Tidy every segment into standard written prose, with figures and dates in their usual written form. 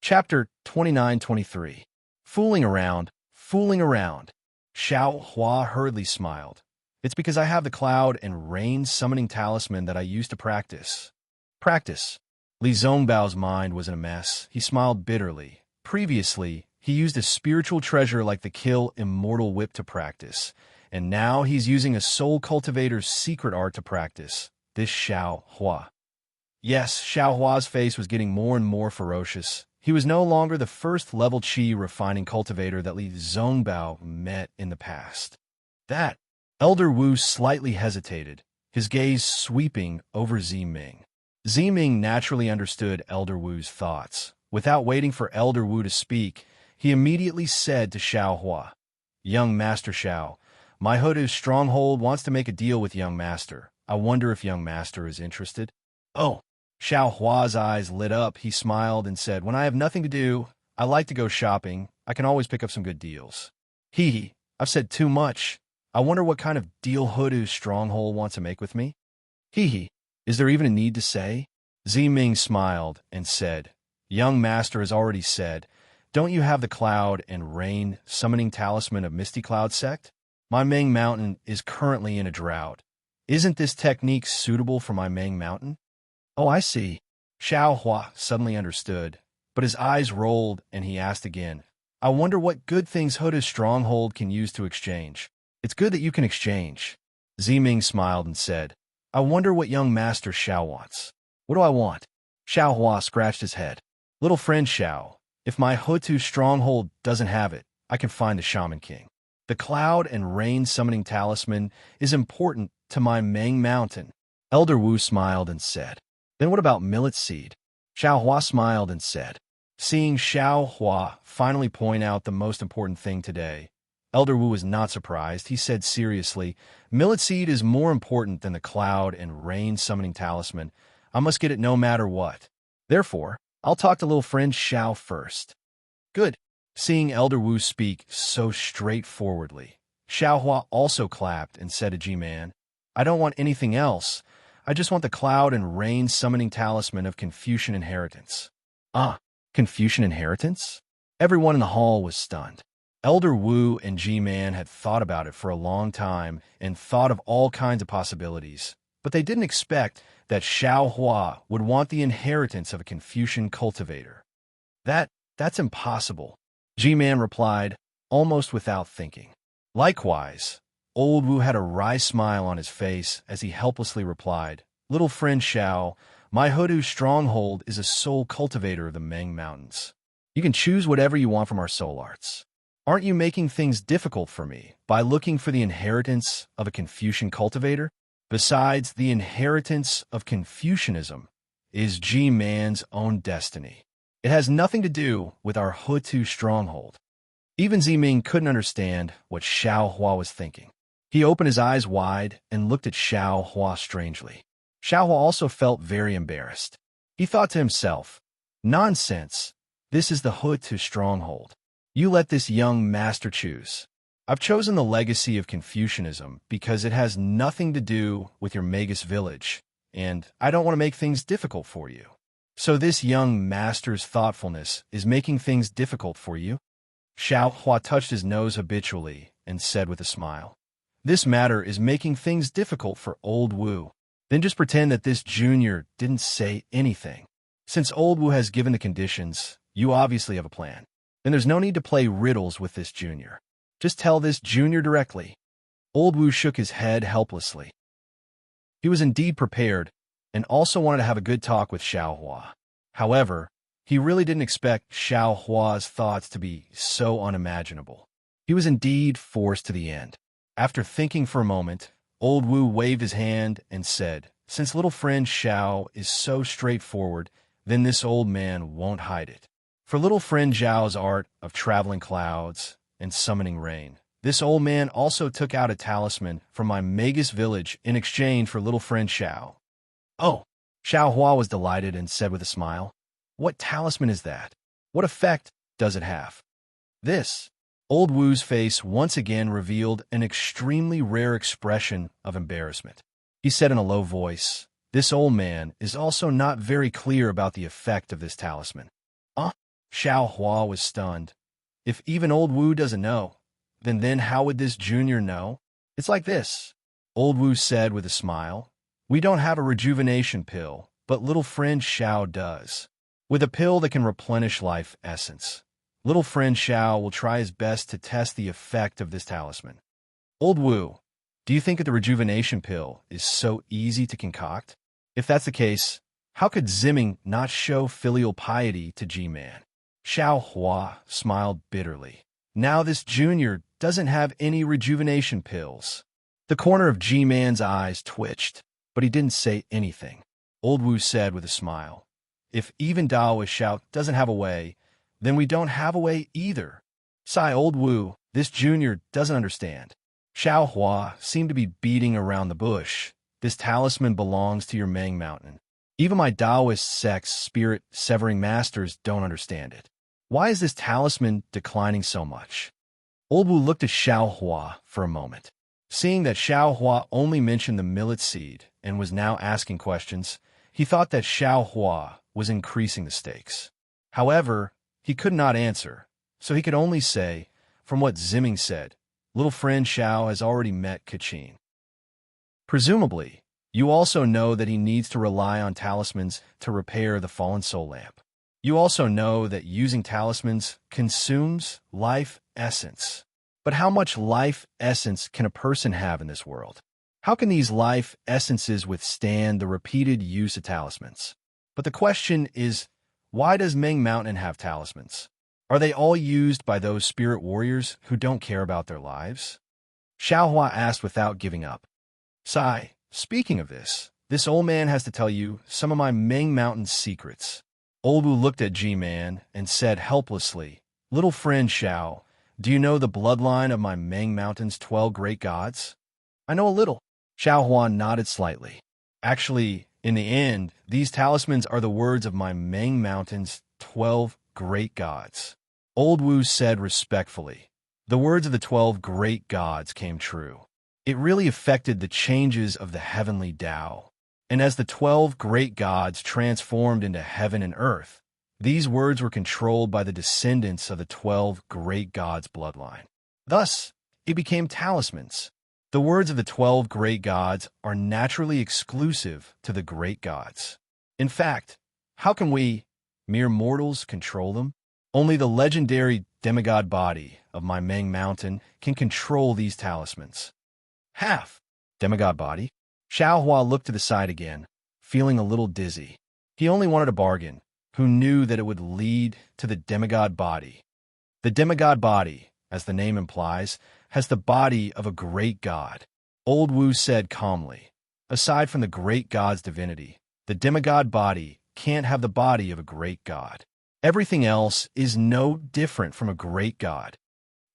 Chapter 29-23. Fooling around, fooling around. Xiao Hua hurriedly smiled. It's because I have the cloud and rain summoning talisman that I used to practice. Practice. Li Zongbao's mind was in a mess. He smiled bitterly. Previously, he used a spiritual treasure like the Kill Immortal Whip to practice, and now he's using a soul cultivator's secret art to practice. This Xiao Hua. Yes, Xiao Hua's face was getting more and more ferocious. He was no longer the first-level Qi refining cultivator that Li Zongbao met in the past. That Elder Wu slightly hesitated, his gaze sweeping over Ziming. Ziming naturally understood Elder Wu's thoughts. Without waiting for Elder Wu to speak, he immediately said to Xiao Hua, "Young Master Xiao, my Hoodoo's stronghold wants to make a deal with Young Master. I wonder if Young Master is interested." "Oh." Xiao Hua's eyes lit up. He smiled and said, "When I have nothing to do, I like to go shopping. I can always pick up some good deals." Hee, I've said too much. I wonder what kind of deal Hoodoo's stronghold wants to make with me. Hee, is there even a need to say? Ziming smiled and said, "Young Master has already said, don't you have the cloud and rain summoning talisman of Misty Cloud sect? My Meng Mountain is currently in a drought. Isn't this technique suitable for my Meng Mountain?" "Oh, I see." Xiao Hua suddenly understood, but his eyes rolled and he asked again, "I wonder what good things Hoodoo's stronghold can use to exchange." "It's good that you can exchange." Ziming smiled and said, "I wonder what young Master Xiao wants." "What do I want?" Xiao Hua scratched his head. "Little friend Xiao, if my Hoodoo's stronghold doesn't have it, I can find the Shaman King. The cloud and rain summoning talisman is important to my Meng Mountain." Elder Wu smiled and said, "Then what about millet seed?" Xiao Hua smiled and said, seeing Xiao Hua finally point out the most important thing today, Elder Wu was not surprised. He said seriously, "Millet seed is more important than the cloud and rain summoning talisman. I must get it no matter what. Therefore, I'll talk to little friend Xiao first." "Good." Seeing Elder Wu speak so straightforwardly, Xiao Hua also clapped and said to G-Man, "I don't want anything else. I just want the cloud and rain summoning talisman of Confucian inheritance." "Ah, Confucian inheritance?" Everyone in the hall was stunned. Elder Wu and G-Man had thought about it for a long time and thought of all kinds of possibilities, but they didn't expect that Xiao Hua would want the inheritance of a Confucian cultivator. That's impossible," G-Man replied, almost without thinking. Likewise, Old Wu had a wry smile on his face as he helplessly replied, "Little friend Xiao, my Hoodoo's stronghold is a soul cultivator of the Meng Mountains. You can choose whatever you want from our soul arts. Aren't you making things difficult for me by looking for the inheritance of a Confucian cultivator? Besides, the inheritance of Confucianism is G-Man's own destiny. It has nothing to do with our Hoodoo stronghold." Even Ziming couldn't understand what Xiao Hua was thinking. He opened his eyes wide and looked at Xiao Hua strangely. Xiao Hua also felt very embarrassed. He thought to himself, "Nonsense. This is the Hoodoo stronghold. You let this young master choose. I've chosen the legacy of Confucianism because it has nothing to do with your Magus village, and I don't want to make things difficult for you. So this young master's thoughtfulness is making things difficult for you?" Xiao Hua touched his nose habitually and said with a smile, "This matter is making things difficult for Old Wu. Then just pretend that this junior didn't say anything. Since Old Wu has given the conditions, you obviously have a plan. Then there's no need to play riddles with this junior. Just tell this junior directly." Old Wu shook his head helplessly. He was indeed prepared and also wanted to have a good talk with Xiao Hua. However, he really didn't expect Xiao Hua's thoughts to be so unimaginable. He was indeed forced to the end. After thinking for a moment, Old Wu waved his hand and said, "Since little friend Xiao is so straightforward, then this old man won't hide it. For little friend Zhao's art of traveling clouds and summoning rain, this old man also took out a talisman from my Magus village in exchange for little friend Xiao." "Oh!" Xiao Hua was delighted and said with a smile, "What talisman is that? What effect does it have?" This Old Wu's face once again revealed an extremely rare expression of embarrassment. He said in a low voice, "This old man is also not very clear about the effect of this talisman." Xiao Hua was stunned. If even old Wu doesn't know, then how would this junior know? It's like this, old Wu said with a smile. We don't have a rejuvenation pill, but little friend Xiao does. With a pill that can replenish life essence. Little friend Xiao will try his best to test the effect of this talisman. Old Wu, do you think that the rejuvenation pill is so easy to concoct? If that's the case, how could Zimming not show filial piety to G-Man? Xiao Hua smiled bitterly. Now this junior doesn't have any rejuvenation pills. The corner of G-Man's eyes twitched, but he didn't say anything. Old Wu said with a smile, if even Daoist Xiao doesn't have a way, then we don't have a way either. Sigh, old Wu, this junior doesn't understand. Xiao Hua seemed to be beating around the bush. This talisman belongs to your Meng Mountain. Even my Taoist sect's spirit-severing masters don't understand it. Why is this talisman declining so much? Old Wu looked at Xiao Hua for a moment. Seeing that Xiao Hua only mentioned the millet seed and was now asking questions, he thought that Xiao Hua was increasing the stakes. However, he could not answer, so he could only say, from what Zimming said, little friend Xiao has already met Kachin. Presumably, you also know that he needs to rely on talismans to repair the fallen soul lamp. You also know that using talismans consumes life essence. But how much life essence can a person have in this world? How can these life essences withstand the repeated use of talismans? But the question is, why does Meng Mountain have talismans? Are they all used by those spirit warriors who don't care about their lives? Xiao Hua asked without giving up. Sai, speaking of this old man has to tell you some of my Meng Mountain secrets. Old Wu looked at G-Man and said helplessly, little friend Xiao, do you know the bloodline of my Meng Mountain's 12 great gods? I know a little. Xiao Hua nodded slightly. Actually, in the end, these talismans are the words of my Meng Mountain's 12 great gods. Old Wu said respectfully. The words of the 12 great gods came true. It really affected the changes of the heavenly Tao. And as the 12 great gods transformed into heaven and earth, these words were controlled by the descendants of the 12 great gods' bloodline. Thus, it became talismans. The words of the 12 great gods are naturally exclusive to the great gods. In fact, how can we, mere mortals, control them? Only the legendary demigod body of my Meng Mountain can control these talismans. Half. Demigod body? Xiao Hua looked to the side again, feeling a little dizzy. He only wanted a bargain, who knew that it would lead to the demigod body. The demigod body, as the name implies, has the body of a great god. Old Wu said calmly. Aside from the great god's divinity, the demigod body can't have the body of a great god. Everything else is no different from a great god.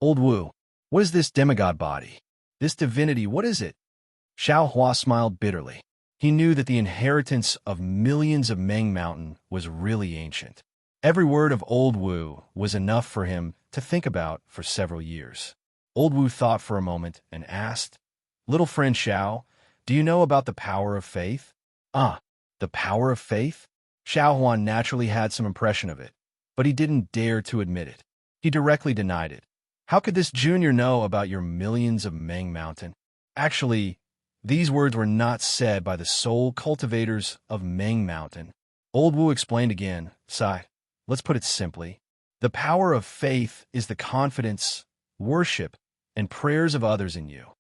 Old Wu, what is this demigod body? This divinity, what is it? Xiao Hua smiled bitterly. He knew that the inheritance of millions of Meng Mountain was really ancient. Every word of Old Wu was enough for him to think about for several years. Old Wu thought for a moment and asked, little friend Xiao, do you know about the power of faith? The power of faith? Xiao Hua naturally had some impression of it, but he didn't dare to admit it. He directly denied it. How could this junior know about your millions of Meng Mountain? Actually, these words were not said by the soul cultivators of Meng Mountain. Old Wu explained again, Sai, let's put it simply. The power of faith is the confidence, worship, and prayers of others in you.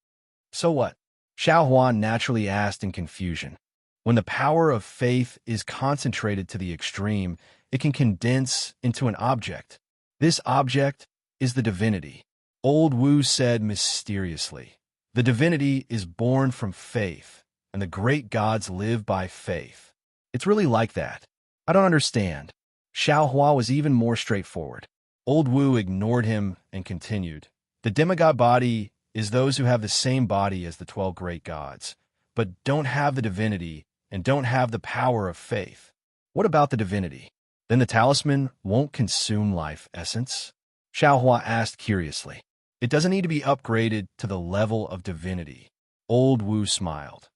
So what? Xiao Hua naturally asked in confusion. When the power of faith is concentrated to the extreme, it can condense into an object. This object is the divinity. Old Wu said mysteriously. The divinity is born from faith, and the great gods live by faith. It's really like that. I don't understand. Xiao Hua was even more straightforward. Old Wu ignored him and continued. The demigod body is those who have the same body as the 12 great gods, but don't have the divinity and don't have the power of faith. What about the divinity? Then the talisman won't consume life essence? Xiao Hua asked curiously. It doesn't need to be upgraded to the level of divinity. Old Wu smiled.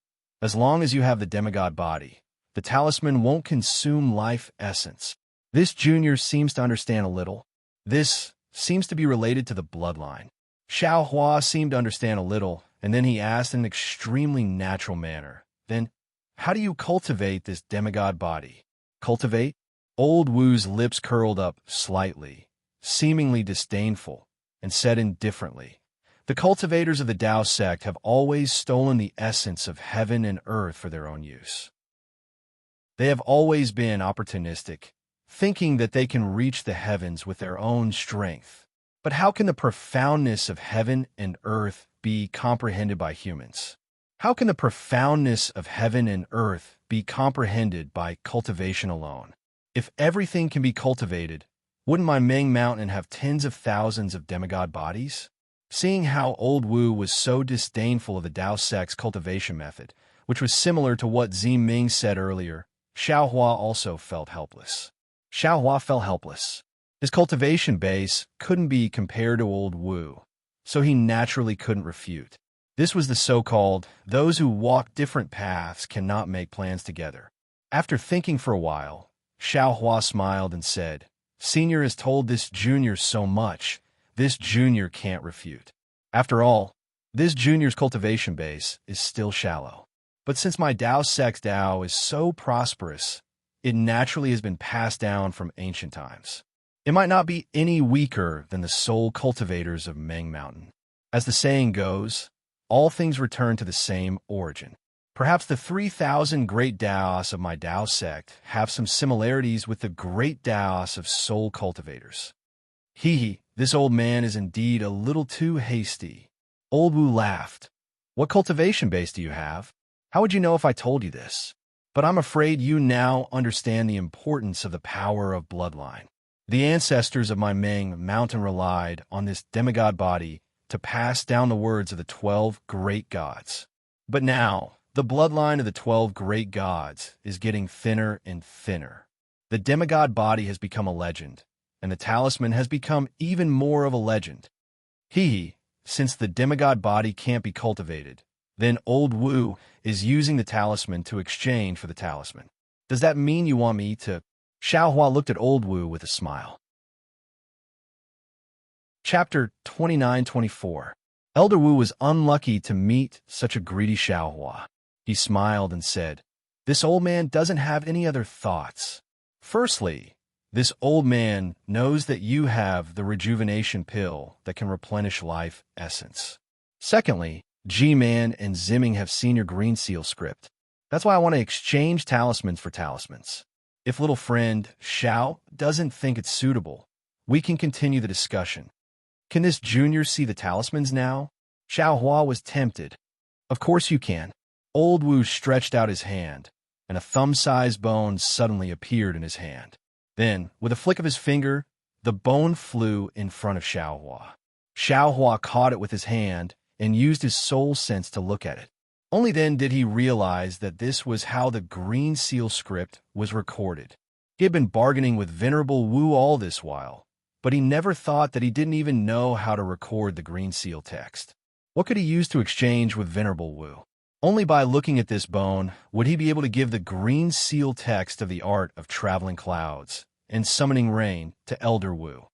As long as you have the demigod body, the talisman won't consume life essence. This junior seems to understand a little. This seems to be related to the bloodline. Xiao Hua seemed to understand a little, and then he asked in an extremely natural manner, "Then, how do you cultivate this demigod body?" Cultivate? Old Wu's lips curled up slightly, seemingly disdainful, and said indifferently, "The cultivators of the Tao sect have always stolen the essence of heaven and earth for their own use. They have always been opportunistic, thinking that they can reach the heavens with their own strength. But how can the profoundness of heaven and earth be comprehended by humans? How can the profoundness of heaven and earth be comprehended by cultivation alone? If everything can be cultivated, wouldn't my Ming Mountain have tens of thousands of demigod bodies?" Seeing how Old Wu was so disdainful of the Tao sect's cultivation method, which was similar to what Zi Ming said earlier, Xiao Hua also felt helpless. Xiao Hua felt helpless. His cultivation base couldn't be compared to Old Wu, so he naturally couldn't refute. This was the so-called, those who walk different paths cannot make plans together. After thinking for a while, Xiao Hua smiled and said, "Senior has told this junior so much, this junior can't refute. After all, this junior's cultivation base is still shallow. But since my Tao sect's Tao is so prosperous, it naturally has been passed down from ancient times. It might not be any weaker than the soul cultivators of Ming Mountain. As the saying goes, all things return to the same origin. Perhaps the 3,000 great Taos of my Tao sect have some similarities with the great Taos of soul cultivators." Hee, this old man is indeed a little too hasty. Old Wu laughed. "What cultivation base do you have? How would you know if I told you this? But I'm afraid you now understand the importance of the power of bloodline. The ancestors of my Ming Mountain relied on this demigod body to pass down the words of the 12 great gods. But now, the bloodline of the 12 great gods is getting thinner and thinner. The demigod body has become a legend, and the talisman has become even more of a legend. Since the demigod body can't be cultivated, then Old Wu is using the talisman to exchange for the talisman. Does that mean you want me to—" Xiao Hua looked at Old Wu with a smile. Chapter 29-24. Elder Wu was unlucky to meet such a greedy Xiao Hua. He smiled and said, "This old man doesn't have any other thoughts. Firstly, this old man knows that you have the rejuvenation pill that can replenish life essence. Secondly, G-Man and Zimming have seen your green seal script. That's why I want to exchange talismans for talismans. If little friend Xiao doesn't think it's suitable, we can continue the discussion. Can this junior see the talismans now?" Xiao Hua was tempted. "Of course you can." Old Wu stretched out his hand, and a thumb-sized bone suddenly appeared in his hand. Then, with a flick of his finger, the bone flew in front of Xiao Hua. Xiao Hua caught it with his hand and used his soul sense to look at it. Only then did he realize that this was how the green seal script was recorded. He had been bargaining with Venerable Wu all this while, but he never thought that he didn't even know how to record the green seal text. What could he use to exchange with Venerable Wu? Only by looking at this bone would he be able to give the green seal text of the art of traveling clouds and summoning rain to Elder Wu.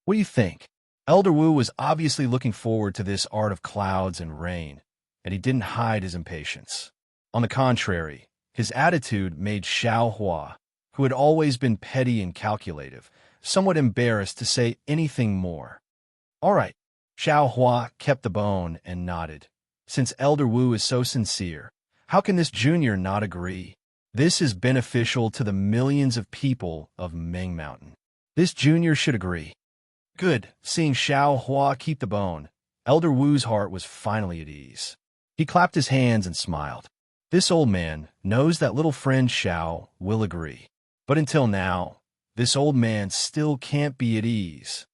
What do you think? Elder Wu was obviously looking forward to this art of clouds and rain, and he didn't hide his impatience. On the contrary, his attitude made Xiao Hua, who had always been petty and calculative, somewhat embarrassed to say anything more. "All right." Xiao Hua kept the bone and nodded. Since Elder Wu is so sincere, how can this junior not agree? This is beneficial to the millions of people of Ming Mountain. This junior should agree. Good. Seeing Xiao Hua keep the bone, Elder Wu's heart was finally at ease. He clapped his hands and smiled. This old man knows that little friend Xiao will agree. But until now, this old man still can't be at ease.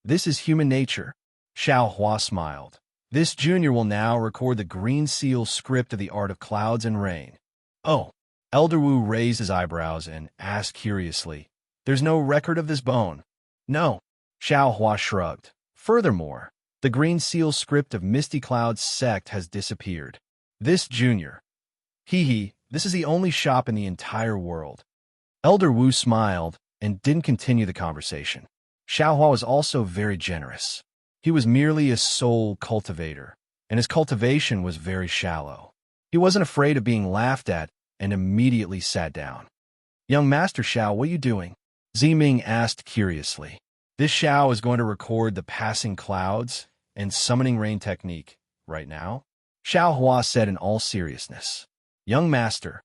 This is human nature. Xiao Hua smiled. This junior will now record the green seal script of the art of clouds and rain. Oh. Elder Wu raised his eyebrows and asked curiously, "There's no record of this bone?" "No." Xiao Hua shrugged. "Furthermore, the green seal script of Misty Cloud's sect has disappeared. This junior. This is the only shop in the entire world. Elder Wu smiled and didn't continue the conversation. Xiaohua was also very generous. He was merely a soul cultivator, and his cultivation was very shallow. He wasn't afraid of being laughed at and immediately sat down. Young Master Xiao, what are you doing? Ziming asked curiously. This Xiao is going to record the passing clouds and summoning rain technique right now? Xiaohua said in all seriousness. Young Master,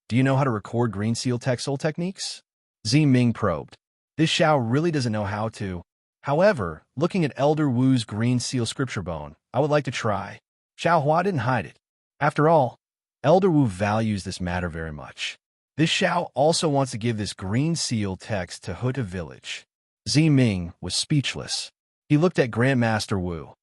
do you know how to record green seal soul techniques? Ziming probed. This Xiao really doesn't know how to. However, looking at Elder Wu's green seal scripture bone, I would like to try. Xiaohua didn't hide it. After all, Elder Wu values this matter very much. This Xiao also wants to give this green seal text to Huta village. Ziming was speechless. He looked at Grandmaster Wu,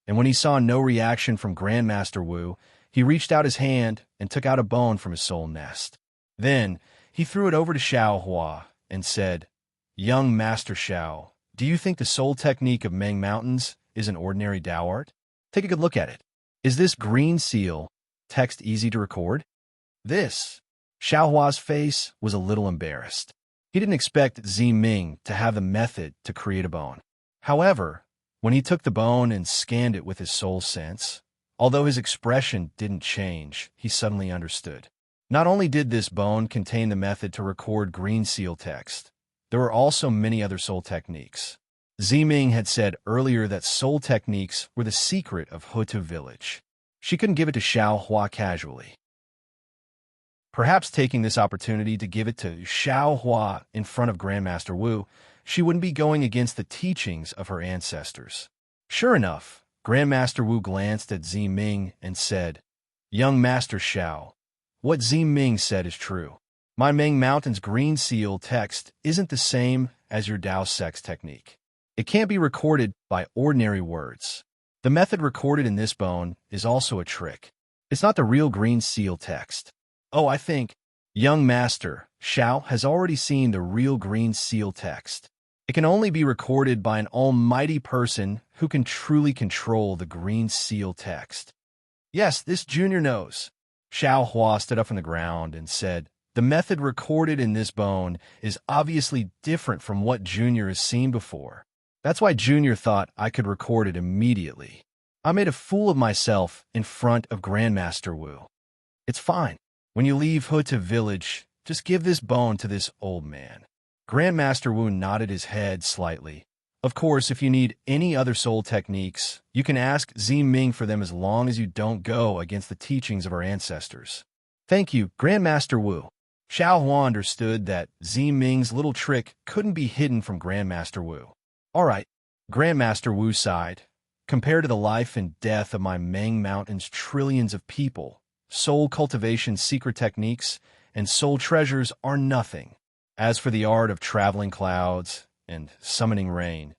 and when he saw no reaction from Grandmaster Wu, he reached out his hand and took out a bone from his soul nest. Then, he threw it over to Xiaohua and said, Young Master Xiao, do you think the soul technique of Meng Mountains is an ordinary Dao art? Take a good look at it. Is this green seal text easy to record? Xiaohua's face was a little embarrassed. He didn't expect Ziming to have the method to create a bone. However, when he took the bone and scanned it with his soul sense, although his expression didn't change, he suddenly understood. Not only did this bone contain the method to record green seal text, there were also many other soul techniques. Ziming had said earlier that soul techniques were the secret of Hutu village. She couldn't give it to Xiaohua casually. Perhaps taking this opportunity to give it to Xiaohua in front of Grandmaster Wu, she wouldn't be going against the teachings of her ancestors. Sure enough, Grandmaster Wu glanced at Ziming and said, Young Master Xiao, what Ziming said is true. My Meng Mountain's green seal text isn't the same as your Dao sex technique. It can't be recorded by ordinary words. The method recorded in this bone is also a trick. It's not the real green seal text. Oh, I think Young Master Xiao has already seen the real green seal text. It can only be recorded by an almighty person who can truly control the green seal text. Yes, this junior knows. Xiaohua stood up from the ground and said, The method recorded in this bone is obviously different from what Junior has seen before. That's why Junior thought I could record it immediately. I made a fool of myself in front of Grandmaster Wu. It's fine. When you leave Huta village, just give this bone to this old man. Grandmaster Wu nodded his head slightly. Of course, if you need any other soul techniques, you can ask Ziming for them as long as you don't go against the teachings of our ancestors. Thank you, Grandmaster Wu. Xiaohua understood that Ziming's little trick couldn't be hidden from Grandmaster Wu. All right, Grandmaster Wu sighed. Compared to the life and death of my Meng Mountain's trillions of people, soul cultivation secret techniques and soul treasures are nothing. As for the art of traveling clouds and summoning rain,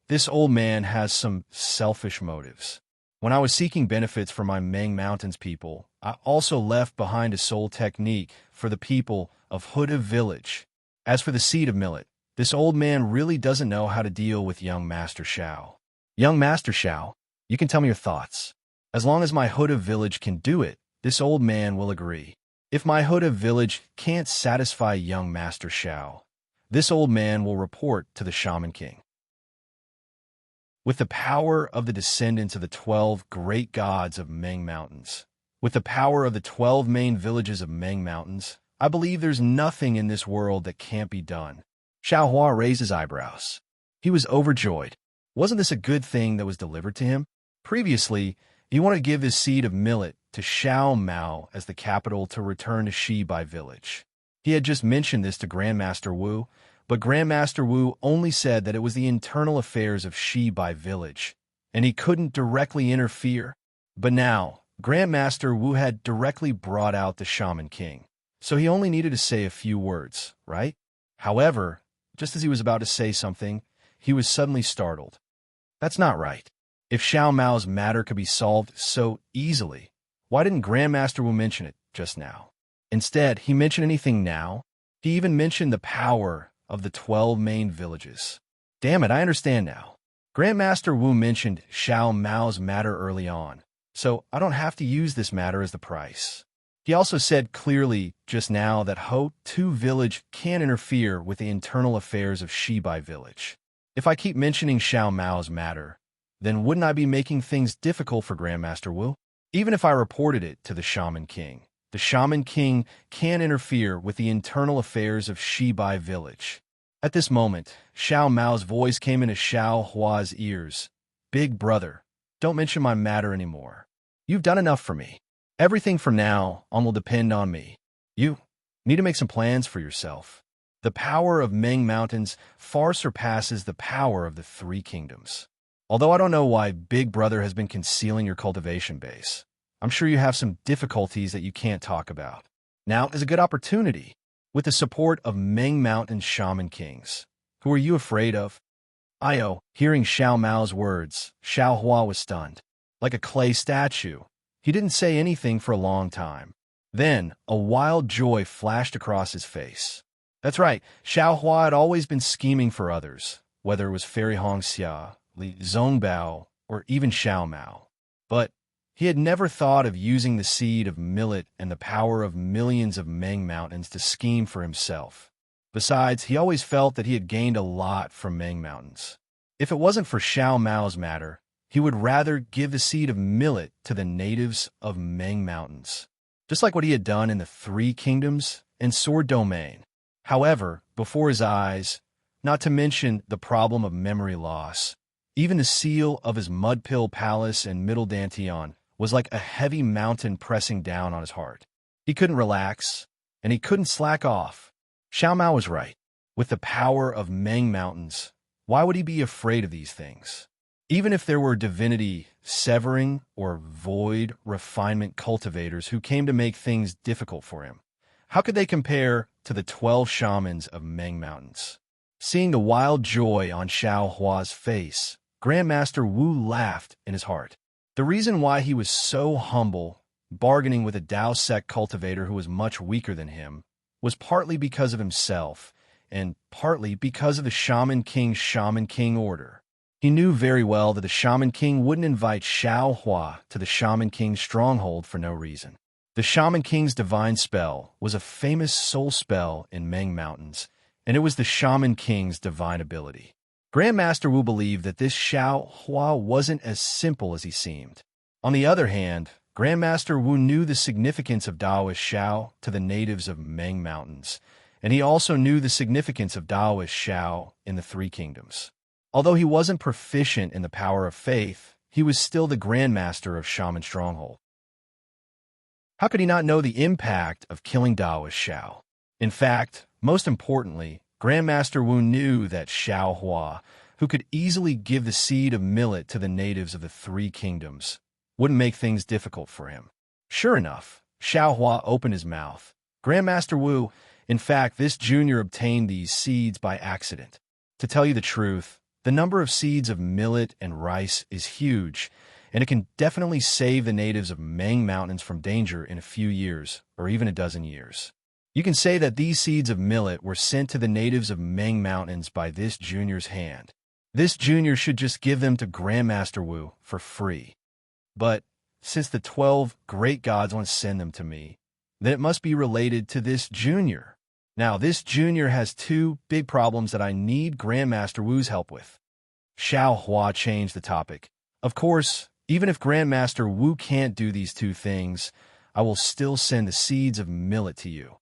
this old man has some selfish motives. When I was seeking benefits for my Meng Mountains people, I also left behind a soul technique for the people of Huda village. As for the seed of millet, this old man really doesn't know how to deal with young Master Xiao. Young Master Xiao, you can tell me your thoughts. As long as my Huda village can do it, this old man will agree. If my Huda village can't satisfy young Master Xiao, this old man will report to the Shaman King. With the power of the descendants of the 12 great gods of Meng Mountains, with the power of the 12 main villages of Meng Mountains, I believe there's nothing in this world that can't be done. Xiaohua raised his eyebrows. He was overjoyed. Wasn't this a good thing that was delivered to him? Previously, he wanted to give his seed of millet to Xiao Mao as the capital to return to Shibai village. He had just mentioned this to Grandmaster Wu, but Grandmaster Wu only said that it was the internal affairs of Shibai village, and he couldn't directly interfere. But now, Grandmaster Wu had directly brought out the Shaman King, so he only needed to say a few words, right? However, just as he was about to say something, he was suddenly startled. That's not right. If Xiao Mao's matter could be solved so easily, why didn't Grandmaster Wu mention it just now? Instead, he mentioned anything now? He even mentioned the power of the 12 main villages. Damn it, I understand now. Grandmaster Wu mentioned Xiao Mao's matter early on, so I don't have to use this matter as the price. He also said clearly just now that Ho-Tu village can't interfere with the internal affairs of Shibai village. If I keep mentioning Xiao Mao's matter, then wouldn't I be making things difficult for Grandmaster Wu? Even if I reported it to the Shaman King, the Shaman King can't interfere with the internal affairs of Shibai village. At this moment, Xiao Mao's voice came into Xiao Hua's ears. Big brother, don't mention my matter anymore. You've done enough for me. Everything from now on will depend on me. You need to make some plans for yourself. The power of Meng Mountains far surpasses the power of the Three Kingdoms. Although I don't know why Big Brother has been concealing your cultivation base, I'm sure you have some difficulties that you can't talk about. Now is a good opportunity. With the support of Meng Mountain Shaman Kings. Who are you afraid of? Hearing Xiao Mao's words, Xiao Hua was stunned. Like a clay statue, he didn't say anything for a long time. Then, a wild joy flashed across his face. That's right, Xiao Hua had always been scheming for others, whether it was Fairy Hongxia, Li Zongbao, or even Xiao Mao. But he had never thought of using the seed of millet and the power of millions of Meng Mountains to scheme for himself. Besides, he always felt that he had gained a lot from Meng Mountains. If it wasn't for Xiao Mao's matter, he would rather give the seed of millet to the natives of Meng Mountains, just like what he had done in the Three Kingdoms and Sword Domain. However, before his eyes, not to mention the problem of memory loss, even the seal of his Mudpill Palace in Middle Dantian was like a heavy mountain pressing down on his heart. He couldn't relax, and he couldn't slack off. Xiao Mao was right. With the power of Meng Mountains, why would he be afraid of these things? Even if there were divinity, severing, or void refinement cultivators who came to make things difficult for him, how could they compare to the 12 shamans of Meng Mountains? Seeing the wild joy on Xiao Hua's face, Grandmaster Wu laughed in his heart. The reason why he was so humble, bargaining with a Dao sect cultivator who was much weaker than him, was partly because of himself, and partly because of the Shaman King order. He knew very well that the Shaman King wouldn't invite Xiao Hua to the Shaman King's stronghold for no reason. The Shaman King's divine spell was a famous soul spell in Meng Mountains, and it was the Shaman King's divine ability. Grandmaster Wu believed that this Xiao Hua wasn't as simple as he seemed. On the other hand, Grandmaster Wu knew the significance of Daoist Xiao to the natives of Meng Mountains, and he also knew the significance of Daoist Xiao in the Three Kingdoms. Although he wasn't proficient in the power of faith, he was still the Grandmaster of Shaman Stronghold. How could he not know the impact of killing Daoist Xiao? In fact, most importantly, Grandmaster Wu knew that Xiao Hua, who could easily give the seed of millet to the natives of the Three Kingdoms, wouldn't make things difficult for him. Sure enough, Xiao Hua opened his mouth. Grandmaster Wu, in fact, this junior obtained these seeds by accident. To tell you the truth, the number of seeds of millet and rice is huge, and it can definitely save the natives of Meng Mountains from danger in a few years, or even a dozen years. You can say that these seeds of millet were sent to the natives of Meng Mountains by this junior's hand. This junior should just give them to Grandmaster Wu for free. But since the 12 great gods want to send them to me, then it must be related to this junior. Now, this junior has two big problems that I need Grandmaster Wu's help with. Xiao Hua changed the topic. Of course, even if Grandmaster Wu can't do these two things, I will still send the seeds of millet to you.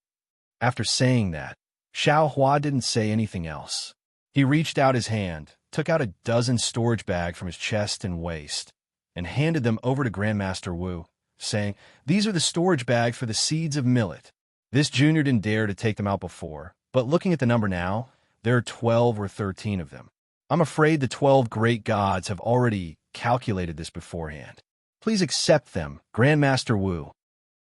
After saying that, Xiao Hua didn't say anything else. He reached out his hand, took out a dozen storage bags from his chest and waist, and handed them over to Grandmaster Wu, saying, "These are the storage bags for the seeds of millet." This junior didn't dare to take them out before, but looking at the number now, there are 12 or 13 of them. I'm afraid the 12 great gods have already calculated this beforehand. Please accept them, Grandmaster Wu.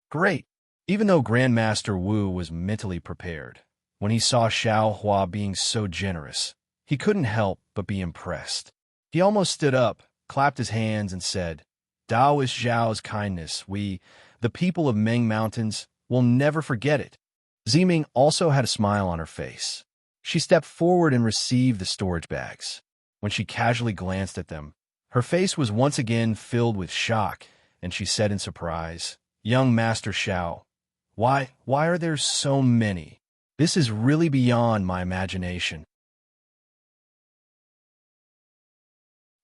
Great. Even though Grandmaster Wu was mentally prepared, when he saw Xiao Hua being so generous, he couldn't help but be impressed. He almost stood up, clapped his hands, and said, "Daoist Zhao's kindness, we, the people of Meng Mountains, will never forget it." Ziming also had a smile on her face. She stepped forward and received the storage bags. When she casually glanced at them, her face was once again filled with shock, and she said in surprise, "Young Master Xiao, Why are there so many? This is really beyond my imagination.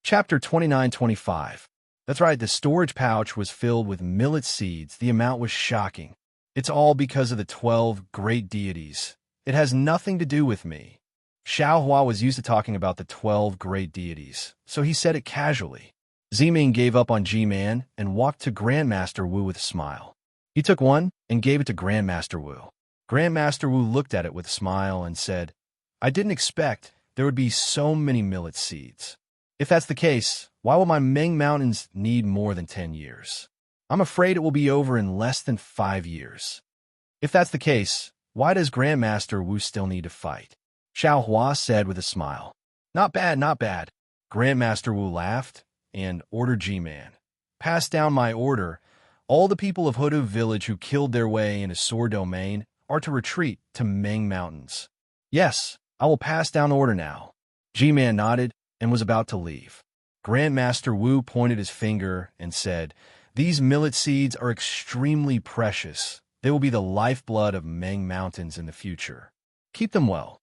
Chapter 29-25. That's right, the storage pouch was filled with millet seeds. The amount was shocking. It's all because of the 12 great deities. It has nothing to do with me. Xiao Hua was used to talking about the 12 great deities, so he said it casually. Ziming gave up on G-Man and walked to Grandmaster Wu with a smile. He took one and gave it to Grandmaster Wu. Grandmaster Wu looked at it with a smile and said, I didn't expect there would be so many millet seeds. If that's the case, why will my Ming Mountains need more than 10 years? I'm afraid it will be over in less than 5 years. If that's the case, why does Grandmaster Wu still need to fight? Xiao Hua said with a smile. Not bad, not bad. Grandmaster Wu laughed and ordered G-Man. Pass down my order. All the people of Hudu village who killed their way in a sword domain are to retreat to Ming Mountains. Yes, I will pass down order now. G-Man nodded and was about to leave. Grandmaster Wu pointed his finger and said, These millet seeds are extremely precious. They will be the lifeblood of Ming Mountains in the future. Keep them well.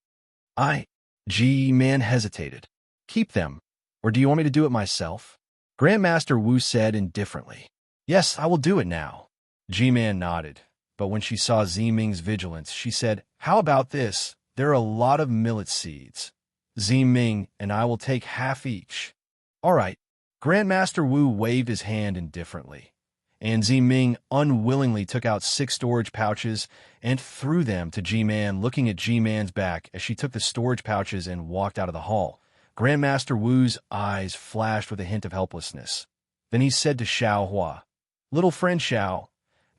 G-Man hesitated. Keep them, or do you want me to do it myself? Grandmaster Wu said indifferently. Yes, I will do it now. G-Man nodded, but when she saw Ziming's vigilance, she said, How about this? There are a lot of millet seeds. Ziming and I will take half each. All right. Grandmaster Wu waved his hand indifferently, and Ziming unwillingly took out 6 storage pouches and threw them to G-Man, looking at G-Man's back as she took the storage pouches and walked out of the hall. Grandmaster Wu's eyes flashed with a hint of helplessness. Then he said to Xiao Hua, Little friend Xiao,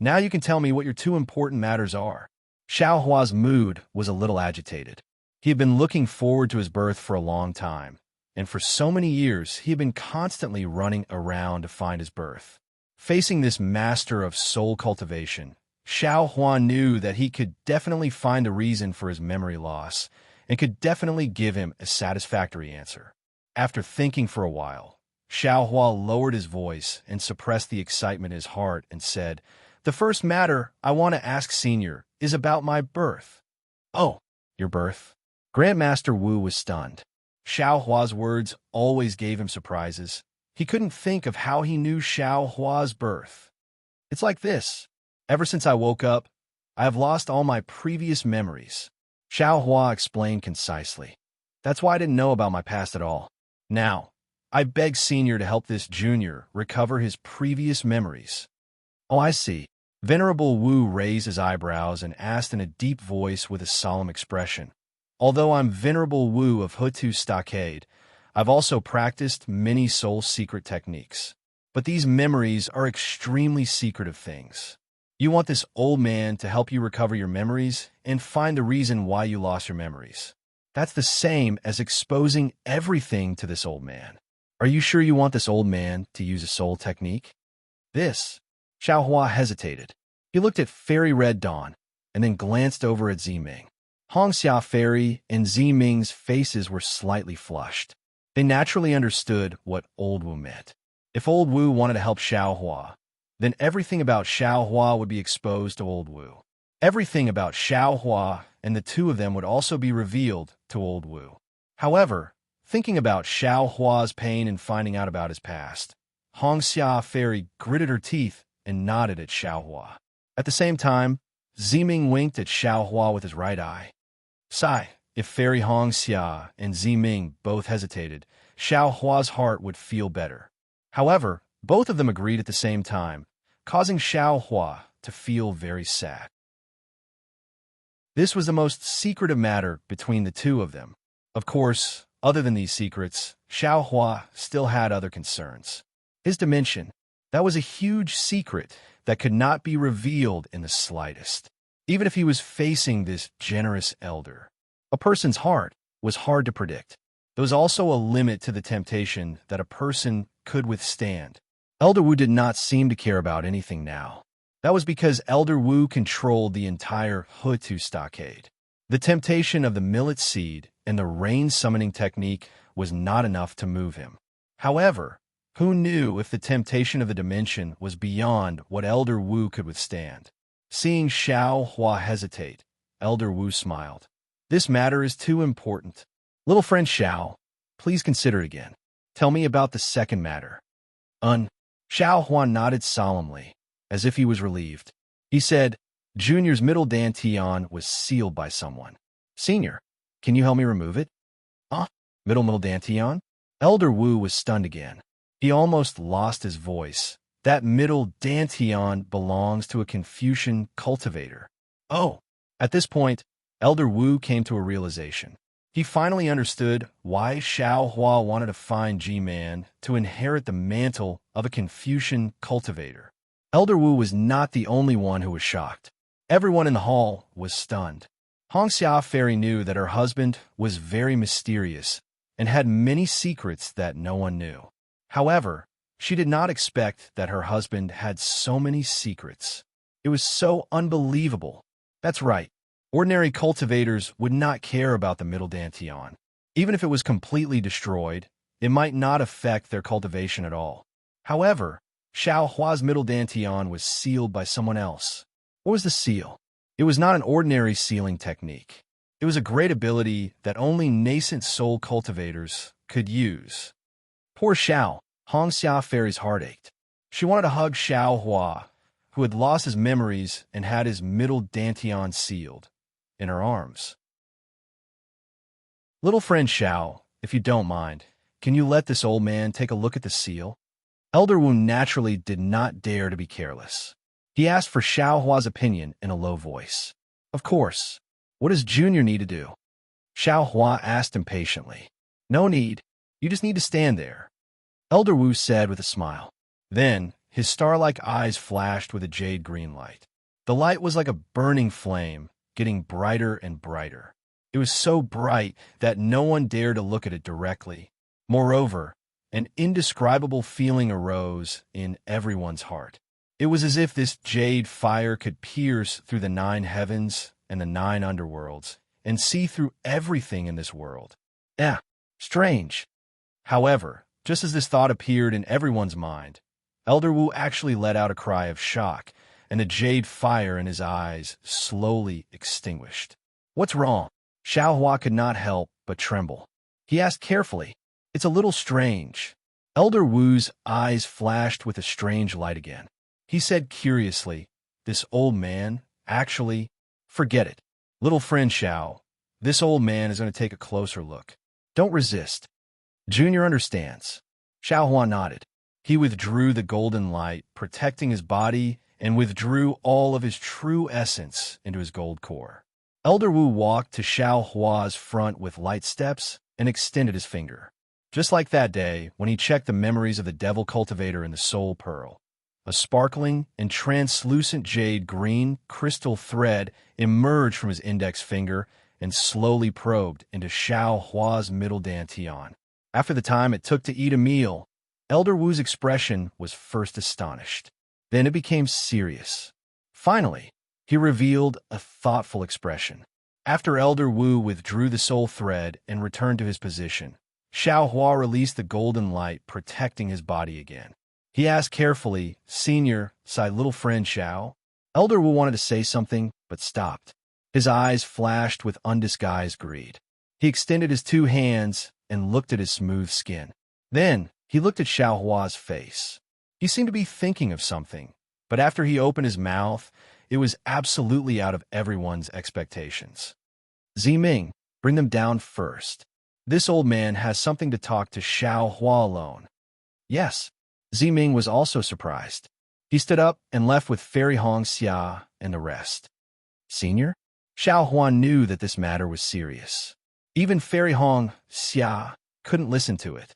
now you can tell me what your 2 important matters are. Xiao Hua's mood was a little agitated. He had been looking forward to his birth for a long time, and for so many years he had been constantly running around to find his birth. Facing this master of soul cultivation, Xiao Hua knew that he could definitely find a reason for his memory loss and could definitely give him a satisfactory answer. After thinking for a while, Xiao Hua lowered his voice and suppressed the excitement in his heart and said, The first matter I want to ask Senior is about my birth. Oh, your birth? Grandmaster Wu was stunned. Xiao Hua's words always gave him surprises. He couldn't think of how he knew Xiao Hua's birth. It's like this. Ever since I woke up, I have lost all my previous memories. Xiao Hua explained concisely. That's why I didn't know about my past at all. Now, I beg Senior to help this junior recover his previous memories. Oh, I see. Venerable Wu raised his eyebrows and asked in a deep voice with a solemn expression. Although I'm Venerable Wu of Hutu Stockade, I've also practiced many soul secret techniques. But these memories are extremely secretive things. You want this old man to help you recover your memories and find the reason why you lost your memories. That's the same as exposing everything to this old man. Are you sure you want this old man to use a soul technique? Xiao Hua hesitated. He looked at Fairy Red Dawn and then glanced over at Ziming. Hongxia Fairy and Ziming's faces were slightly flushed. They naturally understood what Old Wu meant. If Old Wu wanted to help Xiao Hua, then everything about Xiao Hua would be exposed to Old Wu. Everything about Xiao Hua and the 2 of them would also be revealed to Old Wu. However, thinking about Xiao Hua's pain and finding out about his past, Hongxia Fairy gritted her teeth and nodded at Xiao Hua. At the same time, Ziming winked at Xiao Hua with his right eye. If Fairy Hongxia and Ziming both hesitated, Xiao Hua's heart would feel better. However, both of them agreed at the same time, causing Xiao Hua to feel very sad. This was the most secretive matter between the 2 of them. Of course, other than these secrets, Xiao Hua still had other concerns. His dimension, that was a huge secret that could not be revealed in the slightest. Even if he was facing this generous elder. A person's heart was hard to predict. There was also a limit to the temptation that a person could withstand. Elder Wu did not seem to care about anything now. That was because Elder Wu controlled the entire Hutu Stockade. The temptation of the millet seed and the rain summoning technique was not enough to move him. However, who knew if the temptation of the dimension was beyond what Elder Wu could withstand? Seeing Xiao Hua hesitate, Elder Wu smiled. This matter is too important. Little friend Xiao, please consider it again. Tell me about the second matter. Xiao Hua nodded solemnly, as if he was relieved. He said, Junior's middle dantian was sealed by someone. Senior, can you help me remove it? Middle dantian? Elder Wu was stunned again. He almost lost his voice. That middle dantian belongs to a Confucian cultivator. Oh! At this point, Elder Wu came to a realization. He finally understood why Xiao Hua wanted to find G-Man to inherit the mantle of a Confucian cultivator. Elder Wu was not the only one who was shocked. Everyone in the hall was stunned. Hongxia Fairy knew that her husband was very mysterious and had many secrets that no one knew. However, she did not expect that her husband had so many secrets. It was so unbelievable. That's right. Ordinary cultivators would not care about the middle dantian. Even if it was completely destroyed, it might not affect their cultivation at all. However, Xiao Hua's middle dantian was sealed by someone else. What was the seal? It was not an ordinary sealing technique. It was a great ability that only nascent soul cultivators could use. Poor Xiao, Hongxia Fairy's heart ached. She wanted to hug Xiao Hua, who had lost his memories and had his middle dantian sealed, in her arms. Little friend Xiao, if you don't mind, can you let this old man take a look at the seal? Elder Wu naturally did not dare to be careless. He asked for Xiao Hua's opinion in a low voice. Of course. What does Junior need to do? Xiao Hua asked impatiently. No need. You just need to stand there. Elder Wu said with a smile. Then, his star-like eyes flashed with a jade green light. The light was like a burning flame, getting brighter and brighter. It was so bright that no one dared to look at it directly. Moreover, an indescribable feeling arose in everyone's heart. It was as if this jade fire could pierce through the 9 heavens and the 9 underworlds and see through everything in this world. Strange. However, just as this thought appeared in everyone's mind, Elder Wu actually let out a cry of shock, and the jade fire in his eyes slowly extinguished. What's wrong? Xiao Hua could not help but tremble. He asked carefully, It's a little strange. Elder Wu's eyes flashed with a strange light again. He said curiously, This old man, actually, forget it. Little friend Xiao, this old man is going to take a closer look. Don't resist. Junior understands. Xiao Hua nodded. He withdrew the golden light, protecting his body, and withdrew all of his true essence into his gold core. Elder Wu walked to Xiao Hua's front with light steps and extended his finger. Just like that day when he checked the memories of the devil cultivator in the soul pearl. A sparkling and translucent jade green crystal thread emerged from his index finger and slowly probed into Xiao Hua's middle dantian. After the time it took to eat a meal, Elder Wu's expression was first astonished. Then it became serious. Finally, he revealed a thoughtful expression. After Elder Wu withdrew the soul thread and returned to his position, Xiao Hua released the golden light, protecting his body again. He asked carefully, Senior, sighed little friend Xiao. Elder Wu wanted to say something, but stopped. His eyes flashed with undisguised greed. He extended his 2 hands and looked at his smooth skin. Then, he looked at Xiao Hua's face. He seemed to be thinking of something, but after he opened his mouth, it was absolutely out of everyone's expectations. Ziming, bring them down first. This old man has something to talk to Xiao Hua alone. Yes. Ziming was also surprised. He stood up and left with Fairy Hongxia and the rest. Senior? Xiao Hua knew that this matter was serious. Even Fairy Hongxia couldn't listen to it.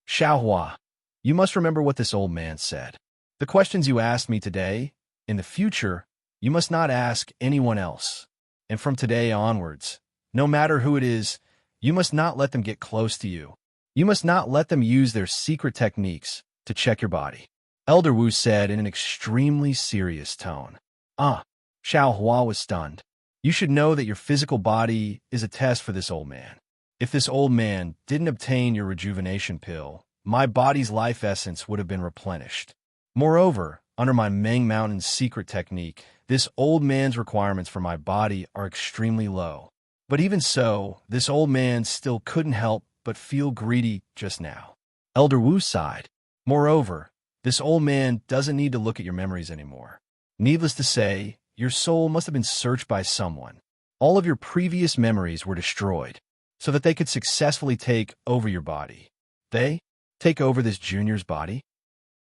Xiao Hua, you must remember what this old man said. The questions you asked me today, in the future, you must not ask anyone else. And from today onwards, no matter who it is, you must not let them get close to you. You must not let them use their secret techniques to check your body. Elder Wu said in an extremely serious tone. Xiao Hua was stunned. You should know that your physical body is a test for this old man. If this old man didn't obtain your rejuvenation pill, my body's life essence would have been replenished. Moreover, under my Meng Mountain's secret technique, This old man's requirements for my body are extremely low. But even so, this old man still couldn't help but feel greedy just now. Elder Wu sighed. Moreover, this old man doesn't need to look at your memories anymore. Needless to say, your soul must have been searched by someone. All of your previous memories were destroyed, so that they could successfully take over your body. They? Take over this junior's body?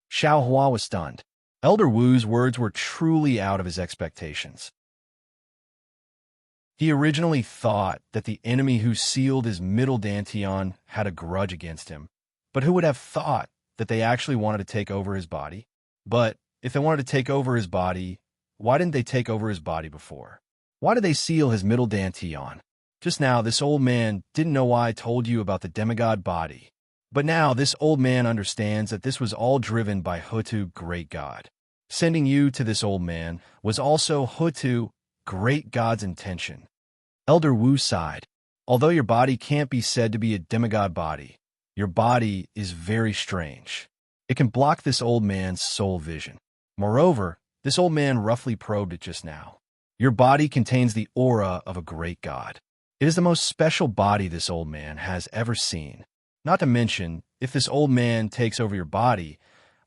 Xiao Hua was stunned. Elder Wu's words were truly out of his expectations. He originally thought that the enemy who sealed his middle dantian had a grudge against him, but who would have thought that they actually wanted to take over his body? But if they wanted to take over his body, why didn't they take over his body before? Why did they seal his middle dantian? Just now, this old man didn't know why I told you about the demigod body. But now, this old man understands that this was all driven by Hutu, great god. Sending you to this old man was also Hutu, great god's intention. Elder Wu sighed. Although your body can't be said to be a demigod body, your body is very strange. It can block this old man's soul vision. Moreover, this old man roughly probed it just now. Your body contains the aura of a great god. It is the most special body this old man has ever seen. Not to mention, if this old man takes over your body,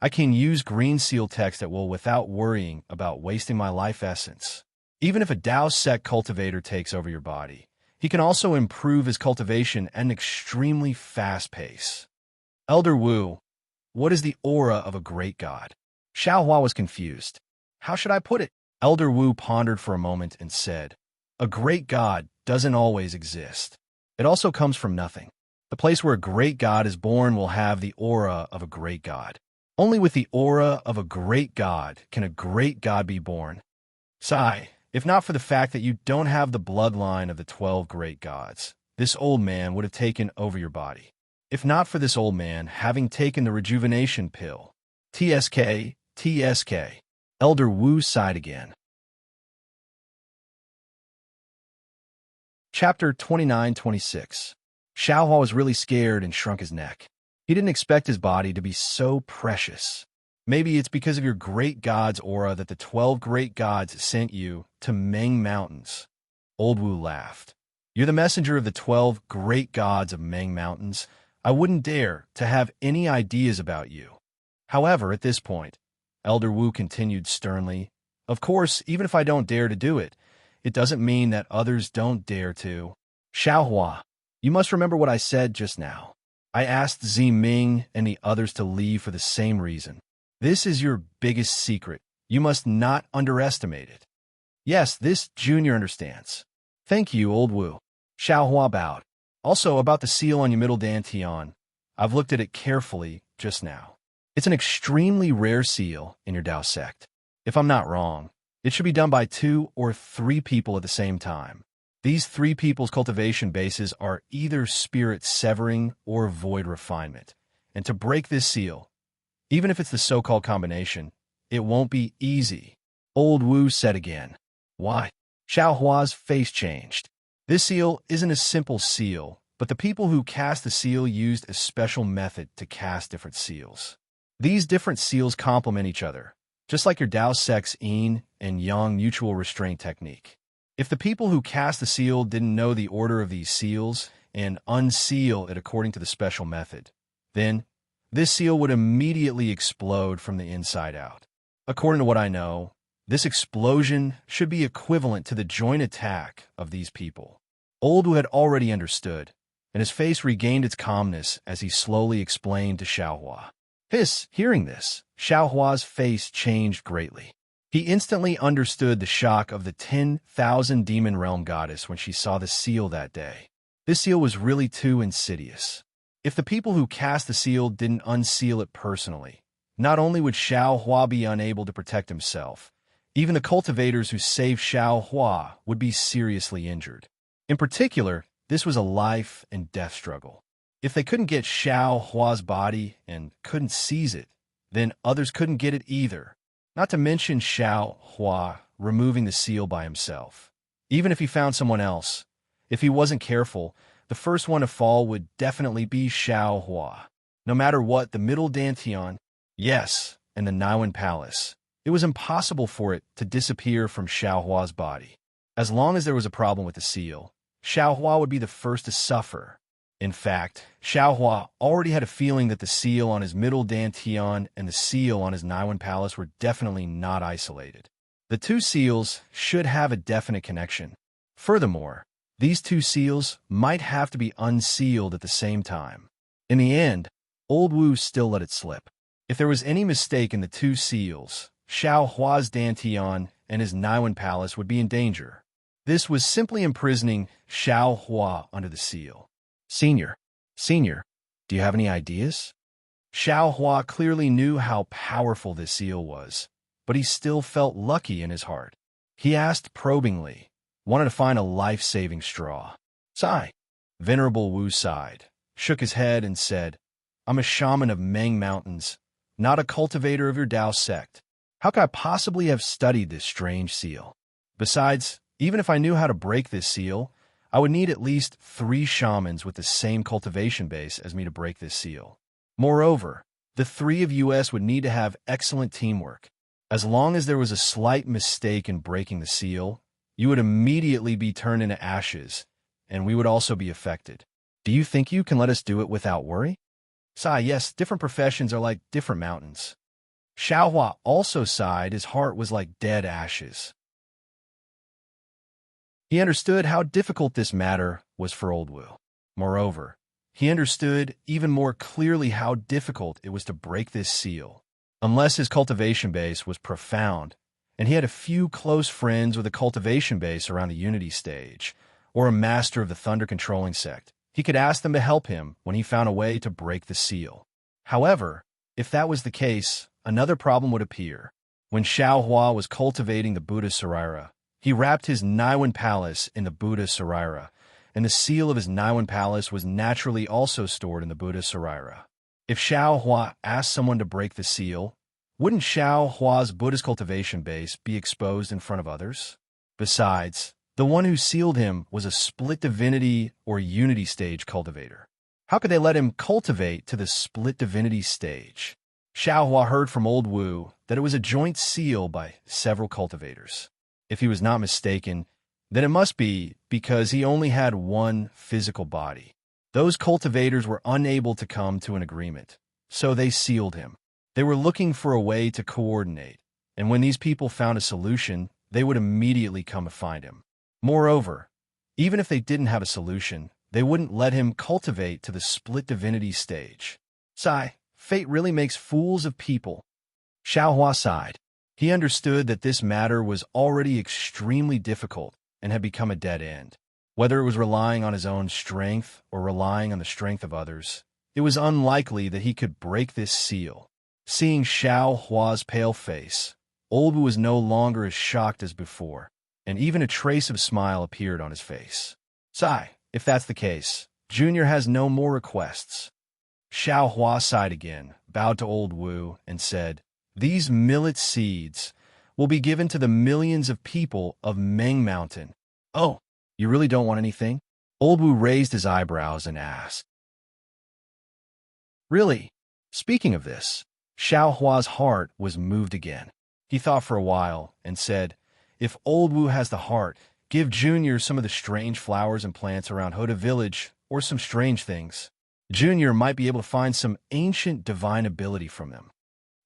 I can use green seal text at will without worrying about wasting my life essence. Even if a Dao sect cultivator takes over your body, he can also improve his cultivation at an extremely fast pace. Elder Wu, what is the aura of a great god? Xiao Hua was confused. How should I put it? Elder Wu pondered for a moment and said, a great god doesn't always exist. It also comes from nothing. The place where a great god is born will have the aura of a great god. Only with the aura of a great god can a great god be born. Sigh. If not for the fact that you don't have the bloodline of the 12 great gods, this old man would have taken over your body. If not for this old man having taken the rejuvenation pill. TSK, TSK. Elder Wu sighed again. Chapter 29-26. Xiao Hua was really scared and shrunk his neck. He didn't expect his body to be so precious. Maybe it's because of your great god's aura that the 12 great gods sent you to Meng Mountains. Old Wu laughed. You're the messenger of the 12 great gods of Meng Mountains. I wouldn't dare to have any ideas about you. However, at this point, Elder Wu continued sternly, of course, even if I don't dare to do it, it doesn't mean that others don't dare to. Xiao Hua, you must remember what I said just now. I asked Zi Ming and the others to leave for the same reason. This is your biggest secret. You must not underestimate it. Yes, this junior understands. Thank you, Old Wu. Xiao Hua bowed. Also, about the seal on your middle dantian, I've looked at it carefully just now. It's an extremely rare seal in your Dao sect. If I'm not wrong, it should be done by 2 or 3 people at the same time. These 3 people's cultivation bases are either spirit severing or void refinement. And to break this seal, even if it's the so-called combination, it won't be easy. Old Wu said again. Why? Xiao Hua's face changed. This seal isn't a simple seal, but the people who cast the seal used a special method to cast different seals. These different seals complement each other, just like your Dao sect's yin and yang mutual restraint technique. If the people who cast the seal didn't know the order of these seals and unseal it according to the special method, then this seal would immediately explode from the inside out. According to what I know, this explosion should be equivalent to the joint attack of these people. Old Wu had already understood, and his face regained its calmness as he slowly explained to Xiao Hua. Hearing this, Xiao Hua's face changed greatly. He instantly understood the shock of the 10,000 demon realm goddess when she saw the seal that day. This seal was really too insidious. If the people who cast the seal didn't unseal it personally, not only would Xiao Hua be unable to protect himself, even the cultivators who saved Xiao Hua would be seriously injured. In particular, this was a life and death struggle. If they couldn't get Xiao Hua's body and couldn't seize it, then others couldn't get it either. Not to mention Xiao Hua removing the seal by himself. Even if he found someone else, if he wasn't careful, the first one to fall would definitely be Xiao Hua. No matter what, the middle dantian, yes, and the Niwen Palace, It was impossible for it to disappear from Xiaohua's body. As long as there was a problem with the seal, Xiaohua would be the first to suffer. In fact, Xiaohua already had a feeling that the seal on his middle dantian and the seal on his Naiwan palace were definitely not isolated. The two seals should have a definite connection. Furthermore, these two seals might have to be unsealed at the same time. In the end, Old Wu still let it slip. If there was any mistake in the two seals, Xiaohua's dantian and his Naiwan palace would be in danger. This was simply imprisoning Xiaohua under the seal. Senior, do you have any ideas? Xiaohua clearly knew how powerful this seal was, but he still felt lucky in his heart. He asked probingly, wanted to find a life-saving straw. Sigh. Venerable Wu sighed, shook his head, and said, I'm a shaman of Meng Mountains, not a cultivator of your Tao sect. How could I possibly have studied this strange seal? Besides, even if I knew how to break this seal, I would need at least 3 shamans with the same cultivation base as me to break this seal. Moreover, the 3 of us would need to have excellent teamwork. As long as there was a slight mistake in breaking the seal, you would immediately be turned into ashes, and we would also be affected. Do you think you can let us do it without worry? Sigh, yes, different professions are like different mountains. Xiaohua also sighed. His heart was like dead ashes. He understood how difficult this matter was for Old Wu. Moreover, he understood even more clearly how difficult it was to break this seal. Unless his cultivation base was profound, and he had a few close friends with a cultivation base around the Unity stage, or a master of the Thunder Controlling sect, he could ask them to help him when he found a way to break the seal. However, if that was the case, another problem would appear. When Xiaohua was cultivating the Buddha Sarira, he wrapped his Naiwan palace in the Buddha Sarira, and the seal of his Naiwan palace was naturally also stored in the Buddha Sarira. If Xiaohua asked someone to break the seal, wouldn't Xiaohua's Buddhist cultivation base be exposed in front of others? Besides, the one who sealed him was a split divinity or unity stage cultivator. How could they let him cultivate to the split divinity stage? Xiaohua heard from Old Wu that it was a joint seal by several cultivators. If he was not mistaken, then it must be because he only had one physical body. Those cultivators were unable to come to an agreement, so they sealed him. They were looking for a way to coordinate, and when these people found a solution, they would immediately come to find him. Moreover, even if they didn't have a solution, they wouldn't let him cultivate to the split divinity stage. Sigh, fate really makes fools of people. Xiaohua sighed. He understood that this matter was already extremely difficult and had become a dead end. Whether it was relying on his own strength or relying on the strength of others, it was unlikely that he could break this seal. Seeing Xiaohua's pale face, Old Wu was no longer as shocked as before, and even a trace of smile appeared on his face. Sigh, if that's the case, Junior has no more requests. Xiaohua sighed again, bowed to Old Wu, and said, These millet seeds will be given to the millions of people of Meng Mountain. Oh, you really don't want anything? Old Wu raised his eyebrows and asked. Really? Speaking of this, Xiaohua's heart was moved again. He thought for a while and said, If Old Wu has the heart, give Junior some of the strange flowers and plants around Hoda Village, or some strange things. Junior might be able to find some ancient divine ability from them.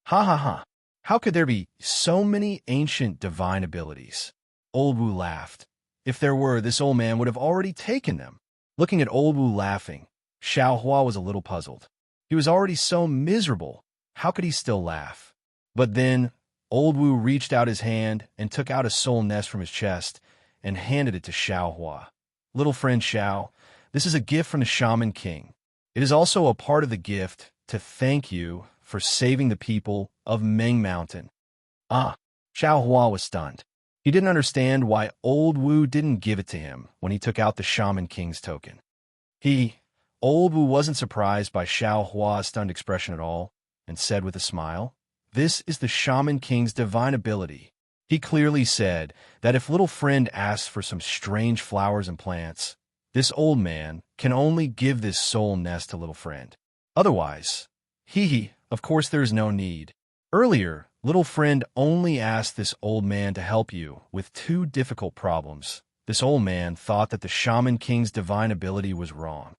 Ha ha ha. How could there be so many ancient divine abilities? Old Wu laughed. If there were, this old man would have already taken them. Looking at Old Wu laughing, Xiaohua was a little puzzled. He was already so miserable. How could he still laugh? But then, Old Wu reached out his hand and took out a soul nest from his chest and handed it to Xiaohua. Little friend Xiao, this is a gift from the Shaman King. It is also a part of the gift to thank you for saving the people of Meng Mountain. Ah, Xiaohua was stunned. He didn't understand why Old Wu didn't give it to him when he took out the Shaman King's token. Old Wu wasn't surprised by Xiaohua's stunned expression at all, and said with a smile, This is the Shaman King's divine ability. He clearly said that if little friend asks for some strange flowers and plants, this old man can only give this soul nest to little friend. Otherwise, of course there is no need. Earlier, Little friend only asked this old man to help you with two difficult problems. This old man thought that the Shaman King's divine ability was wrong.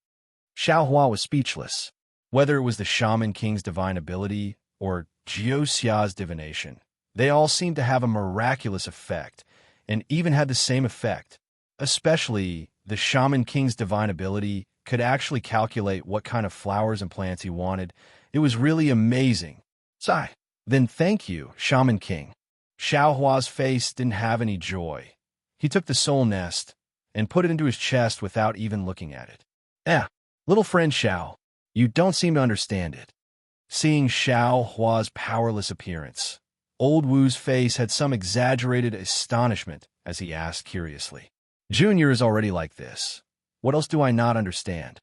Xiaohua was speechless. Whether it was the Shaman King's divine ability or Jiuxia's divination, they all seemed to have a miraculous effect, and even had the same effect. Especially, the Shaman King's divine ability could actually calculate what kind of flowers and plants he wanted. It was really amazing. Sigh. Then thank you, Shaman King. Xiaohua's face didn't have any joy. He took the soul nest and put it into his chest without even looking at it. Little friend Xiao, you don't seem to understand it. Seeing Xiaohua's powerless appearance, Old Wu's face had some exaggerated astonishment as he asked curiously. Junior is already like this. What else do I not understand?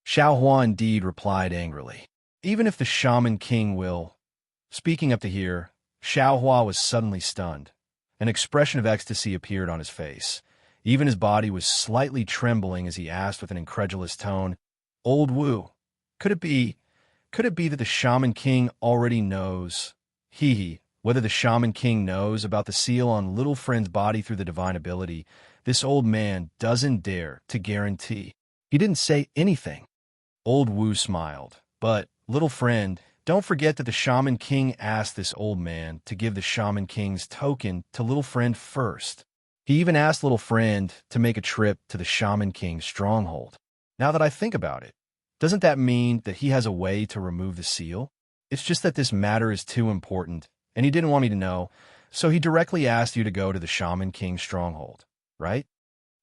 Xiaohua indeed replied angrily. Even if the Shaman King will... Speaking up to here, Xiaohua was suddenly stunned. An expression of ecstasy appeared on his face. Even his body was slightly trembling as he asked with an incredulous tone, Old Wu, could it be that the Shaman King already knows? Whether the Shaman King knows about the seal on little friend's body through the divine ability, this old man doesn't dare to guarantee. He didn't say anything. Old Wu smiled, but, little friend, don't forget that the Shaman King asked this old man to give the Shaman King's token to little friend first. He even asked little friend to make a trip to the Shaman King's stronghold. Now that I think about it, doesn't that mean that he has a way to remove the seal? It's just that this matter is too important, and he didn't want me to know, so he directly asked you to go to the Shaman King's stronghold, right?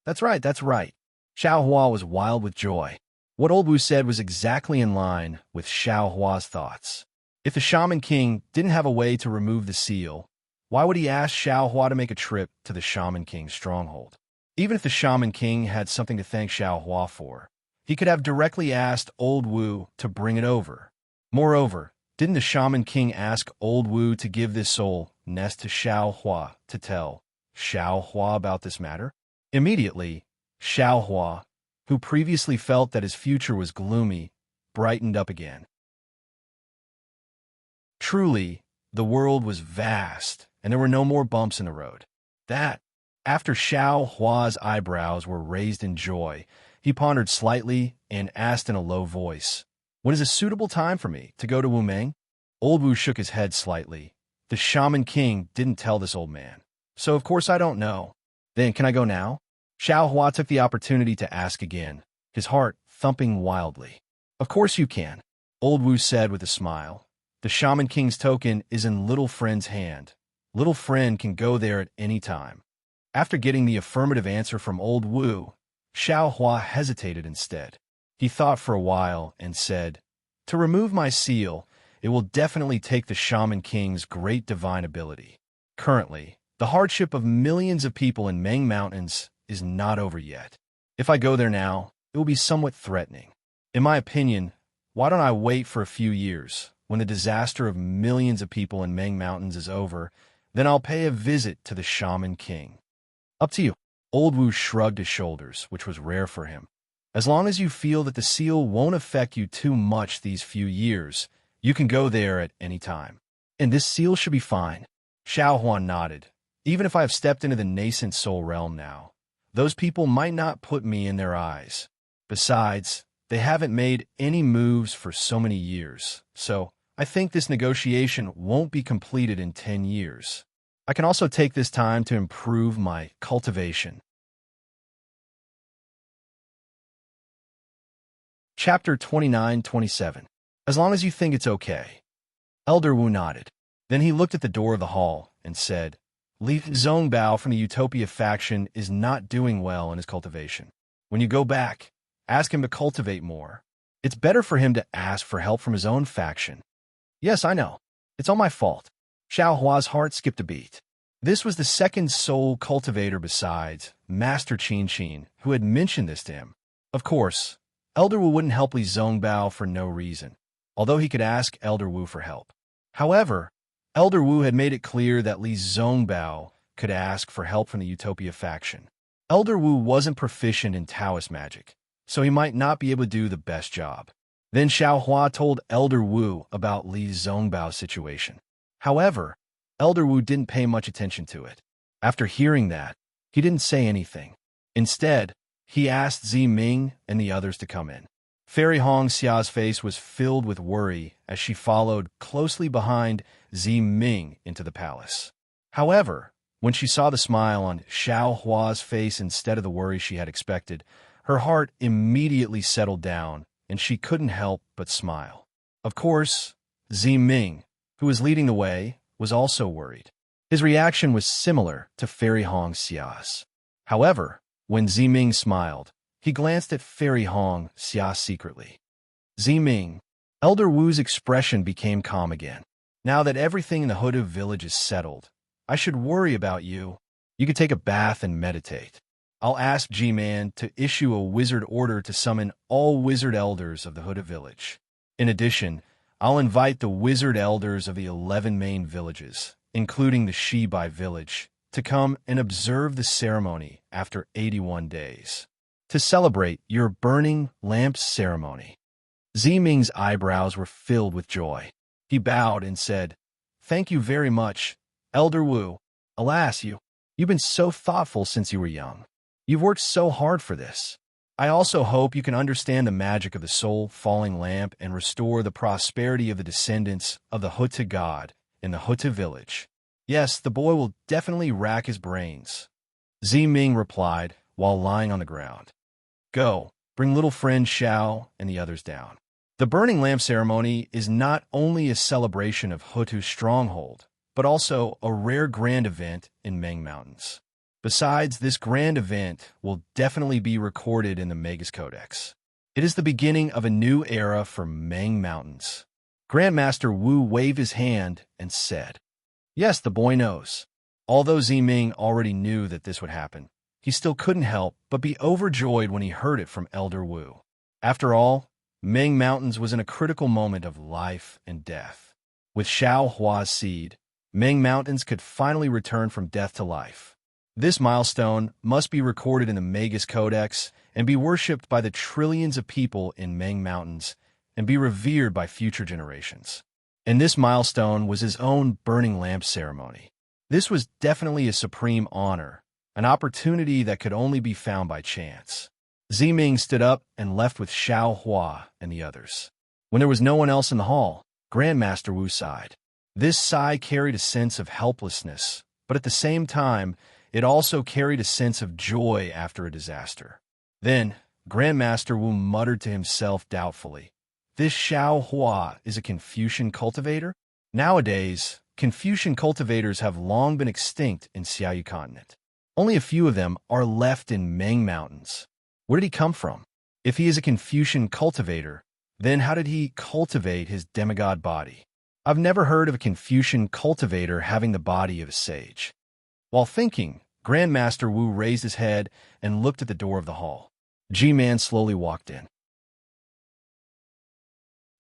That's right. Xiaohua was wild with joy. What Old Wu said was exactly in line with Xiaohua's thoughts. If the Shaman King didn't have a way to remove the seal, why would he ask Xiaohua to make a trip to the Shaman King's stronghold? Even if the Shaman King had something to thank Xiaohua for, he could have directly asked Old Wu to bring it over. Moreover, didn't the Shaman King ask Old Wu to give this soul nest to Xiaohua to tell Xiaohua about this matter? Immediately, Xiaohua, who previously felt that his future was gloomy, brightened up again. Truly, the world was vast, and there were no more bumps in the road. After Xiaohua's eyebrows were raised in joy, he pondered slightly and asked in a low voice, When is a suitable time for me to go to Wumeng? Old Wu shook his head slightly. The Shaman King didn't tell this old man, so of course I don't know. Then, can I go now? Xiaohua took the opportunity to ask again, his heart thumping wildly. Of course you can, Old Wu said with a smile. The Shaman King's token is in Little Friend's hand. Little Friend can go there at any time. After getting the affirmative answer from Old Wu, Xiaohua hesitated instead. He thought for a while and said, To remove my seal, it will definitely take the Shaman King's great divine ability. Currently, the hardship of millions of people in Meng Mountains is not over yet. If I go there now, it will be somewhat threatening. In my opinion, why don't I wait for a few years? When the disaster of millions of people in Meng Mountains is over, then I'll pay a visit to the Shaman King. Up to you. Old Wu shrugged his shoulders, which was rare for him. As long as you feel that the seal won't affect you too much these few years, you can go there at any time. And this seal should be fine. Xiaohua nodded. Even if I have stepped into the nascent soul realm now, those people might not put me in their eyes. Besides, they haven't made any moves for so many years, so I think this negotiation won't be completed in 10 years. I can also take this time to improve my cultivation. Chapter 29-27. As long as you think it's okay. Elder Wu nodded. Then he looked at the door of the hall and said, Li Zongbao from the Utopia faction is not doing well in his cultivation. When you go back, ask him to cultivate more. It's better for him to ask for help from his own faction. Yes, I know. It's all my fault. Xiaohua's heart skipped a beat. This was the second soul cultivator besides Master Qin who had mentioned this to him. Of course, Elder Wu wouldn't help Li Zongbao for no reason, although he could ask Elder Wu for help. However, Elder Wu had made it clear that Li Zongbao could ask for help from the Utopia faction. Elder Wu wasn't proficient in Taoist magic, so he might not be able to do the best job. Then Xiaohua told Elder Wu about Li Zongbao's situation. However, Elder Wu didn't pay much attention to it. After hearing that, he didn't say anything. Instead, he asked Zi Ming and the others to come in. Fairy Hong Xia's face was filled with worry as she followed closely behind Zi Ming into the palace. However, when she saw the smile on Xiao Hua's face instead of the worry she had expected, her heart immediately settled down, and she couldn't help but smile. Of course, Zi Ming, who was leading the way, was also worried. His reaction was similar to Fairy Hong Xia's. However, when Zi Ming smiled, he glanced at Fairy Hong Xia secretly. Zi Ming, Elder Wu's expression became calm again. Now that everything in the Huda village is settled, I should worry about you. You could take a bath and meditate. I'll ask G-Man to issue a wizard order to summon all wizard elders of the Huda village. In addition, I'll invite the wizard elders of the 11 main villages, including the Shibai village, to come and observe the ceremony after 81 days. To celebrate your burning lamp ceremony. Zi Ming's eyebrows were filled with joy. He bowed and said, "Thank you very much, Elder Wu. Alas, you've been so thoughtful since you were young. You've worked so hard for this. I also hope you can understand the magic of the soul-falling lamp and restore the prosperity of the descendants of the Huta god in the Huta village. Yes, the boy will definitely rack his brains." Zi Ming replied while lying on the ground. "Go, bring little friend Xiao and the others down." The burning lamp ceremony is not only a celebration of Hutu's stronghold, but also a rare grand event in Meng Mountains. Besides, this grand event will definitely be recorded in the Magus Codex. It is the beginning of a new era for Meng Mountains. Grandmaster Wu waved his hand and said, "Yes, the boy knows." Although Zi Ming already knew that this would happen, he still couldn't help but be overjoyed when he heard it from Elder Wu. After all, Meng Mountains was in a critical moment of life and death. With Xiao Hua's seed, Meng Mountains could finally return from death to life. This milestone must be recorded in the Magus Codex and be worshipped by the trillions of people in Meng Mountains and be revered by future generations. And this milestone was his own burning lamp ceremony. This was definitely a supreme honor, an opportunity that could only be found by chance. Zi Ming stood up and left with Xiao Hua and the others. When there was no one else in the hall, Grandmaster Wu sighed. This sigh carried a sense of helplessness, but at the same time, it also carried a sense of joy after a disaster. Then, Grandmaster Wu muttered to himself doubtfully, "This Xiao Hua is a Confucian cultivator?" Nowadays, Confucian cultivators have long been extinct in Xiaoyu continent. Only a few of them are left in Meng Mountains. Where did he come from? If he is a Confucian cultivator, then how did he cultivate his demigod body? I've never heard of a Confucian cultivator having the body of a sage. While thinking, Grandmaster Wu raised his head and looked at the door of the hall. G-Man slowly walked in.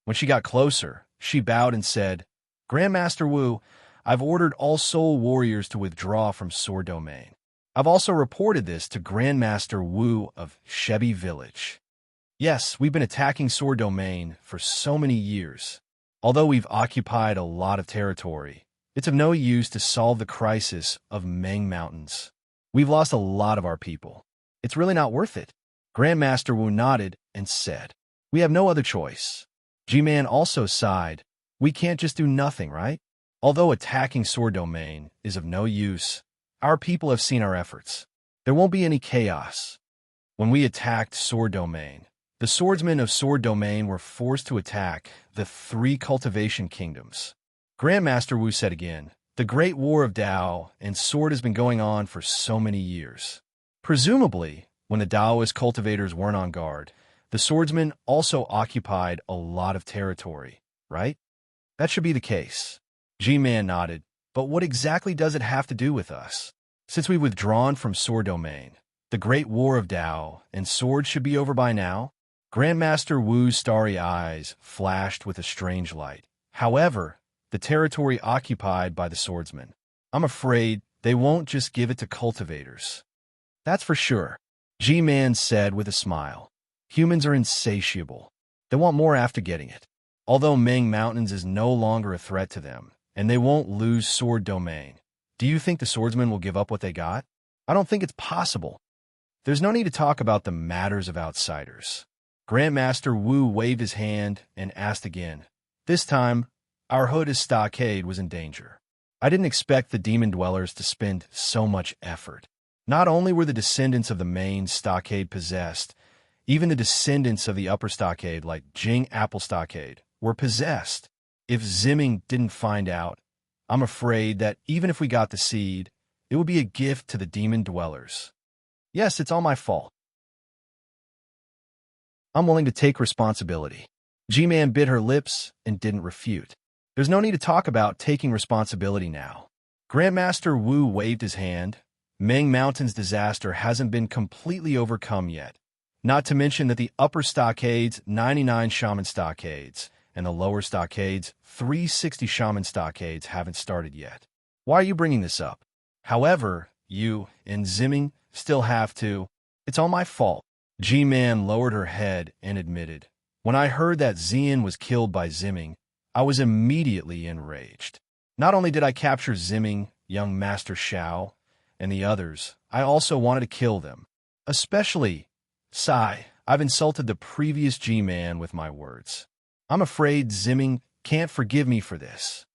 When she got closer, she bowed and said, "Grandmaster Wu, I've ordered all soul warriors to withdraw from Sword Domain. I've also reported this to Grandmaster Wu of Shebi Village. Yes, we've been attacking Sword Domain for so many years. Although we've occupied a lot of territory, it's of no use to solve the crisis of Meng Mountains. We've lost a lot of our people. It's really not worth it." Grandmaster Wu nodded and said, "We have no other choice." G-Man also sighed. "We can't just do nothing, right? Although attacking Sword Domain is of no use, our people have seen our efforts. There won't be any chaos. When we attacked Sword Domain, the swordsmen of Sword Domain were forced to attack the 3 cultivation kingdoms." Grandmaster Wu said again, "The Great War of Dao and Sword has been going on for so many years. Presumably, when the Daoist cultivators weren't on guard, the swordsmen also occupied a lot of territory, right? That should be the case." G-Man nodded. "But what exactly does it have to do with us? Since we've withdrawn from Sword Domain, the Great War of Dao and Sword should be over by now?" Grandmaster Wu's starry eyes flashed with a strange light. "However, the territory occupied by the swordsmen, I'm afraid they won't just give it to cultivators. That's for sure," G-Man said with a smile. "Humans are insatiable. They want more after getting it. Although Meng Mountains is no longer a threat to them, and they won't lose sword domain. Do you think the swordsmen will give up what they got? I don't think it's possible. There's no need to talk about the matters of outsiders. Grandmaster Wu waved his hand and asked again. This time, our hood's stockade was in danger. I didn't expect the demon dwellers to spend so much effort. Not only were the descendants of the main stockade possessed, even the descendants of the upper stockade, like Jing Apple Stockade, were possessed. If Zimming didn't find out, I'm afraid that even if we got the seed, it would be a gift to the demon dwellers. Yes, it's all my fault. I'm willing to take responsibility. G-Man bit her lips and didn't refute. There's no need to talk about taking responsibility now. Grandmaster Wu waved his hand. Meng Mountain's disaster hasn't been completely overcome yet. Not to mention that the upper stockades, 99 shaman stockades, and the lower stockades, 360 shaman stockades, haven't started yet. Why are you bringing this up? However, you and Zimming still have to. It's all my fault. G-Man lowered her head and admitted. When I heard that Xian was killed by Zimming, I was immediately enraged. Not only did I capture Zimming, young Master Xiao, and the others, I also wanted to kill them. Especially, Sai, I've insulted the previous G-Man with my words. I'm afraid Zimming can't forgive me for this.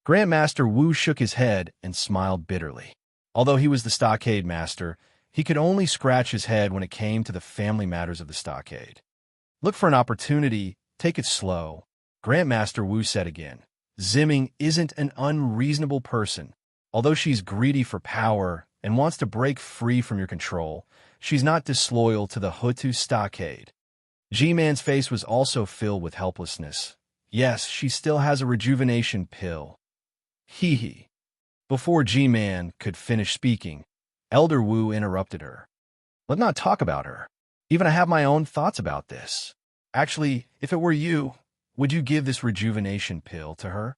Grandmaster Wu shook his head and smiled bitterly. Although he was the stockade master, he could only scratch his head when it came to the family matters of the stockade. Look for an opportunity, take it slow. Grandmaster Wu said again. Zimming isn't an unreasonable person. Although she's greedy for power and wants to break free from your control, she's not disloyal to the Hutu stockade. G-Man's face was also filled with helplessness. Yes, she still has a rejuvenation pill. Hee hee. Before G-Man could finish speaking, Elder Wu interrupted her. Let's not talk about her. Even I have my own thoughts about this. Actually, if it were you, would you give this rejuvenation pill to her?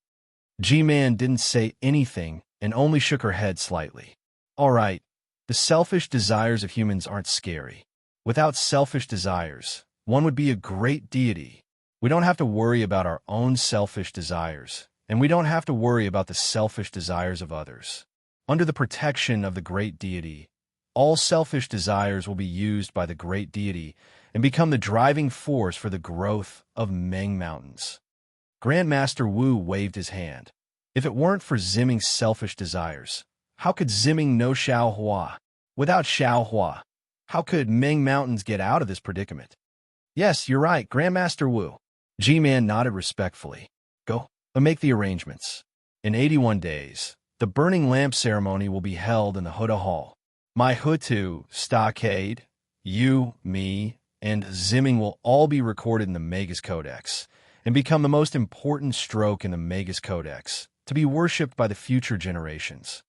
G-Man didn't say anything and only shook her head slightly. All right, the selfish desires of humans aren't scary. Without selfish desires, one would be a great deity. We don't have to worry about our own selfish desires, and we don't have to worry about the selfish desires of others. Under the protection of the great deity, all selfish desires will be used by the great deity and become the driving force for the growth of Meng Mountains. Grandmaster Wu waved his hand. If it weren't for Zimming's selfish desires, how could Zimming know Xiaohua? Without Xiaohua, how could Meng Mountains get out of this predicament? Yes, you're right, Grandmaster Wu. G-Man nodded respectfully. Go and make the arrangements. In 81 days, the burning lamp ceremony will be held in the Huda Hall. My Hutu, stockade, you, me, and Zimming will all be recorded in the Magus Codex and become the most important stroke in the Magus Codex, to be worshipped by the future generations.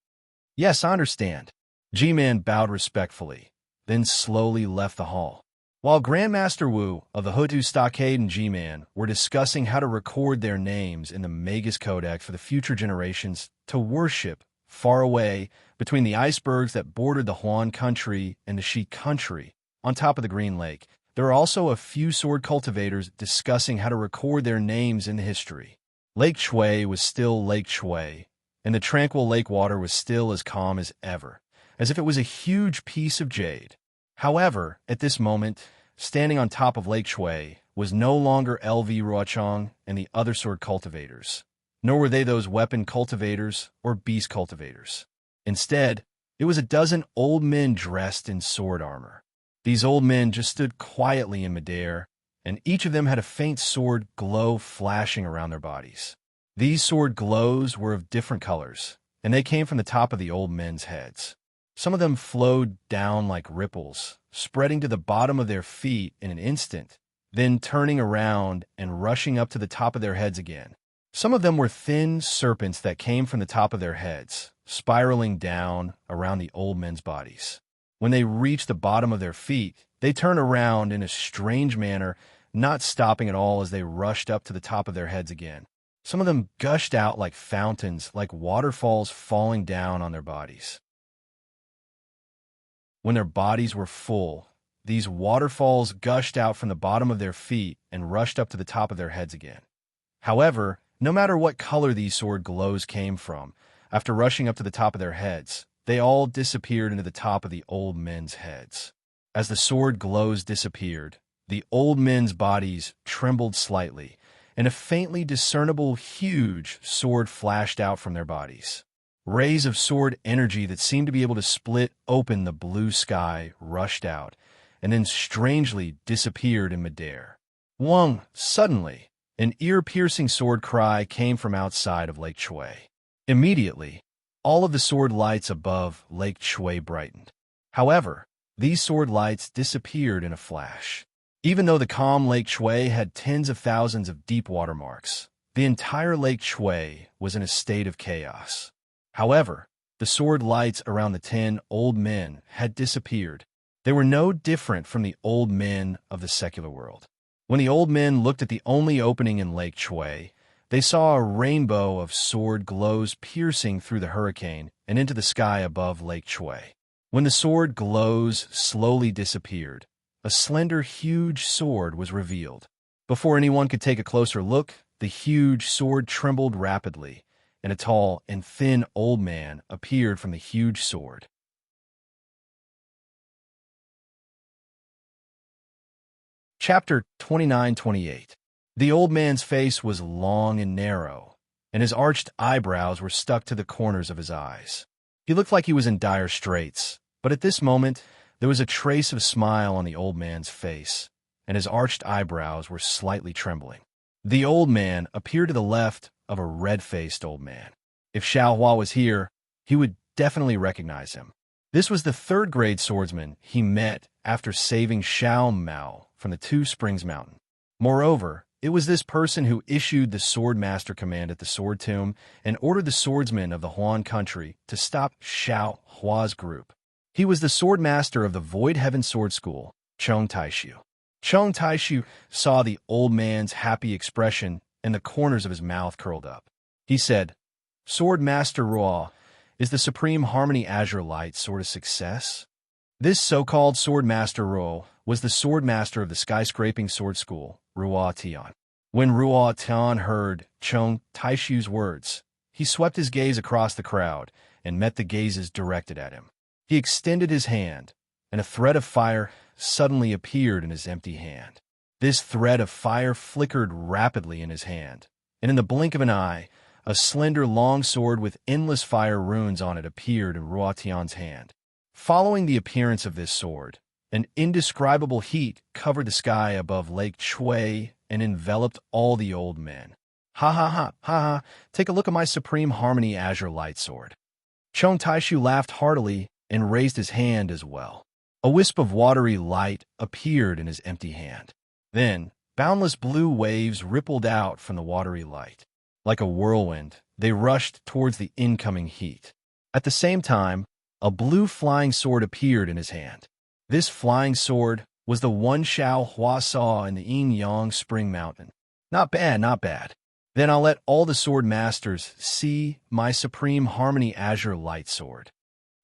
Yes, I understand. G-Man bowed respectfully, then slowly left the hall. While Grandmaster Wu of the Hutu Stockade and G-Man were discussing how to record their names in the Magus Codex for the future generations to worship far away between the icebergs that bordered the Huan country and the Shi country on top of the Green Lake, there are also a few sword cultivators discussing how to record their names in history. Lake Shui was still Lake Shui, and the tranquil lake water was still as calm as ever, as if it was a huge piece of jade. However, at this moment, standing on top of Lake Shui was no longer LV Ruochong and the other sword cultivators, nor were they those weapon cultivators or beast cultivators. Instead, it was a dozen old men dressed in sword armor. These old men just stood quietly in midair, and each of them had a faint sword glow flashing around their bodies. These sword glows were of different colors, and they came from the top of the old men's heads. Some of them flowed down like ripples, spreading to the bottom of their feet in an instant, then turning around and rushing up to the top of their heads again. Some of them were thin serpents that came from the top of their heads, spiraling down around the old men's bodies. When they reached the bottom of their feet, they turned around in a strange manner, not stopping at all as they rushed up to the top of their heads again. Some of them gushed out like fountains, like waterfalls falling down on their bodies. When their bodies were full, these waterfalls gushed out from the bottom of their feet and rushed up to the top of their heads again. However, No matter what color these sword glows came from, after rushing up to the top of their heads, they all disappeared into the top of the old men's heads. As the sword glows disappeared, the old men's bodies trembled slightly, and a faintly discernible huge sword flashed out from their bodies. Rays of sword energy that seemed to be able to split open the blue sky rushed out, and then strangely disappeared in midair. Wong, suddenly, an ear-piercing sword cry came from outside of Lake Chui. Immediately, all of the sword lights above Lake Chui brightened. However, these sword lights disappeared in a flash. Even though the calm Lake Chui had tens of thousands of deep water marks, the entire Lake Chui was in a state of chaos. However, the sword lights around the 10 old men had disappeared. They were no different from the old men of the secular world. When the old men looked at the only opening in Lake Chui, they saw a rainbow of sword glows piercing through the hurricane and into the sky above Lake Chui. When the sword glows slowly disappeared, a slender, huge sword was revealed. Before anyone could take a closer look, the huge sword trembled rapidly, and a tall and thin old man appeared from the huge sword. Chapter 29-28. The old man's face was long and narrow, and his arched eyebrows were stuck to the corners of his eyes. He looked like he was in dire straits, but at this moment, there was a trace of smile on the old man's face, and his arched eyebrows were slightly trembling. The old man appeared to the left of a red-faced old man. If Xiao Hua was here, he would definitely recognize him. This was the third-grade swordsman he met after saving Xiao Mao from the Two Springs Mountain. Moreover, it was this person who issued the sword master command at the sword tomb and ordered the swordsmen of the Huan country to stop Xiao Hua's group. He was the sword master of the Void Heaven Sword School, Cheng Taishu. Cheng Taishu saw the old man's happy expression and the corners of his mouth curled up. He said, "Sword Master Ruo, is the Supreme Harmony Azure Light sword a success?" This so-called Sword Master Ruo was the sword master of the skyscraping sword school, Ruo Tian. When Ruo Tian heard Cheng Taishu's words, he swept his gaze across the crowd and met the gazes directed at him. He extended his hand, and a thread of fire suddenly appeared in his empty hand. This thread of fire flickered rapidly in his hand, and in the blink of an eye, a slender long sword with endless fire runes on it appeared in Ruo Tian's hand. Following the appearance of this sword, an indescribable heat covered the sky above Lake Chui and enveloped all the old men. "Ha ha ha, ha ha, take a look at my Supreme Harmony Azure Light sword." Cheng Taishu laughed heartily and raised his hand as well. A wisp of watery light appeared in his empty hand. Then, boundless blue waves rippled out from the watery light. Like a whirlwind, they rushed towards the incoming heat. At the same time, a blue flying sword appeared in his hand. This flying sword was the one Xiao Hua saw in the Yin-Yang Spring Mountain. Not bad, not bad. Then I'll let all the sword masters see my Supreme Harmony Azure Light sword.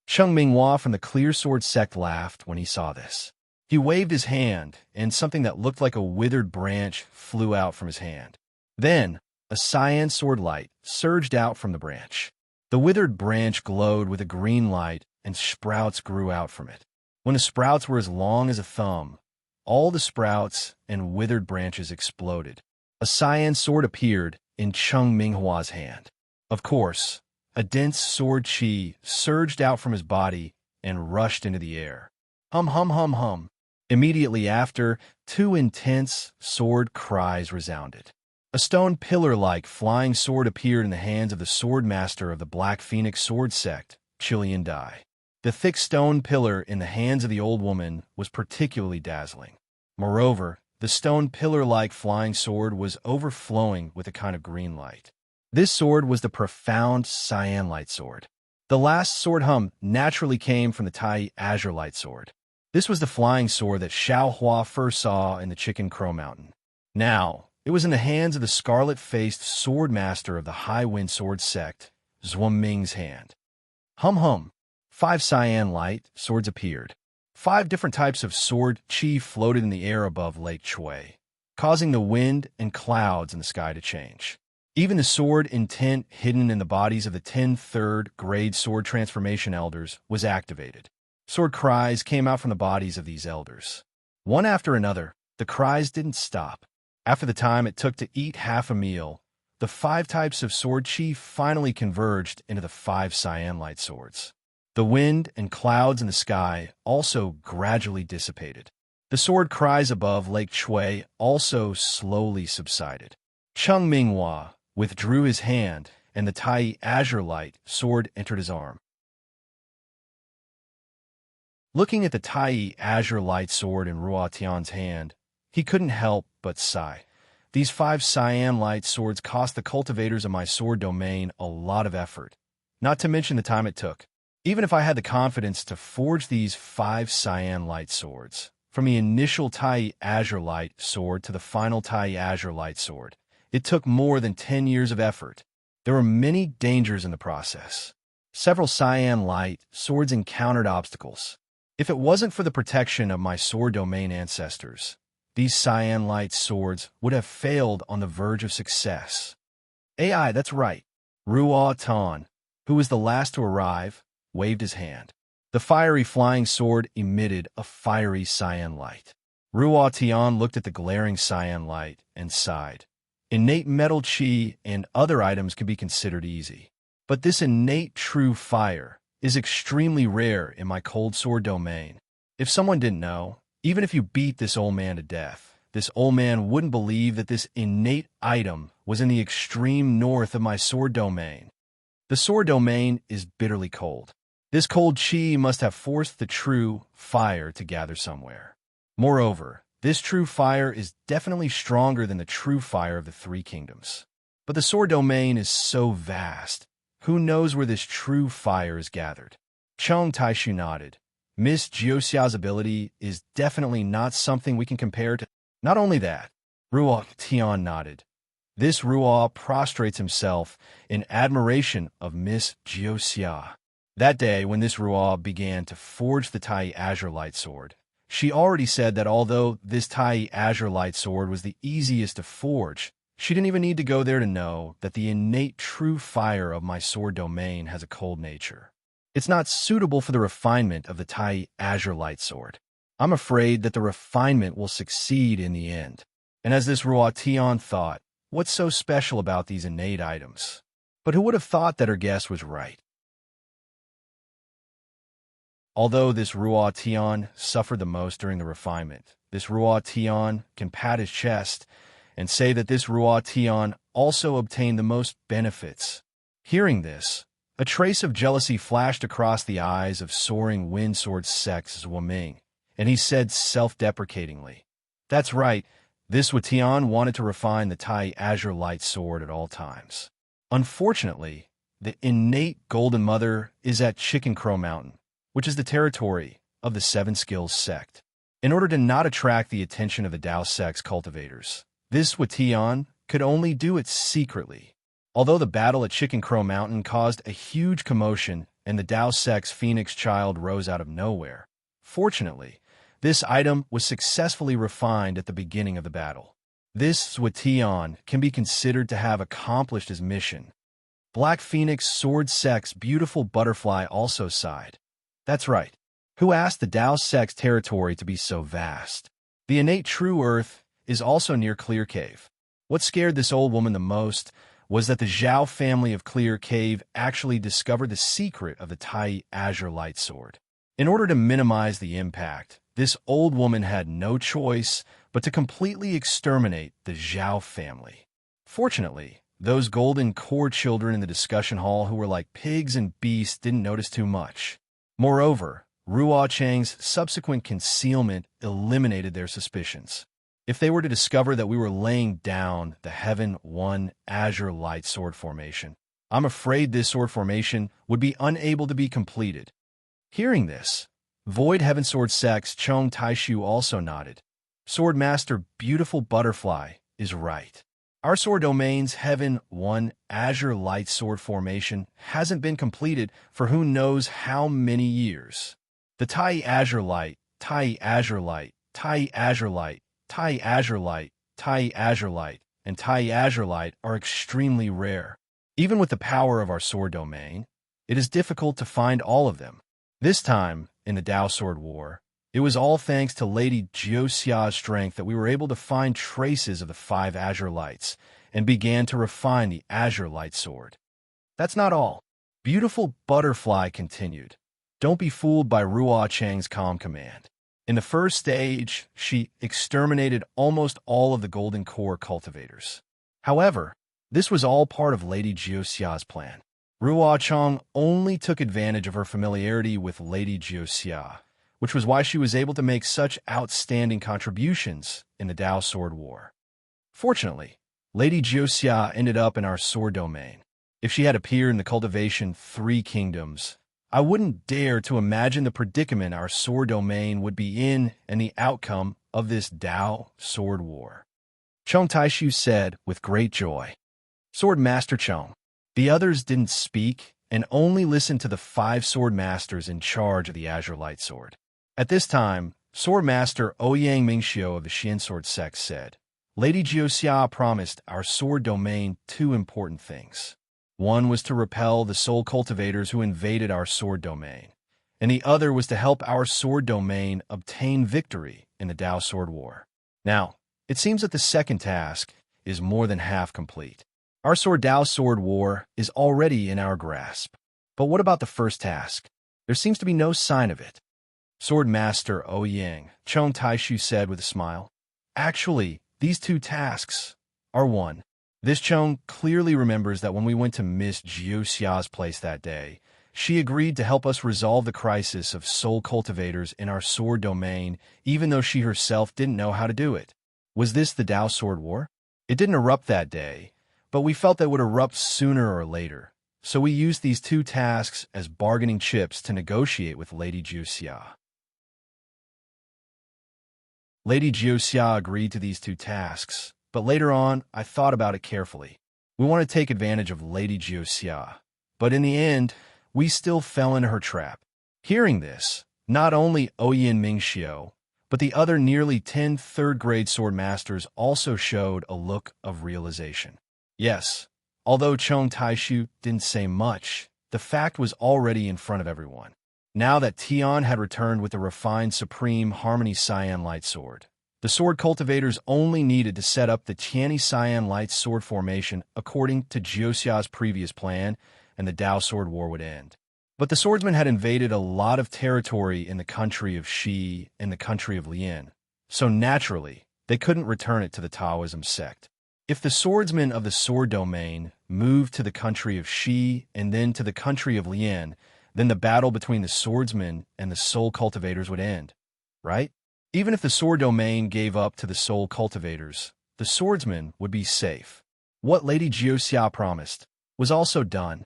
Cheng Minghua from the Clear Sword sect laughed when he saw this. He waved his hand, and something that looked like a withered branch flew out from his hand. Then, a cyan sword light surged out from the branch. The withered branch glowed with a green light, and sprouts grew out from it. When the sprouts were as long as a thumb, all the sprouts and withered branches exploded. A cyan sword appeared in Cheng Minghua's hand. Of course, a dense sword chi surged out from his body and rushed into the air. Hum hum hum hum. Immediately after, two intense sword cries resounded. A stone pillar-like flying sword appeared in the hands of the sword master of the Black Phoenix Sword Sect, Chilean Dai. The thick stone pillar in the hands of the old woman was particularly dazzling. Moreover, the stone pillar-like flying sword was overflowing with a kind of green light. This sword was the profound cyan light sword. The last sword hum naturally came from the Tai Azure Light sword. This was the flying sword that Xiao Hua first saw in the Chicken Crow Mountain. Now, it was in the hands of the scarlet-faced sword master of the High Wind Sword Sect, Zhuang Ming's hand. Hum hum. 5 cyan light swords appeared. 5 different types of sword chi floated in the air above Lake Chui, causing the wind and clouds in the sky to change. Even the sword intent hidden in the bodies of the 10 third-grade sword transformation elders was activated. Sword cries came out from the bodies of these elders. One after another, the cries didn't stop. After the time it took to eat half a meal, the 5 types of sword chi finally converged into the 5 cyan light swords. The wind and clouds in the sky also gradually dissipated. The sword cries above Lake Shui also slowly subsided. Cheng Minghua withdrew his hand, and the Tai Azure Light sword entered his arm. Looking at the Tai Azure Light sword in Ruo Tian's hand, he couldn't help but sigh. These 5 cyan light swords cost the cultivators of my sword domain a lot of effort, not to mention the time it took. Even if I had the confidence to forge these 5 cyan light swords, from the initial Tai Azure Light sword to the final Tai Azure Light sword, it took more than 10 years of effort. There were many dangers in the process. Several cyan light swords encountered obstacles. If it wasn't for the protection of my sword domain ancestors, these cyan light swords would have failed on the verge of success. AI, that's right. Ruo Tan, who was the last to arrive, waved his hand. The fiery flying sword emitted a fiery cyan light. Ruo Tian looked at the glaring cyan light and sighed. Innate metal chi and other items can be considered easy. But this innate true fire is extremely rare in my cold sword domain. If someone didn't know, even if you beat this old man to death, this old man wouldn't believe that this innate item was in the extreme north of my sword domain. The sword domain is bitterly cold. This cold chi must have forced the true fire to gather somewhere. Moreover, this true fire is definitely stronger than the true fire of the 3 kingdoms. But the sword domain is so vast. Who knows where this true fire is gathered? Chong Taishu nodded. Miss Jiuxia's ability is definitely not something we can compare to. Not only that, Ruo Tian nodded. This Ruo prostrates himself in admiration of Miss Jiuxia. That day, when this Ruo began to forge the Tai Azure Light Sword, she already said that although this Tai Azure Light Sword was the easiest to forge, she didn't even need to go there to know that the innate true fire of my sword domain has a cold nature. It's not suitable for the refinement of the Tai Azure Light Sword. I'm afraid that the refinement will succeed in the end. And as this Ruo Tian thought, what's so special about these innate items? But who would have thought that her guess was right? Although this Ruo Tian suffered the most during the refinement, this Ruo Tian can pat his chest and say that this Ruo Tian also obtained the most benefits. Hearing this, a trace of jealousy flashed across the eyes of soaring wind sword sex Wuming, and he said self-deprecatingly, "That's right, this Wutian wanted to refine the Tai Azure Light Sword at all times. Unfortunately, the innate Golden Mother is at Chicken Crow Mountain, which is the territory of the 7 Skills sect. In order to not attract the attention of the Dao sect's cultivators, this Wutian could only do it secretly. Although the battle at Chicken Crow Mountain caused a huge commotion and the Dao sect's Phoenix child rose out of nowhere, fortunately, this item was successfully refined at the beginning of the battle. This Wutian can be considered to have accomplished his mission. Black Phoenix Sword Sect's beautiful butterfly also sighed. That's right. Who asked the Dao sect's territory to be so vast? The innate true earth is also near Clear Cave. What scared this old woman the most was that the Zhao family of Clear Cave actually discovered the secret of the Tai Azure Light Sword. In order to minimize the impact, this old woman had no choice but to completely exterminate the Zhao family. Fortunately, those golden core children in the discussion hall who were like pigs and beasts didn't notice too much. Moreover, Ruo Chang's subsequent concealment eliminated their suspicions. If they were to discover that we were laying down the Heaven 1 Azure Light Sword formation, I'm afraid this sword formation would be unable to be completed. Hearing this, Void Heaven Sword Sect's Chong Taishu also nodded. Sword Master Beautiful Butterfly is right. Our sword domain's Heaven 1 Azure Light Sword formation hasn't been completed for who knows how many years. The Tai Azure Light, Tai Azure Light, Tai Azure Light, Tai Azure Light, Tai Azure Light and Tai Azurite are extremely rare. Even with the power of our sword domain, it is difficult to find all of them. This time, in the Dao Sword War, it was all thanks to Lady Jiuxia's strength that we were able to find traces of the 5 Azure Lights and began to refine the Azure Light Sword. That's not all. Beautiful Butterfly continued. Don't be fooled by Ruo Chang's calm command. In the first stage, she exterminated almost all of the Golden Core cultivators. However, this was all part of Lady Jiuxia's plan. Ruo Chang only took advantage of her familiarity with Lady Jiuxia, which was why she was able to make such outstanding contributions in the Dao Sword War. Fortunately, Lady Jiuxia ended up in our sword domain. If she had appeared in the Cultivation 3 Kingdoms, I wouldn't dare to imagine the predicament our sword domain would be in and the outcome of this Dao Sword War. Cheng Taishu said with great joy. Sword Master Cheng. The others didn't speak and only listened to the 5 sword masters in charge of the Azure Light Sword. At this time, Sword Master Ouyang Mingxiu of the Xian Sword sect said, Lady Jiuxia promised our sword domain 2 important things. One was to repel the soul cultivators who invaded our sword domain, and the other was to help our sword domain obtain victory in the Dao Sword War. Now, it seems that the second task is more than half complete. Our sword Dao Sword War is already in our grasp. But what about the first task? There seems to be no sign of it. Sword Master Ouyang, Cheng Taishu said with a smile. Actually, these 2 tasks are one. This Cheng clearly remembers that when we went to Miss Jiuxia's place that day, she agreed to help us resolve the crisis of soul cultivators in our sword domain, even though she herself didn't know how to do it. Was this the Dao Sword War? It didn't erupt that day, but we felt that it would erupt sooner or later, so we used these 2 tasks as bargaining chips to negotiate with Lady Jiuxia. Lady Jiuxia agreed to these 2 tasks, but later on, I thought about it carefully. We want to take advantage of Lady Jiuxia, but in the end, we still fell into her trap. Hearing this, not only Ouyang Mingxiu, but the other nearly 10 third-grade sword masters also showed a look of realization. Yes, although Cheng Taishu didn't say much, the fact was already in front of everyone. Now that Tian had returned with the refined Supreme Harmony Cyan Light Sword, the sword cultivators only needed to set up the Tianyi Cyan Light Sword formation according to Jiuxia's previous plan, and the Dao Sword War would end. But the swordsmen had invaded a lot of territory in the country of Shi and the country of Lian, so naturally, they couldn't return it to the Taoism sect. If the swordsmen of the sword domain moved to the country of Shi and then to the country of Lian, then the battle between the swordsmen and the soul cultivators would end, right? Even if the sword domain gave up to the soul cultivators, the swordsmen would be safe. What Lady Jiuxia promised was also done.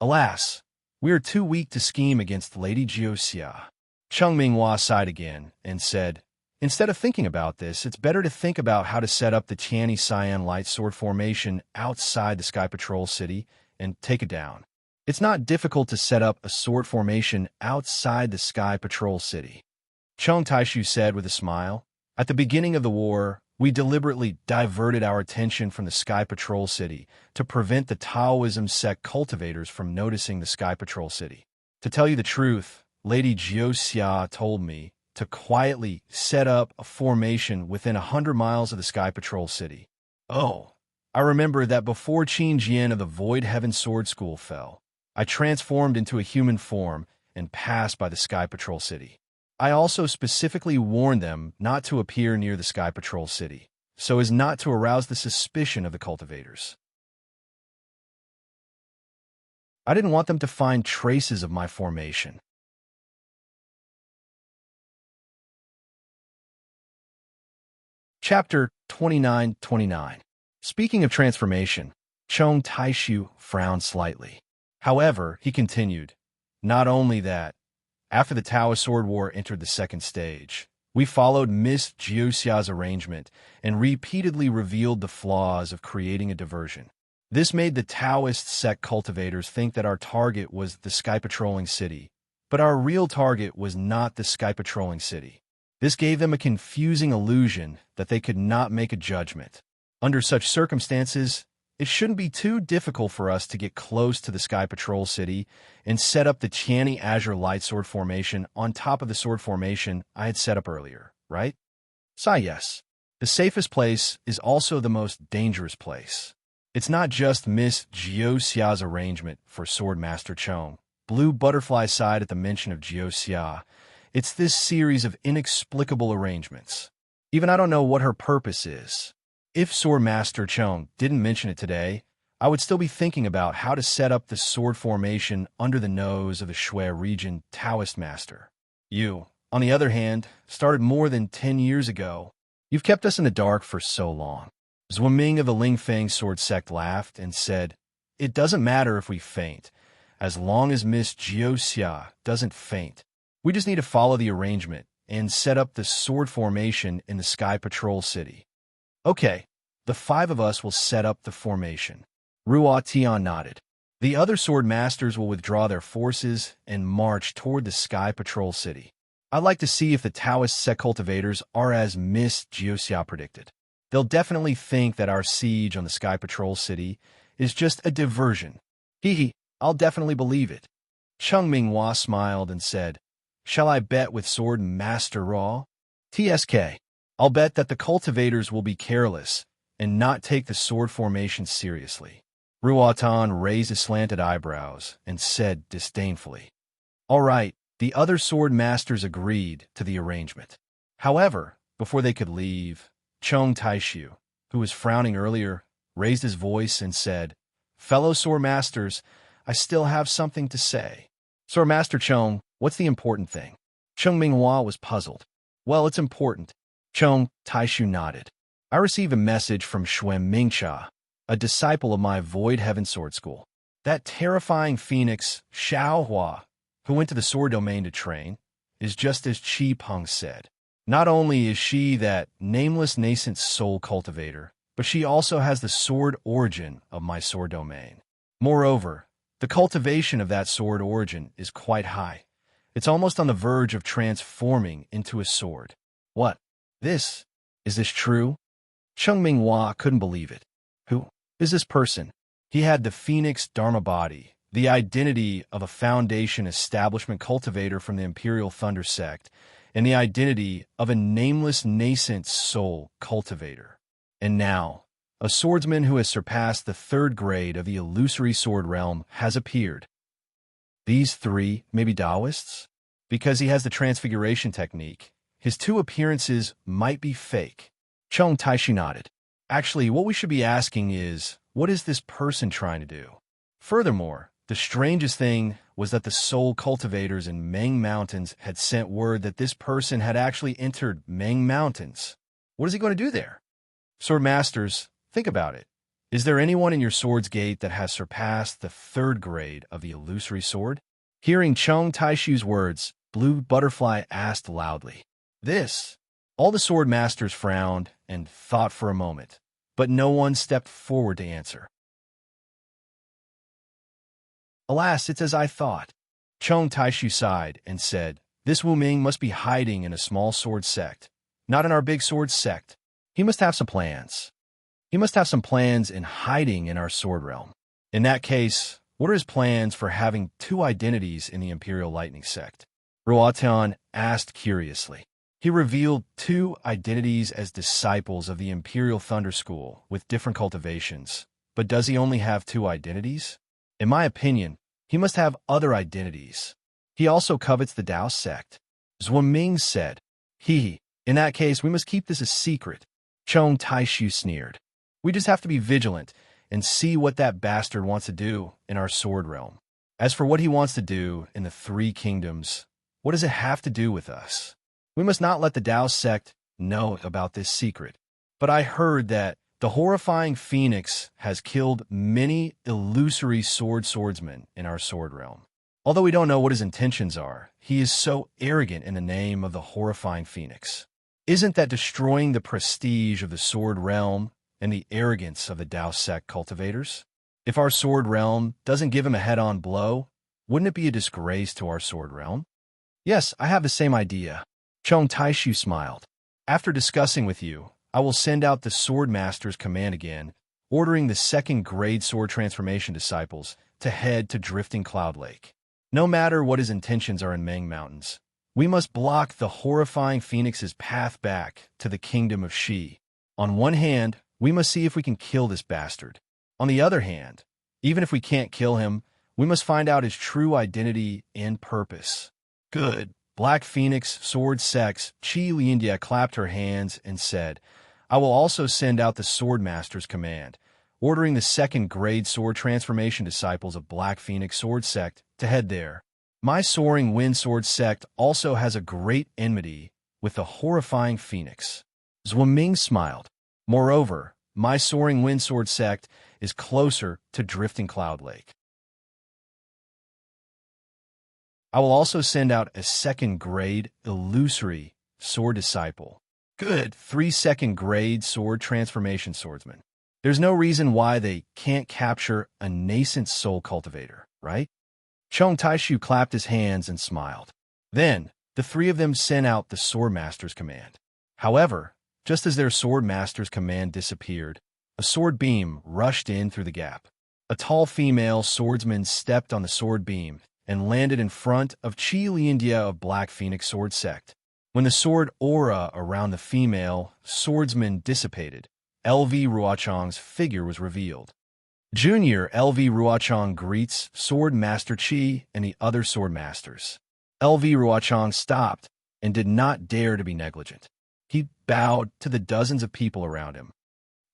Alas, we are too weak to scheme against Lady Jiuxia. Cheng Minghua sighed again and said, instead of thinking about this, it's better to think about how to set up the Tianyi Cyan Light Sword formation outside the Sky Patrol City and take it down. It's not difficult to set up a sword formation outside the Sky Patrol City. Cheng Taishu said with a smile, at the beginning of the war, we deliberately diverted our attention from the Sky Patrol City to prevent the Taoism sect cultivators from noticing the Sky Patrol City. To tell you the truth, Lady Jiuxia told me to quietly set up a formation within 100 miles of the Sky Patrol City. Oh, I remember that before Qin Jian of the Void Heaven Sword School fell, I transformed into a human form and passed by the Sky Patrol City. I also specifically warned them not to appear near the Sky Patrol City, so as not to arouse the suspicion of the cultivators. I didn't want them to find traces of my formation. Chapter 29-29. Speaking of transformation, Cheng Taishu frowned slightly. However, he continued, not only that, after the Tao Sword War entered the second stage, we followed Miss Jiuxia's arrangement and repeatedly revealed the flaws of creating a diversion. This made the Taoist sect cultivators think that our target was the Sky Patrolling City, but our real target was not the Sky Patrolling City. This gave them a confusing illusion that they could not make a judgment. Under such circumstances, it shouldn't be too difficult for us to get close to the Sky Patrol City and set up the Tiani Azure Light Sword formation on top of the sword formation I had set up earlier, right? Sigh yes. The safest place is also the most dangerous place. It's not just Miss Jiuxia's arrangement for Sword Master Chong. Blue butterfly sighed at the mention of Jiuxia. It's this series of inexplicable arrangements. Even I don't know what her purpose is. If Sword Master Chong didn't mention it today, I would still be thinking about how to set up the sword formation under the nose of the Shui region Taoist master. You, on the other hand, started more than 10 years ago. You've kept us in the dark for so long. Zhuaming of the Lingfeng sword sect laughed and said, "It doesn't matter if we faint, as long as Miss Jiuxia doesn't faint. We just need to follow the arrangement and set up the sword formation in the Sky Patrol City." Okay, the 5 of us will set up the formation. Ruo Tian nodded. The other sword masters will withdraw their forces and march toward the Sky Patrol City. I'd like to see if the Taoist sect cultivators are as Miss Jiuxia predicted. They'll definitely think that our siege on the Sky Patrol City is just a diversion. Hee, I'll definitely believe it. Cheng Minghua smiled and said, "Shall I bet with Sword Master Raw?" TSK. I'll bet that the cultivators will be careless and not take the sword formation seriously. Ruotan raised his slanted eyebrows and said disdainfully, "All right." The other sword masters agreed to the arrangement. However, before they could leave, Chong Taishu, who was frowning earlier, raised his voice and said, "Fellow sword masters, I still have something to say." "Sword Master Chong, what's the important thing?" Cheng Minghua was puzzled. "Well, it's important." Chong Taishu nodded. "I received a message from Xuan Mingcha, a disciple of my Void Heaven Sword School. That terrifying phoenix, Xiaohua, who went to the sword domain to train, is just as Qi Peng said. Not only is she that nameless nascent soul cultivator, but she also has the sword origin of my sword domain. Moreover, the cultivation of that sword origin is quite high. It's almost on the verge of transforming into a sword." "What? Is this true?" Cheng Minghua couldn't believe it. "Who is this person?" He had the Phoenix Dharma body, the identity of a Foundation establishment cultivator from the Imperial Thunder sect, and the identity of a nameless nascent soul cultivator. And now, a swordsman who has surpassed the 3rd grade of the illusory sword realm has appeared. These 3 may be Taoists? Because he has the transfiguration technique, his 2 appearances might be fake. Chong Taishu nodded. Actually, what we should be asking is, what is this person trying to do? Furthermore, the strangest thing was that the soul cultivators in Meng Mountains had sent word that this person had actually entered Meng Mountains. What is he going to do there? Sword Masters, think about it. Is there anyone in your sword's gate that has surpassed the 3rd grade of the illusory sword? Hearing Chong Taishu's words, Blue Butterfly asked loudly. All the sword masters frowned and thought for a moment, but no one stepped forward to answer. "Alas, it's as I thought." Chong Taishu sighed and said, "This Wu Ming must be hiding in a small sword sect, not in our big sword sect. He must have some plans. He must have some plans in hiding in our sword realm. In that case, what are his plans for having 2 identities in the Imperial Lightning sect?" Ruotan asked curiously. He revealed 2 identities as disciples of the Imperial Thunder School with different cultivations. But does he only have 2 identities? In my opinion, he must have other identities. He also covets the Tao sect. Zhuaming said, In that case, we must keep this a secret." Chong Taishu sneered. "We just have to be vigilant and see what that bastard wants to do in our sword realm. As for what he wants to do in the 3 kingdoms, what does it have to do with us? We must not let the Tao sect know about this secret. But I heard that the horrifying phoenix has killed many illusory swordsmen in our sword realm. Although we don't know what his intentions are, he is so arrogant in the name of the horrifying phoenix. Isn't that destroying the prestige of the sword realm and the arrogance of the Tao sect cultivators? If our sword realm doesn't give him a head-on blow, wouldn't it be a disgrace to our sword realm?" "Yes, I have the same idea." Chong Taishu smiled. "After discussing with you, I will send out the Sword Master's command again, ordering the second-grade sword transformation disciples to head to Drifting Cloud Lake. No matter what his intentions are in Meng Mountains, we must block the horrifying phoenix's path back to the kingdom of Shi. On one hand, we must see if we can kill this bastard. On the other hand, even if we can't kill him, we must find out his true identity and purpose. Good. Black Phoenix, Sword Sex, Chi Liandia clapped her hands and said, I will also send out the Sword Master's command, ordering the second-grade sword transformation disciples of Black Phoenix Sword Sect to head there. My Soaring Wind Sword Sect also has a great enmity with the horrifying Phoenix. Ming smiled. Moreover, my Soaring Wind Sword Sect is closer to Drifting Cloud Lake. I will also send out a second-grade illusory sword disciple. Good. 3 second-grade sword transformation swordsmen. There's no reason why they can't capture a nascent soul cultivator, right? Chong Taishu clapped his hands and smiled. Then, the three of them sent out the Sword Master's command. However, just as their Sword Master's command disappeared, a sword beam rushed in through the gap. A tall female swordsman stepped on the sword beam and landed in front of Chi Liandia of Black Phoenix Sword Sect. When the sword aura around the female swordsman dissipated, LV Ruochang's figure was revealed. Junior LV Ruochang greets Sword Master Chi and the other Sword Masters. LV Ruochang stopped and did not dare to be negligent. He bowed to the dozens of people around him.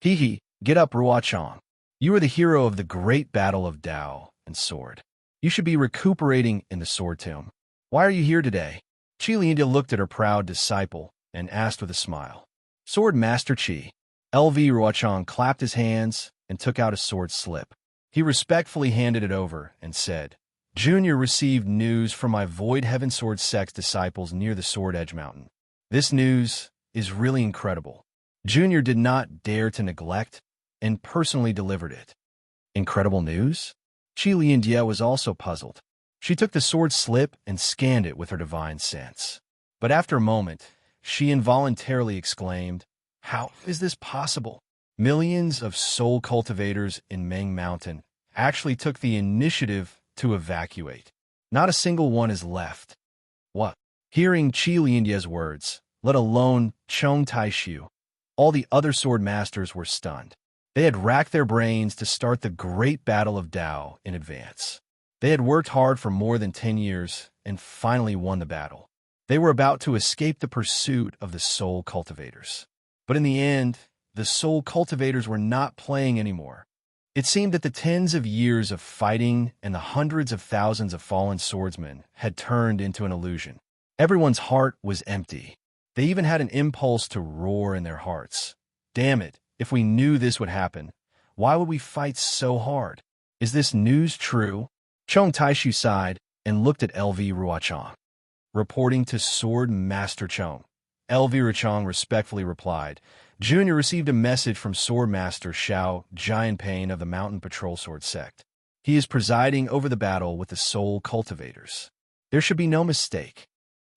Get up, Ruochang. You are the hero of the great battle of Dao and Sword. You should be recuperating in the Sword Tomb. Why are you here today? Chi Liandia looked at her proud disciple and asked with a smile. Sword Master Chi. LV Ruochang clapped his hands and took out a sword slip. He respectfully handed it over and said, Junior received news from my Void Heaven Sword Sect disciples near the Sword Edge Mountain. This news is really incredible. Junior did not dare to neglect and personally delivered it. Incredible news? Chi Liandia was also puzzled. She took the sword slip and scanned it with her divine sense. But after a moment, she involuntarily exclaimed, How is this possible? Millions of soul cultivators in Meng Mountain actually took the initiative to evacuate. Not a single one is left. What? Hearing Chi Liandia's words, let alone Chong Taishu, all the other sword masters were stunned. They had racked their brains to start the great battle of Dao in advance. They had worked hard for more than 10 years and finally won the battle. They were about to escape the pursuit of the soul cultivators. But in the end, the soul cultivators were not playing anymore. It seemed that the tens of years of fighting and the hundreds of thousands of fallen swordsmen had turned into an illusion. Everyone's heart was empty. They even had an impulse to roar in their hearts. Damn it, if we knew this would happen, why would we fight so hard? Is this news true? Chong Taishu sighed and looked at LV Ruochang. Reporting to Sword Master Chong, LV Ruochang respectfully replied, Junior received a message from Sword Master Xiao Jianpain of the Mountain Patrol Sword Sect. He is presiding over the battle with the soul cultivators. There should be no mistake.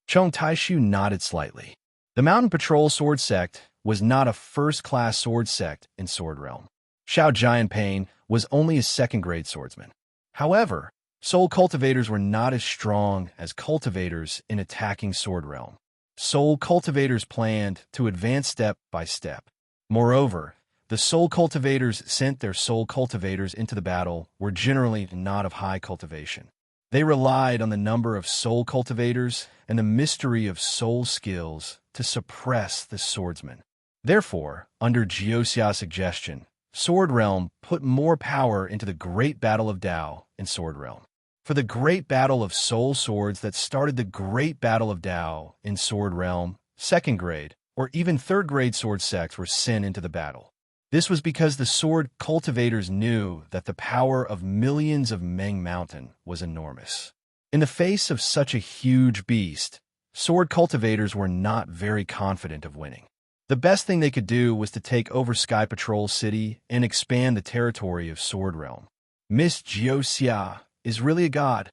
Chong Taishu nodded slightly. The Mountain Patrol Sword Sect was not a first-class sword sect in Sword Realm. Xiao Jianpain was only a second-grade swordsman. However, soul cultivators were not as strong as cultivators in attacking Sword Realm. Soul cultivators planned to advance step by step. Moreover, the soul cultivators sent their soul cultivators into the battle were generally not of high cultivation. They relied on the number of soul cultivators and the mystery of soul skills to suppress the swordsman. Therefore, under Jiuxia's suggestion, Sword Realm put more power into the Great Battle of Dao in Sword Realm. For the Great Battle of Soul Swords that started the Great Battle of Dao in Sword Realm, second grade, or even third grade sword sects were sent into the battle. This was because the sword cultivators knew that the power of millions of Meng Mountain was enormous. In the face of such a huge beast, sword cultivators were not very confident of winning. The best thing they could do was to take over Sky Patrol City and expand the territory of Sword Realm. Miss Jiuxia is really a god.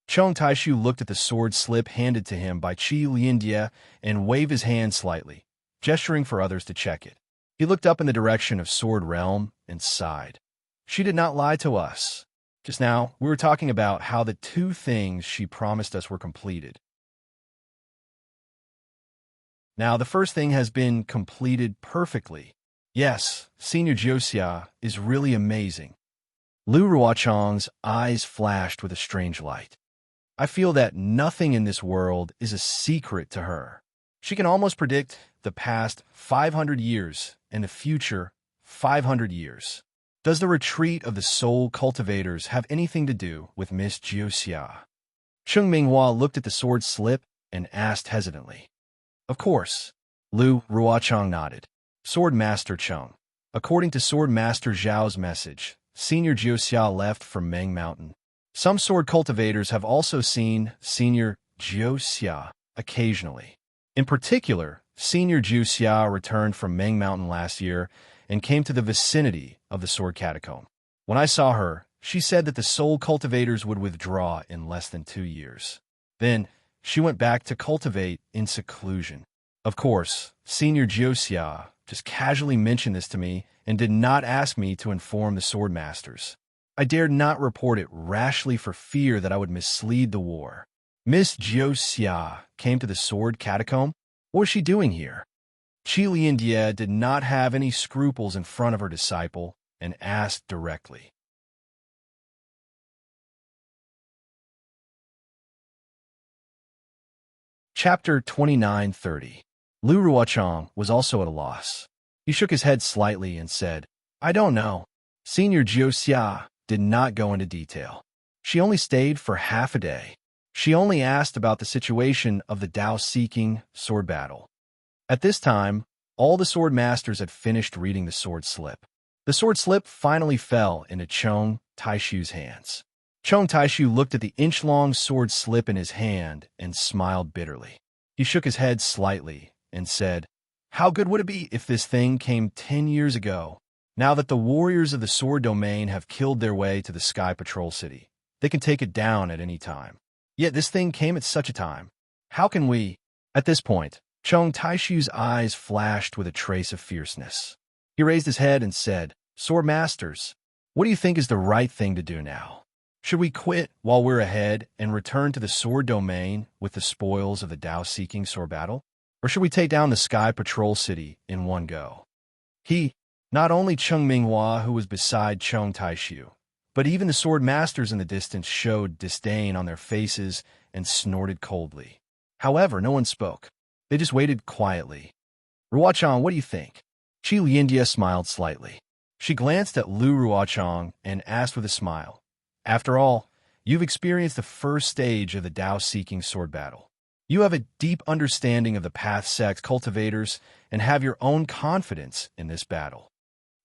Chong Taishu looked at the sword slip handed to him by Chi Liandia and waved his hand slightly. gesturing for others to check it. He looked up in the direction of Sword Realm and sighed. She did not lie to us. Just now, we were talking about how the two things she promised us were completed. Now, the first thing has been completed perfectly. Yes, Senior Jioxia is really amazing. Lu Ruochang's eyes flashed with a strange light. I feel that nothing in this world is a secret to her. She can almost predict the past 500 years and the future 500 years. Does the retreat of the soul cultivators have anything to do with Miss Jioxia? Cheng Minghua looked at the sword slip and asked hesitantly. Of course. Lu Ruochang nodded. Sword Master Cheng. According to Sword Master Zhao's message, Senior Jioxia left for Meng Mountain. Some sword cultivators have also seen Senior Jioxia occasionally. In particular, Senior Jioxia returned from Meng Mountain last year and came to the vicinity of the Sword Catacomb. When I saw her, she said that the soul cultivators would withdraw in less than 2 years. Then, she went back to cultivate in seclusion. Of course, Senior Jioxia just casually mentioned this to me and did not ask me to inform the sword masters. I dared not report it rashly for fear that I would mislead the war. Miss Jioxia came to the Sword Catacomb? What was she doing here? Qi Liandie did not have any scruples in front of her disciple and asked directly. Chapter 29:30. Lu Ruochang was also at a loss. He shook his head slightly and said, I don't know. Senior Jioxia did not go into detail. She only stayed for half a day. She only asked about the situation of the Dao-seeking sword battle. At this time, all the sword masters had finished reading the sword slip. The sword slip finally fell into Cheng Taishu's hands. Cheng Taishu looked at the inch-long sword slip in his hand and smiled bitterly. He shook his head slightly and said, How good would it be if this thing came 10 years ago? Now that the warriors of the sword domain have killed their way to the Sky Patrol City, they can take it down at any time. Yet this thing came at such a time. How can we? At this point, Cheng Taishu's eyes flashed with a trace of fierceness. He raised his head and said, Sword Masters, what do you think is the right thing to do now? Should we quit while we're ahead and return to the sword domain with the spoils of the Dao-seeking sword battle? Or should we take down the Sky Patrol City in one go? Not only Cheng Minghua, who was beside Cheng Taishu, but even the sword masters in the distance showed disdain on their faces and snorted coldly. However, no one spoke. They just waited quietly. Ruochang, what do you think? Qi Liandie smiled slightly. She glanced at Lu Ruochang and asked with a smile, After all, you've experienced the first stage of the Dao-seeking sword battle. You have a deep understanding of the path sect cultivators and have your own confidence in this battle.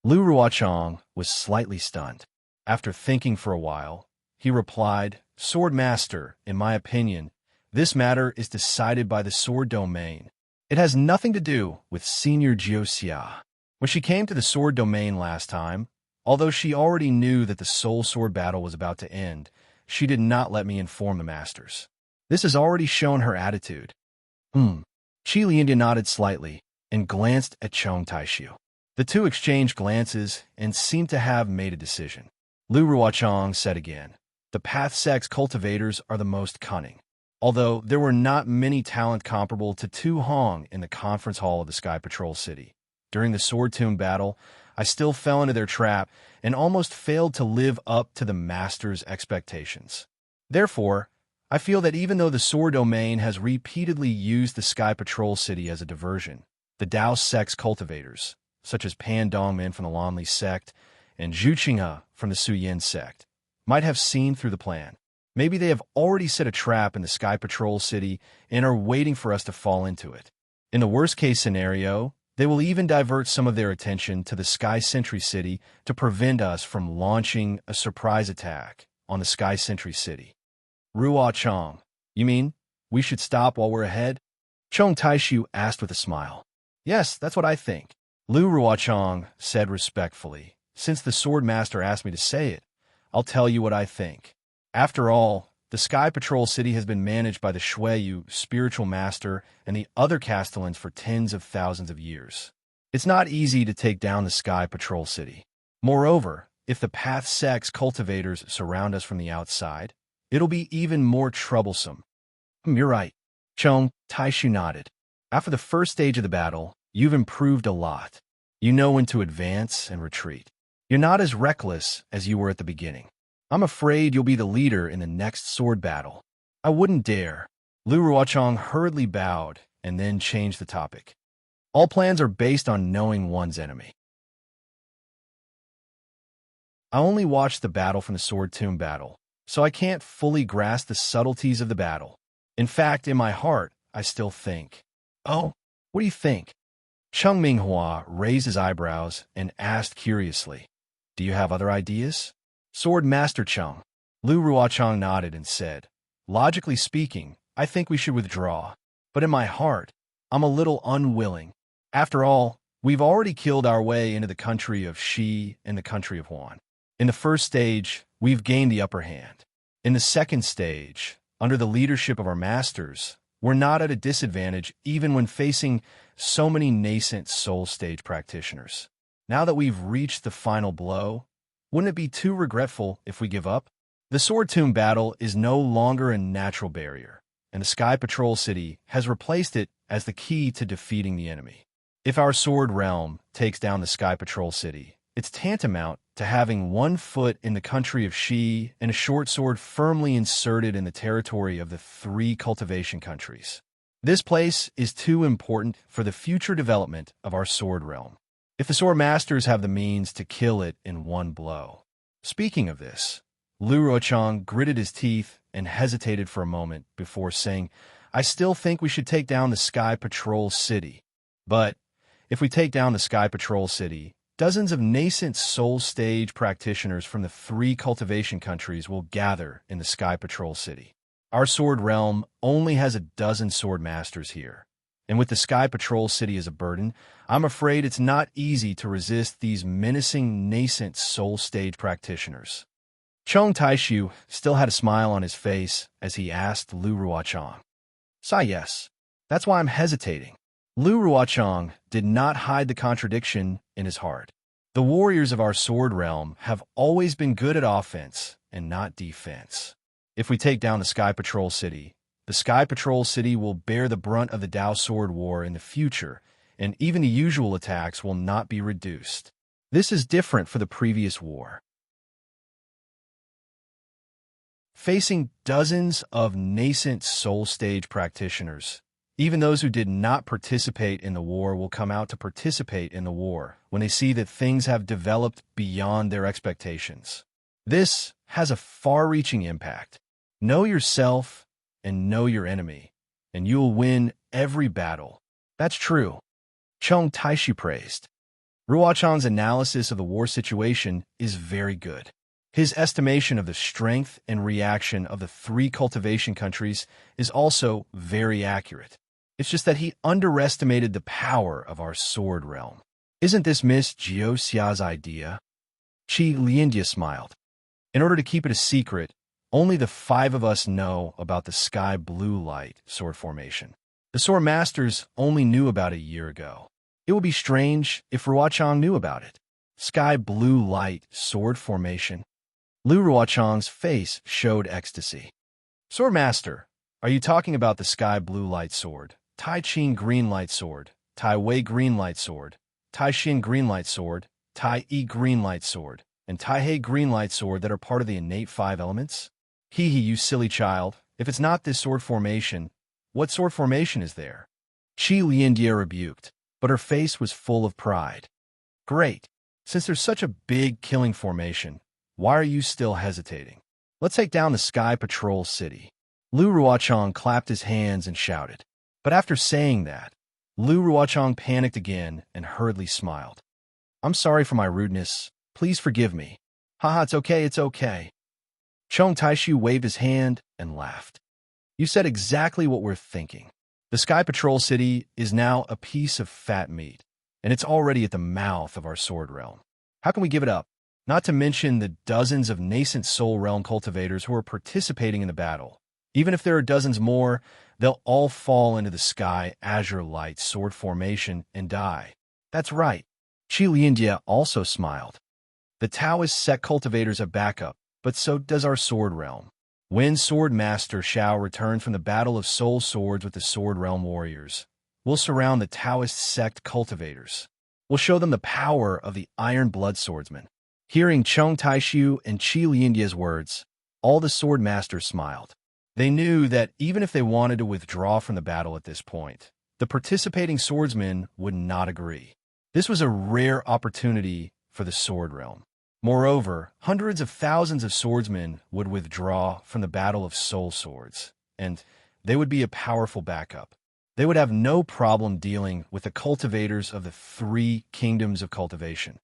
Lu Ruochang was slightly stunned. After thinking for a while, he replied, Sword Master, in my opinion, this matter is decided by the sword domain. It has nothing to do with Senior Jioxia. When she came to the sword domain last time, although she already knew that the soul sword battle was about to end, she did not let me inform the masters. This has already shown her attitude. Qi Liandie nodded slightly and glanced at Cheng Taishu. The two exchanged glances and seemed to have made a decision. Lu Ruochang said again, The path sect's cultivators are the most cunning. Although there were not many talent comparable to Tu Hong in the conference hall of the Sky Patrol City, during the Sword Tomb battle, I still fell into their trap and almost failed to live up to the master's expectations. Therefore, I feel that even though the sword domain has repeatedly used the Sky Patrol City as a diversion, the Dao sect's cultivators, such as Pan Dongmin from the Lanli sect and Zhu Qinghe from the Suyin sect, might have seen through the plan. Maybe they have already set a trap in the Sky Patrol City and are waiting for us to fall into it. In the worst-case scenario, they will even divert some of their attention to the Sky Sentry City to prevent us from launching a surprise attack on the Sky Sentry City. Ruochang, you mean we should stop while we're ahead? Cheng Taishu asked with a smile. Yes, that's what I think. Lu Ruochang said respectfully, Since the sword master asked me to say it, I'll tell you what I think. After all, the Sky Patrol City has been managed by the Shuiyu, spiritual master, and the other castellans for tens of thousands of years. It's not easy to take down the Sky Patrol City. Moreover, if the Path Sect's cultivators surround us from the outside, it'll be even more troublesome. You're right. Chong Taishu nodded. After the first stage of the battle, you've improved a lot. You know when to advance and retreat. You're not as reckless as you were at the beginning. I'm afraid you'll be the leader in the next sword battle. I wouldn't dare. Lu Ruochong hurriedly bowed and then changed the topic. All plans are based on knowing one's enemy. I only watched the battle from the Sword Tomb battle, so I can't fully grasp the subtleties of the battle. In fact, in my heart, I still think. Oh, what do you think? Cheng Minghua raised his eyebrows and asked curiously, Do you have other ideas? Sword Master Cheng. Lu Ruochong nodded and said, Logically speaking, I think we should withdraw. But in my heart, I'm a little unwilling. After all, we've already killed our way into the country of Shi and the country of Huan. In the first stage, we've gained the upper hand. In the second stage, under the leadership of our masters, we're not at a disadvantage even when facing so many nascent soul stage practitioners. Now that we've reached the final blow, wouldn't it be too regretful if we give up? The Sword Tomb battle is no longer a natural barrier, and the Sky Patrol City has replaced it as the key to defeating the enemy. If our Sword Realm takes down the Sky Patrol City, it's tantamount to having one foot in the country of Shi and a short sword firmly inserted in the territory of the 3 cultivation countries. This place is too important for the future development of our Sword Realm. If the Sword Masters have the means to kill it in one blow. Speaking of this, Lu Ruochong gritted his teeth and hesitated for a moment before saying, I still think we should take down the Sky Patrol City. But if we take down the Sky Patrol City, dozens of nascent soul stage practitioners from the 3 cultivation countries will gather in the Sky Patrol City. Our Sword Realm only has a dozen sword masters here, and with the Sky Patrol City as a burden, I'm afraid it's not easy to resist these menacing nascent soul stage practitioners. Chong Taishu still had a smile on his face as he asked Lu Ruochong. Yes, that's why I'm hesitating. Lu Ruochong did not hide the contradiction in his heart. The warriors of our Sword Realm have always been good at offense and not defense. If we take down the Sky Patrol City, the Sky Patrol City will bear the brunt of the Dao Sword War in the future, and even the usual attacks will not be reduced. This is different for the previous war. Facing dozens of nascent soul stage practitioners, even those who did not participate in the war will come out to participate in the war when they see that things have developed beyond their expectations. This has a far-reaching impact. Know yourself and know your enemy, and you'll win every battle. That's true. Chong Taishu praised. Ruochong's analysis of the war situation is very good. His estimation of the strength and reaction of the 3 cultivation countries is also very accurate. It's just that he underestimated the power of our Sword Realm. Isn't this Miss Jiu Xia's idea? Qi Liandia smiled. In order to keep it a secret, only the 5 of us know about the Sky Blue Light sword formation. The Sword Masters only knew about it a year ago. It would be strange if Ruochong knew about it. Sky Blue Light sword formation. Lu Ruochong's face showed ecstasy. Sword Master, are you talking about the Sky Blue Light sword? Tai Qin Green Light Sword, Tai Wei Green Light Sword, Tai Xin Green Light Sword, Tai Yi Green Light Sword, and Tai He Green Light Sword that are part of the innate 5 elements? You silly child. If it's not this sword formation, what sword formation is there? Qi Liandia rebuked, but her face was full of pride. Great. Since there's such a big killing formation, why are you still hesitating? Let's take down the Sky Patrol City. Lu Ruochong clapped his hands and shouted. But after saying that, Lu Ruochong panicked again and hurriedly smiled. I'm sorry for my rudeness. Please forgive me. Haha, it's okay. Chong Taishu waved his hand and laughed. You said exactly what we're thinking. The Sky Patrol City is now a piece of fat meat, and it's already at the mouth of our Sword Realm. How can we give it up? not to mention the dozens of nascent Soul Realm cultivators who are participating in the battle. Even if there are dozens more, they'll all fall into the sky azure light sword formation and die. That's right. Qi Lianjie also smiled. The Taoist sect cultivators have backup, but so does our sword realm. When Sword Master Shao returns from the Battle of Soul Swords with the Sword Realm warriors, we'll surround the Taoist sect cultivators. We'll show them the power of the Iron Blood Swordsman. Hearing Cheng Taishu and Qi Lianjie's words, all the sword masters smiled. They knew that even if they wanted to withdraw from the battle at this point, the participating swordsmen would not agree. This was a rare opportunity for the sword realm. Moreover, hundreds of thousands of swordsmen would withdraw from the Battle of Soul Swords, and they would be a powerful backup. They would have no problem dealing with the cultivators of the 3 kingdoms of cultivation.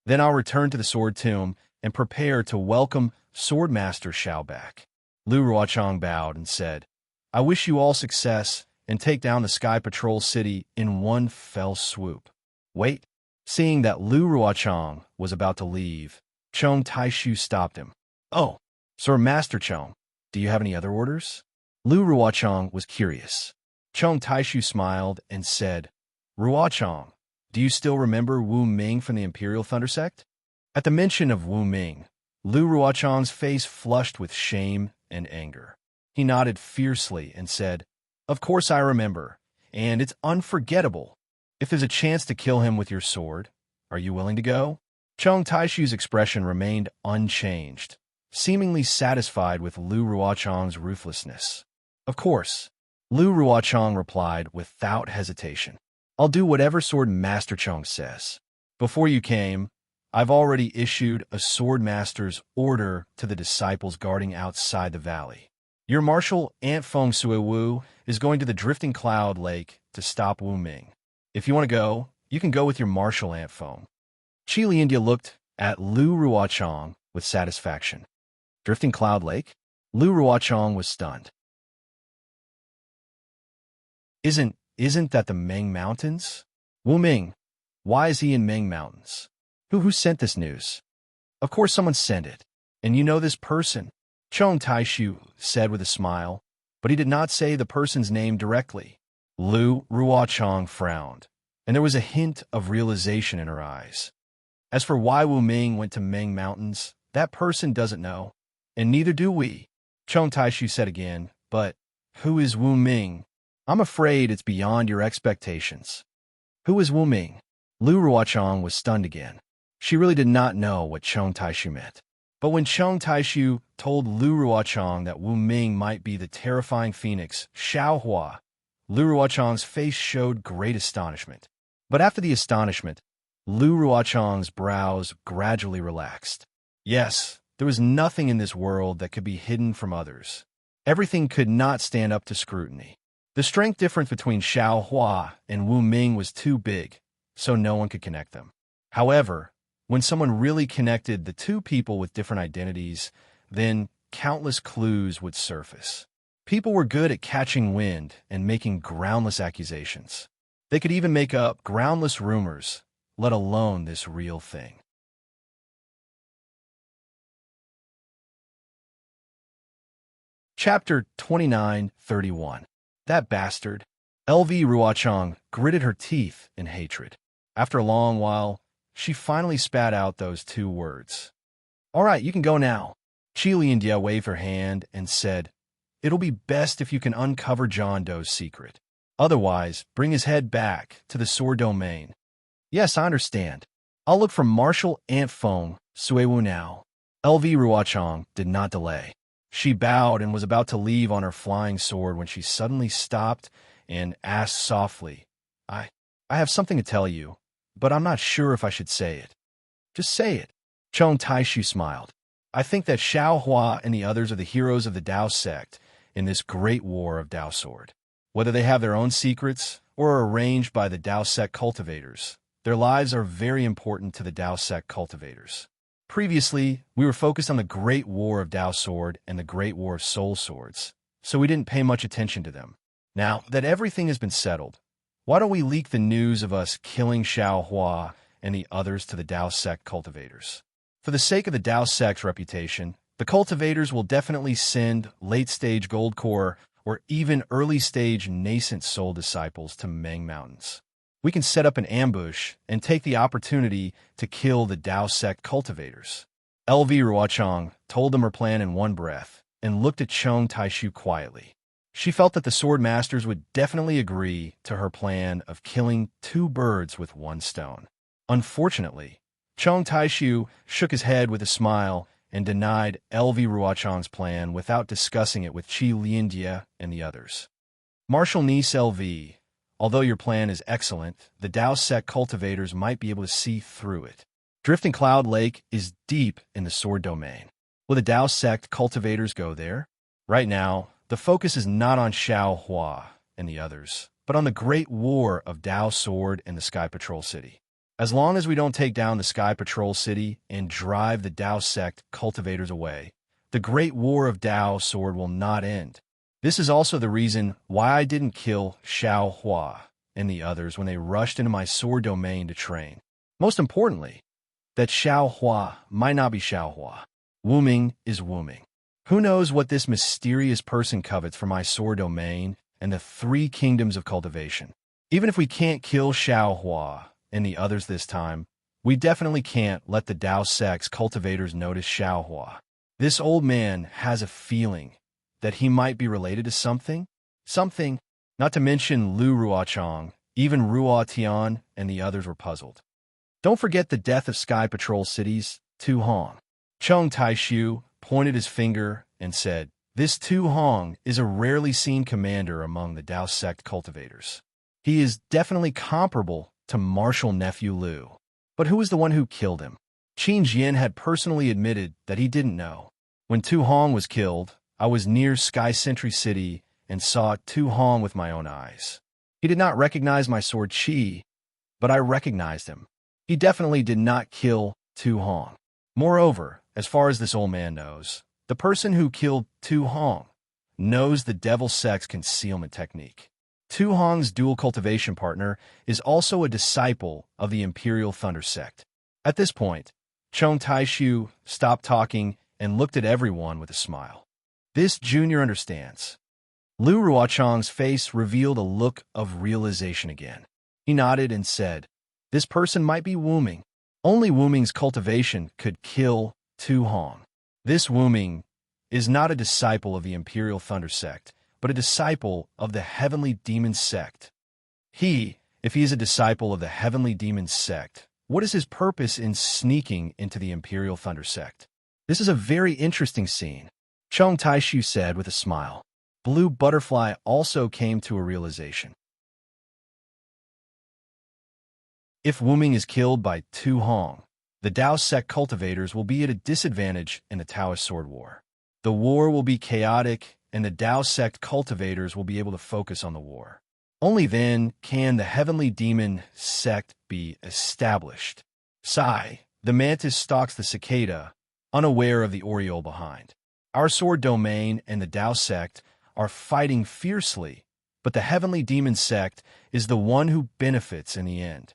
Then I'll return to the Sword Tomb and prepare to welcome Swordmaster Shao back. Lu Ruochang bowed and said, I wish you all success and take down the Sky Patrol City in one fell swoop. Wait. Seeing that Lu Ruochang was about to leave, Cheng Taishu stopped him. Oh, Sir Master Cheng, do you have any other orders? Lu Ruochang was curious. Cheng Taishu smiled and said, Ruochang, do you still remember Wu Ming from the Imperial Thunder Sect? At the mention of Wu Ming, Lu Ruochang's face flushed with shame and anger. He nodded fiercely and said, Of course I remember, and it's unforgettable. If there's a chance to kill him with your sword, are you willing to go? Cheng Taishu's expression remained unchanged, seemingly satisfied with Lu Ruochang's ruthlessness. Of course, Lu Ruochang replied without hesitation. I'll do whatever Sword Master Cheng says. Before you came, I've already issued a Sword Master's order to the disciples guarding outside the valley. Your Marshal Ant Feng Sui Wu is going to the Drifting Cloud Lake to stop Wu Ming. If you want to go, you can go with your Marshal Ant Feng. Qi Lianjie looked at Lu Ruochang with satisfaction. Drifting Cloud Lake? Lu Ruochang was stunned. Isn't that the Meng Mountains? Wu Ming, why is he in Meng Mountains? Who sent this news? Of course someone sent it. And you know this person? Cheng Taishu said with a smile, but he did not say the person's name directly. Lu Ruochang frowned, and there was a hint of realization in her eyes. As for why Wu Ming went to Meng Mountains, that person doesn't know, and neither do we. Cheng Taishu said again, but who is Wu Ming? I'm afraid it's beyond your expectations. Who is Wu Ming? Lu Ruochang was stunned again. She really did not know what Cheng Taishu meant. But when Cheng Taishu told Lu Ruochang that Wu Ming might be the terrifying phoenix, Xiaohua, Lu Ruochang's face showed great astonishment. But after the astonishment, Lu Ruochang's brows gradually relaxed. Yes, there was nothing in this world that could be hidden from others. Everything could not stand up to scrutiny. The strength difference between Xiaohua and Wu Ming was too big, so no one could connect them. However, when someone really connected the two people with different identities, then countless clues would surface. People were good at catching wind and making groundless accusations. They could even make up groundless rumors, let alone this real thing. Chapter 29:31. That bastard. LV Ruochang gritted her teeth in hatred. After a long while, she finally spat out those 2 words. All right, you can go now. Qi Lianjie waved her hand and said, It'll be best if you can uncover John Doe's secret. Otherwise, bring his head back to the sword domain. Yes, I understand. I'll look for Marshal Ant Feng Sui Wu now. LV Ruochang did not delay. She bowed and was about to leave on her flying sword when she suddenly stopped and asked softly, I have something to tell you, but I'm not sure if I should say it. Just say it. Cheng Taishu smiled. I think that Xiaohua and the others are the heroes of the Dao sect in this great war of Dao Sword. Whether they have their own secrets or are arranged by the Dao sect cultivators, their lives are very important to the Dao sect cultivators. Previously, we were focused on the Great War of Dao Sword and the Great War of Soul Swords, so we didn't pay much attention to them. Now that everything has been settled, why don't we leak the news of us killing Xiaohua and the others to the Dao sect cultivators? For the sake of the Dao sect's reputation, the cultivators will definitely send late-stage gold core or even early-stage nascent soul disciples to Meng Mountains. We can set up an ambush and take the opportunity to kill the Dao sect cultivators. LV Ruochang told them her plan in one breath and looked at Chong Taishu quietly. She felt that the sword masters would definitely agree to her plan of killing two birds with one stone. Unfortunately, Chong Taishu shook his head with a smile and denied LV Ruochang's plan without discussing it with Qi Lianjie and the others. Marshal Nice LV, although your plan is excellent, the Dao sect cultivators might be able to see through it. Drifting Cloud Lake is deep in the sword domain. Will the Dao sect cultivators go there? Right now, the focus is not on Xiao Hua and the others, but on the great war of Dao Sword and the Sky Patrol City. As long as we don't take down the Sky Patrol City and drive the Dao sect cultivators away, the great war of Dao Sword will not end. This is also the reason why I didn't kill Xiao Hua and the others when they rushed into my sword domain to train. Most importantly, that Xiao Hua might not be Xiao Hua. Wuming is Wuming. Who knows what this mysterious person covets for my sword domain and the three kingdoms of cultivation. Even if we can't kill Xiao Hua and the others this time, we definitely can't let the Dao sect's cultivators notice Xiao Hua. This old man has a feeling that he might be related to something, not to mention Lu Ruochang, even Ruo Tian and the others were puzzled. Don't forget the death of Sky Patrol City's Tu Hong. Chong Taishu pointed his finger and said, "This Tu Hong is a rarely seen commander among the Dao sect cultivators. He is definitely comparable to Marshal Nephew Lu. But who was the one who killed him?" Qin Jian had personally admitted that he didn't know. When Tu Hong was killed, I was near Sky Sentry City and saw Tu Hong with my own eyes. He did not recognize my sword Qi, but I recognized him. He definitely did not kill Tu Hong. Moreover, as far as this old man knows, the person who killed Tu Hong knows the Devil Sect's concealment technique. Tu Hong's dual cultivation partner is also a disciple of the Imperial Thunder Sect. At this point, Chong Taishu stopped talking and looked at everyone with a smile. This junior understands. Lu Ruochang's face revealed a look of realization again. He nodded and said, "This person might be Wuming. Only Wuming's cultivation could kill Tu Hong. This Wuming is not a disciple of the Imperial Thunder Sect, but a disciple of the Heavenly Demon Sect. If he is a disciple of the Heavenly Demon Sect, what is his purpose in sneaking into the Imperial Thunder Sect? This is a very interesting scene," Chong Taishu said with a smile. Blue Butterfly also came to a realization. If Wuming is killed by Tu Hong, the Dao sect cultivators will be at a disadvantage in the Taoist sword war. The war will be chaotic, and the Dao sect cultivators will be able to focus on the war. Only then can the Heavenly Demon Sect be established. Sai, the mantis stalks the cicada, unaware of the oriole behind. Our sword domain and the Dao sect are fighting fiercely, but the Heavenly Demon Sect is the one who benefits in the end.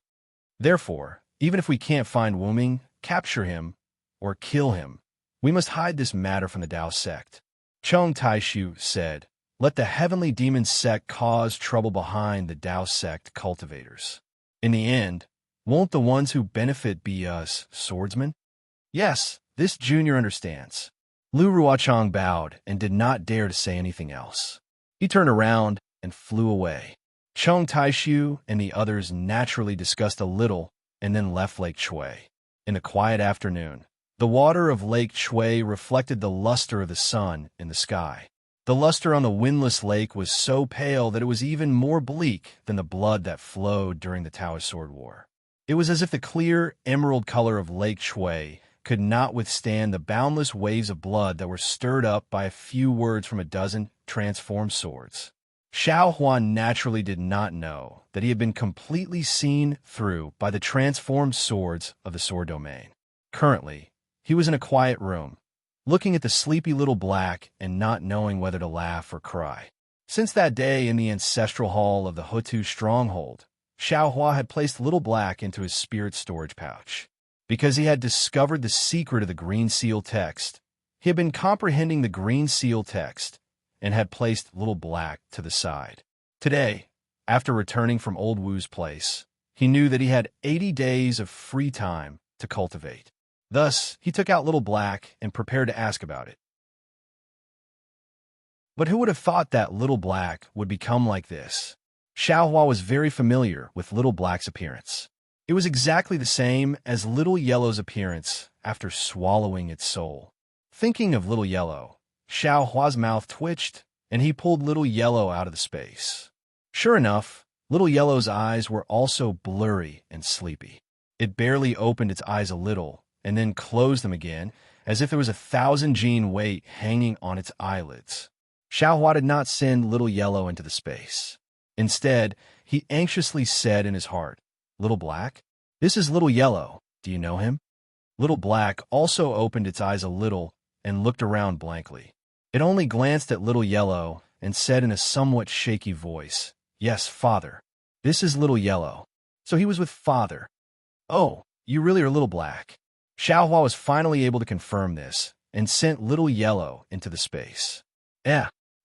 Therefore, even if we can't find Wuming, capture him, or kill him, we must hide this matter from the Dao sect. Chong Taishu said, "Let the Heavenly Demon Sect cause trouble behind the Dao sect cultivators. In the end, won't the ones who benefit be us, swordsmen?" Yes, this junior understands. Lu Ruochang bowed and did not dare to say anything else. He turned around and flew away. Chong Taishu and the others naturally discussed a little and then left Lake Shui. In the quiet afternoon, the water of Lake Shui reflected the luster of the sun in the sky. The luster on the windless lake was so pale that it was even more bleak than the blood that flowed during the Taoist Sword War. It was as if the clear emerald color of Lake Shui could not withstand the boundless waves of blood that were stirred up by a few words from a dozen transformed swords. Xiao Huan naturally did not know that he had been completely seen through by the transformed swords of the sword domain. Currently, he was in a quiet room, looking at the sleepy little black and not knowing whether to laugh or cry. Since that day in the ancestral hall of the Hutu stronghold, Xiao Hua had placed little black into his spirit storage pouch. because he had discovered the secret of the green seal text. He had been comprehending the green seal text and had placed Little Black to the side. Today, after returning from Old Wu's place, he knew that he had 80 days of free time to cultivate. Thus, he took out Little Black and prepared to ask about it. But who would have thought that Little Black would become like this? Xiaohua was very familiar with Little Black's appearance. It was exactly the same as Little Yellow's appearance after swallowing its soul. Thinking of Little Yellow, Xiaohua's mouth twitched, and he pulled Little Yellow out of the space. Sure enough, Little Yellow's eyes were also blurry and sleepy. It barely opened its eyes a little, and then closed them again, as if there was 1,000-gene weight hanging on its eyelids. Xiaohua did not send Little Yellow into the space. Instead, he anxiously said in his heart, "Little Black? This is Little Yellow. Do you know him?" Little Black also opened its eyes a little and looked around blankly. It only glanced at Little Yellow and said in a somewhat shaky voice, "Yes, Father. This is Little Yellow." So he was with Father. "Oh, you really are Little Black." Xiaohua was finally able to confirm this and sent Little Yellow into the space.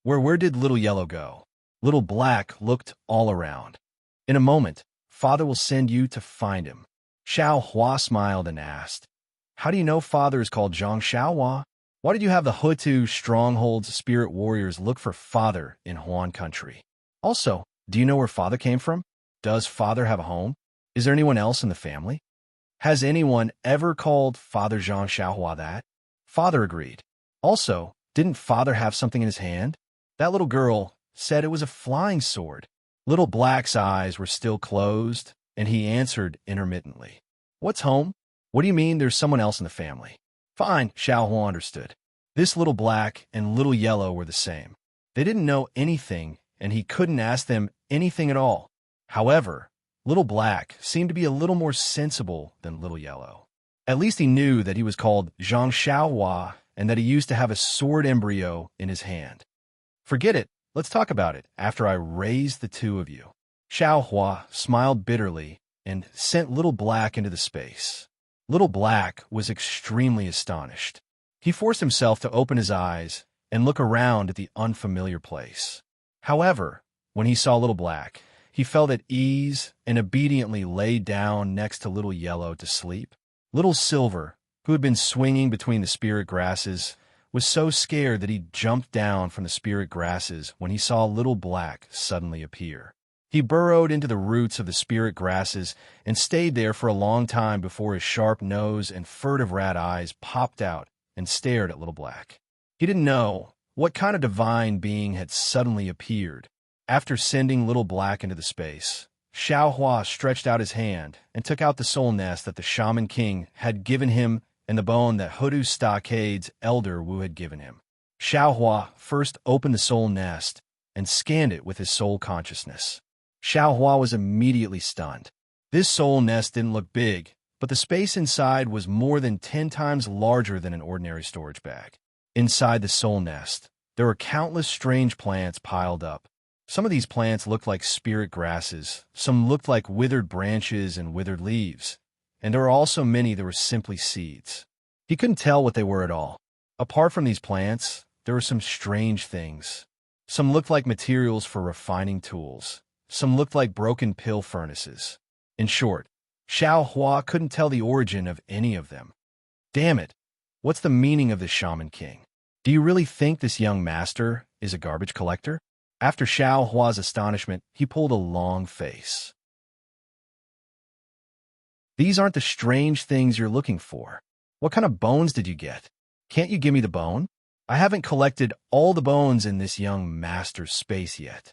Where did Little Yellow go? Little Black looked all around. "In a moment, Father will send you to find him." Xiaohua smiled and asked, "How do you know Father is called Zhang Xiaohua? Why did you have the Hutu stronghold's spirit warriors look for Father in Huan country? Also, do you know where Father came from? Does Father have a home? Is there anyone else in the family? Has anyone ever called Father Zhang Xiaohua that?" Father agreed. "Also, didn't Father have something in his hand? That little girl said it was a flying sword." Little Black's eyes were still closed, and he answered intermittently, "What's home? What do you mean there's someone else in the family?" Fine, Xiaohua understood. This Little Black and Little Yellow were the same. They didn't know anything, and he couldn't ask them anything at all. However, Little Black seemed to be a little more sensible than Little Yellow. At least he knew that he was called Zhang Xiaohua and that he used to have a sword embryo in his hand. "Forget it. Let's talk about it after I raise the two of you." Xiaohua smiled bitterly and sent Little Black into the space. Little Black was extremely astonished. He forced himself to open his eyes and look around at the unfamiliar place. However, when he saw Little Black, he felt at ease and obediently lay down next to Little Yellow to sleep. Little Silver, who had been swinging between the spirit grasses, was so scared that he jumped down from the spirit grasses when he saw Little Black suddenly appear. He burrowed into the roots of the spirit grasses and stayed there for a long time before his sharp nose and furtive rat eyes popped out and stared at Little Black. He didn't know what kind of divine being had suddenly appeared. After sending Little Black into the space, Xiaohua stretched out his hand and took out the soul nest that the Shaman King had given him and the bone that Hudu Stockade's Elder Wu had given him. Xiaohua first opened the soul nest and scanned it with his soul consciousness. Xiaohua was immediately stunned. This soul nest didn't look big, but the space inside was more than 10 times larger than an ordinary storage bag. Inside the soul nest, there were countless strange plants piled up. Some of these plants looked like spirit grasses, some looked like withered branches and withered leaves, and there were also many that were simply seeds. He couldn't tell what they were at all. Apart from these plants, there were some strange things. Some looked like materials for refining tools. Some looked like broken pill furnaces. In short, Xiaohua couldn't tell the origin of any of them. Damn it! What's the meaning of this Shaman King? Do you really think this young master is a garbage collector? After Xiaohua's astonishment, he pulled a long face. These aren't the strange things you're looking for. What kind of bones did you get? Can't you give me the bone? I haven't collected all the bones in this young master's space yet.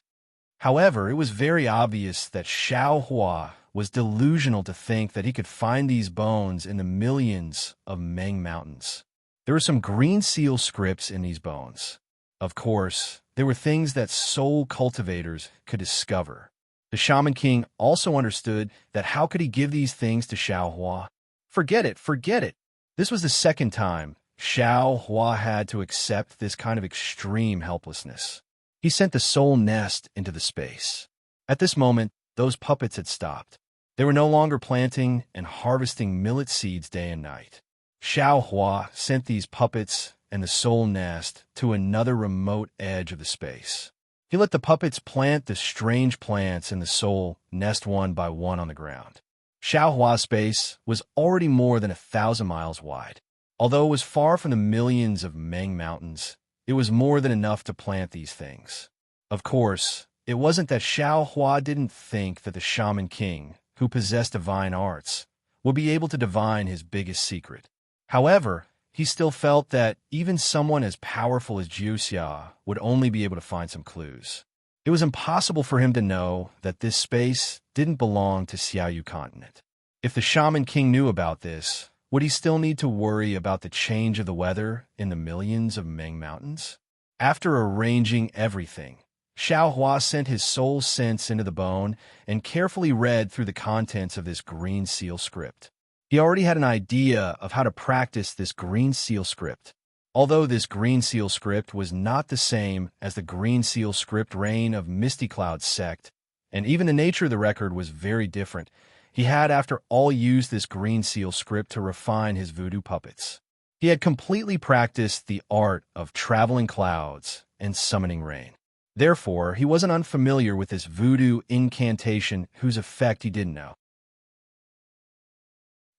However, it was very obvious that Xiaohua was delusional to think that he could find these bones in the millions of Meng Mountains. There were some green seal scripts in these bones. Of course, there were things that soul cultivators could discover. The Shaman King also understood that how could he give these things to Xiaohua? Forget it, forget it. This was the second time Xiaohua had to accept this kind of extreme helplessness. He sent the soul nest into the space. At this moment, those puppets had stopped. They were no longer planting and harvesting millet seeds day and night. Xiao Hua sent these puppets and the soul nest to another remote edge of the space. He let the puppets plant the strange plants in the soul nest one by one on the ground. Xiao Hua's space was already more than 1,000 miles wide. Although it was far from the millions of Meng mountains, it was more than enough to plant these things. Of course, it wasn't that Xiao Hua didn't think that the Shaman King, who possessed divine arts, would be able to divine his biggest secret. However, he still felt that even someone as powerful as Jiuxia would only be able to find some clues. It was impossible for him to know that this space didn't belong to Xiaoyu continent. If the Shaman King knew about this, would he still need to worry about the change of the weather in the millions of Meng mountains? After arranging everything, Xiao Hua sent his soul sense into the bone and carefully read through the contents of this green seal script. He already had an idea of how to practice this green seal script. Although this green seal script was not the same as the green seal script reign of Misty Cloud sect, and even the nature of the record was very different, he had after all used this green seal script to refine his voodoo puppets. He had completely practiced the art of traveling clouds and summoning rain. Therefore, he wasn't unfamiliar with this voodoo incantation whose effect he didn't know.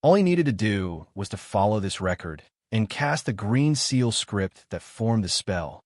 All he needed to do was to follow this record and cast the green seal script that formed the spell.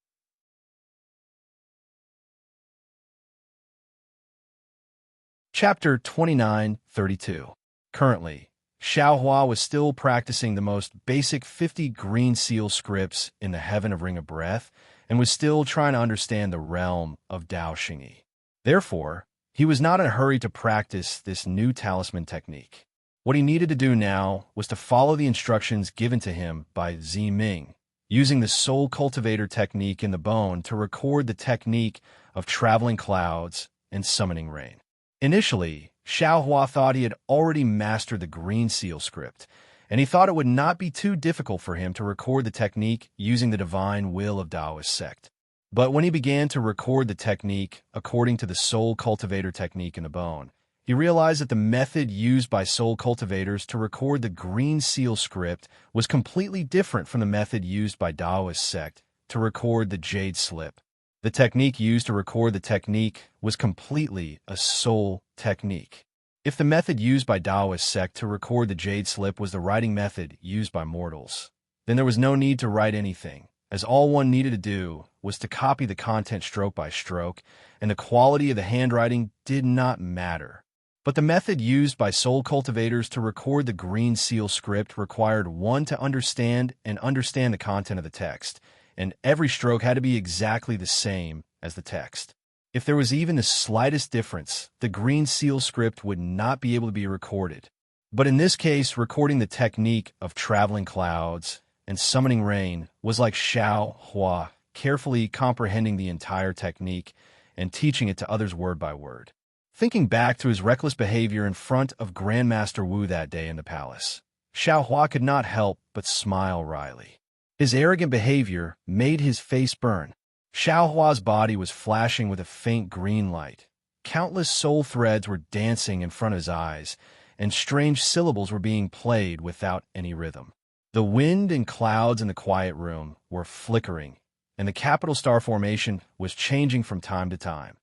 Chapter 29:32. Currently, Xiao Hua was still practicing the most basic 50 green seal scripts in the Heaven of Ring of Breath and was still trying to understand the realm of Dao Xingyi. Therefore, he was not in a hurry to practice this new talisman technique. What he needed to do now was to follow the instructions given to him by Zi Ming, using the soul cultivator technique in the bone to record the technique of traveling clouds and summoning rain. Initially, Xiao Hua thought he had already mastered the green seal script, and he thought it would not be too difficult for him to record the technique using the divine will of Taoist sect. But when he began to record the technique according to the soul cultivator technique in the bone, he realized that the method used by soul cultivators to record the green seal script was completely different from the method used by Taoist sect to record the jade slip. The technique used to record the technique was completely a soul technique. If the method used by Taoist sect to record the jade slip was the writing method used by mortals, then there was no need to write anything, as all one needed to do was to copy the content stroke by stroke, and the quality of the handwriting did not matter. But the method used by soul cultivators to record the green seal script required one to understand the content of the text, and every stroke had to be exactly the same as the text. If there was even the slightest difference, the green seal script would not be able to be recorded. But in this case, recording the technique of traveling clouds and summoning rain was like Xiao Hua carefully comprehending the entire technique and teaching it to others word by word. Thinking back to his reckless behavior in front of Grandmaster Wu that day in the palace, Xiao Hua could not help but smile wryly. His arrogant behavior made his face burn. Xiao Hua's body was flashing with a faint green light. Countless soul threads were dancing in front of his eyes, and strange syllables were being played without any rhythm. The wind and clouds in the quiet room were flickering, and the capital star formation was changing from time to time.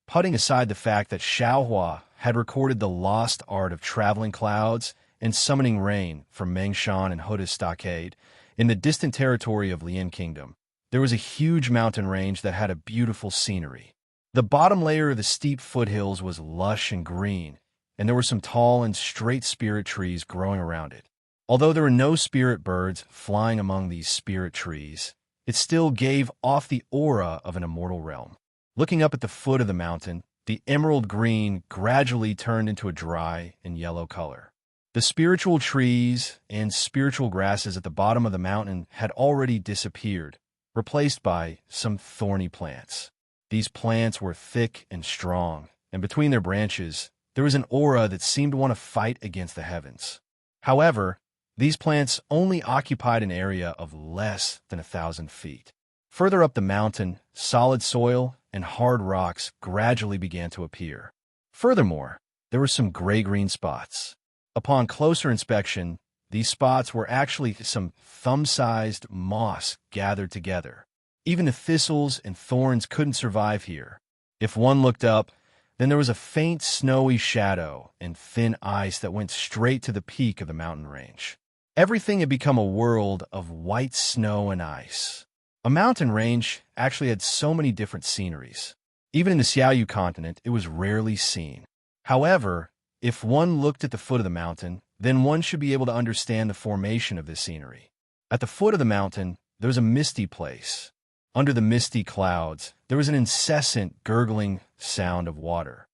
Putting aside the fact that Xiao Hua had recorded the lost art of traveling clouds and summoning rain from Mengshan and Huda's stockade in the distant territory of Lian Kingdom, there was a huge mountain range that had a beautiful scenery. The bottom layer of the steep foothills was lush and green, and there were some tall and straight spirit trees growing around it. Although there were no spirit birds flying among these spirit trees, it still gave off the aura of an immortal realm. Looking up at the foot of the mountain, the emerald green gradually turned into a dry and yellow color. The spiritual trees and spiritual grasses at the bottom of the mountain had already disappeared, replaced by some thorny plants. These plants were thick and strong, and between their branches, there was an aura that seemed to want to fight against the heavens. However, these plants only occupied an area of less than 1,000 feet. Further up the mountain, solid soil and hard rocks gradually began to appear. Furthermore, there were some gray-green spots. Upon closer inspection, these spots were actually some thumb-sized moss gathered together. Even the thistles and thorns couldn't survive here. If one looked up, then there was a faint snowy shadow and thin ice that went straight to the peak of the mountain range. Everything had become a world of white snow and ice. A mountain range actually had so many different sceneries. Even in the Xiaoyu continent, it was rarely seen. However, if one looked at the foot of the mountain, then one should be able to understand the formation of this scenery. At the foot of the mountain, there was a misty place. Under the misty clouds, there was an incessant gurgling sound of water.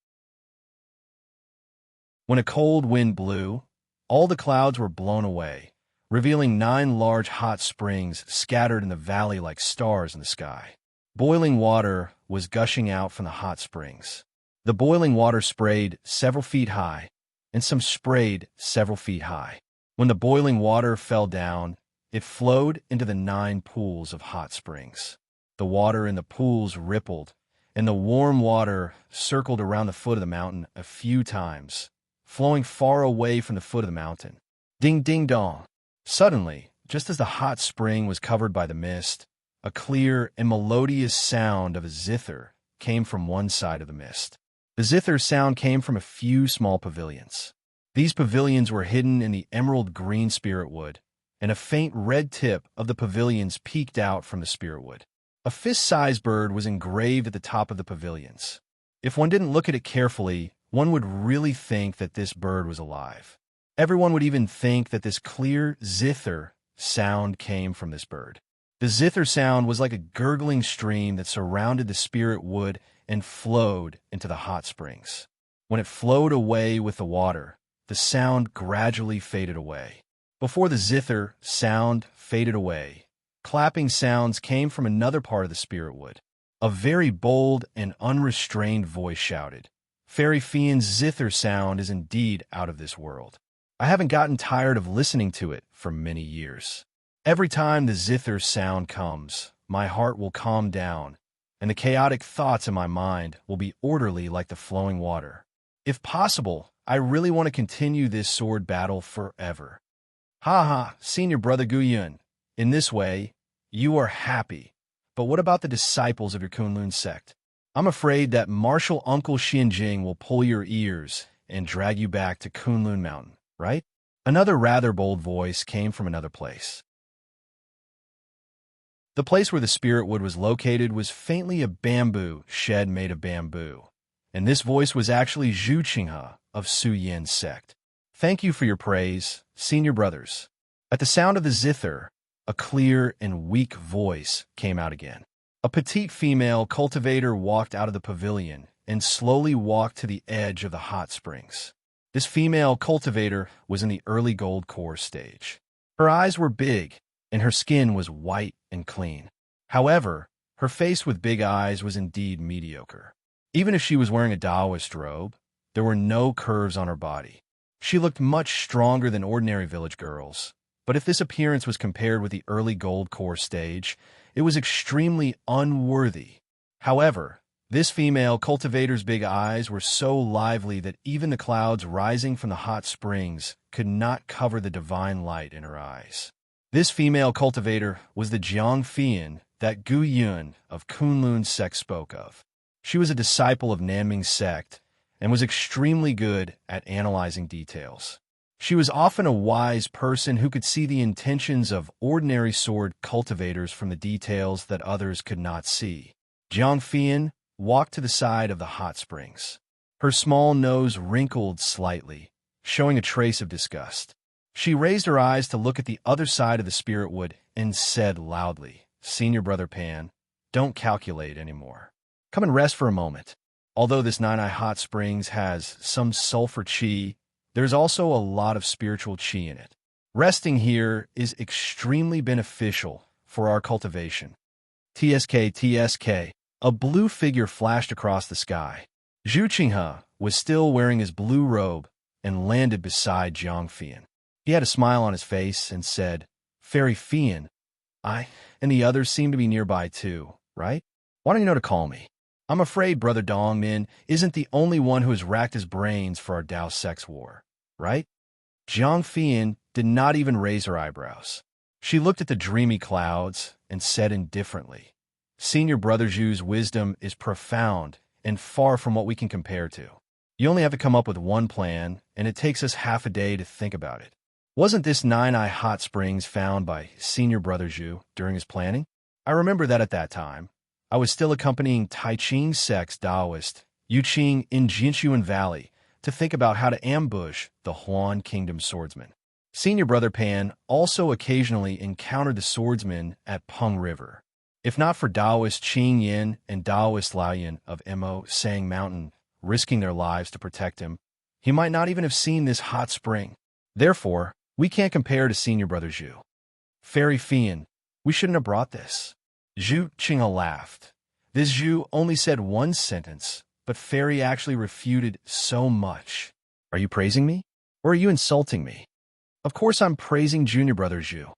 When a cold wind blew, all the clouds were blown away, revealing 9 large hot springs scattered in the valley like stars in the sky. Boiling water was gushing out from the hot springs. The boiling water sprayed several feet high, and some sprayed several feet high. When the boiling water fell down, it flowed into the 9 pools of hot springs. The water in the pools rippled, and the warm water circled around the foot of the mountain a few times, flowing far away from the foot of the mountain. Ding, ding, dong. Suddenly, just as the hot spring was covered by the mist, a clear and melodious sound of a zither came from one side of the mist. The zither sound came from a few small pavilions. These pavilions were hidden in the emerald green spirit wood, and a faint red tip of the pavilions peeked out from the spirit wood. A fist-sized bird was engraved at the top of the pavilions. If one didn't look at it carefully, one would really think that this bird was alive. Everyone would even think that this clear zither sound came from this bird. The zither sound was like a gurgling stream that surrounded the spirit wood and flowed into the hot springs. When it flowed away with the water, the sound gradually faded away. Before the zither sound faded away, clapping sounds came from another part of the spirit wood. A very bold and unrestrained voice shouted, "Fairy Fiend's zither sound is indeed out of this world. I haven't gotten tired of listening to it for many years. Every time the zither sound comes, my heart will calm down, and the chaotic thoughts in my mind will be orderly like the flowing water. If possible, I really want to continue this sword battle forever." Ha ha, senior brother Guyun. In this way, you are happy. But what about the disciples of your Kunlun sect? I'm afraid that Martial Uncle Xianjing will pull your ears and drag you back to Kunlun Mountain, right? Another rather bold voice came from another place. The place where the spirit wood was located was faintly a bamboo shed made of bamboo, and this voice was actually Zhu Qinghe of Su Yin's sect. Thank you for your praise, senior brothers. At the sound of the zither, a clear and weak voice came out again. A petite female cultivator walked out of the pavilion and slowly walked to the edge of the hot springs. This female cultivator was in the early gold core stage. Her eyes were big, and her skin was white and clean. However, her face with big eyes was indeed mediocre. Even if she was wearing a Taoist robe, there were no curves on her body. She looked much stronger than ordinary village girls, but if this appearance was compared with the early gold core stage, it was extremely unworthy. However, this female cultivator's big eyes were so lively that even the clouds rising from the hot springs could not cover the divine light in her eyes. This female cultivator was the Jiang Fian that Gu Yun of Kunlun sect spoke of. She was a disciple of Nanming's sect and was extremely good at analyzing details. She was often a wise person who could see the intentions of ordinary sword cultivators from the details that others could not see. Jiang Fian walked to the side of the hot springs. Her small nose wrinkled slightly, showing a trace of disgust. She raised her eyes to look at the other side of the spirit wood and said loudly, "Senior Brother Pan, don't calculate anymore. Come and rest for a moment. Although this Nine-Eye Hot Springs has some sulfur chi, there's also a lot of spiritual chi in it. Resting here is extremely beneficial for our cultivation." TSK, TSK. A blue figure flashed across the sky. Zhu Qinghe was still wearing his blue robe and landed beside Jiang Fian. He had a smile on his face and said, "Fairy Fian, I and the others seem to be nearby too, right? Why don't you know to call me?" I'm afraid Brother Dongmin isn't the only one who has racked his brains for our Dao sex war, right? Jiang Fian did not even raise her eyebrows. She looked at the dreamy clouds and said indifferently, Senior Brother Zhu's wisdom is profound and far from what we can compare to. You only have to come up with one plan, and it takes us half a day to think about it. Wasn't this Nine-Eye Hot Springs found by Senior Brother Zhu during his planning? I remember that at that time, I was still accompanying Tai-Ching sect's Taoist, Yuqing in Jinshuan Valley, to think about how to ambush the Huan Kingdom swordsmen. Senior Brother Pan also occasionally encountered the swordsmen at Peng River. If not for Taoist Qing Yin and Taoist Lao Yin of Mo Sang Mountain risking their lives to protect him, he might not even have seen this hot spring. Therefore, we can't compare to Senior Brother Zhu. Fairy Fian, we shouldn't have brought this. Zhu Qinghe laughed. This Zhu only said one sentence, but Fairy actually refuted so much. Are you praising me? Or are you insulting me? Of course I'm praising Junior Brother Zhu.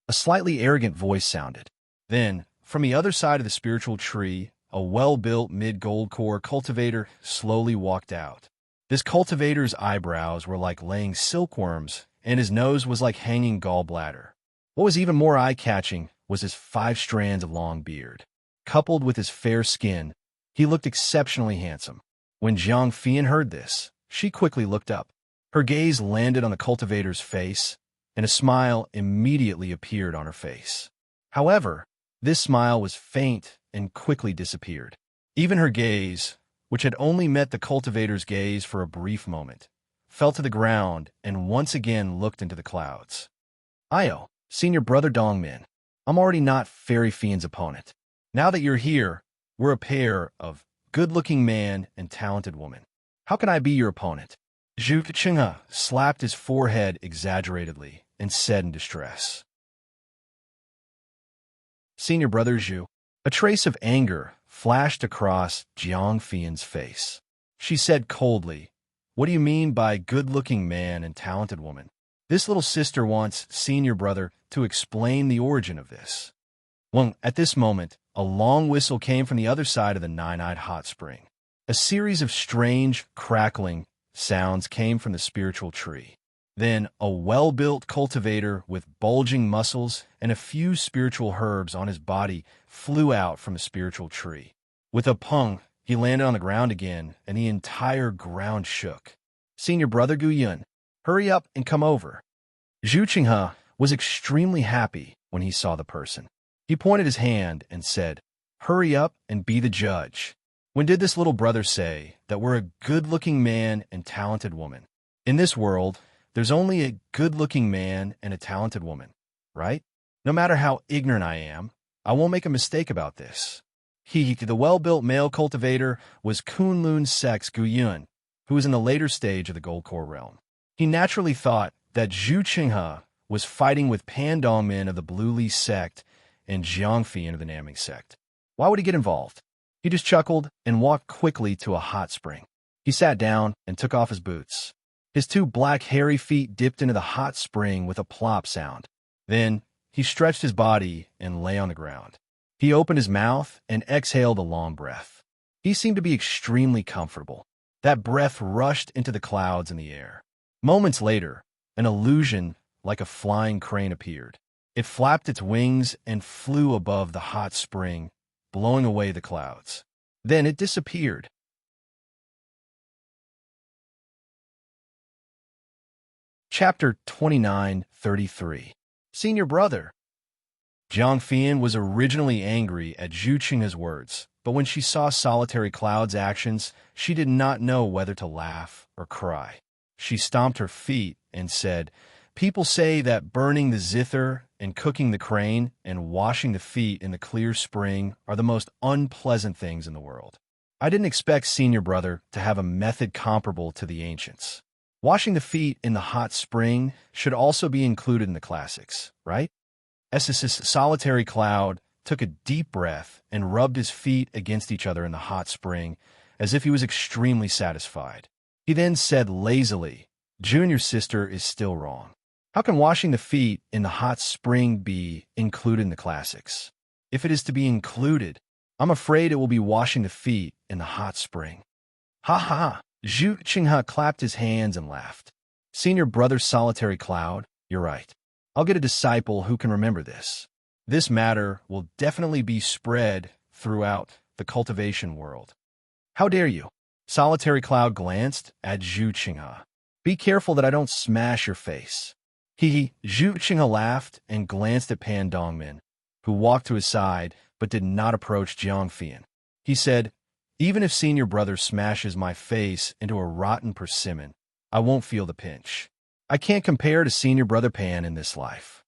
A slightly arrogant voice sounded. Then, from the other side of the spiritual tree, a well-built mid-gold core cultivator slowly walked out. This cultivator's eyebrows were like laying silkworms, and his nose was like hanging gallbladder. What was even more eye-catching was his 5 strands of long beard. Coupled with his fair skin, he looked exceptionally handsome. When Jiang Fian heard this, she quickly looked up. Her gaze landed on the cultivator's face, and a smile immediately appeared on her face. However, this smile was faint and quickly disappeared. Even her gaze, which had only met the cultivator's gaze for a brief moment, fell to the ground and once again looked into the clouds. Io, Senior Brother Dongmin, I'm already not Fairy Fian's opponent. Now that you're here, we're a pair of good-looking man and talented woman. How can I be your opponent? Zhu Qinghe slapped his forehead exaggeratedly and said in distress. Senior Brother Zhu, a trace of anger flashed across Jiang Fian's face. She said coldly, What do you mean by good-looking man and talented woman? This little sister wants Senior Brother to explain the origin of this. Well, at this moment, a long whistle came from the other side of the Nine-Eyed Hot Spring. A series of strange, crackling sounds came from the spiritual tree. Then a well-built cultivator with bulging muscles and a few spiritual herbs on his body flew out from the spiritual tree. With a pung, he landed on the ground again, and the entire ground shook. Senior Brother Gu Yun, hurry up and come over. Zhu Qinghe was extremely happy when he saw the person. He pointed his hand and said, Hurry up and be the judge. When did this little brother say that we're a good-looking man and talented woman? In this world, there's only a good-looking man and a talented woman, right? No matter how ignorant I am, I won't make a mistake about this. The well-built male cultivator, was Kunlun Sect's Gu Yun, who was in the later stage of the Gold Core realm. He naturally thought that Zhu Qinghe was fighting with Pan Dongmin of the Blue Li sect and Jiang Fian of the Naming sect. Why would he get involved? He just chuckled and walked quickly to a hot spring. He sat down and took off his boots. His 2 black hairy feet dipped into the hot spring with a plop sound. Then he stretched his body and lay on the ground. He opened his mouth and exhaled a long breath. He seemed to be extremely comfortable. That breath rushed into the clouds in the air. Moments later, an illusion like a flying crane appeared. It flapped its wings and flew above the hot spring, blowing away the clouds. Then it disappeared. Chapter 29:33. Senior Brother. Jiang Fian was originally angry at Zhu Qinghe's words, but when she saw Solitary Cloud's actions, she did not know whether to laugh or cry. She stomped her feet and said, People say that burning the zither and cooking the crane and washing the feet in the clear spring are the most unpleasant things in the world. I didn't expect Senior Brother to have a method comparable to the ancients. Washing the feet in the hot spring should also be included in the classics, right? SS's Solitary Cloud took a deep breath and rubbed his feet against each other in the hot spring as if he was extremely satisfied. He then said lazily, Junior sister is still wrong. How can washing the feet in the hot spring be included in the classics? If it is to be included, I'm afraid it will be washing the feet in the hot spring. Ha ha! Zhu Qinghe clapped his hands and laughed. Senior brother's solitary cloud, you're right. I'll get a disciple who can remember this. This matter will definitely be spread throughout the cultivation world. How dare you? Solitary Cloud glanced at Zhu Qinghe. Be careful that I don't smash your face. Zhu Qinghe laughed and glanced at Pan Dongmin, who walked to his side but did not approach Jiang Fian. He said, even if senior brother smashes my face into a rotten persimmon, I won't feel the pinch. I can't compare to senior brother Pan in this life.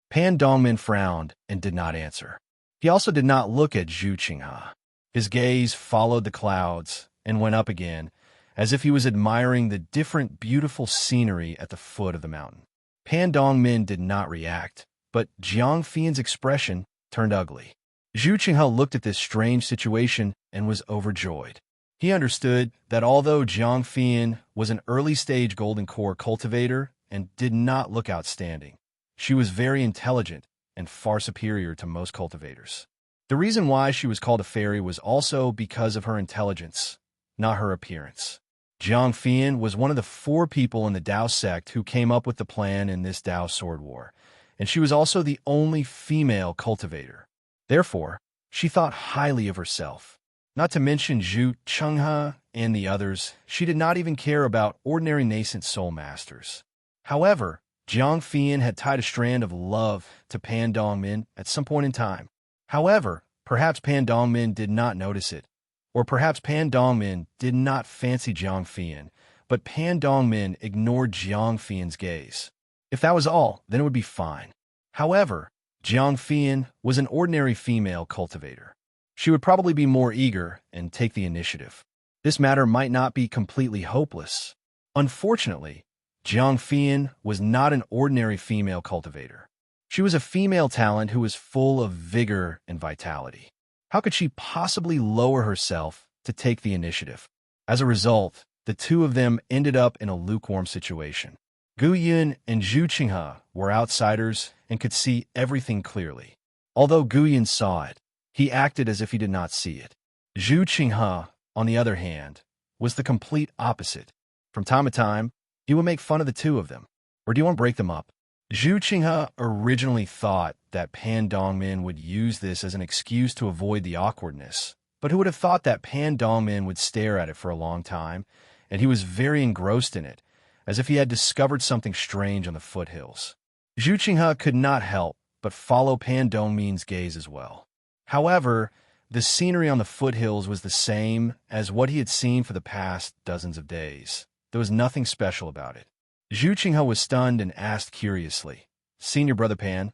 Pan Dongmin frowned and did not answer. He also did not look at Zhu Qinghe. His gaze followed the clouds and went up again, as if he was admiring the different beautiful scenery at the foot of the mountain. Pan Dongmin did not react, but Jiang Fian's expression turned ugly. Zhu Qinghe looked at this strange situation and was overjoyed. He understood that although Jiang Fian was an early-stage golden core cultivator and did not look outstanding, she was very intelligent and far superior to most cultivators. The reason why she was called a fairy was also because of her intelligence, not her appearance. Jiang Fian was one of the 4 people in the Dao sect who came up with the plan in this Dao sword war, and she was also the only female cultivator. Therefore, she thought highly of herself. Not to mention Zhu Qinghe and the others, she did not even care about ordinary nascent soul masters. However, Jiang Fian had tied a strand of love to Pan Dongmin at some point in time. However, perhaps Pan Dongmin did not notice it, or perhaps Pan Dongmin did not fancy Jiang Fian, but Pan Dongmin ignored Jiang Fian's gaze. If that was all, then it would be fine. However, Jiang Fian was an ordinary female cultivator. She would probably be more eager and take the initiative. This matter might not be completely hopeless. Unfortunately, Jiang Fian was not an ordinary female cultivator. She was a female talent who was full of vigor and vitality. How could she possibly lower herself to take the initiative? As a result, the two of them ended up in a lukewarm situation. Gu Yun and Zhu Qinghe were outsiders and could see everything clearly. Although Gu Yun saw it, he acted as if he did not see it. Zhu Qinghe, on the other hand, was the complete opposite. From time to time, he would make fun of the two of them. Or do you want to break them up? Zhu Qinghe originally thought that Pan Dongmin would use this as an excuse to avoid the awkwardness, but who would have thought that Pan Dongmin would stare at it for a long time, and he was very engrossed in it, as if he had discovered something strange on the foothills. Zhu Qinghe could not help but follow Pan Dongmin's gaze as well. However, the scenery on the foothills was the same as what he had seen for the past dozens of days. There was nothing special about it. Zhu Qinghe was stunned and asked curiously, Senior Brother Pan,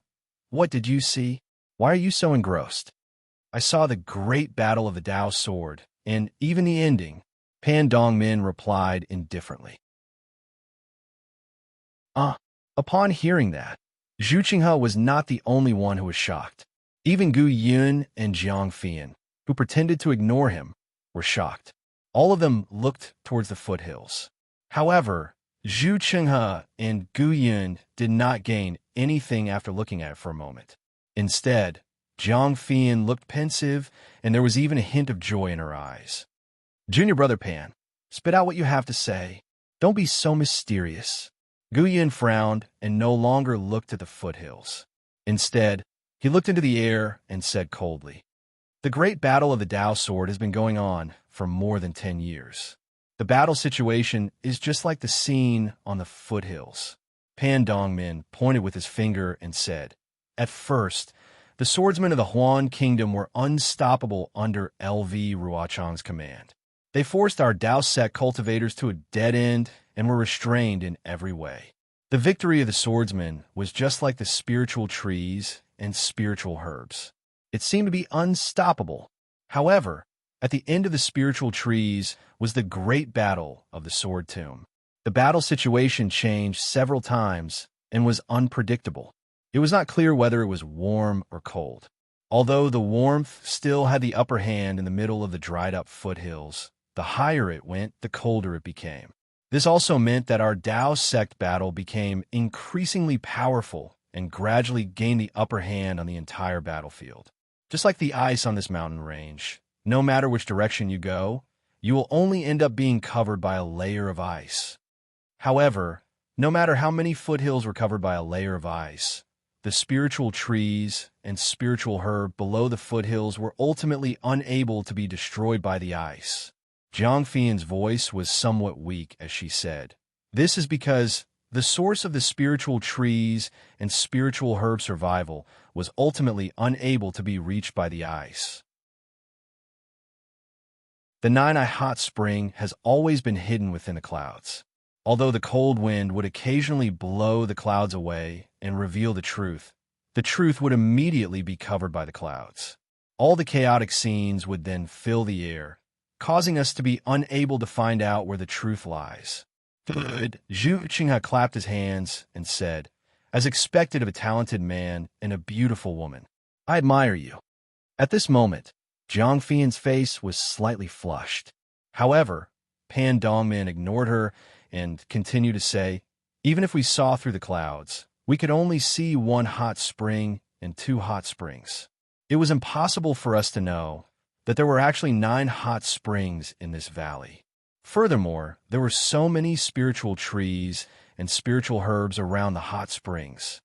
what did you see? Why are you so engrossed? I saw the great battle of the Dao sword, and even the ending, Pan Dongmin replied indifferently. Upon hearing that, Zhu Qinghe was not the only one who was shocked. Even Gu Yun and Jiang Fian, who pretended to ignore him, were shocked. All of them looked towards the foothills. However, Zhu Qinghe and Gu Yun did not gain anything after looking at it for a moment. Instead, Jiang Fian looked pensive, and there was even a hint of joy in her eyes. Junior Brother Pan, spit out what you have to say. Don't be so mysterious. Gu Yun frowned and no longer looked at the foothills. Instead, he looked into the air and said coldly, The great battle of the Dao sword has been going on for more than 10 years. The battle situation is just like the scene on the foothills. Pan Dongmin pointed with his finger and said, At first, the swordsmen of the Huan Kingdom were unstoppable under LV Ruochang's command. They forced our Dao sect cultivators to a dead end and were restrained in every way. The victory of the swordsmen was just like the spiritual trees and spiritual herbs. It seemed to be unstoppable. However, at the end of the spiritual trees was the great battle of the sword tomb. The battle situation changed several times and was unpredictable. It was not clear whether it was warm or cold. Although the warmth still had the upper hand in the middle of the dried-up foothills, the higher it went, the colder it became. This also meant that our Dao sect battle became increasingly powerful and gradually gained the upper hand on the entire battlefield. Just like the ice on this mountain range, no matter which direction you go, you will only end up being covered by a layer of ice. However, no matter how many foothills were covered by a layer of ice, the spiritual trees and spiritual herb below the foothills were ultimately unable to be destroyed by the ice. Jiang Fian's voice was somewhat weak as she said, "This is because the source of the spiritual trees and spiritual herb survival was ultimately unable to be reached by the ice. The Nine-Eye Hot Spring has always been hidden within the clouds. Although the cold wind would occasionally blow the clouds away and reveal the truth would immediately be covered by the clouds. All the chaotic scenes would then fill the air, causing us to be unable to find out where the truth lies." Good. Zhu Qinghe clapped his hands and said, "As expected of a talented man and a beautiful woman, I admire you." At this moment, Jiang Fian's face was slightly flushed. However, Pan Dongmin ignored her and continued to say, "Even if we saw through the clouds, we could only see one hot spring and two hot springs. It was impossible for us to know that there were actually 9 hot springs in this valley. Furthermore, there were so many spiritual trees and spiritual herbs around the hot springs.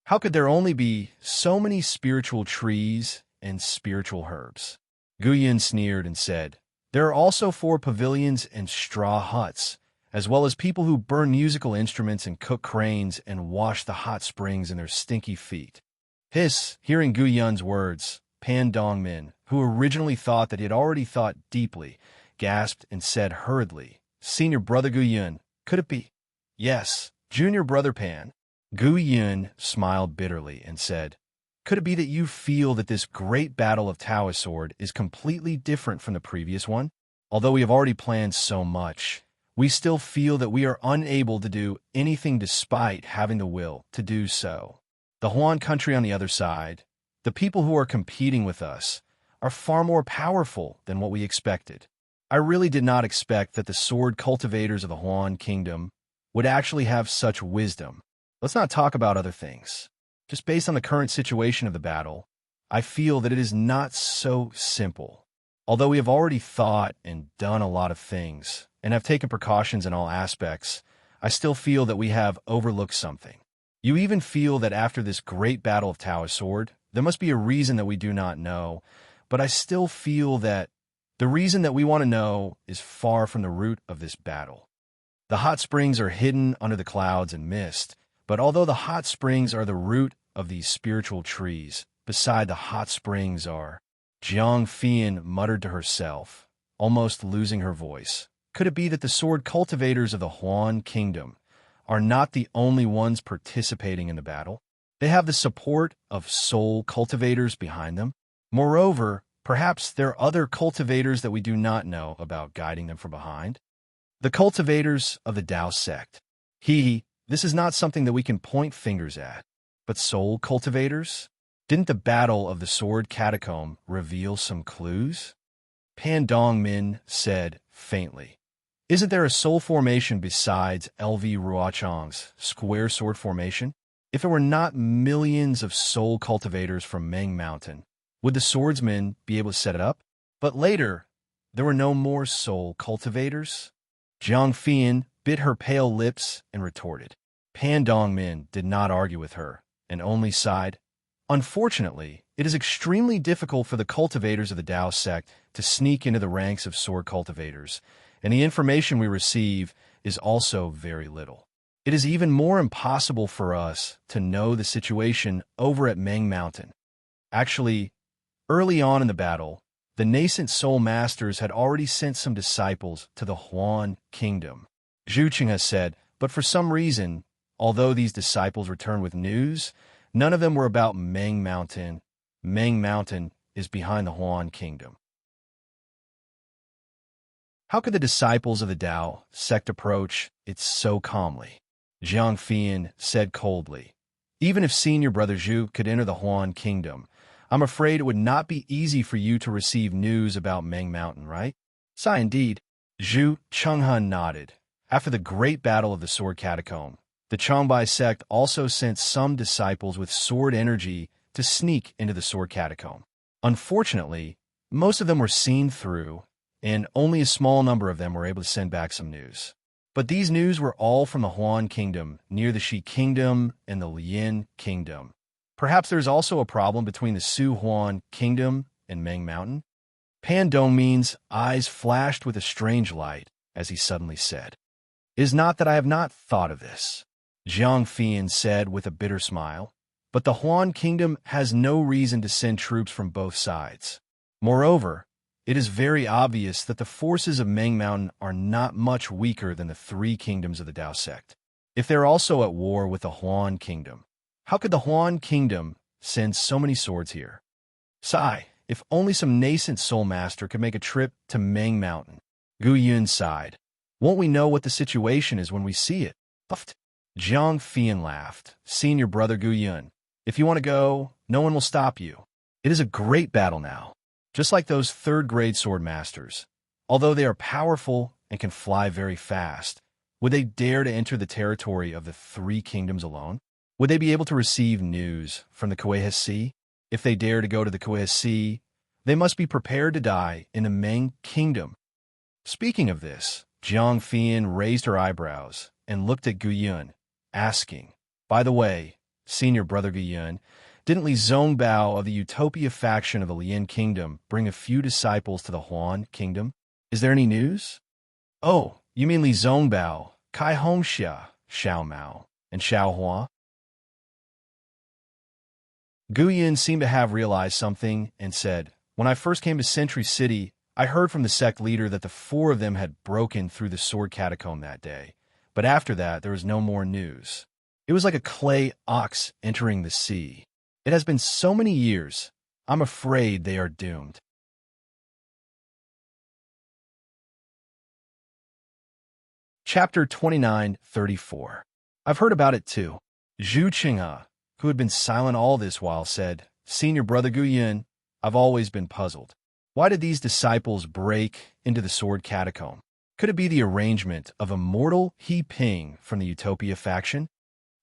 How could there only be so many spiritual trees and spiritual herbs?" Guyan sneered and said, "There are also 4 pavilions and straw huts, as well as people who burn musical instruments and cook cranes and wash the hot springs in their stinky feet." Hiss, hearing Guyan's words, Pan Dongmin, who originally thought that he had already thought deeply, gasped and said hurriedly, "Senior brother Guyan, could it be?" "Yes, junior brother Pan." Guyan smiled bitterly and said, "Could it be that you feel that this great battle of Taoist Sword is completely different from the previous one? Although we have already planned so much, we still feel that we are unable to do anything despite having the will to do so. The Huan country on the other side, the people who are competing with us, are far more powerful than what we expected. I really did not expect that the sword cultivators of the Huan kingdom would actually have such wisdom. Let's not talk about other things. Just based on the current situation of the battle, I feel that it is not so simple. Although we have already thought and done a lot of things, and have taken precautions in all aspects, I still feel that we have overlooked something. You even feel that after this great battle of Taoist Sword, there must be a reason that we do not know, but I still feel that the reason that we want to know is far from the root of this battle. The hot springs are hidden under the clouds and mist, but although the hot springs are the root of these spiritual trees, beside the hot springs are..." Jiang Fian muttered to herself, almost losing her voice. Could it be that the sword cultivators of the Huan kingdom are not the only ones participating in the battle? They have the support of soul cultivators behind them. Moreover, perhaps there are other cultivators that we do not know about guiding them from behind. The cultivators of the Tao sect. This is not something that we can point fingers at, but soul cultivators? Didn't the Battle of the Sword Catacomb reveal some clues? Pan Dongmin said faintly, "Isn't there a soul formation besides LV Ruochang's square sword formation? If there were not millions of soul cultivators from Meng Mountain, would the swordsmen be able to set it up? But later, there were no more soul cultivators?" Jiang Fian bit her pale lips and retorted. Pan Dongmin did not argue with her, and only sighed. "Unfortunately, it is extremely difficult for the cultivators of the Tao sect to sneak into the ranks of sword cultivators, and the information we receive is also very little. It is even more impossible for us to know the situation over at Meng Mountain. Actually, early on in the battle, the nascent soul masters had already sent some disciples to the Huan kingdom," Zhu Qinghe said, "but for some reason, although these disciples returned with news, none of them were about Meng Mountain. Meng Mountain is behind the Huan kingdom." How could the disciples of the Tao sect approach it so calmly? Jiang Fian said coldly. "Even if senior brother Zhu could enter the Huan kingdom, I'm afraid it would not be easy for you to receive news about Meng Mountain, right?" "Sigh indeed." Zhu Chenghe nodded. After the great battle of the Sword Catacomb, the Changbai sect also sent some disciples with sword energy to sneak into the Sword Catacomb. Unfortunately, most of them were seen through, and only a small number of them were able to send back some news. But these news were all from the Huan Kingdom, near the Shi Kingdom and the Lian Kingdom. Perhaps there's also a problem between the Su Huan Kingdom and Meng Mountain? Pan Dongmin's eyes flashed with a strange light as he suddenly said, "It is not that I have not thought of this," Jiang Fian said with a bitter smile, "but the Huan Kingdom has no reason to send troops from both sides. Moreover, it is very obvious that the forces of Meng Mountain are not much weaker than the three kingdoms of the Dao sect. If they're also at war with the Huan Kingdom, how could the Huan Kingdom send so many swords here? Sigh, if only some nascent soul master could make a trip to Meng Mountain." Gu Yun sighed. "Won't we know what the situation is when we see it?" Puffed. Jiang Fian laughed. "Senior brother Gu Yun, if you want to go, no one will stop you. It is a great battle now. Just like those third-grade sword masters. Although they are powerful and can fly very fast, would they dare to enter the territory of the three kingdoms alone? Would they be able to receive news from the Kuei Sea? If they dare to go to the Kuei Sea, they must be prepared to die in the Meng Kingdom." Speaking of this, Jiang Fian raised her eyebrows and looked at Gu Yun, asking, "By the way, senior brother Gu Yun, didn't Li Zongbao of the Utopia faction of the Lian Kingdom bring a few disciples to the Huan Kingdom? Is there any news?" "Oh, you mean Li Zongbao, Kai Hongxia, Xiao Mao, and Xiao Hua?" Gu Yun seemed to have realized something and said, "When I first came to Century City, I heard from the sect leader that the four of them had broken through the sword catacomb that day. But after that, there was no more news. It was like a clay ox entering the sea. It has been so many years. I'm afraid they are doomed." Chapter 29:34. "I've heard about it too." Zhu Qinghe, who had been silent all this while, said, "Senior brother Gu Yun, I've always been puzzled. Why did these disciples break into the sword catacomb? Could it be the arrangement of Immortal He Ping from the Utopia faction?"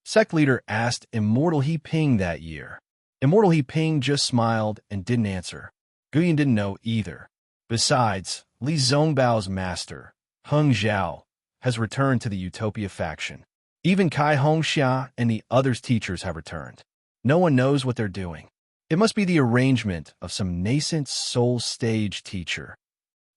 Sect leader asked Immortal He Ping that year. Immortal He Ping just smiled and didn't answer. Gu Yun didn't know either. Besides, Li Zongbao's master, Heng Zhao, has returned to the Utopia faction. Even Kai Hongxia and the others' teachers have returned. No one knows what they're doing. It must be the arrangement of some nascent soul stage teacher.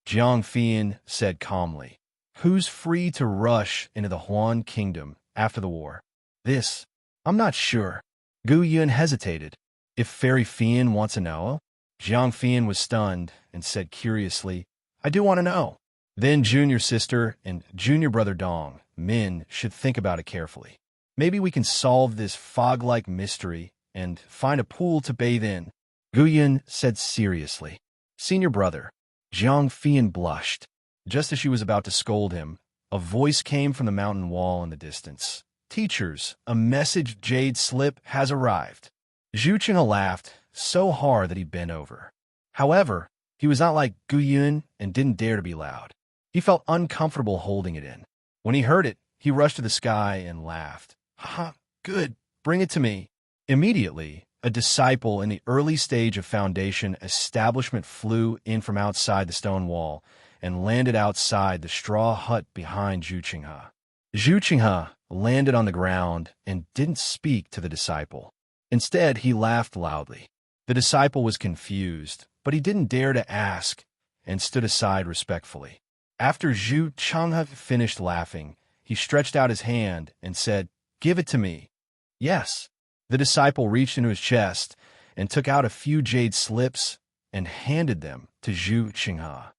Jiang Fian said calmly, "Who's free to rush into the Huan Kingdom after the war?" "This, I'm not sure." Gu Yun hesitated. "If Fairy Fian wants to know?" Jiang Fian was stunned and said curiously, "I do want to know." Then junior sister and junior brother Dong, Min, should think about it carefully. Maybe we can solve this fog-like mystery and find a pool to bathe in. Gu Yun said seriously. "Senior brother." Jiang Fian blushed. Just as she was about to scold him, a voice came from the mountain wall in the distance. "Teachers, a message jade slip has arrived." Zhu Qinghe laughed so hard that he bent over. However, he was not like Gu Yun and didn't dare to be loud. He felt uncomfortable holding it in. When he heard it, he rushed to the sky and laughed. "Ha, good, bring it to me." Immediately, a disciple in the early stage of Foundation establishment flew in from outside the stone wall and landed outside the straw hut behind Zhu Qinghe. Zhu Qinghe landed on the ground and didn't speak to the disciple. Instead, he laughed loudly. The disciple was confused, but he didn't dare to ask and stood aside respectfully. After Zhu Qinghe finished laughing, he stretched out his hand and said, "Give it to me." "Yes." The disciple reached into his chest and took out a few jade slips and handed them to Zhu Qinghe.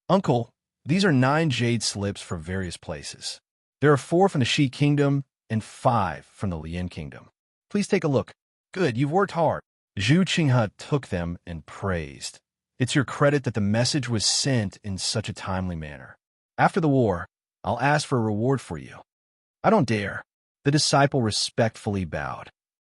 "Uncle, these are 9 jade slips for various places. There are 4 from the Shi Kingdom and 5 from the Lian Kingdom. Please take a look." "Good, you've worked hard." Zhu Qinghe took them and praised. "It's your credit that the message was sent in such a timely manner. After the war, I'll ask for a reward for you." "I don't dare." The disciple respectfully bowed.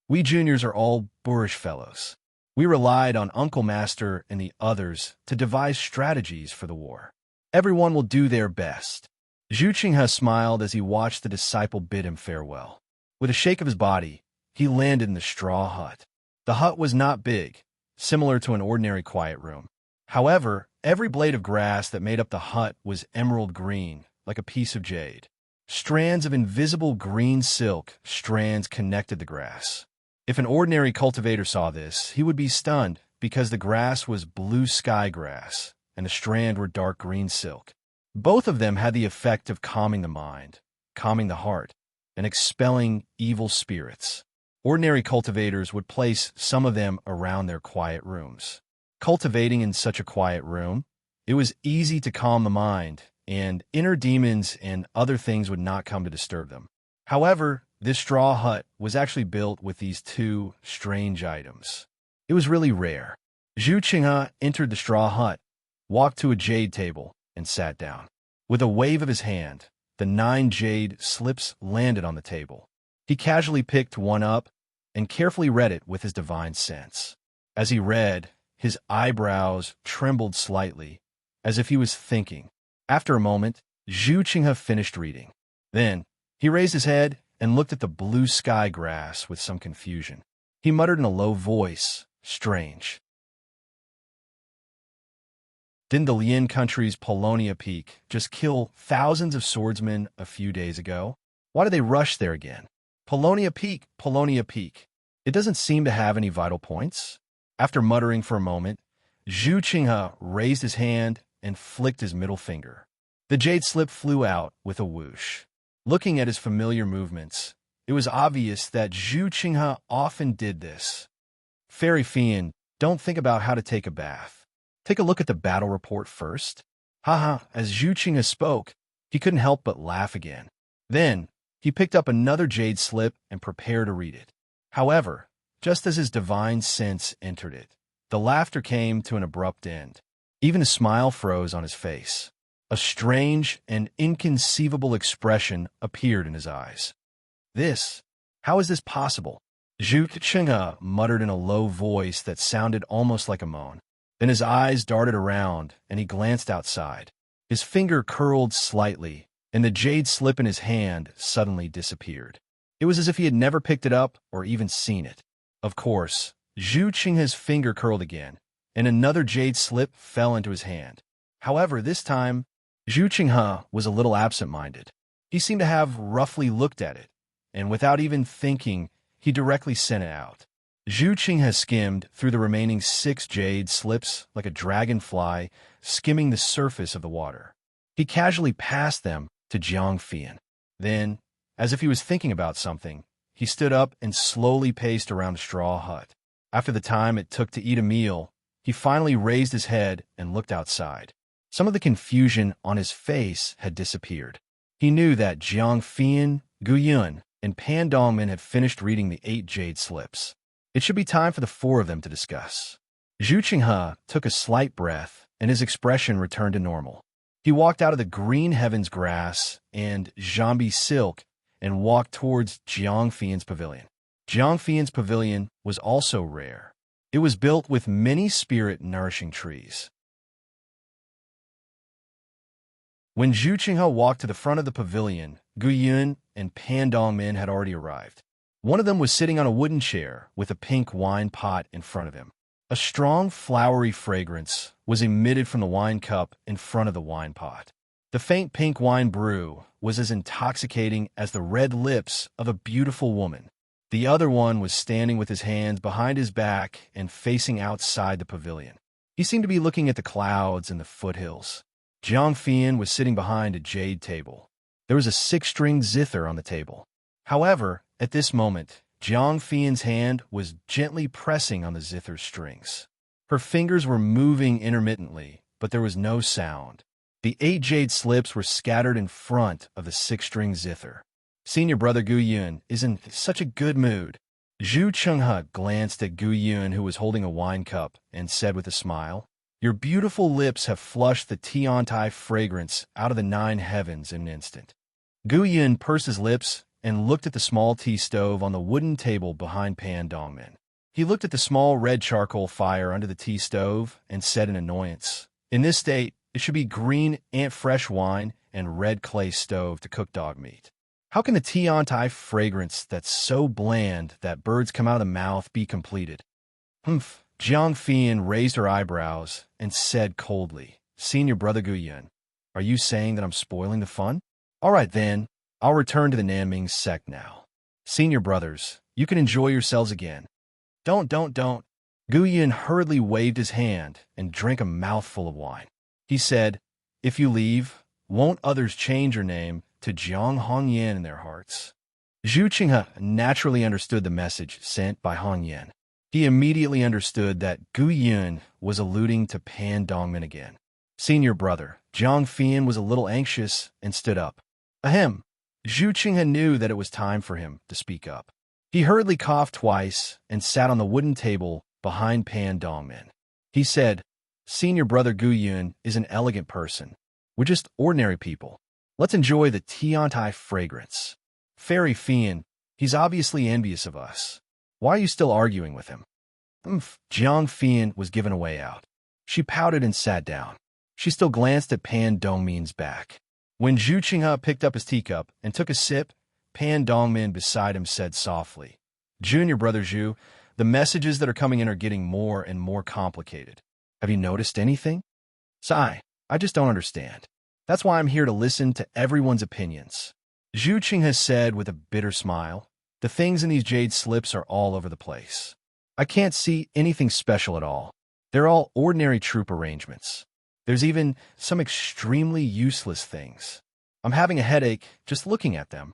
"We juniors are all boorish fellows. We relied on Uncle Master and the others to devise strategies for the war. Everyone will do their best." Zhu Qinghe smiled as he watched the disciple bid him farewell. With a shake of his body, he landed in the straw hut. The hut was not big, similar to an ordinary quiet room. However, every blade of grass that made up the hut was emerald green, like a piece of jade. Strands of invisible green silk strands connected the grass. If an ordinary cultivator saw this, he would be stunned because the grass was blue sky grass and the strand were dark green silk. Both of them had the effect of calming the mind, calming the heart, and expelling evil spirits. Ordinary cultivators would place some of them around their quiet rooms. Cultivating in such a quiet room, it was easy to calm the mind, and inner demons and other things would not come to disturb them. However, this straw hut was actually built with these two strange items. It was really rare. Zhu Qinghe entered the straw hut, walked to a jade table, and sat down. With a wave of his hand, the 9 jade slips landed on the table. He casually picked one up and carefully read it with his divine sense. As he read, his eyebrows trembled slightly, as if he was thinking. After a moment, Zhu Qinghe finished reading. Then, he raised his head and looked at the blue sky grass with some confusion. He muttered in a low voice, "Strange. Didn't the Lian country's Polonia Peak just kill thousands of swordsmen a few days ago? Why do they rush there again? Polonia Peak, Polonia Peak. It doesn't seem to have any vital points." After muttering for a moment, Zhu Qinghe raised his hand and flicked his middle finger. The jade slip flew out with a whoosh. Looking at his familiar movements, it was obvious that Zhu Qinghe often did this. "Fairy Fian, don't think about how to take a bath. Take a look at the battle report first." Haha, as Zhu Qinghe spoke, he couldn't help but laugh again. Then, he picked up another jade slip and prepared to read it. However, just as his divine sense entered it, the laughter came to an abrupt end. Even a smile froze on his face. A strange and inconceivable expression appeared in his eyes. How is this possible?" Zhu Qinghe muttered in a low voice that sounded almost like a moan. Then his eyes darted around, and he glanced outside. His finger curled slightly, and the jade slip in his hand suddenly disappeared. It was as if he had never picked it up or even seen it. Of course, Zhu Qinghe's finger curled again, and another jade slip fell into his hand. However, this time, Zhu Qinghe was a little absent-minded. He seemed to have roughly looked at it, and without even thinking, he directly sent it out. Zhu Qinghe skimmed through the remaining 6 jade slips like a dragonfly skimming the surface of the water. He casually passed them to Jiang Fian. Then, as if he was thinking about something, he stood up and slowly paced around the straw hut. After the time it took to eat a meal, he finally raised his head and looked outside. Some of the confusion on his face had disappeared. He knew that Jiang Fian, Gu Yun, and Pan Dongmin had finished reading the 8 jade slips. It should be time for the 4 of them to discuss. Zhu Qinghe took a slight breath, and his expression returned to normal. He walked out of the green heavens grass and Jambi silk and walked towards Jiang Fian's pavilion. Jiang Fian's pavilion was also rare. It was built with many spirit-nourishing trees. When Zhu Qinghe walked to the front of the pavilion, Gu Yun and Pan Dongmin had already arrived. One of them was sitting on a wooden chair with a pink wine pot in front of him. A strong, flowery fragrance was emitted from the wine cup in front of the wine pot. The faint pink wine brew was as intoxicating as the red lips of a beautiful woman. The other one was standing with his hands behind his back and facing outside the pavilion. He seemed to be looking at the clouds and the foothills. Jiang Fian was sitting behind a jade table. There was a 6-string zither on the table. However, at this moment, Jiang Fian's hand was gently pressing on the zither's strings. Her fingers were moving intermittently, but there was no sound. The 8 jade slips were scattered in front of the 6-string zither. Senior brother Gu Yun is in such a good mood. Zhu Qinghe glanced at Gu Yun, who was holding a wine cup, and said with a smile, "Your beautiful lips have flushed the Tiantai fragrance out of the 9 heavens in an instant." Gu Yun pursed his lips and looked at the small tea stove on the wooden table behind Pan Dongmin. He looked at the small red charcoal fire under the tea stove and said in annoyance, "In this state, it should be green ant-fresh wine and red clay stove to cook dog meat. How can the Tiantai fragrance that's so bland that birds come out of the mouth be completed?" "Humph," Jiang Fian raised her eyebrows and said coldly, Senior Brother Gu Yun, are you saying that I'm spoiling the fun? All right then, I'll return to the Nanming sect now. Senior brothers, you can enjoy yourselves again. Don't. Gu Yun hurriedly waved his hand and drank a mouthful of wine. He said, if you leave, won't others change your name to Jiang Hongyan in their hearts? Zhu Qinghe naturally understood the message sent by Hongyan. He immediately understood that Gu Yun was alluding to Pan Dongmin again. Senior brother, Jiang Fian was a little anxious and stood up. Ahem. Zhu Qinghe knew that it was time for him to speak up. He hurriedly coughed twice and sat on the wooden table behind Pan Dongmin. He said, Senior brother Gu Yun is an elegant person. We're just ordinary people. Let's enjoy the Tiantai fragrance. Fairy Fian, he's obviously envious of us. Why are you still arguing with him? Jiang Fian was given a way out. She pouted and sat down. She still glanced at Pan Dongmin's back. When Zhu Qinghe picked up his teacup and took a sip, Pan Dongmin beside him said softly, Junior brother Zhu, the messages that are coming in are getting more and more complicated. Have you noticed anything? Sigh, I just don't understand. That's why I'm here to listen to everyone's opinions. Zhu Qinghe said with a bitter smile, the things in these jade slips are all over the place. I can't see anything special at all. They're all ordinary troop arrangements. There's even some extremely useless things. I'm having a headache just looking at them.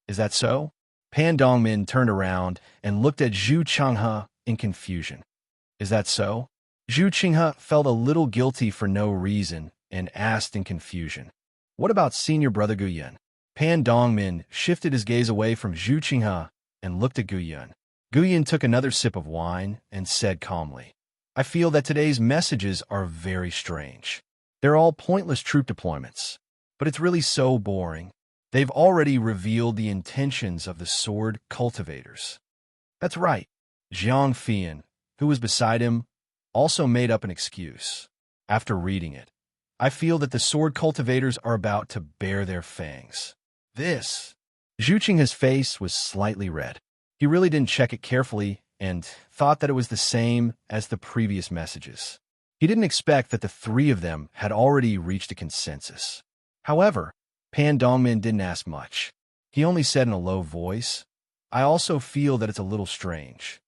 Is that so? Pan Dongmin turned around and looked at Zhu Qinghe in confusion. Is that so? Zhu Qinghe felt a little guilty for no reason and asked in confusion. What about Senior Brother Gu Yun? Pan Dongmin shifted his gaze away from Zhu Qinghe and looked at Gu Yun. Gu Yun took another sip of wine and said calmly, I feel that today's messages are very strange. They're all pointless troop deployments, but it's really so boring. They've already revealed the intentions of the sword cultivators. That's right. Jiang Fian, who was beside him, also made up an excuse. After reading it, I feel that the sword cultivators are about to bare their fangs. This. Zhu Qinghe's face was slightly red. He really didn't check it carefully and thought that it was the same as the previous messages. He didn't expect that the three of them had already reached a consensus. However, Pan Dongmin didn't ask much. He only said in a low voice, I also feel that it's a little strange.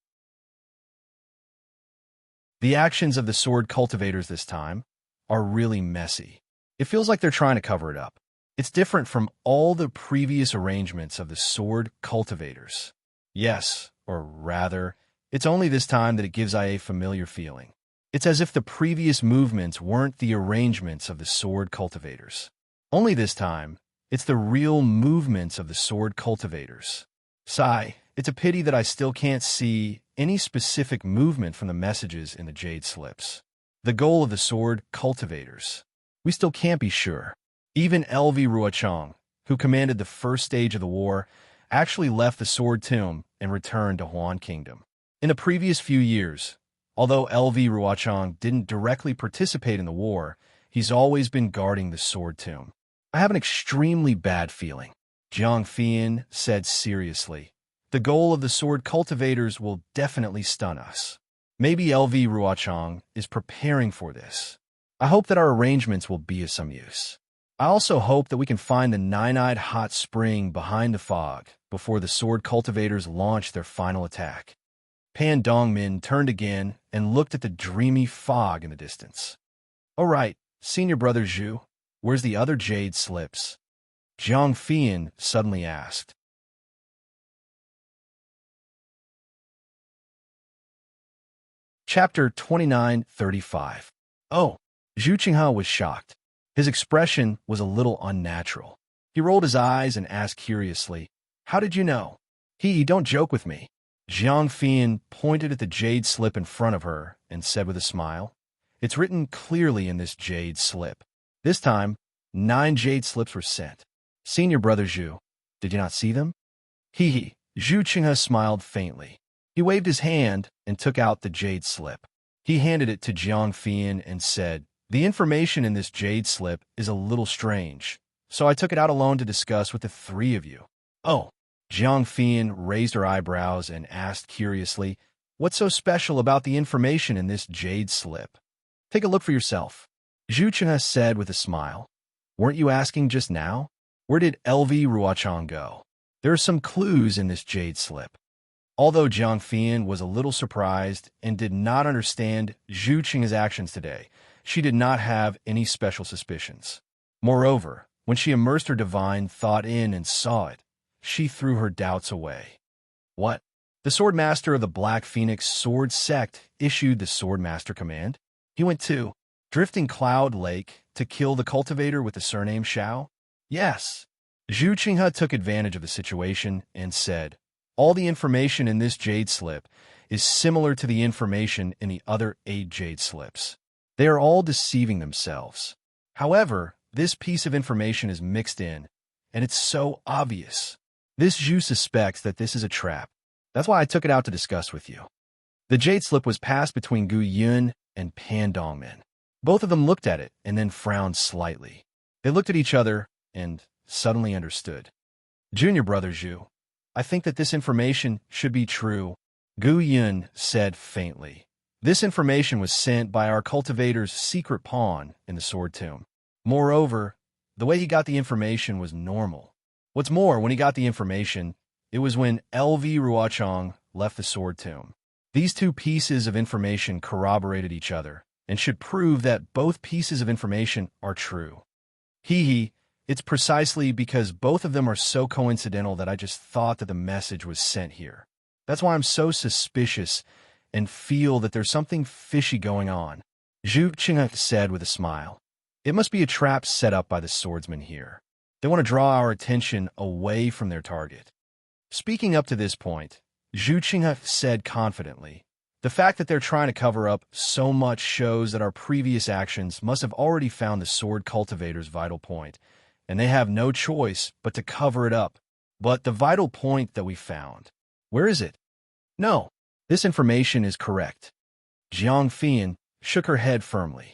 The actions of the sword cultivators this time are really messy. It feels like they're trying to cover it up. It's different from all the previous arrangements of the sword cultivators. Yes, or rather, it's only this time that it gives I a familiar feeling. It's as if the previous movements weren't the arrangements of the sword cultivators. Only this time, it's the real movements of the sword cultivators. Sigh, it's a pity that I still can't see any specific movement from the messages in the jade slips. The goal of the sword cultivators. We still can't be sure. Even LV Ruochang, who commanded the first stage of the war, actually left the Sword Tomb and returned to Huan Kingdom. In the previous few years, although LV Ruochang didn't directly participate in the war, he's always been guarding the Sword Tomb. I have an extremely bad feeling, Jiang Fian said seriously. The goal of the sword cultivators will definitely stun us. Maybe LV Ruochang is preparing for this. I hope that our arrangements will be of some use. I also hope that we can find the nine-eyed hot spring behind the fog before the sword cultivators launch their final attack. Pan Dongmin turned again and looked at the dreamy fog in the distance. All right, Senior Brother Zhu, where's the other jade slips? Jiang Fian suddenly asked. Chapter 29:35. Oh, Zhu Qinghe was shocked. His expression was a little unnatural. He rolled his eyes and asked curiously, How did you know? Don't joke with me. Jiang Fian pointed at the jade slip in front of her and said with a smile, It's written clearly in this jade slip. This time, 9 jade slips were sent. Senior Brother Zhu, did you not see them? Zhu Qinghe smiled faintly. He waved his hand and took out the jade slip. He handed it to Jiang Fian and said, The information in this jade slip is a little strange, so I took it out alone to discuss with the three of you. Oh, Jiang Fian raised her eyebrows and asked curiously, What's so special about the information in this jade slip? Take a look for yourself. Zhu Chenghe said with a smile. Weren't you asking just now? Where did LV Ruochang go? There are some clues in this jade slip. Although Jiang Fian was a little surprised and did not understand Zhu Chenghe's actions today, she did not have any special suspicions. Moreover, when she immersed her divine thought in and saw it, she threw her doubts away. What? The Sword Master of the Black Phoenix Sword Sect issued the Sword Master command? He went to Drifting Cloud Lake to kill the cultivator with the surname Xiao? Yes. Zhu Chenghe took advantage of the situation and said, all the information in this jade slip is similar to the information in the other 8 jade slips. They are all deceiving themselves. However, this piece of information is mixed in, and it's so obvious. This Zhu suspects that this is a trap. That's why I took it out to discuss with you. The jade slip was passed between Gu Yun and Pan Dongmin. Both of them looked at it and then frowned slightly. They looked at each other and suddenly understood. Junior brother Zhu, I think that this information should be true, Gu Yun said faintly. This information was sent by our cultivator's secret pawn in the sword tomb. Moreover, the way he got the information was normal. What's more, when he got the information, it was when LV Ruochang left the sword tomb. These 2 pieces of information corroborated each other and should prove that both pieces of information are true. It's precisely because both of them are so coincidental that I just thought that the message was sent here. That's why I'm so suspicious and feel that there's something fishy going on, Zhu Chenghe said with a smile. It must be a trap set up by the swordsmen here. They want to draw our attention away from their target. Speaking up to this point, Zhu Chenghe said confidently, the fact that they're trying to cover up so much shows that our previous actions must have already found the sword cultivator's vital point, and they have no choice but to cover it up. But the vital point that we found, where is it? No, this information is correct. Jiang Fian shook her head firmly.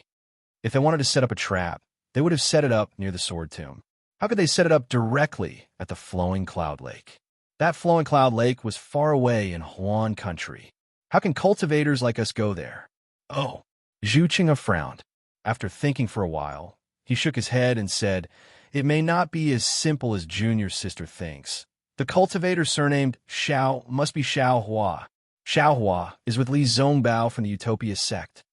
If they wanted to set up a trap, they would have set it up near the sword tomb. How could they set it up directly at the Flowing Cloud Lake? That Flowing Cloud Lake was far away in Huan country. How can cultivators like us go there? Oh, Zhu Chenghe frowned. After thinking for a while, he shook his head and said, it may not be as simple as Junior's sister thinks. The cultivator surnamed Xiao must be Xiao Hua. Xiao Hua is with Li Zongbao from the Utopia sect.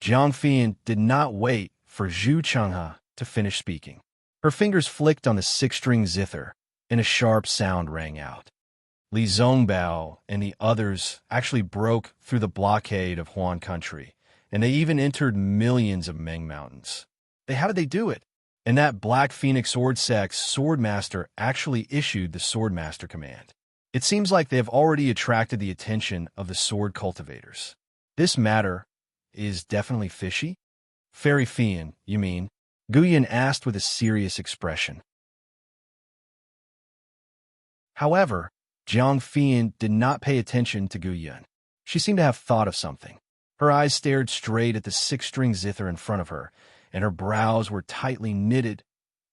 Jiang Fian did not wait for Zhu Chenghe to finish speaking. Her fingers flicked on the 6-string zither, and a sharp sound rang out. Li Zongbao and the others actually broke through the blockade of Huan country, and they even entered millions of Meng mountains. How did they do it? And that Black Phoenix Sword Sect's Sword Master actually issued the Sword Master command. It seems like they have already attracted the attention of the sword cultivators. This matter is definitely fishy? Fairy Fian, you mean? Guyan asked with a serious expression. However, Jiang Fian did not pay attention to Guyan. She seemed to have thought of something. Her eyes stared straight at the 6-string zither in front of her, and her brows were tightly knitted.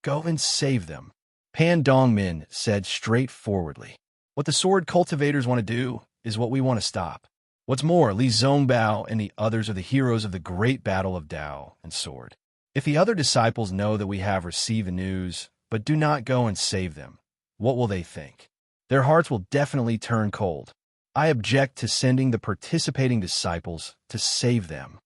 Go and save them, Pan Dongmin said straightforwardly. What the sword cultivators want to do is what we want to stop. What's more, Li Zongbao and the others are the heroes of the great battle of Dao and sword. If the other disciples know that we have received the news, but do not go and save them, what will they think? Their hearts will definitely turn cold. I object to sending the participating disciples to save them.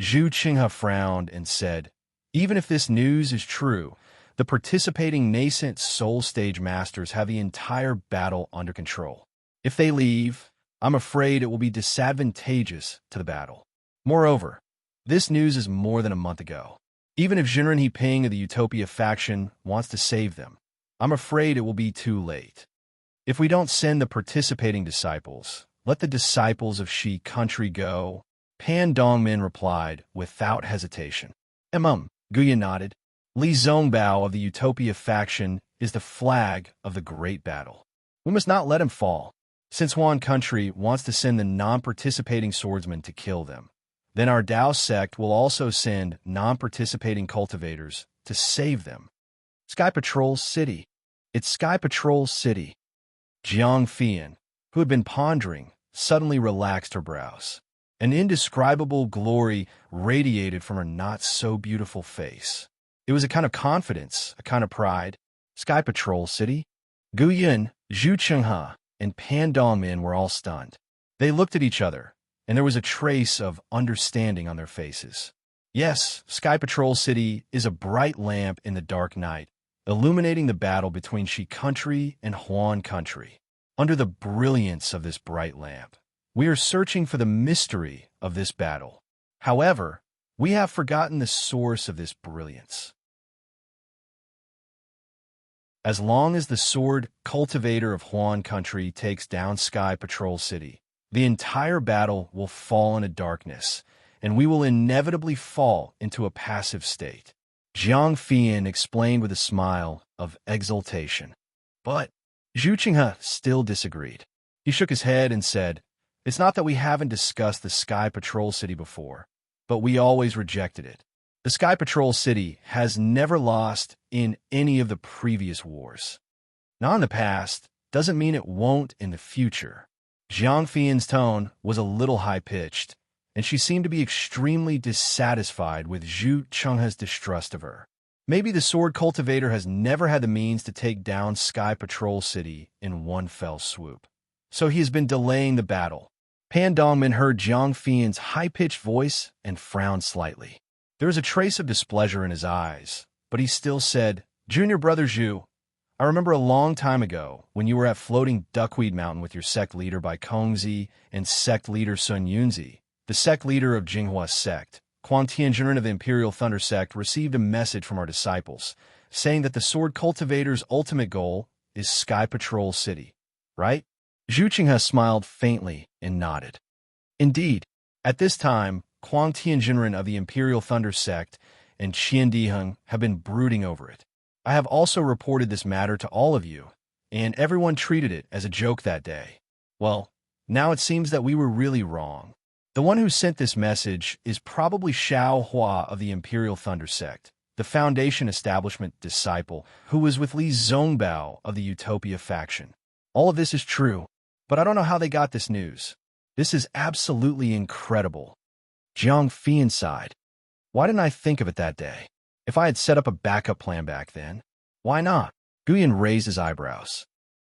Zhu Chenghe frowned and said, even if this news is true, the participating nascent soul stage masters have the entire battle under control. If they leave, I'm afraid it will be disadvantageous to the battle. Moreover, this news is more than a month ago. Even if Jinren Hiping of the Utopia faction wants to save them, I'm afraid it will be too late. If we don't send the participating disciples, let the disciples of Shi country go, Pan Dongmin replied without hesitation. Guyan nodded. Li Zongbao of the Utopia faction is the flag of the great battle. We must not let him fall. Since Huan country wants to send the non-participating swordsmen to kill them, then our Dao sect will also send non-participating cultivators to save them. Sky Patrol City. It's Sky Patrol City. Jiang Fian, who had been pondering, suddenly relaxed her brows. An indescribable glory radiated from her not-so-beautiful face. It was a kind of confidence, a kind of pride. Sky Patrol City? Gu Yun, Zhu Chenghe, and Pan Dongmin were all stunned. They looked at each other, and there was a trace of understanding on their faces. Yes, Sky Patrol City is a bright lamp in the dark night, illuminating the battle between Shi Country and Huan Country. Under the brilliance of this bright lamp, we are searching for the mystery of this battle. However, we have forgotten the source of this brilliance. As long as the sword cultivator of Huan Country takes down Sky Patrol City, the entire battle will fall into darkness, and we will inevitably fall into a passive state. Jiang Fian explained with a smile of exultation. But Zhu Qinghe still disagreed. He shook his head and said, "It's not that we haven't discussed the Sky Patrol City before, but we always rejected it. The Sky Patrol City has never lost in any of the previous wars. Not in the past doesn't mean it won't in the future." Jiang Fian's tone was a little high-pitched, and she seemed to be extremely dissatisfied with Zhu Chenghe's distrust of her. Maybe the sword cultivator has never had the means to take down Sky Patrol City in one fell swoop, so he has been delaying the battle. Pan Dongmin heard Jiang Fian's high-pitched voice and frowned slightly. There was a trace of displeasure in his eyes, but he still said, "Junior brother Zhu, I remember a long time ago when you were at Floating Duckweed Mountain with your sect leader Bai Kongzi and sect leader Sun Yunzi. The sect leader of Jinghua's sect, Quang Tianjin of the Imperial Thunder Sect, received a message from our disciples, saying that the sword cultivator's ultimate goal is Sky Patrol City, right?" Zhu Qinghe smiled faintly and nodded. Indeed, at this time, Quang Tianjin of the Imperial Thunder Sect and Qian Diheng have been brooding over it. I have also reported this matter to all of you, and everyone treated it as a joke that day. Well, now it seems that we were really wrong. The one who sent this message is probably Xiao Hua of the Imperial Thunder Sect, the Foundation Establishment disciple who was with Li Zongbao of the Utopia faction. All of this is true, but I don't know how they got this news. This is absolutely incredible. Jiang Fian sighed. Why didn't I think of it that day? If I had set up a backup plan back then, why not? Guyan raised his eyebrows.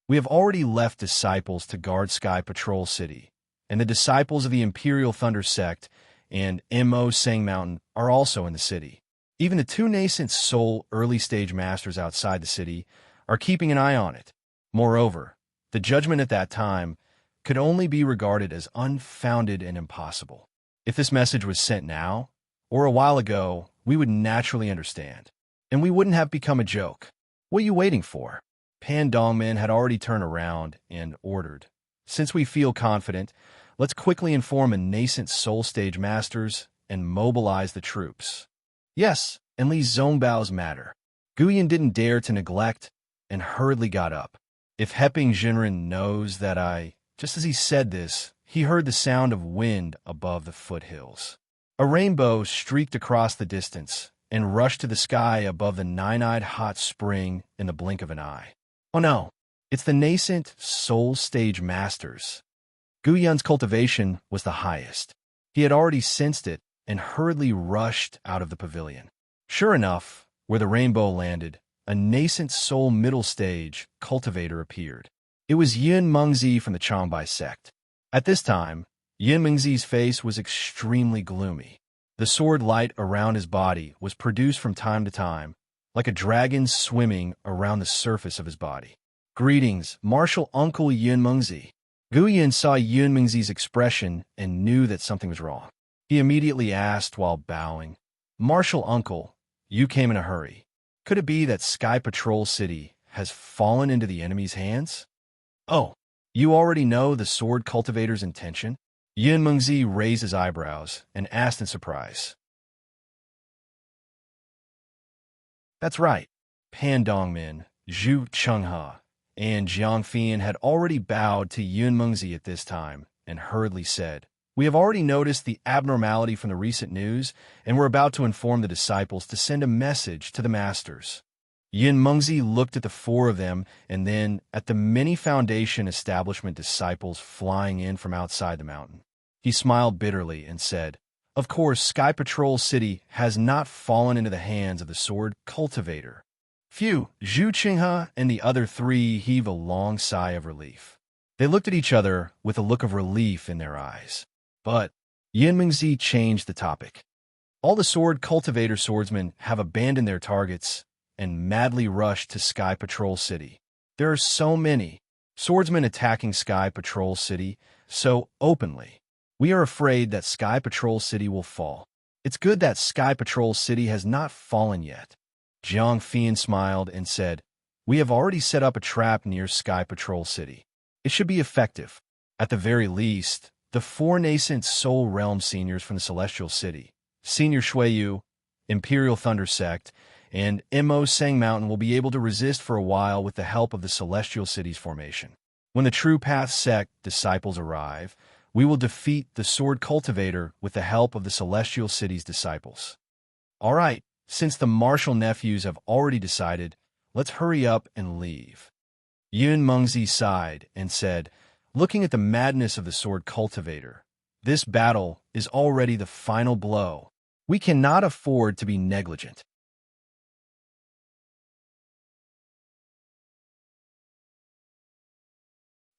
We have already left disciples to guard Sky Patrol City, and the disciples of the Imperial Thunder Sect and Mo Sang Mountain are also in the city. Even the two nascent soul early-stage masters outside the city are keeping an eye on it. Moreover, the judgment at that time could only be regarded as unfounded and impossible. If this message was sent now, or a while ago, we would naturally understand, and we wouldn't have become a joke. What are you waiting for? Pan Dongmin had already turned around and ordered. Since we feel confident, let's quickly inform a nascent soul stage masters and mobilize the troops. Yes, and Li Zongbao's matter. Guyan didn't dare to neglect and hurriedly got up. If Heping Jinren knows that Just as he said this, he heard the sound of wind above the foothills. A rainbow streaked across the distance and rushed to the sky above the nine-eyed hot spring in the blink of an eye. Oh no, it's the nascent soul stage masters. Gu Yun's cultivation was the highest. He had already sensed it and hurriedly rushed out of the pavilion. Sure enough, where the rainbow landed, a nascent soul middle stage cultivator appeared. It was Yin Mengzi from the Changbai sect. At this time, Yin Mengzi's face was extremely gloomy. The sword light around his body was produced from time to time, like a dragon swimming around the surface of his body. "Greetings, Martial Uncle Yin Mengzi." Gu Yin saw Yin Mengzi's expression and knew that something was wrong. He immediately asked while bowing, "Martial Uncle, you came in a hurry. Could it be that Sky Patrol City has fallen into the enemy's hands?" "Oh, you already know the sword cultivator's intention?" Yin Mengzi raised his eyebrows and asked in surprise. That's right. Pan Dongmin, Zhu Chenghe, and Jiang Fian had already bowed to Yin Mengzi at this time and hurriedly said, "We have already noticed the abnormality from the recent news, and we're about to inform the disciples to send a message to the masters." Yin Mengzi looked at the four of them and then at the many Foundation establishment disciples flying in from outside the mountain. He smiled bitterly and said, "Of course, Sky Patrol City has not fallen into the hands of the sword cultivator." Phew, Zhu Qinghe and the other three heaved a long sigh of relief. They looked at each other with a look of relief in their eyes. But Yin Mengzi changed the topic. All the sword cultivator swordsmen have abandoned their targets and madly rushed to Sky Patrol City. There are so many swordsmen attacking Sky Patrol City so openly. We are afraid that Sky Patrol City will fall. It's good that Sky Patrol City has not fallen yet. Jiang Fian smiled and said, "We have already set up a trap near Sky Patrol City. It should be effective. At the very least, the four nascent Soul Realm seniors from the Celestial City, Senior Shuiyu, Imperial Thunder Sect, and Mo Sang Mountain will be able to resist for a while with the help of the Celestial City's formation. When the True Path Sect disciples arrive, we will defeat the Sword Cultivator with the help of the Celestial City's disciples." All right, since the Martial nephews have already decided, let's hurry up and leave. Yun Mengzi sighed and said, "Looking at the madness of the Sword Cultivator, this battle is already the final blow. We cannot afford to be negligent."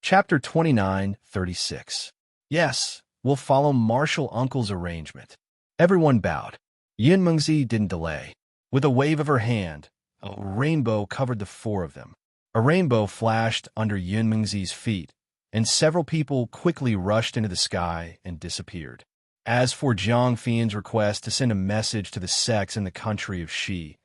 Chapter 29:36. Yes, we'll follow Martial Uncle's arrangement. Everyone bowed. Yin Mengzi didn't delay. With a wave of her hand, a rainbow covered the four of them. A rainbow flashed under Yin Mengzi's feet, and several people quickly rushed into the sky and disappeared. As for Jiang Fian's request to send a message to the sects in the country of Shi,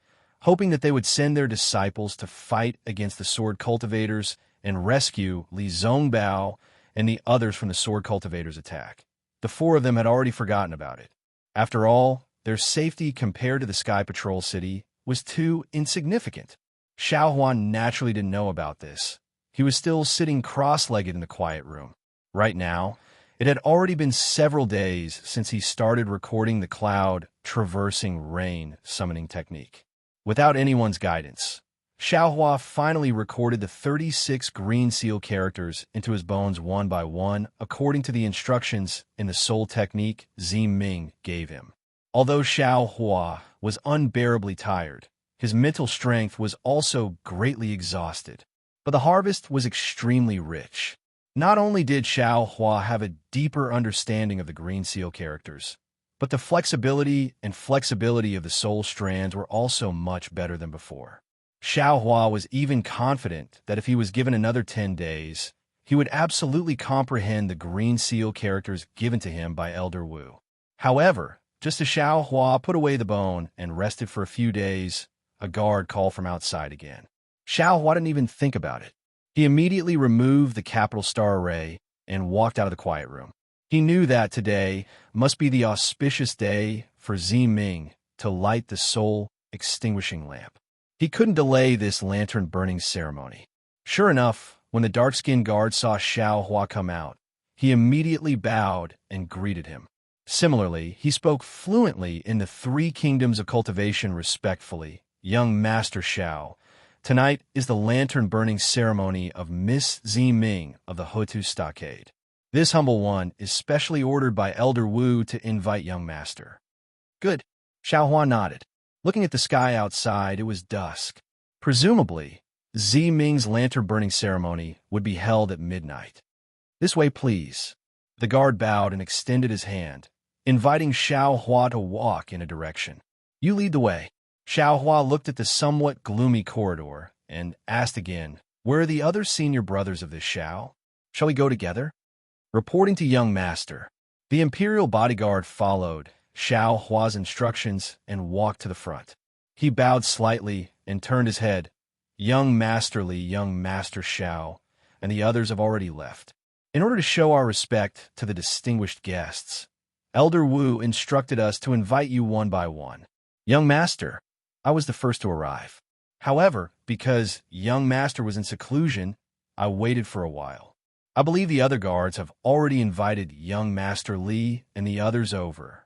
hoping that they would send their disciples to fight against the sword cultivators and rescue Li Zongbao and the others from the sword cultivators' attack, the four of them had already forgotten about it. After all, their safety compared to the Sky Patrol City was too insignificant. Xiao Huan naturally didn't know about this. He was still sitting cross-legged in the quiet room. Right now, it had already been several days since he started recording the cloud traversing rain summoning technique. Without anyone's guidance, Xiaohua finally recorded the 36 green seal characters into his bones one by one according to the instructions in the soul technique Zi Ming gave him. Although Xiaohua was unbearably tired, his mental strength was also greatly exhausted. But the harvest was extremely rich. Not only did Xiaohua have a deeper understanding of the green seal characters, but the flexibility of the soul strands were also much better than before. Xiaohua was even confident that if he was given another 10 days, he would absolutely comprehend the green seal characters given to him by Elder Wu. However, just as Xiaohua put away the bone and rested for a few days, a guard called from outside again. Xiaohua didn't even think about it. He immediately removed the capital star array and walked out of the quiet room. He knew that today must be the auspicious day for Zi Ming to light the soul extinguishing lamp. He couldn't delay this lantern-burning ceremony. Sure enough, when the dark-skinned guard saw Xiaohua come out, he immediately bowed and greeted him. Similarly, he spoke fluently in the three kingdoms of cultivation respectfully. "Young Master Xiao, tonight is the lantern-burning ceremony of Miss Zi Ming of the Hotu Stockade. This humble one is specially ordered by Elder Wu to invite young master." "Good." Xiaohua nodded. Looking at the sky outside, it was dusk. Presumably, Zi Ming's lantern-burning ceremony would be held at midnight. "This way, please." The guard bowed and extended his hand, inviting Xiaohua to walk in a direction. "You lead the way." Xiaohua looked at the somewhat gloomy corridor and asked again, "Where are the other senior brothers of this Xiao? Shall we go together?" Reporting to young master, the imperial bodyguard followed Xiaohua's instructions and walked to the front. He bowed slightly and turned his head. "Young Master Li, young Master Xiao, and the others have already left. In order to show our respect to the distinguished guests, Elder Wu instructed us to invite you one by one. Young Master, I was the first to arrive. However, because young Master was in seclusion, I waited for a while. I believe the other guards have already invited young Master Li and the others over."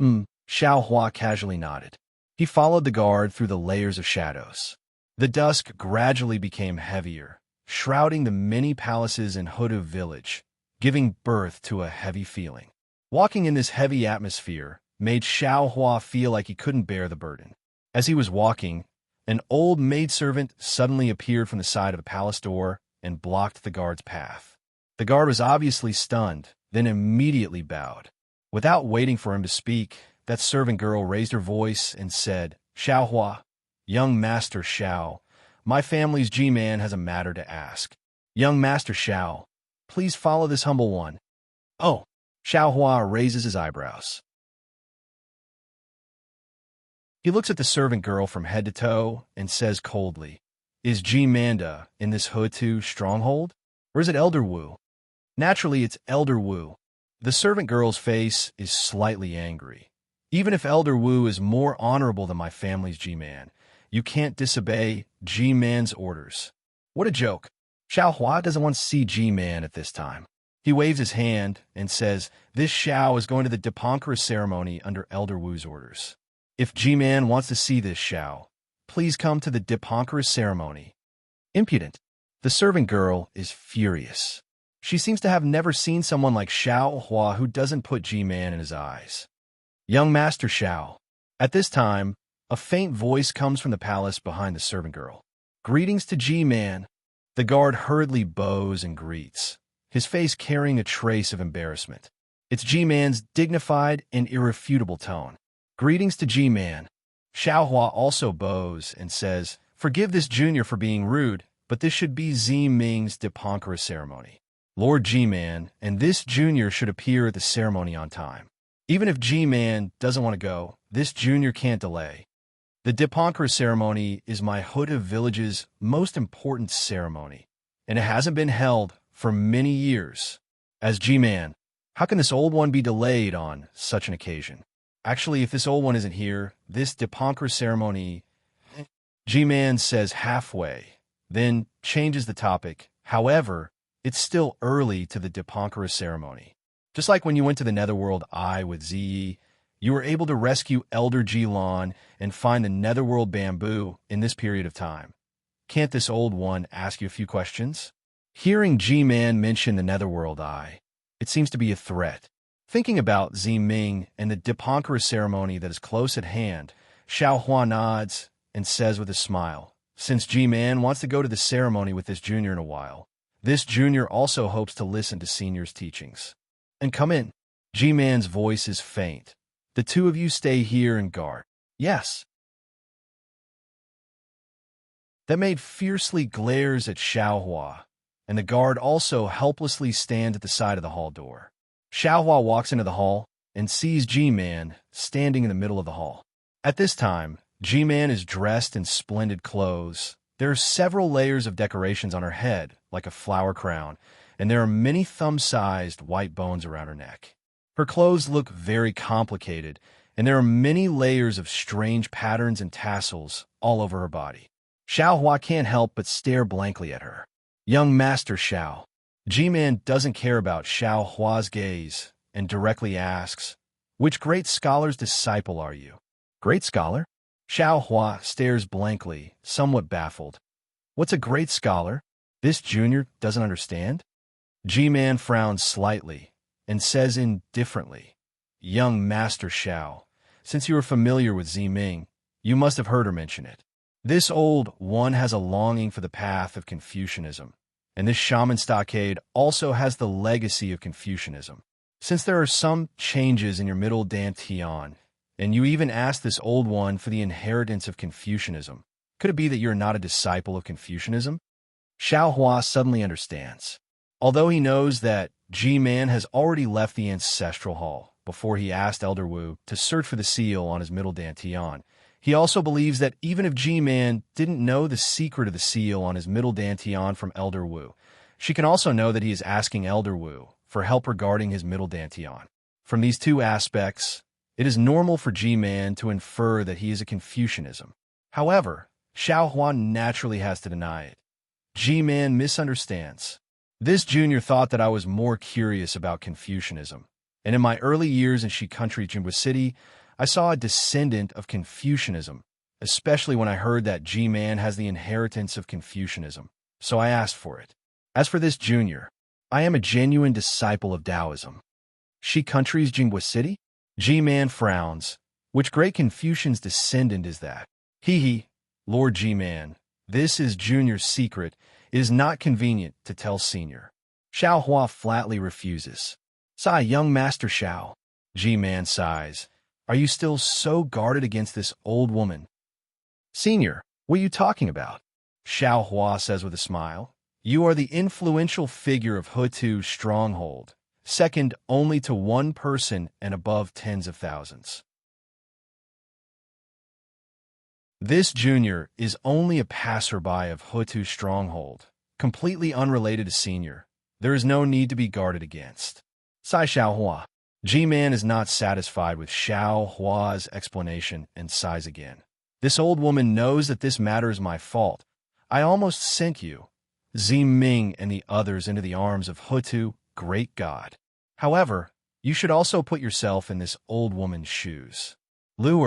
Xiaohua casually nodded. He followed the guard through the layers of shadows. The dusk gradually became heavier, shrouding the many palaces in Hodu village, giving birth to a heavy feeling. Walking in this heavy atmosphere made Xiao Hua feel like he couldn't bear the burden. As he was walking, an old maidservant suddenly appeared from the side of the palace door and blocked the guard's path. The guard was obviously stunned, then immediately bowed. Without waiting for him to speak, that servant girl raised her voice and said, "Xiao Hua, young Master Xiao, my family's G-man has a matter to ask. Young Master Xiao, please follow this humble one." "Oh." Xiao Hua raises his eyebrows. He looks at the servant girl from head to toe and says coldly, "Is G-Manda in this Hutu stronghold? Or is it Elder Wu?" "Naturally, it's Elder Wu." The servant girl's face is slightly angry. "Even if Elder Wu is more honorable than my family's G-Man, you can't disobey G-Man's orders." What a joke. Xiao Hua doesn't want to see G-Man at this time. He waves his hand and says, "This Xiao is going to the Dipankara ceremony under Elder Wu's orders. If G-Man wants to see this Xiao, please come to the Dipankara ceremony." Impudent. The servant girl is furious. She seems to have never seen someone like Xiao Hua who doesn't put G-Man in his eyes. "Young Master Xiao." At this time, a faint voice comes from the palace behind the servant girl. "Greetings to G-Man." The guard hurriedly bows and greets, his face carrying a trace of embarrassment. It's G-Man's dignified and irrefutable tone. "Greetings to G-Man." Xiao Hua also bows and says, "Forgive this junior for being rude, but this should be Ming's Dipankara ceremony. Lord G-Man and this junior should appear at the ceremony on time. Even if G-Man doesn't want to go, this junior can't delay. The Dipankara ceremony is my Huda village's most important ceremony, and it hasn't been held for many years. As G-Man, how can this old one be delayed on such an occasion? Actually, if this old one isn't here, this Dipankara ceremony..." G-Man says halfway, then changes the topic. "However, it's still early to the Dipankara ceremony. Just like when you went to the Netherworld Eye with Ziyi, you were able to rescue Elder Ji-Lan and find the Netherworld bamboo in this period of time. Can't this old one ask you a few questions?" Hearing G-Man mention the Netherworld Eye, it seems to be a threat. Thinking about Ming and the Dipankara ceremony that is close at hand, Xiao Hua nods and says with a smile, "Since G-Man wants to go to the ceremony with this junior in a while, this junior also hopes to listen to senior's teachings. And come in." G-Man's voice is faint. "The two of you stay here and guard." "Yes." That maid fiercely glares at Xiao Hua, and the guard also helplessly stands at the side of the hall door. Xiao Hua walks into the hall and sees G-Man standing in the middle of the hall. At this time, G-Man is dressed in splendid clothes. There are several layers of decorations on her head, like a flower crown, and there are many thumb-sized white bones around her neck. Her clothes look very complicated, and there are many layers of strange patterns and tassels all over her body. Xiao Hua can't help but stare blankly at her. "Young Master Xiao." G-Man doesn't care about Xiao Hua's gaze and directly asks, "Which great scholar's disciple are you?" "Great scholar?" Xiao Hua stares blankly, somewhat baffled. "What's a great scholar?" This junior doesn't understand. G-Man frowns slightly and says indifferently, "Young Master Xiao, since you are familiar with Ming, you must have heard her mention it. This old one has a longing for the path of Confucianism, and this shaman stockade also has the legacy of Confucianism. Since there are some changes in your middle dantian, and you even asked this old one for the inheritance of Confucianism, could it be that you're not a disciple of Confucianism?" Xiao Hua suddenly understands. Although he knows that G-Man has already left the ancestral hall before he asked Elder Wu to search for the seal on his middle dantian, he also believes that even if G-Man didn't know the secret of the seal on his middle dantian from Elder Wu, she can also know that he is asking Elder Wu for help regarding his middle dantian. From these two aspects, it is normal for G-Man to infer that he is a Confucianism. However, Xiao Hua naturally has to deny it. G-Man misunderstands. This junior thought that I was more curious about Confucianism, and in my early years in Shi Country, Jinhua City, I saw a descendant of Confucianism, especially when I heard that G-Man has the inheritance of Confucianism, so I asked for it. As for this junior, I am a genuine disciple of Taoism. She country's Jingwa City? G-Man frowns. Which great Confucian's descendant is that? Hee, Lord G-Man, this is Junior's secret. It is not convenient to tell Senior. Xiao Hua flatly refuses. Sigh, young Master Xiao. G-Man sighs. Are you still so guarded against this old woman? Senior, what are you talking about? Xiao Hua says with a smile. You are the influential figure of Hutu's stronghold, second only to one person and above tens of thousands. This junior is only a passerby of Hutu's stronghold, completely unrelated to Senior. There is no need to be guarded against. Sai Xiao Hua. G-Man is not satisfied with Xiao Hua's explanation and sighs again. This old woman knows that this matter is my fault. I almost sent you, Zi Ming and the others, into the arms of Hutu, great God. However, you should also put yourself in this old woman's shoes. Lu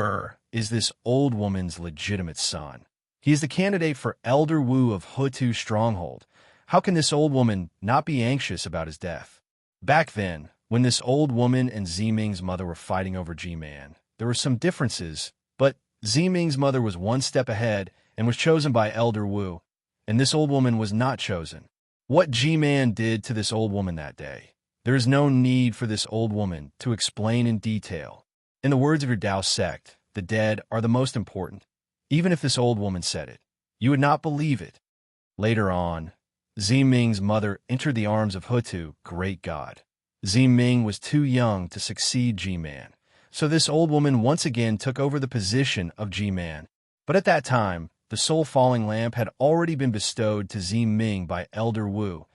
is this old woman's legitimate son. He is the candidate for Elder Wu of Hutu's stronghold. How can this old woman not be anxious about his death? Back then, when this old woman and Ziming's mother were fighting over G-Man, there were some differences, but Ziming's mother was one step ahead and was chosen by Elder Wu, and this old woman was not chosen. What G-Man did to this old woman that day, there is no need for this old woman to explain in detail. In the words of your Tao sect, the dead are the most important. Even if this old woman said it, you would not believe it. Later on, Ziming's mother entered the arms of Hutu, great God. Ziming was too young to succeed G-Man, so this old woman once again took over the position of G-Man. But at that time, the soul-falling lamp had already been bestowed to Ziming by Elder Wu.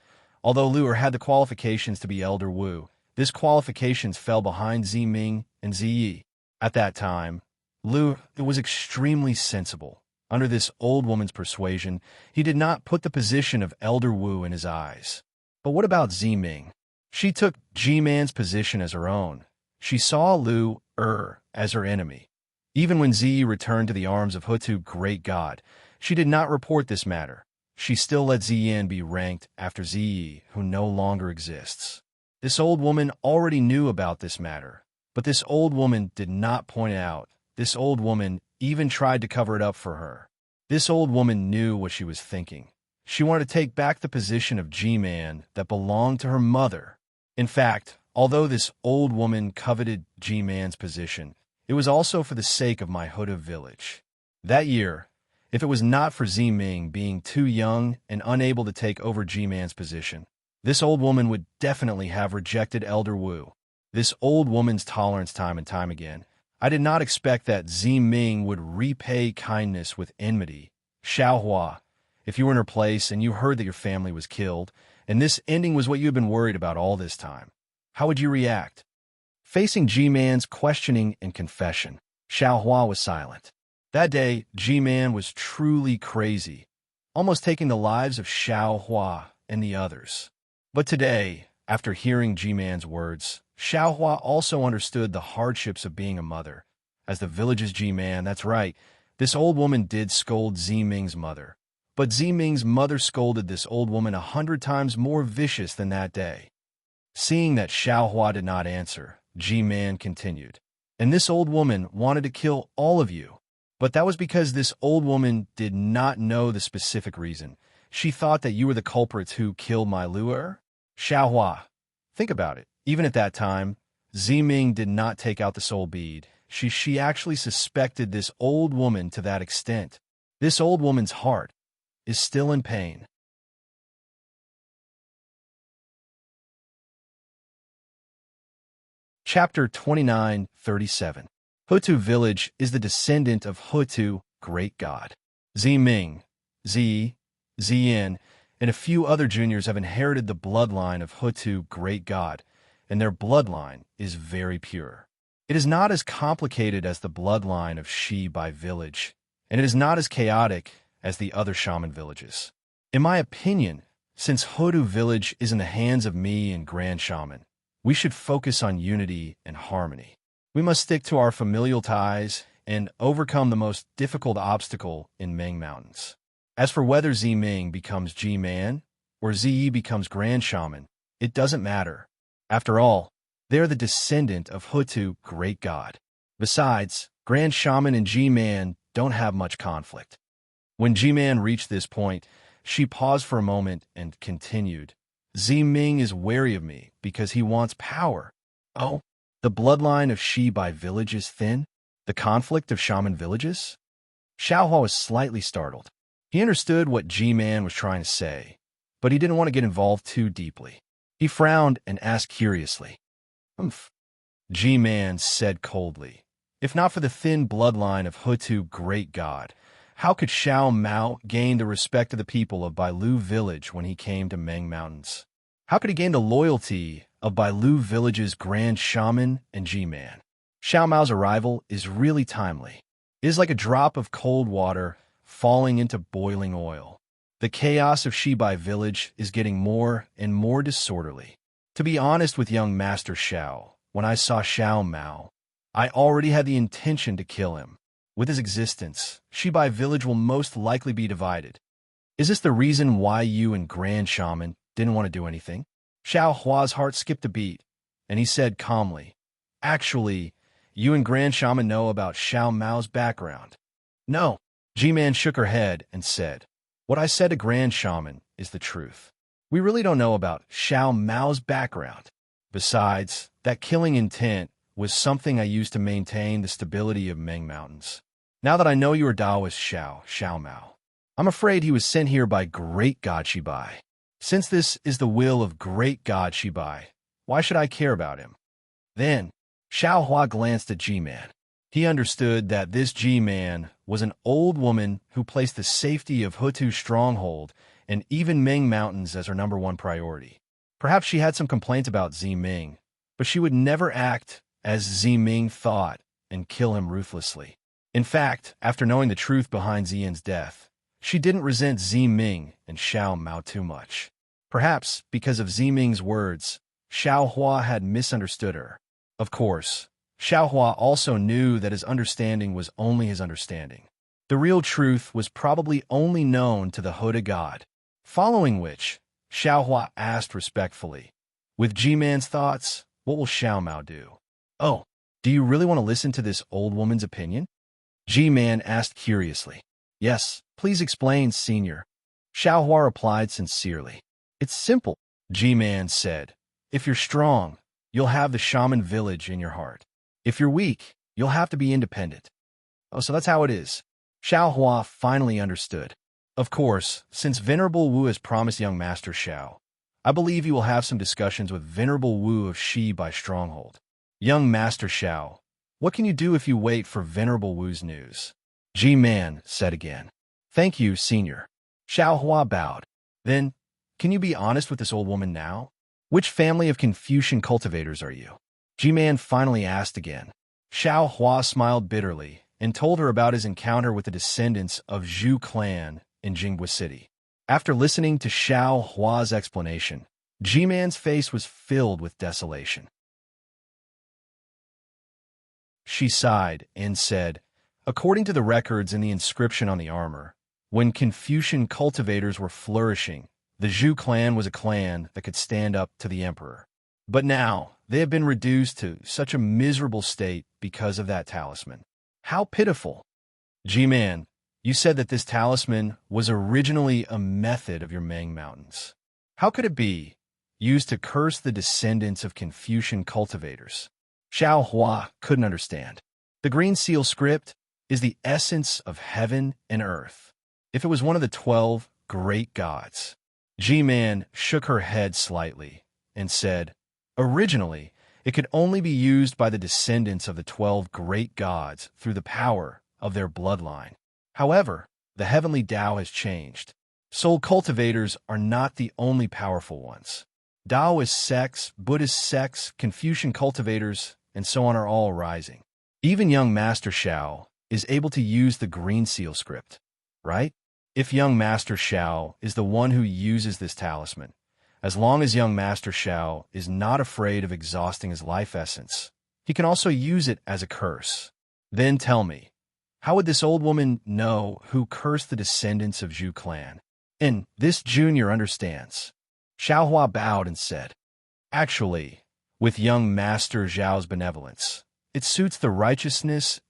Although Lu had the qualifications to be Elder Wu, this qualifications fell behind Ziming and Ziyi. At that time, Lu was extremely sensible. Under this old woman's persuasion, he did not put the position of Elder Wu in his eyes. But what about Ziming? She took G-Man's position as her own. She saw Lu as her enemy. Even when Ziyi returned to the arms of Hutu, great God, she did not report this matter. She still let Ziyin be ranked after Ziyi, who no longer exists. This old woman already knew about this matter, but this old woman did not point it out. This old woman even tried to cover it up for her. This old woman knew what she was thinking. She wanted to take back the position of G-Man that belonged to her mother. In fact, although this old woman coveted G-Man's position, it was also for the sake of my Hutu village. That year, if it was not for Ziming being too young and unable to take over G-Man's position, this old woman would definitely have rejected Elder Wu. This old woman's tolerance time and time again. I did not expect that Ziming would repay kindness with enmity. Xiao Hua, if you were in her place and you heard that your family was killed, and this ending was what you had been worried about all this time, how would you react? Facing G-Man's questioning and confession, Xiao Hua was silent. That day, G-Man was truly crazy, almost taking the lives of Xiao Hua and the others. But today, after hearing G-Man's words, Xiao Hua also understood the hardships of being a mother. As the village's G-Man, that's right, this old woman did scold Ziming's mother. But Ziming's mother scolded this old woman 100 times more vicious than that day. Seeing that Xiao Hua did not answer, G-Man continued. And this old woman wanted to kill all of you. But that was because this old woman did not know the specific reason. She thought that you were the culprits who killed my Luer. Xiao Hua, think about it. Even at that time, Ziming did not take out the soul bead. She actually suspected this old woman to that extent. This old woman's heart is still in pain. Chapter 29:37. Hutu village is the descendant of Hutu, great God. Ziming, Ziyin, and a few other juniors have inherited the bloodline of Hutu, great God, and their bloodline is very pure. It is not as complicated as the bloodline of Shi Bai village, and it is not as chaotic as the other shaman villages. In my opinion, since Hutu village is in the hands of me and Grand Shaman, we should focus on unity and harmony. We must stick to our familial ties and overcome the most difficult obstacle in Ming Mountains. As for whether Ziming becomes G-Man or Ziyi becomes Grand Shaman, it doesn't matter. After all, they're the descendant of Hutu, great god. Besides, Grand Shaman and G-Man don't have much conflict. When G-Man reached this point, she paused for a moment and continued. Ziming is wary of me because he wants power. Oh, the bloodline of Shibai village is thin? The conflict of shaman villages? Xiaohua was slightly startled. He understood what G-Man was trying to say, but he didn't want to get involved too deeply. He frowned and asked curiously. Humph. G-Man said coldly. If not for the thin bloodline of Hutu, great god, how could Xiao Mao gain the respect of the people of Bailu village when he came to Meng Mountains? How could he gain the loyalty of Bailu village's grand shaman and G-Man? Xiao Mao's arrival is really timely. It is like a drop of cold water falling into boiling oil. The chaos of Shibai village is getting more and more disorderly. To be honest with young Master Xiao, when I saw Xiao Mao, I already had the intention to kill him. With his existence, Shibai village will most likely be divided. Is this the reason why you and Grand Shaman didn't want to do anything? Xiao Hua's heart skipped a beat, and he said calmly, Actually, you and Grand Shaman know about Xiao Mao's background. No. G-Man shook her head and said, What I said to Grand Shaman is the truth. We really don't know about Xiao Mao's background. Besides, that killing intent was something I used to maintain the stability of Meng Mountains. Now that I know you are Taoist Xiao Mao, I'm afraid he was sent here by Great God Shibai. Since this is the will of Great God Shibai, why should I care about him? Then, Xiao Hua glanced at G-Man. He understood that this G-Man was an old woman who placed the safety of Hutu's stronghold and even Ming Mountains as her #1 priority. Perhaps she had some complaints about Ziming, but she would never act as Ziming thought and kill him ruthlessly. In fact, after knowing the truth behind Ziyan's death, she didn't resent Ziming and Xiao Mao too much. Perhaps because of Ziming's words, Xiao Hua had misunderstood her. Of course, Xiao Hua also knew that his understanding was only his understanding. The real truth was probably only known to the Huda god. Following which, Xiao Hua asked respectfully, With G-Man's thoughts, what will Xiao Mao do? Oh, do you really want to listen to this old woman's opinion? G-Man asked curiously. Yes, please explain, Senior. Xiao Hua replied sincerely. It's simple, G-Man said. If you're strong, you'll have the shaman village in your heart. If you're weak, you'll have to be independent. Oh, so that's how it is. Xiao Hua finally understood. Of course, since Venerable Wu has promised young Master Xiao, I believe he will have some discussions with Venerable Wu of Shibai Stronghold. Young Master Xiao, what can you do if you wait for Venerable Wu's news? G-Man said again. Thank you, Senior. Xiao Hua bowed. Then, can you be honest with this old woman now? Which family of Confucian cultivators are you? G-Man finally asked again. Xiao Hua smiled bitterly and told her about his encounter with the descendants of Zhu clan in Jinghua City. After listening to Xiao Hua's explanation, G-Man's face was filled with desolation. She sighed and said, According to the records and the inscription on the armor, when Confucian cultivators were flourishing, the Zhu clan was a clan that could stand up to the emperor. But now, they have been reduced to such a miserable state because of that talisman. How pitiful! G-Man, you said that this talisman was originally a method of your Meng Mountains. How could it be used to curse the descendants of Confucian cultivators? Xiao Hua couldn't understand. The green seal script is the essence of heaven and earth. If it was one of the 12 great gods. G-Man shook her head slightly and said, Originally, it could only be used by the descendants of the 12 great gods through the power of their bloodline. However, the heavenly Tao has changed. Soul cultivators are not the only powerful ones. Taoist sects, Buddhist sects, Confucian cultivators, and so on are all rising. Even young Master Xiao is able to use the green seal script, right? If young Master Xiao is the one who uses this talisman, as long as young Master Xiao is not afraid of exhausting his life essence, he can also use it as a curse. Then tell me, How would this old woman know who cursed the descendants of Zhu clan? And this junior understands. Xiaohua bowed and said, actually, with young Master Zhao's benevolence, it suits the righteousness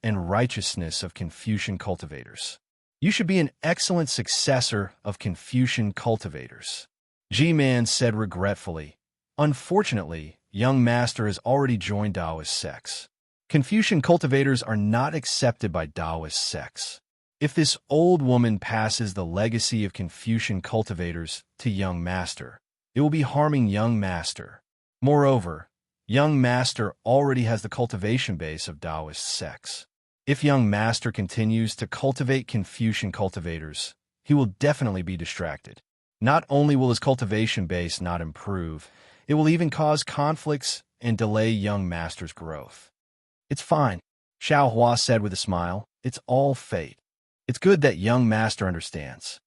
of Confucian cultivators. You should be an excellent successor of Confucian cultivators. G-Man said regretfully. Unfortunately, young Master has already joined Taoist sects. Confucian cultivators are not accepted by Taoist sects. If this old woman passes the legacy of Confucian cultivators to young Master, it will be harming young Master. Moreover, young Master already has the cultivation base of Taoist sects. If young Master continues to cultivate Confucian cultivators, he will definitely be distracted. Not only will his cultivation base not improve, it will even cause conflicts and delay young Master's growth. It's fine, Xiaohua said with a smile. It's all fate. It's good that young Master understands.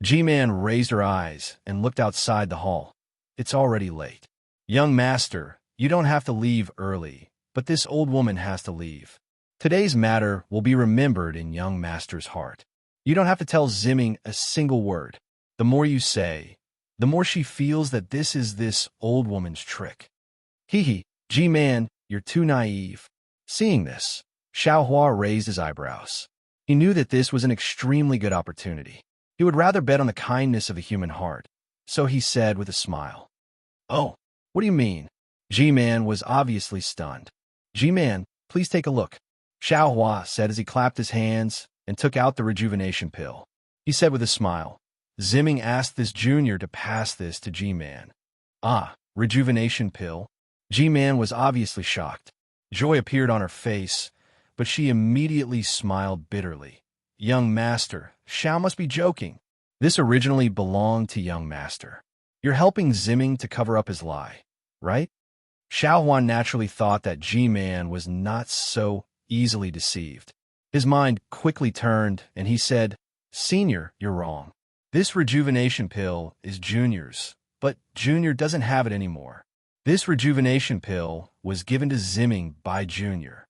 G-Man raised her eyes and looked outside the hall. It's already late. Young Master, you don't have to leave early, but this old woman has to leave. Today's matter will be remembered in young Master's heart. You don't have to tell Zimming a single word. The more you say, the more she feels that this is this old woman's trick. Hee, G-Man, you're too naive. Seeing this, Xiaohua raised his eyebrows. He knew that this was an extremely good opportunity. He would rather bet on the kindness of the human heart. So he said with a smile. Oh, what do you mean? G-Man was obviously stunned. G-Man, please take a look. Xiaohua said as he clapped his hands and took out the rejuvenation pill. He said with a smile. Zimming asked this junior to pass this to G-Man. Ah, rejuvenation pill? G-Man was obviously shocked. Joy appeared on her face, but she immediately smiled bitterly. Young Master, Xiao must be joking. This originally belonged to young Master. You're helping Zimming to cover up his lie, right? Xiaohua naturally thought that G-Man was not so easily deceived. His mind quickly turned, and he said, Senior, you're wrong. This rejuvenation pill is Junior's, but Junior doesn't have it anymore. This rejuvenation pill was given to Zimming by Junior.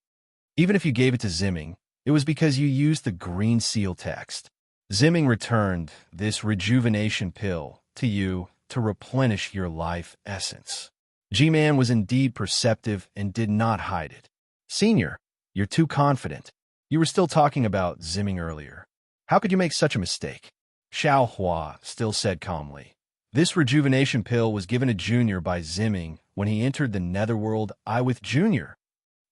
Even if you gave it to Zimming, it was because you used the green seal text. Zimming returned this rejuvenation pill to you to replenish your life essence. G-Man was indeed perceptive and did not hide it. Senior, you're too confident. You were still talking about Zimming earlier. How could you make such a mistake? Xiaohua still said calmly. This rejuvenation pill was given to Junior by Zimming when he entered the netherworld with Junior.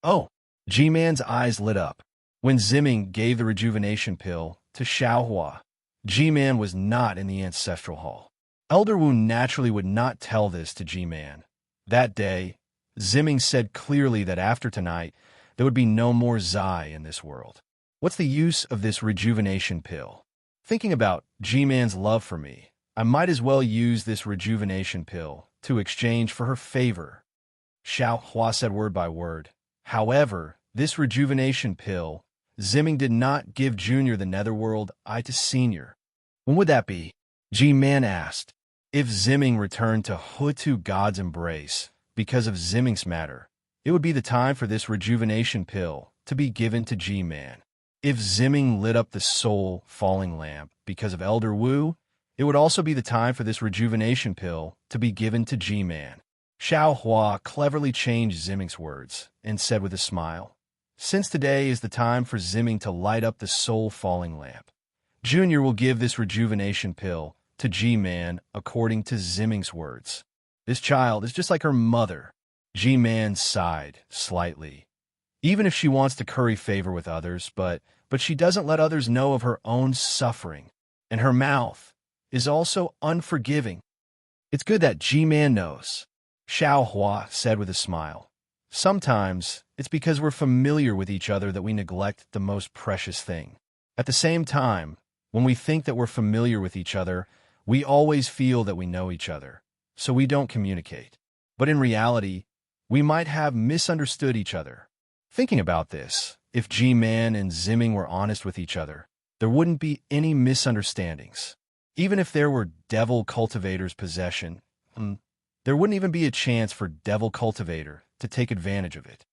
Oh, G-Man's eyes lit up. When Zimming gave the rejuvenation pill to Xiaohua, G-Man was not in the ancestral hall. Elder Wu naturally would not tell this to G-Man. That day, Zimming said clearly that after tonight, there would be no more Zai in this world. What's the use of this rejuvenation pill? Thinking about G-Man's love for me, I might as well use this rejuvenation pill to exchange for her favor. Xiaohua said word by word. However, this rejuvenation pill, Zimming did not give Junior the netherworld to Senior. When would that be? G-Man asked. If Zimming returned to Hutu God's embrace because of Zimming's matter, it would be the time for this rejuvenation pill to be given to G-Man. If Zimming lit up the soul falling lamp because of Elder Wu, it would also be the time for this rejuvenation pill to be given to G-Man. Xiaohua cleverly changed Zimming's words and said with a smile, Since today is the time for Zimming to light up the soul falling lamp, Junior will give this rejuvenation pill to G-Man according to Zimming's words. This child is just like her mother. G-Man sighed slightly. Even if she wants to curry favor with others, but she doesn't let others know of her own suffering, and her mouth is also unforgiving. It's good that G-Man knows, Xiaohua said with a smile. Sometimes it's because we're familiar with each other that we neglect the most precious thing. At the same time, when we think that we're familiar with each other, we always feel that we know each other, so we don't communicate. But in reality, we might have misunderstood each other. Thinking about this, if G-Man and Zimming were honest with each other, there wouldn't be any misunderstandings. Even if there were Devil Cultivator's possession, there wouldn't even be a chance for Devil Cultivator to take advantage of it.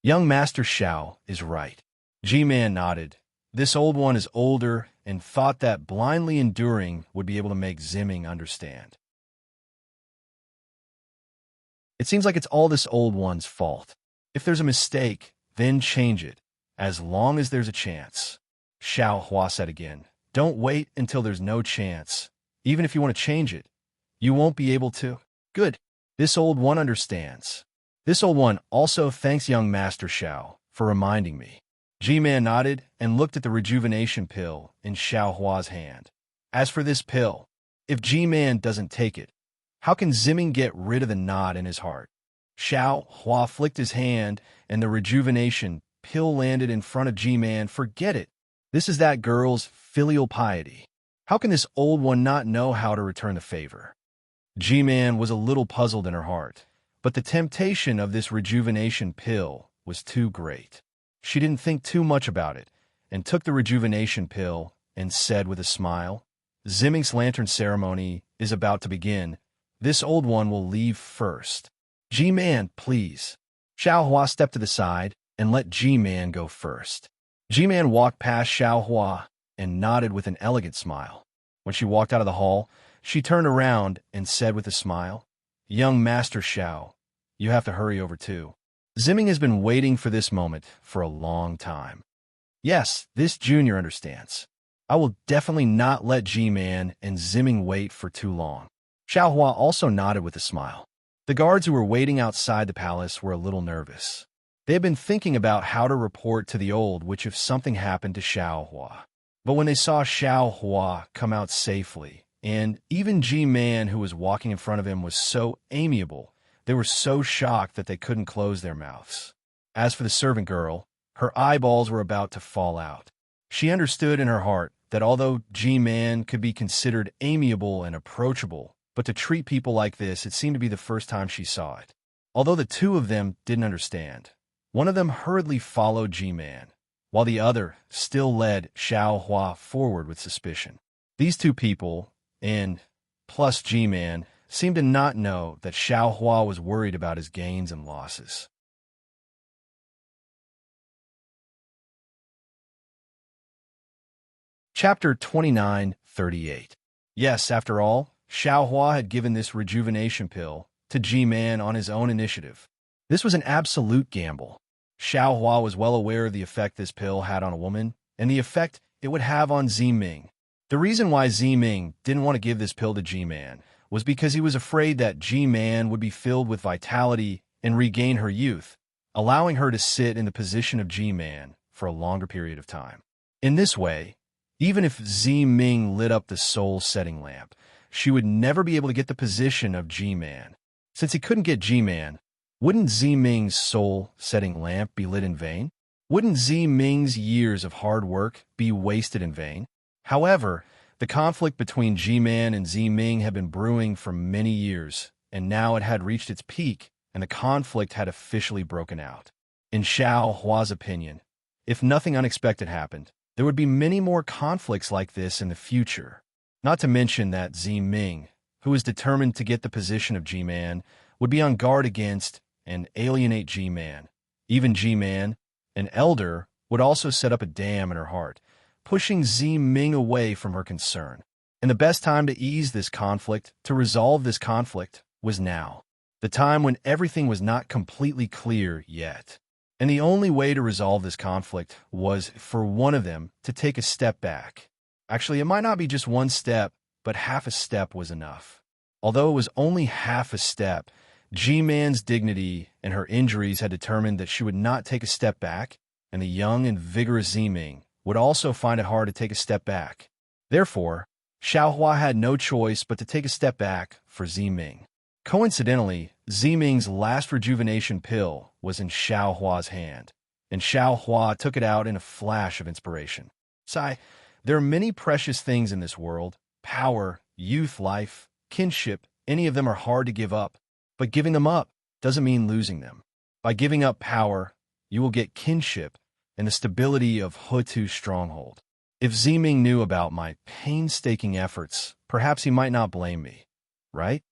Young Master Xiao is right. G-Man nodded. This old one is older and thought that blindly enduring would be able to make Zimming understand. It seems like it's all this old one's fault. If there's a mistake, then change it, as long as there's a chance. Xiao Hua said again. Don't wait until there's no chance. Even if you want to change it, you won't be able to. Good. This old one understands. This old one also thanks young Master Xiao for reminding me. G-Man nodded and looked at the rejuvenation pill in Xiao Hua's hand. As for this pill, if G-Man doesn't take it, how can Zimming get rid of the knot in his heart? Xiao Hua flicked his hand and the rejuvenation pill landed in front of G-Man. Forget it. This is that girl's filial piety. How can this old one not know how to return the favor? G-Man was a little puzzled in her heart, but the temptation of this rejuvenation pill was too great. She didn't think too much about it and took the rejuvenation pill and said with a smile, Zimming's lantern ceremony is about to begin. This old one will leave first. G-Man, please. Xiao Hua stepped to the side and let G-Man go first. G-Man walked past Xiao Hua and nodded with an elegant smile. When she walked out of the hall, she turned around and said with a smile, Young Master Xiao, you have to hurry over too. Zimming has been waiting for this moment for a long time. Yes, this junior understands. I will definitely not let G-Man and Zimming wait for too long. Xiao Hua also nodded with a smile. The guards who were waiting outside the palace were a little nervous. They had been thinking about how to report to the old witch if something happened to Xiao Hua. But when they saw Xiao Hua come out safely, and even G-Man who was walking in front of him was so amiable, they were so shocked that they couldn't close their mouths. As for the servant girl, her eyeballs were about to fall out. She understood in her heart that although G-Man could be considered amiable and approachable, but to treat people like this, it seemed to be the first time she saw it. Although the two of them didn't understand, one of them hurriedly followed G-Man, while the other still led Xiao Hua forward with suspicion. These two people, and plus G-Man, seemed to not know that Xiao Hua was worried about his gains and losses. Chapter 29:38. Yes, after all, Xiao Hua had given this rejuvenation pill to G-Man on his own initiative. This was an absolute gamble. Xiao Hua was well aware of the effect this pill had on a woman, and the effect it would have on Zimming. The reason why Zimming didn't want to give this pill to G-Man was because he was afraid that G-Man would be filled with vitality and regain her youth, allowing her to sit in the position of G-Man for a longer period of time. In this way, even if Zimming lit up the soul-setting lamp, she would never be able to get the position of G-Man. Since he couldn't get G-Man, wouldn't Zimming's soul-setting lamp be lit in vain? Wouldn't Zimming's years of hard work be wasted in vain? However, the conflict between G-Man and Zimming had been brewing for many years, and now it had reached its peak, and the conflict had officially broken out. In Xiao Hua's opinion, if nothing unexpected happened, there would be many more conflicts like this in the future. Not to mention that Zimming, who was determined to get the position of G-Man, would be on guard against and alienate G-Man. Even G-Man, an elder, would also set up a dam in her heart, pushing Zimming away from her concern. And the best time to ease this conflict, to resolve this conflict, was now. The time when everything was not completely clear yet. And the only way to resolve this conflict was for one of them to take a step back. Actually, it might not be just one step, but half a step was enough. Although it was only half a step, G-Man's dignity and her injuries had determined that she would not take a step back, and the young and vigorous Zimming would also find it hard to take a step back. Therefore, Xiao Hua had no choice but to take a step back for Zimming. Coincidentally, Zimming's last rejuvenation pill was in Xiao Hua's hand, and Xiao Hua took it out in a flash of inspiration. Sigh, there are many precious things in this world: power, youth, life, kinship. Any of them are hard to give up, but giving them up doesn't mean losing them. By giving up power, you will get kinship and the stability of Hutu's stronghold. If Zimming knew about my painstaking efforts, perhaps he might not blame me, right?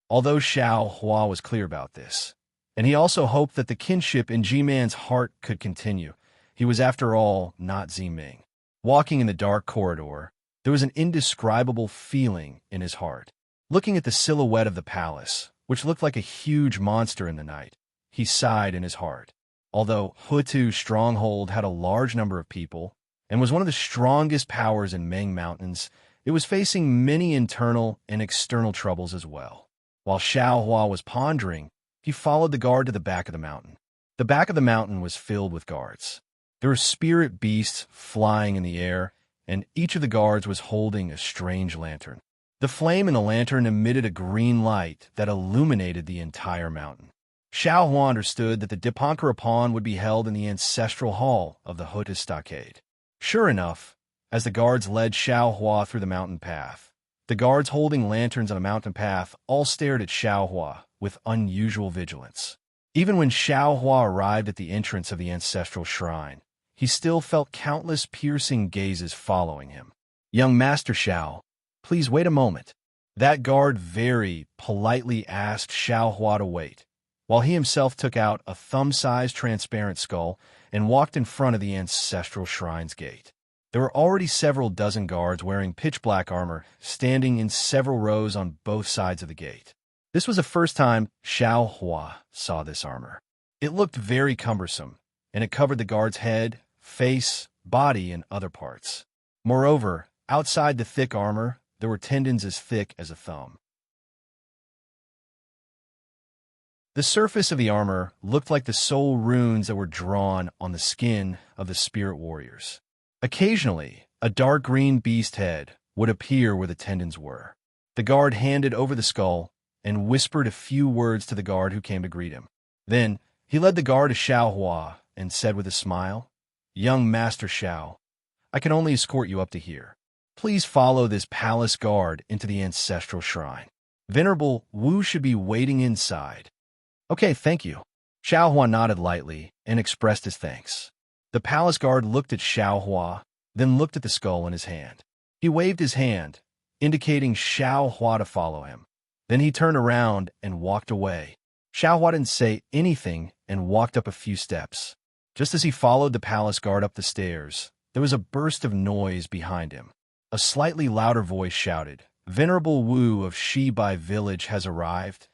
Although Xiao Hua was clear about this, And he also hoped that the kinship in G-Man's heart could continue. He was, after all, not Z-Ming. Walking in the dark corridor, there was an indescribable feeling in his heart. Looking at the silhouette of the palace, which looked like a huge monster in the night, he sighed in his heart. Although Hutu's stronghold had a large number of people and was one of the strongest powers in Ming Mountains, it was facing many internal and external troubles as well. While Xiaohua was pondering, he followed the guard to the back of the mountain. The back of the mountain was filled with guards. There were spirit beasts flying in the air, and each of the guards was holding a strange lantern. The flame in the lantern emitted a green light that illuminated the entire mountain. Xiaohua understood that the Dipankarapan would be held in the ancestral hall of the Hutu stockade. Sure enough, as the guards led Xiaohua through the mountain path, the guards holding lanterns on a mountain path all stared at Xiaohua with unusual vigilance. Even when Xiaohua arrived at the entrance of the ancestral shrine, he still felt countless piercing gazes following him. "Young Master Xiao, please wait a moment." That guard very politely asked Xiaohua to wait, while he himself took out a thumb-sized transparent skull and walked in front of the ancestral shrine's gate. There were already several dozen guards wearing pitch-black armor, standing in several rows on both sides of the gate. This was the first time Xiaohua saw this armor. It looked very cumbersome, and it covered the guard's head, face, body, and other parts. Moreover, outside the thick armor, there were tendons as thick as a thumb. The surface of the armor looked like the soul runes that were drawn on the skin of the spirit warriors. Occasionally, a dark green beast head would appear where the tendons were. The guard handed over the skull and whispered a few words to the guard who came to greet him. Then, he led the guard to Xiaohua and said with a smile, "Young Master Xiao, I can only escort you up to here. Please follow this palace guard into the ancestral shrine. Venerable Wu should be waiting inside." "Okay, thank you." Xiaohua nodded lightly and expressed his thanks. The palace guard looked at Xiaohua, then looked at the skull in his hand. He waved his hand, indicating Xiaohua to follow him. Then he turned around and walked away. Xiaohua didn't say anything and walked up a few steps. Just as he followed the palace guard up the stairs, there was a burst of noise behind him. A slightly louder voice shouted, "Venerable Wu of Shibai Village has arrived."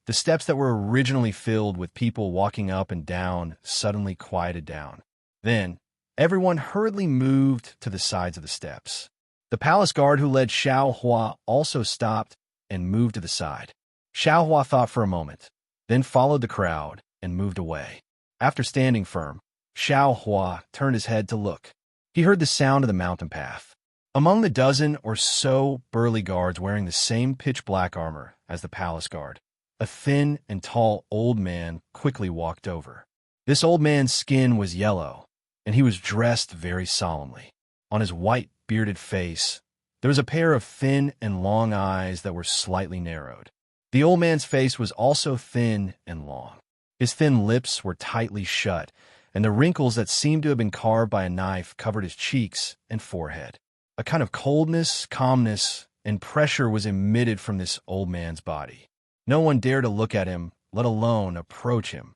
The steps that were originally filled with people walking up and down suddenly quieted down. Then, everyone hurriedly moved to the sides of the steps. The palace guard who led Xiaohua also stopped and moved to the side. Xiaohua thought for a moment, then followed the crowd and moved away. After standing firm, Xiaohua turned his head to look. He heard the sound of the mountain path. Among the dozen or so burly guards wearing the same pitch-black armor as the palace guard, a thin and tall old man quickly walked over. This old man's skin was yellow, and he was dressed very solemnly. On his white, bearded face, there was a pair of thin and long eyes that were slightly narrowed. The old man's face was also thin and long. His thin lips were tightly shut, and the wrinkles that seemed to have been carved by a knife covered his cheeks and forehead. A kind of coldness, calmness, and pressure was emitted from this old man's body. No one dared to look at him, let alone approach him.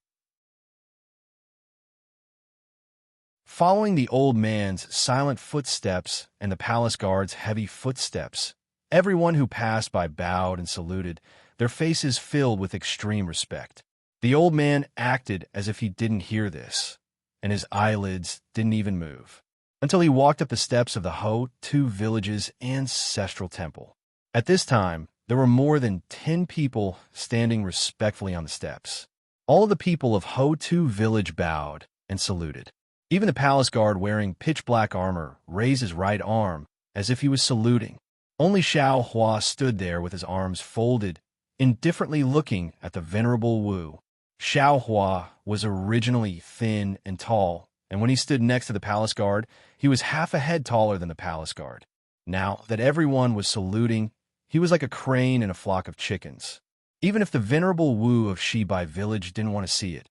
Following the old man's silent footsteps and the palace guard's heavy footsteps, everyone who passed by bowed and saluted, their faces filled with extreme respect. The old man acted as if he didn't hear this, and his eyelids didn't even move, until he walked up the steps of the Hutu village's ancestral temple. At this time, there were more than 10 people standing respectfully on the steps. All of the people of Hutu village bowed and saluted. Even the palace guard wearing pitch-black armor raised his right arm as if he was saluting. Only Xiaohua stood there with his arms folded, indifferently looking at the venerable Wu. Xiaohua was originally thin and tall, and when he stood next to the palace guard, he was half a head taller than the palace guard. Now that everyone was saluting, he was like a crane in a flock of chickens. Even if the venerable Wu of Shibai Village didn't want to see it,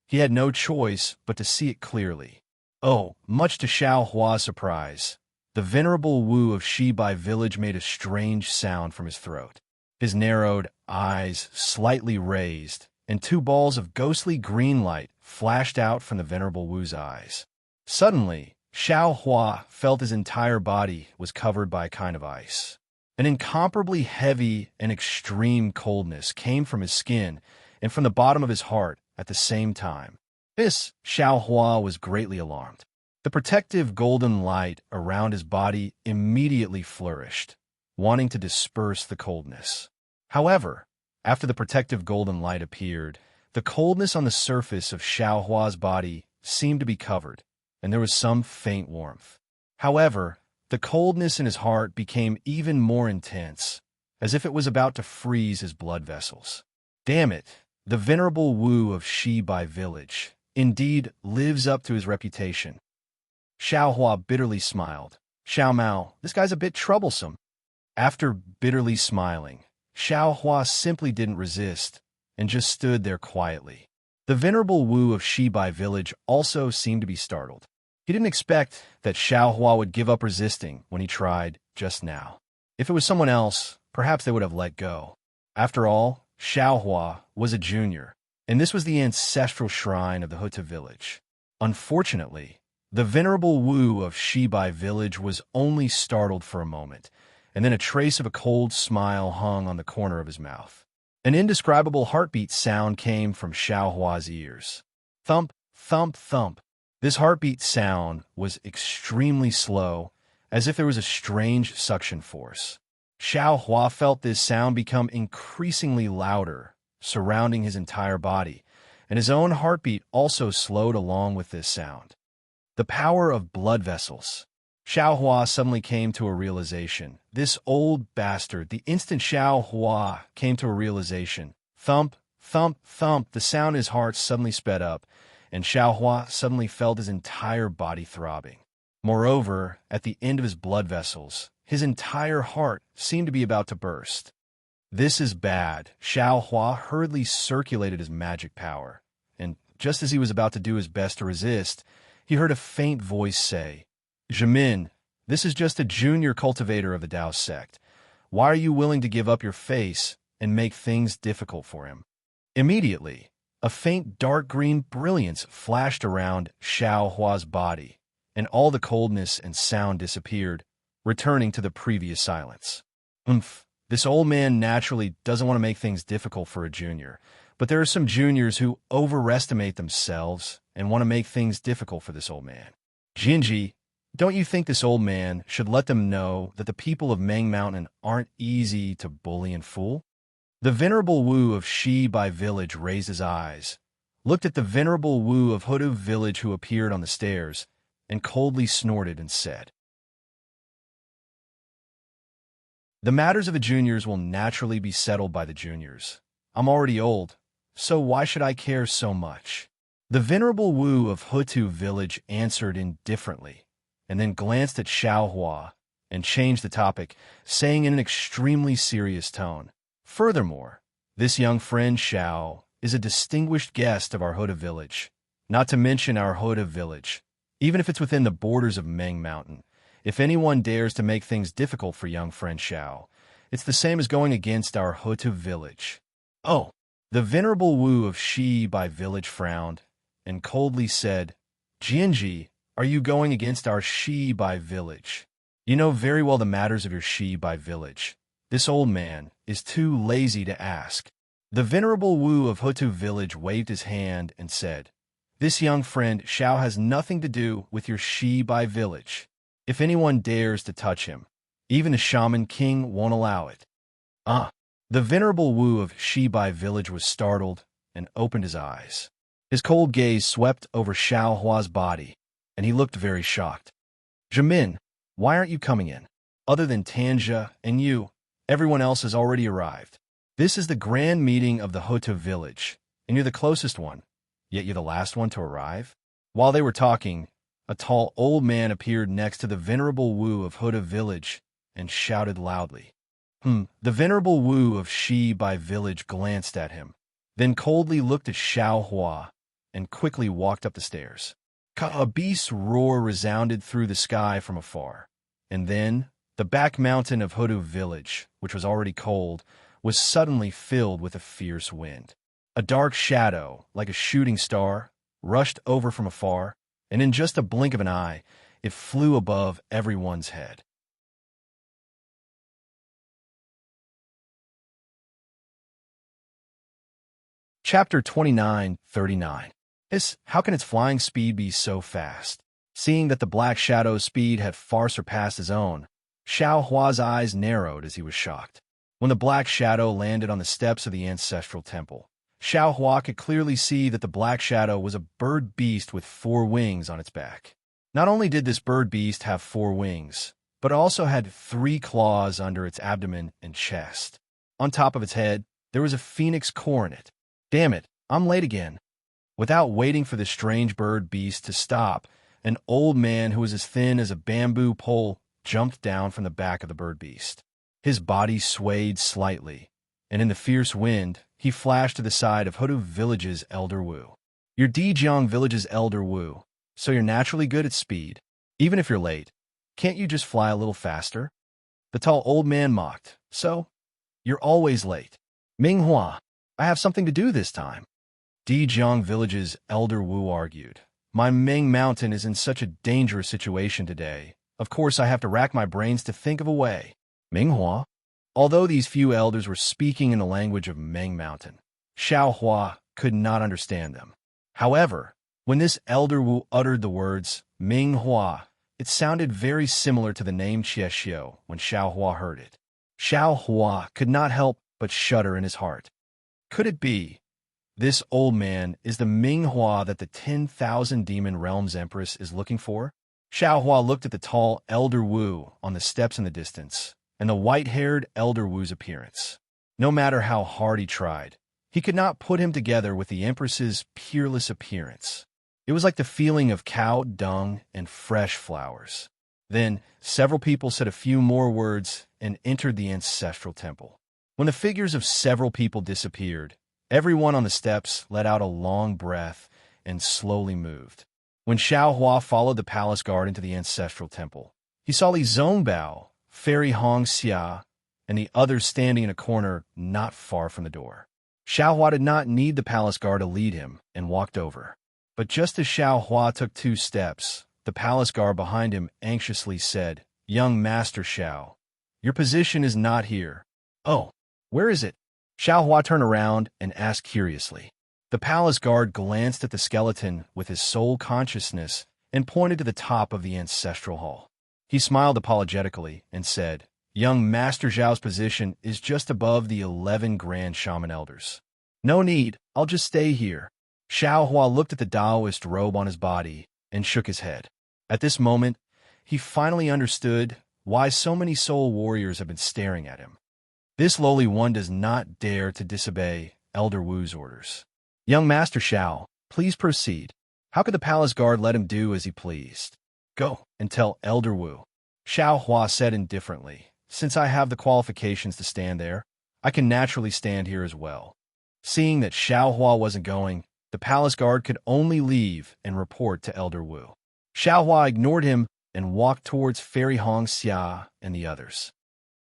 he had no choice but to see it clearly. Oh, much to Xiaohua's surprise, the venerable Wu of Shibai Village made a strange sound from his throat. His narrowed eyes slightly raised, and two balls of ghostly green light flashed out from the Venerable Wu's eyes. Suddenly, Xiao Hua felt his entire body was covered by a kind of ice. An incomparably heavy and extreme coldness came from his skin and from the bottom of his heart at the same time. This, Xiao Hua was greatly alarmed. The protective golden light around his body immediately flourished, wanting to disperse the coldness. However, after the protective golden light appeared, the coldness on the surface of Xiao Hua's body seemed to be covered, and there was some faint warmth. However, the coldness in his heart became even more intense, as if it was about to freeze his blood vessels. Damn it, the Venerable Wu of Shibai Village indeed lives up to his reputation. Xiao Hua bitterly smiled. Xiao Mao, this guy's a bit troublesome. After bitterly smiling, Xiao Hua simply didn't resist and just stood there quietly. The Venerable Wu of Shibai Village also seemed to be startled. He didn't expect that Xiao Hua would give up resisting when he tried just now. If it was someone else, perhaps they would have let go. After all, Xiao Hua was a junior, and this was the ancestral shrine of the Huta village. Unfortunately, the Venerable Wu of Shibai Village was only startled for a moment, and then a trace of a cold smile hung on the corner of his mouth. An indescribable heartbeat sound came from Xiao Hua's ears. Thump, thump, thump. This heartbeat sound was extremely slow, as if there was a strange suction force. Xiao Hua felt this sound become increasingly louder, surrounding his entire body, and his own heartbeat also slowed along with this sound. The power of blood vessels. Xiao Hua suddenly came to a realization. This old bastard, the instant Xiao Hua came to a realization. Thump, thump, thump, the sound in his heart suddenly sped up, and Xiao Hua suddenly felt his entire body throbbing. Moreover, at the end of his blood vessels, his entire heart seemed to be about to burst. This is bad. Xiao Hua hurriedly circulated his magic power, and just as he was about to do his best to resist, he heard a faint voice say, "Jimin, this is just a junior cultivator of the Dao sect. Why are you willing to give up your face and make things difficult for him?" Immediately, a faint dark green brilliance flashed around Xiao Hua's body, and all the coldness and sound disappeared, returning to the previous silence. This old man naturally doesn't want to make things difficult for a junior, but there are some juniors who overestimate themselves and want to make things difficult for this old man. Jinji, don't you think this old man should let them know that the people of Meng Mountain aren't easy to bully and fool? The Venerable Wu of Shibai Village raised his eyes, looked at the Venerable Wu of Hudu Village who appeared on the stairs, and coldly snorted and said, "The matters of the juniors will naturally be settled by the juniors. I'm already old, so why should I care so much?" The Venerable Wu of Hutu Village answered indifferently, and then glanced at Xiao Hua and changed the topic, saying in an extremely serious tone, "Furthermore, this young friend Xiao is a distinguished guest of our Huda village, not to mention our Huda village, even if it's within the borders of Meng Mountain. If anyone dares to make things difficult for young friend Xiao, it's the same as going against our Hutu village." Oh, the Venerable Wu of Shibai Village frowned and coldly said, "Jianji, are you going against our Shibai Village? You know very well the matters of your Shibai Village. This old man is too lazy to ask." The Venerable Wu of Hutu Village waved his hand and said, "This young friend Xiao has nothing to do with your Shibai Village. If anyone dares to touch him, even the Shaman King won't allow it." The Venerable Wu of Shibai Village was startled and opened his eyes. His cold gaze swept over Xiao Hua's body, and he looked very shocked. "Jimin, why aren't you coming in? Other than Tanja and you, everyone else has already arrived. This is the grand meeting of the Hutu village, and you're the closest one, yet you're the last one to arrive." While they were talking, a tall old man appeared next to the Venerable Wu of Huda Village and shouted loudly. The Venerable Wu of Shibai Village glanced at him, then coldly looked at Xiao Hua, and quickly walked up the stairs. A beast's roar resounded through the sky from afar, and then the back mountain of Hudu Village, which was already cold, was suddenly filled with a fierce wind. A dark shadow, like a shooting star, rushed over from afar, and in just a blink of an eye, it flew above everyone's head. Chapter 29:39. How can its flying speed be so fast? Seeing that the black shadow's speed had far surpassed his own, Xiao Hua's eyes narrowed as he was shocked. When the black shadow landed on the steps of the ancestral temple, Xiao Hua could clearly see that the black shadow was a bird beast with 4 wings on its back. Not only did this bird beast have 4 wings, but it also had 3 claws under its abdomen and chest. On top of its head, there was a phoenix coronet. Damn it, I'm late again. Without waiting for the strange bird beast to stop, an old man who was as thin as a bamboo pole jumped down from the back of the bird beast. His body swayed slightly, and in the fierce wind, he flashed to the side of Hudu Village's Elder Wu. You're Dijiang Village's Elder Wu, so you're naturally good at speed. Even if you're late, can't you just fly a little faster? The tall old man mocked. So, you're always late. Minghua, I have something to do this time. Dijiang Village's Elder Wu argued. My Ming Mountain is in such a dangerous situation today. Of course, I have to rack my brains to think of a way. Minghua? Although these few elders were speaking in the language of Ming Mountain, Xiao Hua could not understand them. However, when this Elder Wu uttered the words Minghua, it sounded very similar to the name Xiexio when Xiao Hua heard it. Xiao Hua could not help but shudder in his heart. Could it be? This old man is the Minghua that the 10,000 Demon Realms Empress is looking for? Xiao Hua looked at the tall Elder Wu on the steps in the distance, and the white-haired Elder Wu's appearance. No matter how hard he tried, he could not put him together with the Empress's peerless appearance. It was like the feeling of cow dung and fresh flowers. Then, several people said a few more words and entered the ancestral temple. When the figures of several people disappeared, everyone on the steps let out a long breath and slowly moved. When Xiao Hua followed the palace guard into the ancestral temple, he saw Li Zongbao, Fairy Hong Xia, and the others standing in a corner not far from the door. Xiao Hua did not need the palace guard to lead him and walked over. But just as Xiao Hua took 2 steps, the palace guard behind him anxiously said, Young Master Xiao, your position is not here. Oh, where is it? Xiao Hua turned around and asked curiously. The palace guard glanced at the skeleton with his sole consciousness and pointed to the top of the ancestral hall. He smiled apologetically and said, Young Master Zhao's position is just above the 11 Grand Shaman Elders. No need, I'll just stay here. Xiao Hua looked at the Taoist robe on his body and shook his head. At this moment, he finally understood why so many soul warriors have been staring at him. This lowly one does not dare to disobey Elder Wu's orders. Young Master Xiao, please proceed. How could the palace guard let him do as he pleased? Go and tell Elder Wu. Xiao Hua said indifferently, Since I have the qualifications to stand there, I can naturally stand here as well. Seeing that Xiao Hua wasn't going, the palace guard could only leave and report to Elder Wu. Xiao Hua ignored him and walked towards Fairy Hong Xia and the others.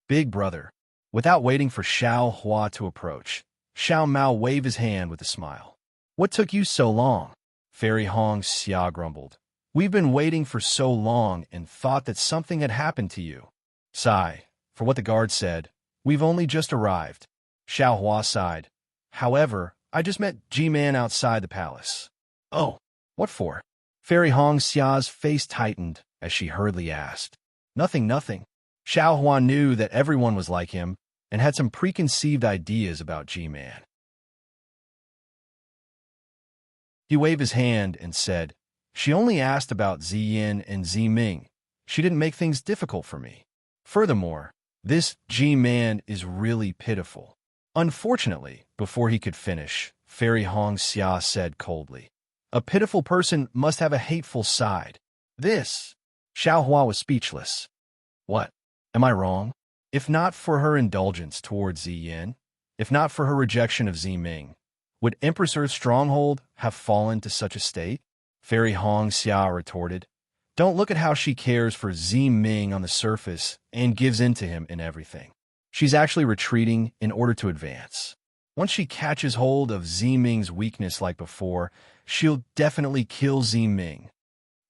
Big brother. Without waiting for Xiao Hua to approach, Xiao Mao waved his hand with a smile. What took you so long? Fairy Hong Xia grumbled. We've been waiting for so long and thought that something had happened to you. Sigh, for what the guard said, we've only just arrived. Xiao Hua sighed. However, I just met G-Man outside the palace. Oh, what for? Fairy Hong Xia's face tightened as she hurriedly asked. Nothing. Xiao Hua knew that everyone was like him and had some preconceived ideas about G-Man. He waved his hand and said, She only asked about Ziyin and Ziming. She didn't make things difficult for me. Furthermore, this G-Man is really pitiful. Unfortunately, before he could finish, Fairy Hong Xia said coldly, A pitiful person must have a hateful side. Xiao Hua was speechless. What? Am I wrong? If not for her indulgence towards Ziyin, if not for her rejection of Ziming, would Empress Earth's stronghold have fallen to such a state? Fairy Hong Xia retorted. Don't look at how she cares for Ziming on the surface and gives in to him in everything. She's actually retreating in order to advance. Once she catches hold of Ziming's weakness like before, she'll definitely kill Ziming.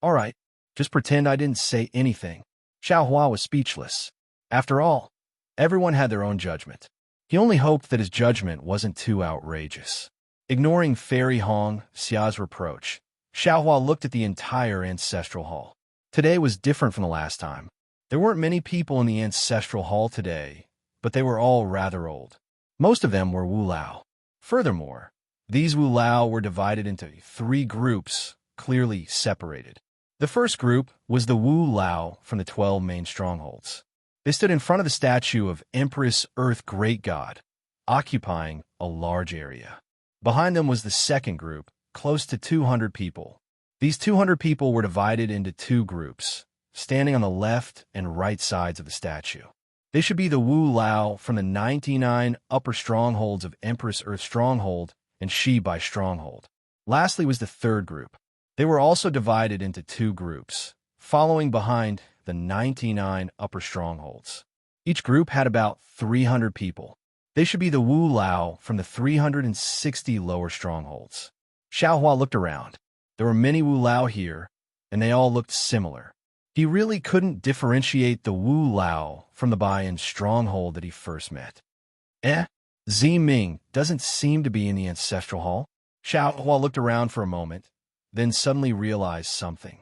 All right, just pretend I didn't say anything. Xiaohua was speechless. After all, everyone had their own judgment. He only hoped that his judgment wasn't too outrageous. Ignoring Fairy Hong, Xia's reproach, Xiaohua looked at the entire ancestral hall. Today was different from the last time. There weren't many people in the ancestral hall today, but they were all rather old. Most of them were Wu Lao. Furthermore, these Wu Lao were divided into 3 groups, clearly separated. The first group was the Wu Lao from the 12 main strongholds. They stood in front of the statue of Empress Earth Great God, occupying a large area. Behind them was the second group, close to 200 people. These 200 people were divided into 2 groups, standing on the left and right sides of the statue. They should be the Wu Lao from the 99 upper strongholds of Empress Earth Stronghold and Shibai Stronghold. Lastly was the third group. They were also divided into 2 groups, following behind the 99 upper strongholds. Each group had about 300 people. They should be the Wu Lao from the 360 lower strongholds. Xiaohua looked around. There were many Wu Lao here, and they all looked similar. He really couldn't differentiate the Wu Lao from the Baiyan stronghold that he first met. Ziming doesn't seem to be in the ancestral hall. Xiaohua looked around for a moment, then suddenly realized something.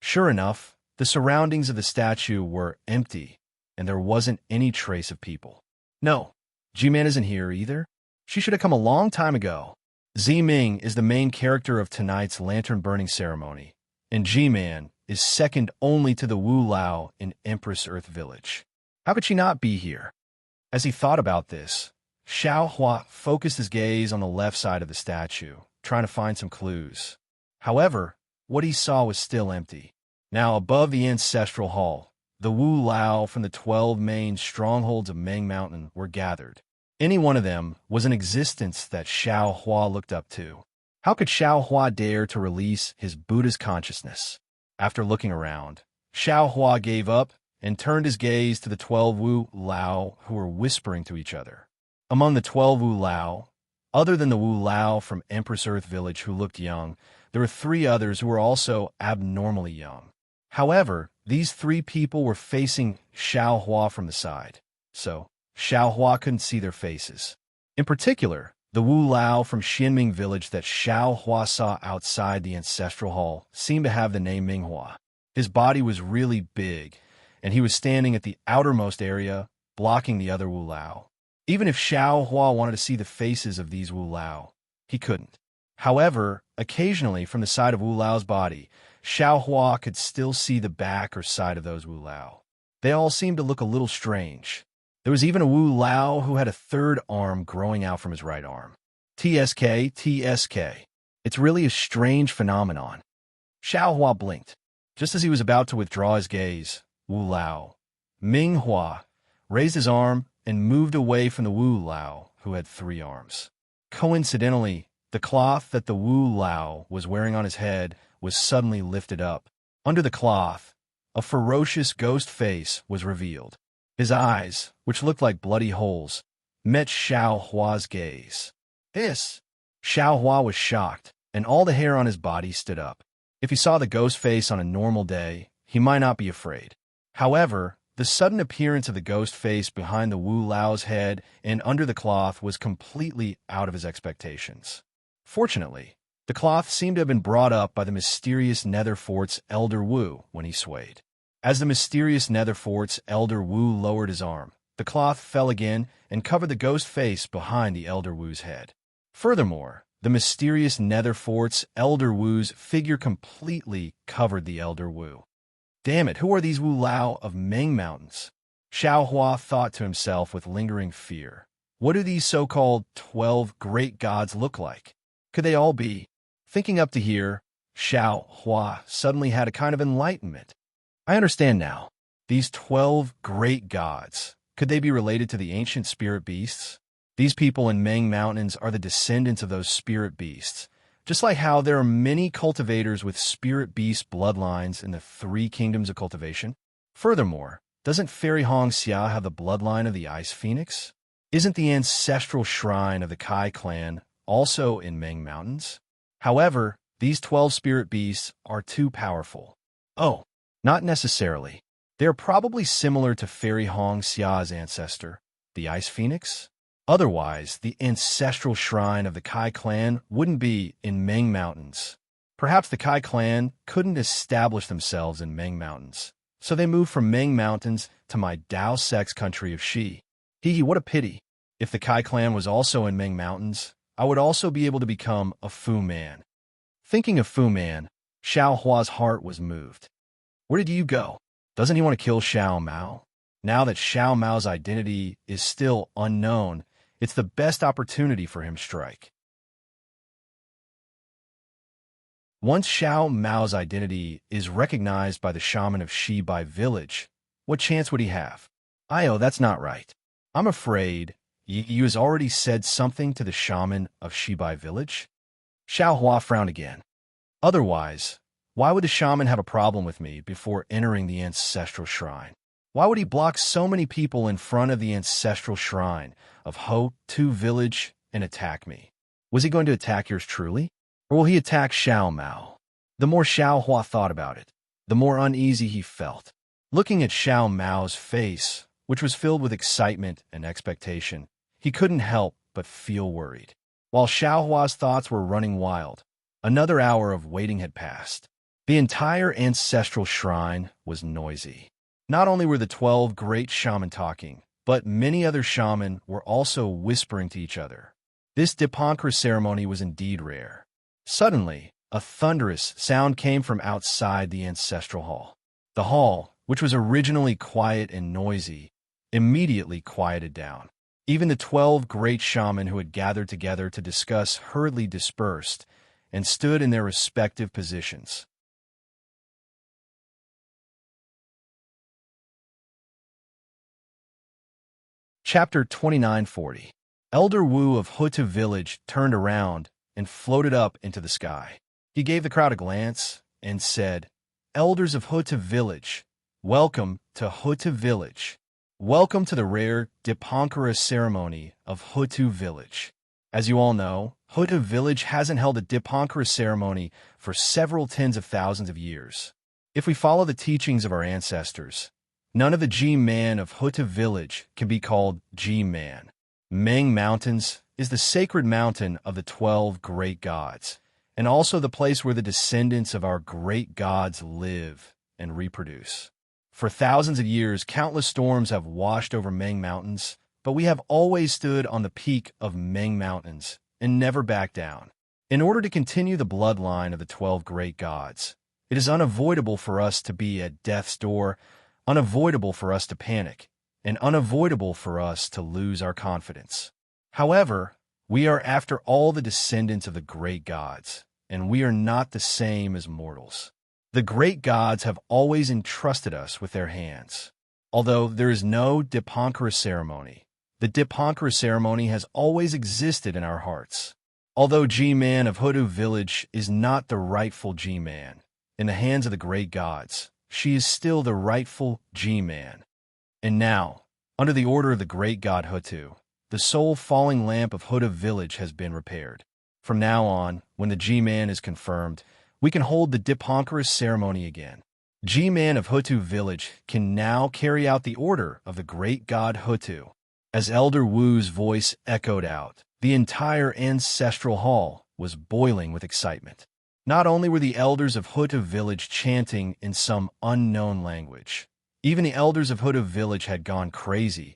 Sure enough, the surroundings of the statue were empty, and there wasn't any trace of people. No, G-Man isn't here either. She should have come a long time ago. Ziming is the main character of tonight's lantern-burning ceremony, and G-Man is second only to the Wu Lao in Empress Earth Village. How could she not be here? As he thought about this, Xiaohua focused his gaze on the left side of the statue, trying to find some clues. However, what he saw was still empty. Now, above the ancestral hall, the Wu Lao from the 12 main strongholds of Meng Mountain were gathered. Any one of them was an existence that Xiaohua looked up to. How could Xiaohua dare to release his Buddha's consciousness? After looking around, Xiaohua gave up and turned his gaze to the 12 Wu Lao who were whispering to each other. Among the 12 Wu Lao, other than the Wu Lao from Empress Earth Village who looked young, there were 3 others who were also abnormally young. However, these 3 people were facing Xiaohua from the side, so Xiaohua couldn't see their faces. In particular, the Wu Lao from Xianming Village that Xiaohua saw outside the ancestral hall seemed to have the name Minghua. His body was really big, and he was standing at the outermost area, blocking the other Wu Lao. Even if Xiaohua wanted to see the faces of these Wu Lao, he couldn't. However, occasionally from the side of Wu Lao's body, Xiaohua could still see the back or side of those Wu Lao. They all seemed to look a little strange. There was even a Wu Lao who had a third arm growing out from his right arm. TSK. It's really a strange phenomenon. Xiaohua blinked. Just as he was about to withdraw his gaze, Wu Lao, Minghua, raised his arm and moved away from the Wu Lao who had 3 arms. Coincidentally, the cloth that the Wu Lao was wearing on his head was suddenly lifted up. Under the cloth, a ferocious ghost face was revealed. His eyes, which looked like bloody holes, met Xiaohua's gaze. Xiaohua was shocked, and all the hair on his body stood up. If he saw the ghost face on a normal day, he might not be afraid. However, the sudden appearance of the ghost face behind the Wu Lao's head and under the cloth was completely out of his expectations. Fortunately, the cloth seemed to have been brought up by the mysterious Netherfort's Elder Wu when he swayed. As the mysterious Netherfort's Elder Wu lowered his arm, the cloth fell again and covered the ghost face behind the Elder Wu's head. Furthermore, the mysterious Netherfort's Elder Wu's figure completely covered the Elder Wu. Damn it, who are these Wu Lao of Meng Mountains? Xiaohua thought to himself with lingering fear. What do these so-called 12 great gods look like? Could they all be? Thinking up to here, Xiaohua suddenly had a kind of enlightenment. I understand now. These 12 great gods, could they be related to the ancient spirit beasts? These people in Meng Mountains are the descendants of those spirit beasts, just like how there are many cultivators with spirit beast bloodlines in the 3 kingdoms of cultivation. Furthermore, Doesn't Fairy Hong Xia have the bloodline of the Ice Phoenix? Isn't the ancestral shrine of the Kai clan also in Ming Mountains? However, these 12 spirit beasts are too powerful. Oh, not necessarily. They are probably similar to Fairy Hong Xia's ancestor, the Ice Phoenix. Otherwise, the ancestral shrine of the Kai clan wouldn't be in Ming Mountains. Perhaps the Kai clan couldn't establish themselves in Ming Mountains, so they moved from Ming Mountains to my Dao Sex country of Xi. Hee, what a pity. If the Kai clan was also in Ming Mountains, I would also be able to become a Fu Man. Thinking of Fu Man, Xiao Hua's heart was moved. Where did you go? Doesn't he want to kill Xiao Mao? Now that Xiao Mao's identity is still unknown, it's the best opportunity for him to strike. Once Xiao Mao's identity is recognized by the shaman of Shibai village, what chance would he have? That's not right. I'm afraid you has already said something to the shaman of Shibai village? Xiao Hua frowned again. Otherwise, why would the shaman have a problem with me before entering the ancestral shrine? Why would he block so many people in front of the ancestral shrine of Ho Tu village and attack me? Was he going to attack yours truly? Or will he attack Xiao Mao? The more Xiao Hua thought about it, the more uneasy he felt. Looking at Xiao Mao's face, which was filled with excitement and expectation, he couldn't help but feel worried. While Xiao Hua's thoughts were running wild, another hour of waiting had passed. The entire ancestral shrine was noisy. Not only were the 12 great shaman talking, but many other shaman were also whispering to each other. This Dipankara ceremony was indeed rare. Suddenly, a thunderous sound came from outside the ancestral hall. The hall, which was originally quiet and noisy, immediately quieted down. Even the 12 great shaman who had gathered together to discuss hurriedly dispersed and stood in their respective positions. Chapter 2940. Elder Wu of Hutu village turned around and floated up into the sky. He gave the crowd a glance and said, "Elders of Hutu village, welcome to Hutu village. Welcome to the rare Dipankara ceremony of Hutu village. As you all know, Hutu village hasn't held a Dipankara ceremony for several tens of thousands of years. If we follow the teachings of our ancestors, none of the G-Man of Hutu village can be called G-Man. Ming Mountains is the sacred mountain of the 12 great gods, and also the place where the descendants of our great gods live and reproduce. For thousands of years, countless storms have washed over Ming Mountains, but we have always stood on the peak of Ming Mountains and never backed down. In order to continue the bloodline of the 12 great gods, it is unavoidable for us to be at death's door, unavoidable for us to panic, and unavoidable for us to lose our confidence. However, we are after all the descendants of the great gods, and we are not the same as mortals. The great gods have always entrusted us with their hands. Although there is no Dipankara ceremony, the Dipankara ceremony has always existed in our hearts. Although G-Man of Hutu village is not the rightful G-Man, in the hands of the great gods, she is still the rightful G-Man. And now, under the order of the great god Hutu, the soul falling lamp of Hutu village has been repaired. From now on, when the G-Man is confirmed, we can hold the Dipankara ceremony again. G-Man of Hutu village can now carry out the order of the great god Hutu. As Elder Wu's voice echoed out, the entire ancestral hall was boiling with excitement. Not only were the elders of Hutu village chanting in some unknown language, even the elders of Hutu village had gone crazy,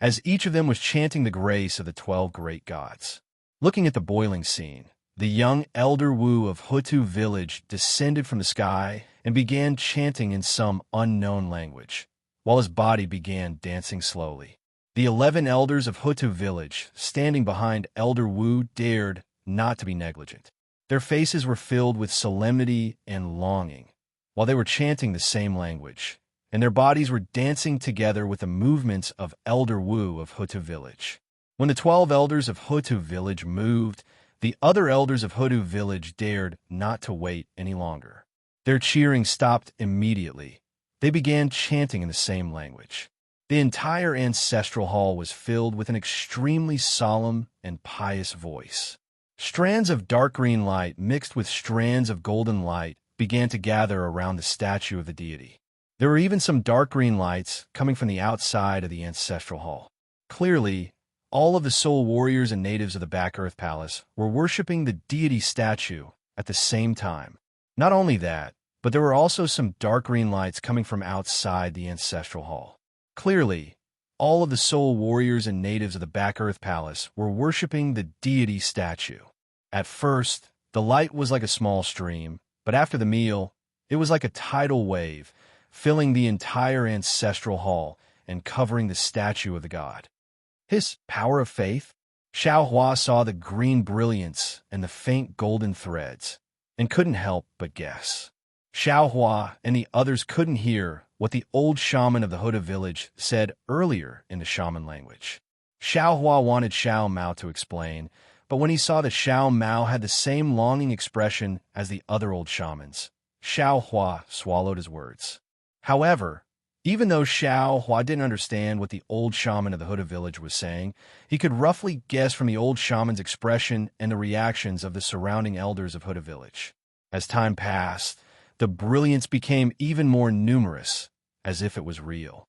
as each of them was chanting the grace of the 12 great gods. Looking at the boiling scene, the young Elder Wu of Hutu village descended from the sky and began chanting in some unknown language, while his body began dancing slowly. The 11 elders of Hutu village, standing behind Elder Wu, dared not to be negligent. Their faces were filled with solemnity and longing, while they were chanting the same language, and their bodies were dancing together with the movements of Elder Wu of Hutu village. When the 12 elders of Hutu village moved, the other elders of Hutu village dared not to wait any longer. Their cheering stopped immediately, They began chanting in the same language. The entire ancestral hall was filled with an extremely solemn and pious voice. Strands of dark green light mixed with strands of golden light began to gather around the statue of the deity. There were even some dark green lights coming from the outside of the ancestral hall. Clearly, all of the soul warriors and natives of the Back Earth Palace were worshipping the deity statue at the same time. Not only that, but there were also some dark green lights coming from outside the ancestral hall. Clearly, all of the soul warriors and natives of the Back Earth Palace were worshipping the deity statue. At first, the light was like a small stream, but after the meal, it was like a tidal wave, filling the entire ancestral hall and covering the statue of the god. His power of faith? Xiao Hua saw the green brilliance and the faint golden threads, and couldn't help but guess. Xiao Hua and the others couldn't hear what the old shaman of the Huda village said earlier in the shaman language. Xiao Hua wanted Xiao Mao to explain, but when he saw that Xiao Mao had the same longing expression as the other old shamans, Xiao Hua swallowed his words. However, even though Xiao Hua didn't understand what the old shaman of the Huda village was saying, he could roughly guess from the old shaman's expression and the reactions of the surrounding elders of Huda village. As time passed, the brilliance became even more numerous, as if it was real.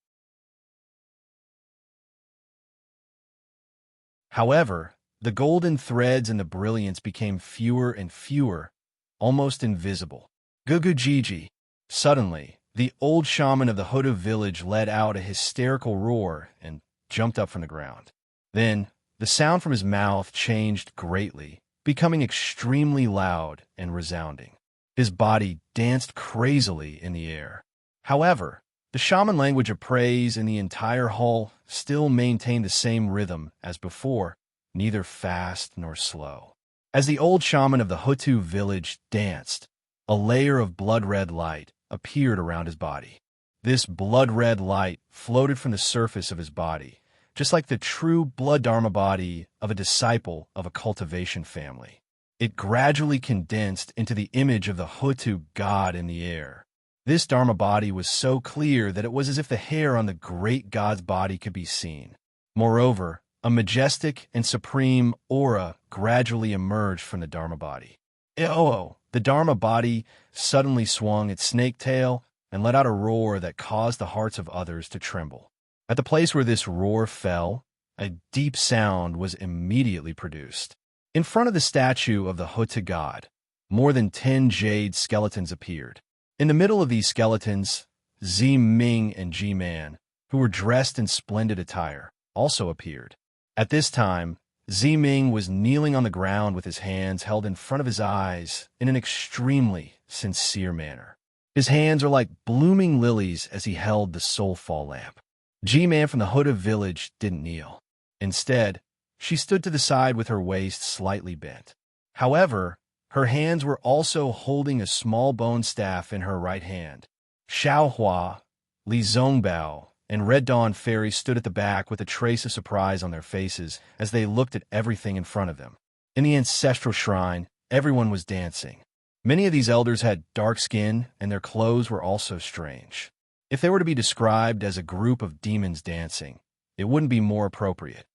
However, the golden threads and the brilliance became fewer and fewer, almost invisible. Gugujiji. Suddenly, the old shaman of the Huda village let out a hysterical roar and jumped up from the ground. Then, the sound from his mouth changed greatly, becoming extremely loud and resounding. His body danced crazily in the air. However, the shaman language of praise in the entire hall still maintained the same rhythm as before, neither fast nor slow. As the old shaman of the Hutu village danced, a layer of blood-red light appeared around his body. This blood-red light floated from the surface of his body, just like the true blood dharma body of a disciple of a cultivation family. It gradually condensed into the image of the Hutu god in the air. This dharma body was so clear that it was as if the hair on the great god's body could be seen. Moreover, a majestic and supreme aura gradually emerged from the dharma body. The dharma body suddenly swung its snake tail and let out a roar that caused the hearts of others to tremble. At the place where this roar fell, a deep sound was immediately produced. In front of the statue of the Hutu god, more than 10 jade skeletons appeared. In the middle of these skeletons, Zi Ming and Ji Man, who were dressed in splendid attire, also appeared. At this time, Zi Ming was kneeling on the ground with his hands held in front of his eyes in an extremely sincere manner. His hands are like blooming lilies as he held the soulfall lamp. Ji Man from the Huda village didn't kneel. Instead, she stood to the side with her waist slightly bent. However, her hands were also holding a small bone staff in her right hand. Xiao Hua, Li Zongbao, and Red Dawn Fairy stood at the back with a trace of surprise on their faces as they looked at everything in front of them. In the ancestral shrine, everyone was dancing. Many of these elders had dark skin, and their clothes were also strange. If they were to be described as a group of demons dancing, it wouldn't be more appropriate.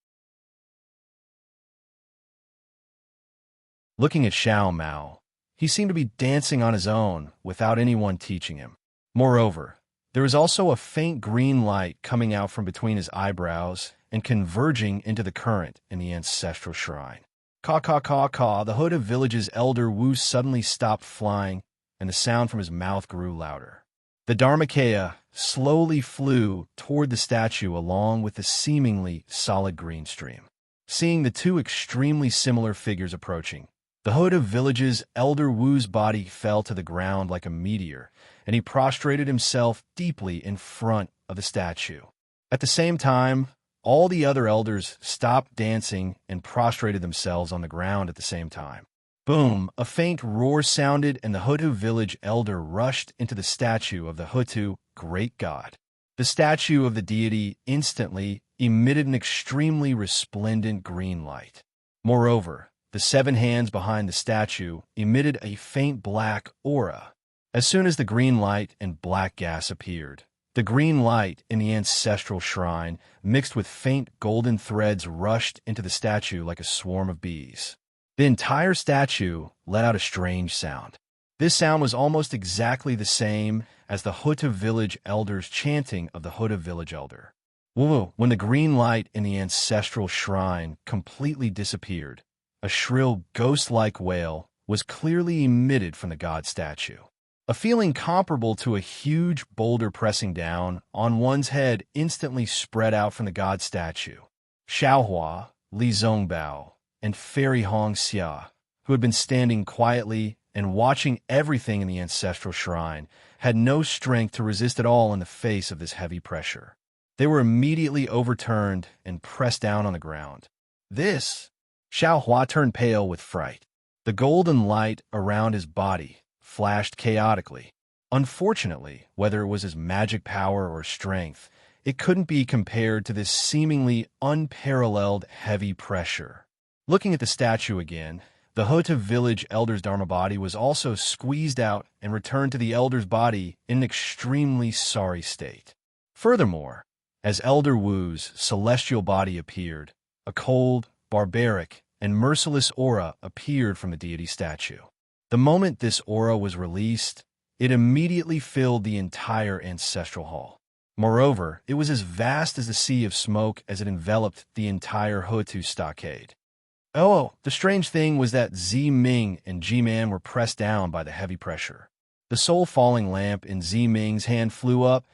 Looking at Xiao Mao, he seemed to be dancing on his own without anyone teaching him. Moreover, there was also a faint green light coming out from between his eyebrows and converging into the current in the ancestral shrine. Caw, the Huda village's elder Wu suddenly stopped flying, and the sound from his mouth grew louder. The Dharmakaya slowly flew toward the statue along with the seemingly solid green stream. Seeing the two extremely similar figures approaching, the Huda village's elder Wu's body fell to the ground like a meteor, and he prostrated himself deeply in front of the statue. At the same time, all the other elders stopped dancing and prostrated themselves on the ground at the same time. Boom! A faint roar sounded, and the Hutu village elder rushed into the statue of the Hutu great god. The statue of the deity instantly emitted an extremely resplendent green light. Moreover, the 7 hands behind the statue emitted a faint black aura. As soon as the green light and black gas appeared, the green light in the ancestral shrine, mixed with faint golden threads, rushed into the statue like a swarm of bees. The entire statue let out a strange sound. This sound was almost exactly the same as the Huta village elder's chanting of the Huta village elder. Whoa! When the green light in the ancestral shrine completely disappeared, a shrill ghost-like wail was clearly emitted from the god statue. A feeling comparable to a huge boulder pressing down on one's head instantly spread out from the god statue. Xiaohua, Li Zongbao, and Fairy Hong Xia, who had been standing quietly and watching everything in the ancestral shrine, had no strength to resist at all in the face of this heavy pressure. They were immediately overturned and pressed down on the ground. Xiaohua turned pale with fright. The golden light around his body flashed chaotically. Unfortunately, whether it was his magic power or strength, it couldn't be compared to this seemingly unparalleled heavy pressure. Looking at the statue again, the Huta village elder's Dharma body was also squeezed out and returned to the elder's body in an extremely sorry state. Furthermore, as Elder Wu's celestial body appeared, a cold, barbaric, and merciless aura appeared from the deity statue. The moment this aura was released, it immediately filled the entire ancestral hall. Moreover, it was as vast as the sea of smoke as it enveloped the entire Hutu stockade. Oh, the strange thing was that Zi Ming and Ji Man were pressed down by the heavy pressure. The soul-falling lamp in Zi Ming's hand flew up,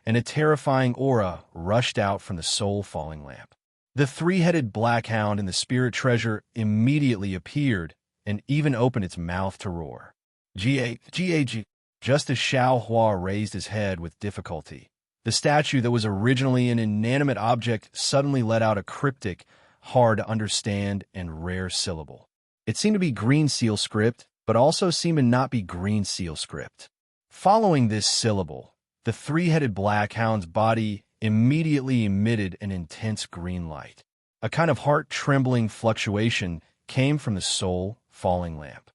and a terrifying aura rushed out from the soul-falling lamp. The three-headed black hound in the spirit treasure immediately appeared and even opened its mouth to roar. G-A-G. Just as Xiaohua raised his head with difficulty, the statue that was originally an inanimate object suddenly let out a cryptic, hard-to-understand, and rare syllable. It seemed to be green seal script, but also seemed to not be green seal script. Following this syllable, the three-headed black hound's body immediately emitted an intense green light. A kind of heart-trembling fluctuation came from the soul-falling lamp.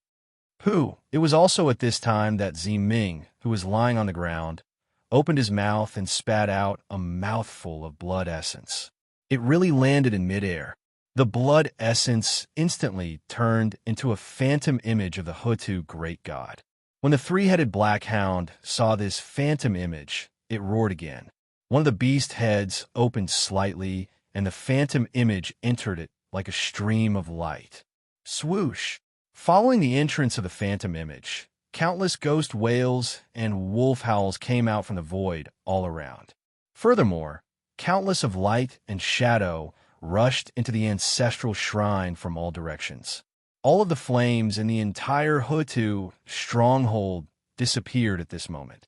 It was also at this time that Zi Ming, who was lying on the ground, opened his mouth and spat out a mouthful of blood essence. It really landed in midair. The blood essence instantly turned into a phantom image of the Hutu great god. When the three-headed black hound saw this phantom image, it roared again. One of the beast heads opened slightly, and the phantom image entered it like a stream of light. Swoosh! Following the entrance of the phantom image, countless ghost wails and wolf howls came out from the void all around. Furthermore, countless of light and shadow rushed into the ancestral shrine from all directions. All of the flames in the entire Hutu stronghold disappeared at this moment.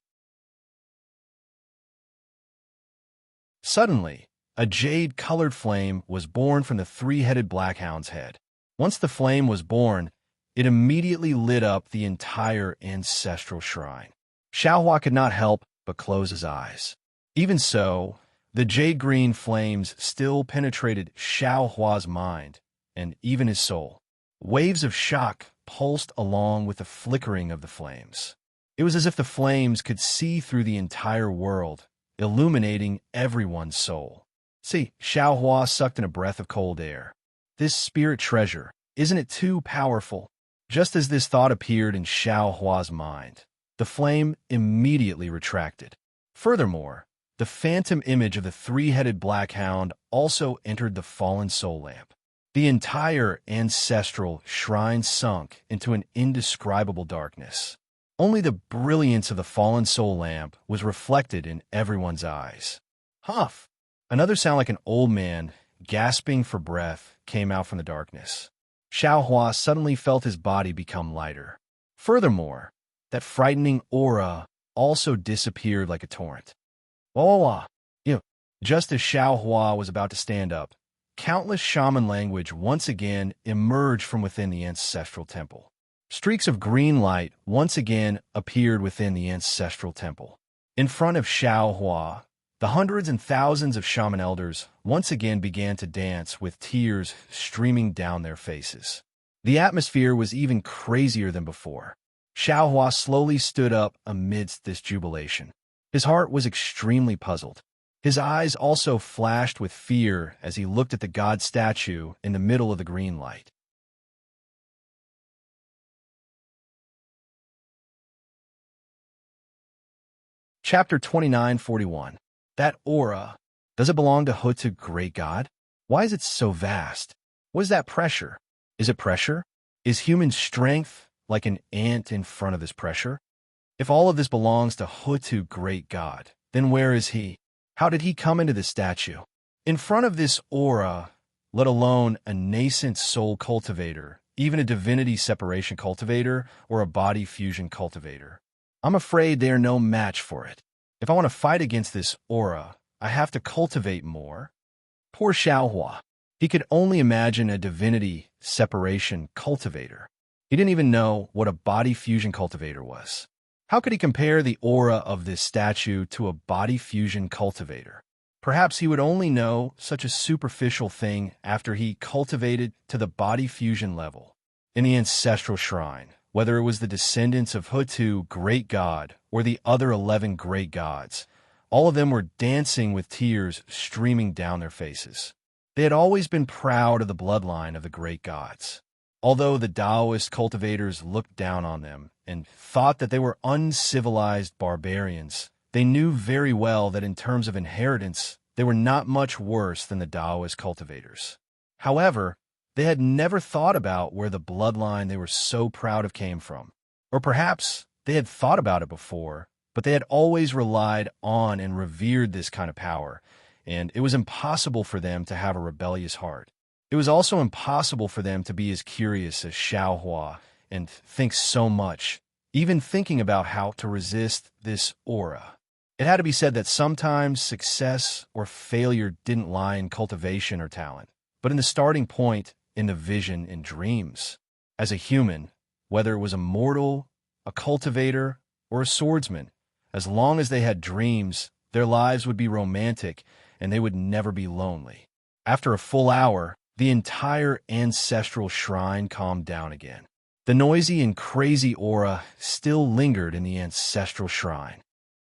Suddenly, a jade-colored flame was born from the three-headed black hound's head. Once the flame was born, it immediately lit up the entire ancestral shrine. Xiaohua could not help but close his eyes. Even so, the jade-green flames still penetrated Xiaohua's mind and even his soul. Waves of shock pulsed along with the flickering of the flames. It was as if the flames could see through the entire world, illuminating everyone's soul. See, Xiaohua sucked in a breath of cold air. This spirit treasure, isn't it too powerful? Just as this thought appeared in Xiaohua's mind, the flame immediately retracted. Furthermore, the phantom image of the three-headed black hound also entered the fallen soul lamp. The entire ancestral shrine sunk into an indescribable darkness. Only the brilliance of the fallen soul lamp was reflected in everyone's eyes. Huff! Another sound like an old man gasping for breath came out from the darkness. Xiaohua suddenly felt his body become lighter. Furthermore, that frightening aura also disappeared like a torrent. Wah! Just as Xiaohua was about to stand up, countless shaman language once again emerged from within the ancestral temple. Streaks of green light once again appeared within the ancestral temple. In front of Xiaohua, the hundreds and thousands of shaman elders once again began to dance with tears streaming down their faces. The atmosphere was even crazier than before. Xiaohua slowly stood up amidst this jubilation. His heart was extremely puzzled. His eyes also flashed with fear as he looked at the god statue in the middle of the green light. Chapter 2941. That aura. Does it belong to Hutu, great god? Why is it so vast? What is that pressure? Is it pressure? Is human strength like an ant in front of this pressure? If all of this belongs to Hutu, great god, then where is he? How did he come into this statue? In front of this aura, let alone a nascent soul cultivator, even a divinity separation cultivator, or a body fusion cultivator, I'm afraid they are no match for it. If I want to fight against this aura, I have to cultivate more. Poor Xiaohua. He could only imagine a divinity separation cultivator. He didn't even know what a body fusion cultivator was. How could he compare the aura of this statue to a body fusion cultivator? Perhaps he would only know such a superficial thing after he cultivated to the body fusion level. In the ancestral shrine, whether it was the descendants of Hutu, great god, or the other 11 great gods, all of them were dancing with tears streaming down their faces. They had always been proud of the bloodline of the great gods. Although the Taoist cultivators looked down on them and thought that they were uncivilized barbarians, they knew very well that in terms of inheritance, they were not much worse than the Taoist cultivators. However, they had never thought about where the bloodline they were so proud of came from. Or perhaps they had thought about it before, but they had always relied on and revered this kind of power, and it was impossible for them to have a rebellious heart. It was also impossible for them to be as curious as Xiaohua and think so much, even thinking about how to resist this aura. It had to be said that sometimes success or failure didn't lie in cultivation or talent, but in the starting point, in the vision and dreams. As a human, whether it was a mortal, a cultivator, or a swordsman, as long as they had dreams, their lives would be romantic and they would never be lonely. After a full hour, the entire ancestral shrine calmed down again. The noisy and crazy aura still lingered in the ancestral shrine.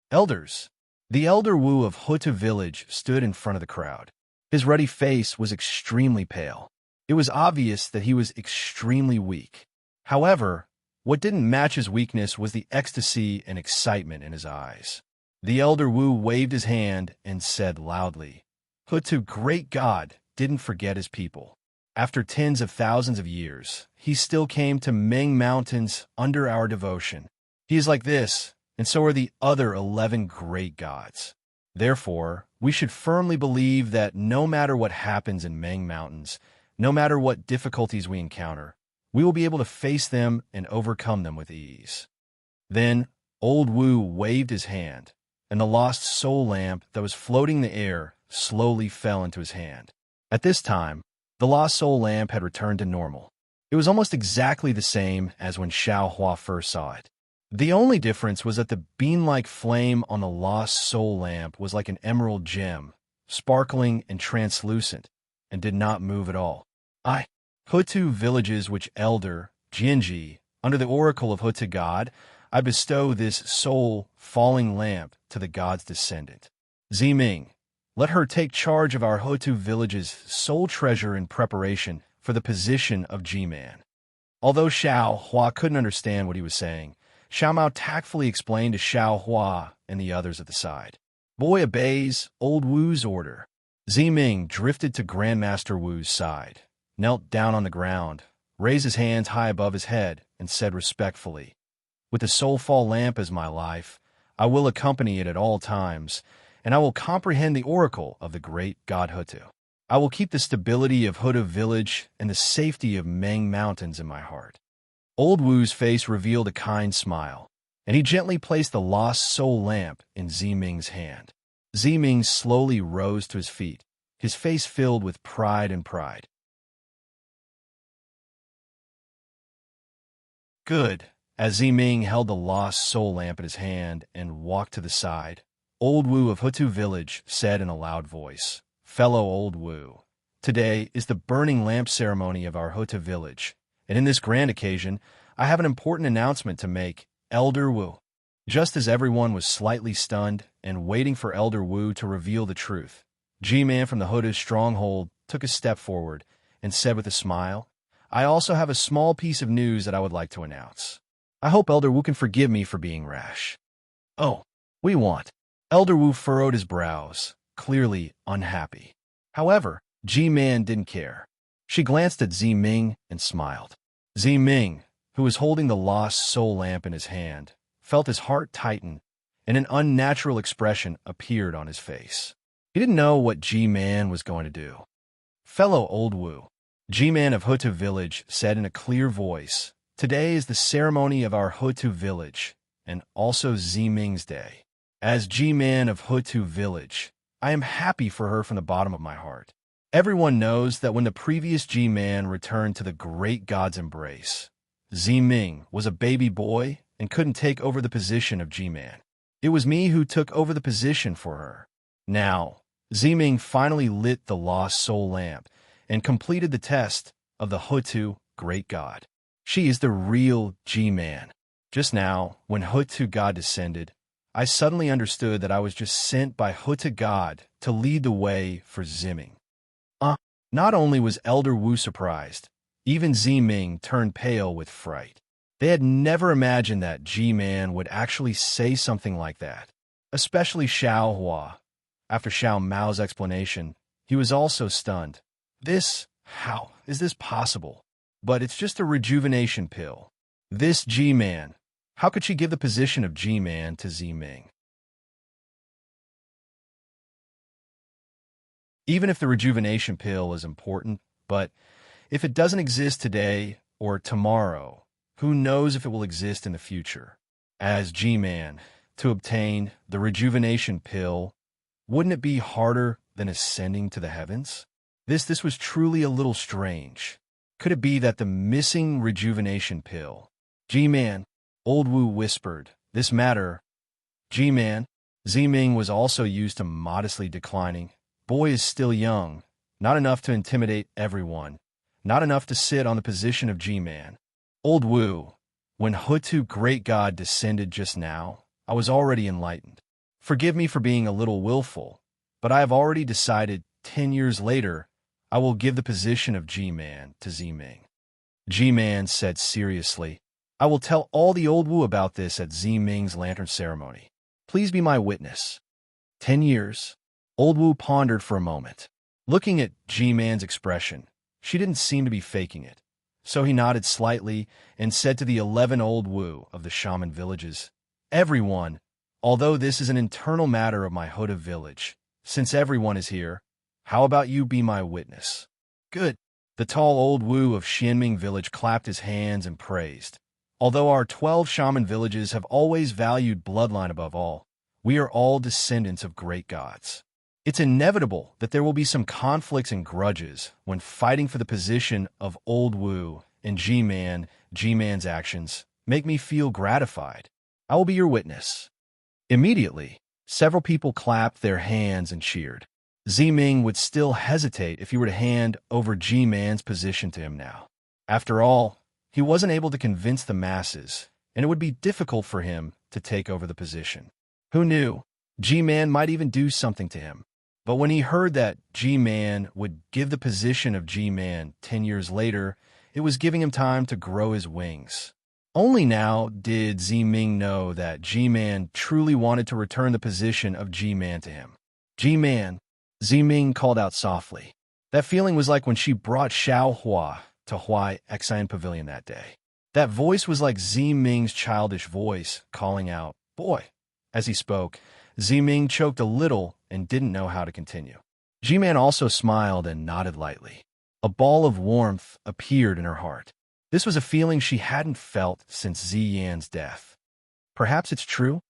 Elders. The elder Wu of Hutu village stood in front of the crowd. His ruddy face was extremely pale. It was obvious that he was extremely weak. However, what didn't match his weakness was the ecstasy and excitement in his eyes. The elder Wu waved his hand and said loudly, "Hutu, great god, didn't forget his people. After tens of thousands of years, he still came to Ming Mountains under our devotion. He is like this, and so are the other 11 great gods. Therefore, we should firmly believe that no matter what happens in Ming Mountains, no matter what difficulties we encounter, we will be able to face them and overcome them with ease." Then, old Wu waved his hand, and the lost soul lamp that was floating in the air slowly fell into his hand. At this time, the lost soul lamp had returned to normal. It was almost exactly the same as when Xiaohua first saw it. The only difference was that the bean-like flame on the lost soul lamp was like an emerald gem, sparkling and translucent, and did not move at all. Hutu villages which elder, Jinji, under the oracle of Hutu god, I bestow this soul-falling lamp to the god's descendant. Ziming, let her take charge of our Hutu village's soul treasure in preparation for the position of G-Man. Although Xiaohua couldn't understand what he was saying, Xiaomao tactfully explained to Xiaohua and the others at the side. Boy obeys old Wu's order. Ziming drifted to Grandmaster Wu's side, knelt down on the ground, raised his hands high above his head, and said respectfully, "With the soulfall lamp as my life, I will accompany it at all times, and I will comprehend the oracle of the great god Hutu. I will keep the stability of Hutu village and the safety of Meng Mountains in my heart." Old Wu's face revealed a kind smile, and he gently placed the lost soul lamp in Ziming's hand. Ziming slowly rose to his feet, his face filled with pride and pride. Good. As Ziming held the lost soul lamp in his hand and walked to the side, old Wu of Hutu village said in a loud voice, "Fellow old Wu, today is the burning lamp ceremony of our Hutu village, and in this grand occasion, I have an important announcement to make, Elder Wu. Just as everyone was slightly stunned and waiting for Elder Wu to reveal the truth, G-Man from the Hood's stronghold took a step forward and said with a smile, I also have a small piece of news that I would like to announce. I hope Elder Wu can forgive me for being rash. Oh, we want. Elder Wu furrowed his brows, clearly unhappy. However, G-Man didn't care. She glanced at Ziming and smiled. Ziming, who was holding the lost soul lamp in his hand, felt his heart tighten, and an unnatural expression appeared on his face. He didn't know what G-Man was going to do. Fellow Old Wu, G-Man of Hutu Village said in a clear voice, today is the ceremony of our Hutu Village, and also Ziming's day. As G-Man of Hutu Village, I am happy for her from the bottom of my heart. Everyone knows that when the previous G-Man returned to the great god's embrace, Ziming was a baby boy and couldn't take over the position of G-Man. It was me who took over the position for her. Now, Ziming finally lit the lost soul lamp and completed the test of the Hutu great god. She is the real G-Man. Just now, when Hutu god descended, I suddenly understood that I was just sent by Hutu god to lead the way for Ziming. Not only was Elder Wu surprised, even Ziming turned pale with fright. They had never imagined that G-Man would actually say something like that, especially Xiao Hua. After Xiao Mao's explanation, he was also stunned. How is this possible? But it's just a rejuvenation pill. This G-Man, how could she give the position of G-Man to Ziming? Even if the rejuvenation pill is important, but if it doesn't exist today or tomorrow, who knows if it will exist in the future? As G-Man, to obtain the rejuvenation pill, wouldn't it be harder than ascending to the heavens? This was truly a little strange. Could it be that the missing rejuvenation pill? G-Man, Old Wu whispered, this matter. G-Man, Ziming was also used to modestly declining. Boy is still young, not enough to intimidate everyone, not enough to sit on the position of G-Man. Old Wu, when Hutu great god descended just now, I was already enlightened. Forgive me for being a little willful, but I have already decided 10 years later I will give the position of G-Man to Ziming. G-Man said seriously, I will tell all the Old Wu about this at Ziming's lantern ceremony. Please be my witness. 10 years. Old Wu pondered for a moment. Looking at G-Man's expression, she didn't seem to be faking it. So he nodded slightly and said to the 11 Old Wu of the shaman villages, everyone, although this is an internal matter of my Hutu village, since everyone is here, how about you be my witness? Good. The tall Old Wu of Xianming village clapped his hands and praised. Although our 12 shaman villages have always valued bloodline above all, we are all descendants of great gods. It's inevitable that there will be some conflicts and grudges when fighting for the position of Old Wu and G-Man. G-Man's actions make me feel gratified. I will be your witness. Immediately, several people clapped their hands and cheered. Ziming would still hesitate if he were to hand over G-Man's position to him now. After all, he wasn't able to convince the masses, and it would be difficult for him to take over the position. Who knew? G-Man might even do something to him. But when he heard that G-Man would give the position of G-Man 10 years later, it was giving him time to grow his wings. Only now did Ziming know that G-Man truly wanted to return the position of G-Man to him. G-Man, Ziming called out softly. That feeling was like when she brought Xiao Hua to Huai Xian Pavilion that day. That voice was like Ziming's childish voice calling out, boy. As he spoke, Ziming choked a little and didn't know how to continue. G-Man also smiled and nodded lightly. A ball of warmth appeared in her heart. This was a feeling she hadn't felt since Ziyan's death. Perhaps it's true?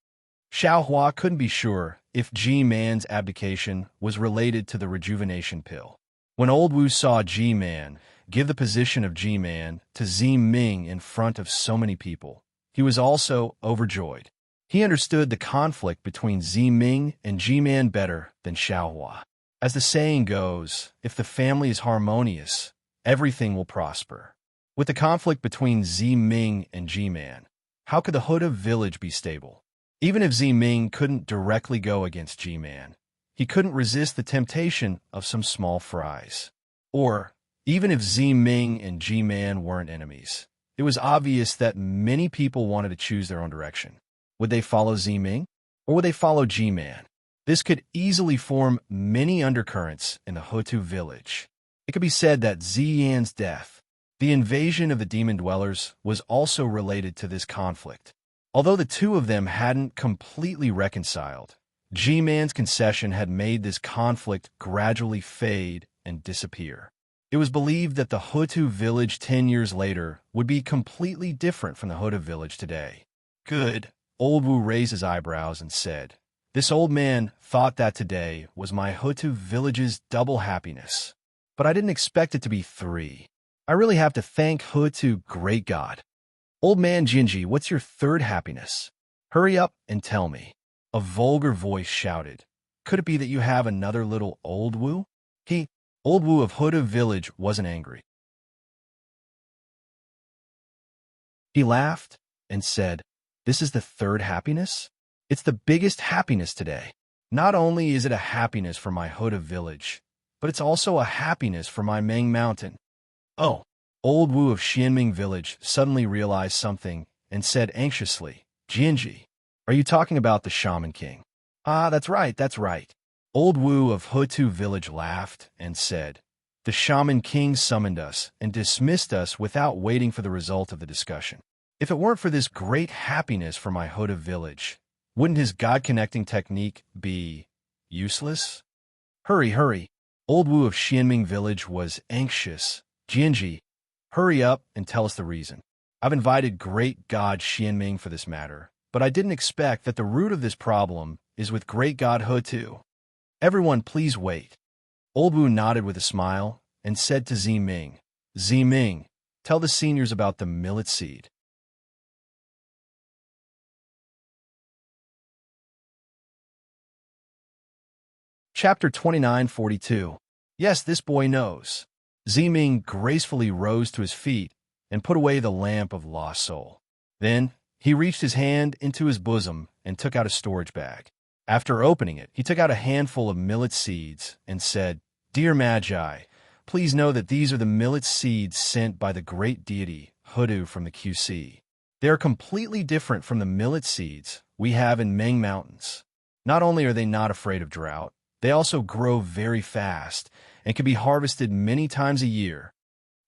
Xiao Hua couldn't be sure if G-Man's abdication was related to the rejuvenation pill. When Old Wu saw G-Man give the position of G-Man to Ziming in front of so many people, he was also overjoyed. He understood the conflict between Ziming and G-Man better than Xiao Hua. As the saying goes, if the family is harmonious, everything will prosper. With the conflict between Ziming and G-Man, how could the Huda village be stable? Even if Ziming couldn't directly go against G-Man, he couldn't resist the temptation of some small fries. Or, even if Ziming and G-Man weren't enemies, it was obvious that many people wanted to choose their own direction. Would they follow Ziming, or would they follow G-Man? This could easily form many undercurrents in the Hutu village. It could be said that Ziyan's death, the invasion of the demon dwellers, was also related to this conflict. Although the two of them hadn't completely reconciled, G-Man's concession had made this conflict gradually fade and disappear. It was believed that the Hutu village 10 years later would be completely different from the Hutu village today. Good. Old Wu raised his eyebrows and said, "This old man thought that today was my Hutu village's double happiness. But I didn't expect it to be 3. I really have to thank Hutu, great God. Old man Jinji, what's your 3rd happiness? Hurry up and tell me." A vulgar voice shouted, "Could it be that you have another little Old Wu?" Old Wu of Hutu village wasn't angry. He laughed and said, "This is the 3rd happiness? It's the biggest happiness today. Not only is it a happiness for my Hutu village, but it's also a happiness for my Meng Mountain." Oh, Old Wu of Xianming village suddenly realized something and said anxiously, "Jinji, are you talking about the Shaman King?" "Ah, that's right. Old Wu of Hutu village laughed and said, "The Shaman King summoned us and dismissed us without waiting for the result of the discussion. If it weren't for this great happiness for my Hutu village, wouldn't his God-connecting technique be useless?" Hurry. Old Wu of Xianming village was anxious. "Jinji, hurry up and tell us the reason. I've invited great God Xianming for this matter, but I didn't expect that the root of this problem is with great God Hutu. Everyone, please wait." Old Wu nodded with a smile and said to Ziming, "Ziming, tell the seniors about the millet seed." Chapter 2942. Yes, this boy knows. Ziming gracefully rose to his feet and put away the lamp of lost soul. Then he reached his hand into his bosom and took out a storage bag. After opening it, he took out a handful of millet seeds and said, "Dear Magi, please know that these are the millet seeds sent by the great deity Hutu from the QC. They are completely different from the millet seeds we have in Meng Mountains. Not only are they not afraid of drought, they also grow very fast and can be harvested many times a year."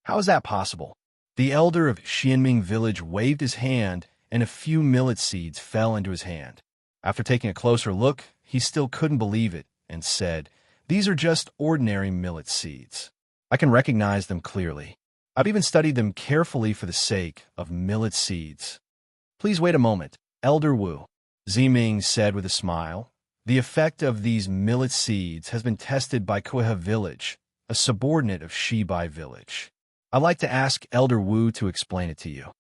"How is that possible?" The elder of Xianming village waved his hand and a few millet seeds fell into his hand. After taking a closer look, he still couldn't believe it and said, "These are just ordinary millet seeds. I can recognize them clearly. I've even studied them carefully for the sake of millet seeds." "Please wait a moment, Elder Wu," Ziming said with a smile. "The effect of these millet seeds has been tested by Kueha village, a subordinate of Shibai village. I'd like to ask Elder Wu to explain it to you."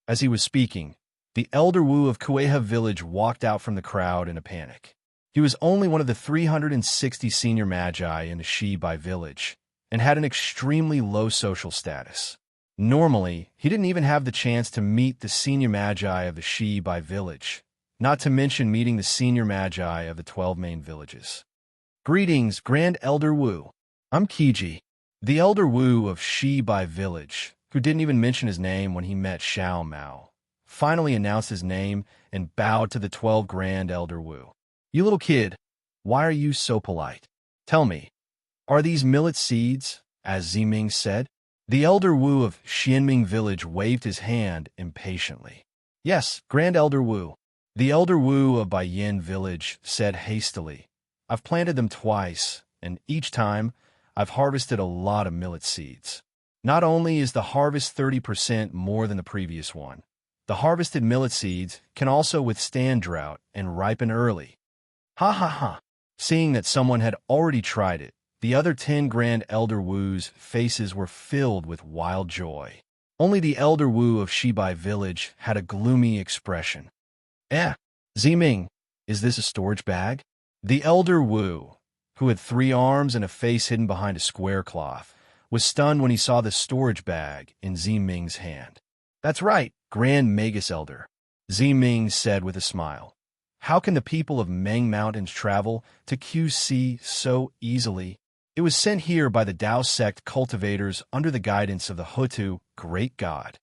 As he was speaking, the Elder Wu of Kueha village walked out from the crowd in a panic. He was only one of the 360 senior magi in the Shibai village and had an extremely low social status. Normally, he didn't even have the chance to meet the senior magi of the Shibai village, not to mention meeting the senior magi of the 12 main villages. "Greetings, Grand Elder Wu. I'm Kiji." The Elder Wu of Shibai village, who didn't even mention his name when he met Xiao Mao, finally announced his name and bowed to the 12 Grand Elder Wu. "You little kid, why are you so polite? Tell me, are these millet seeds?" as Ziming said. The Elder Wu of Xianming village waved his hand impatiently. "Yes, Grand Elder Wu." The Elder Wu of Baiyin village said hastily, "I've planted them twice, and each time I've harvested a lot of millet seeds. Not only is the harvest 30% more than the previous one, the harvested millet seeds can also withstand drought and ripen early." Ha. Seeing that someone had already tried it, the other 10 Grand Elder Wus' faces were filled with wild joy. Only the Elder Wu of Shibai village had a gloomy expression. Ziming, is this a storage bag?" The Elder Wu, who had 3 arms and a face hidden behind a square cloth, was stunned when he saw the storage bag in Ziming's hand. "That's right, Grand Magus Elder," Ziming said with a smile. "How can the people of Meng Mountains travel to QC so easily? It was sent here by the Dao sect cultivators under the guidance of the Hutu Great God."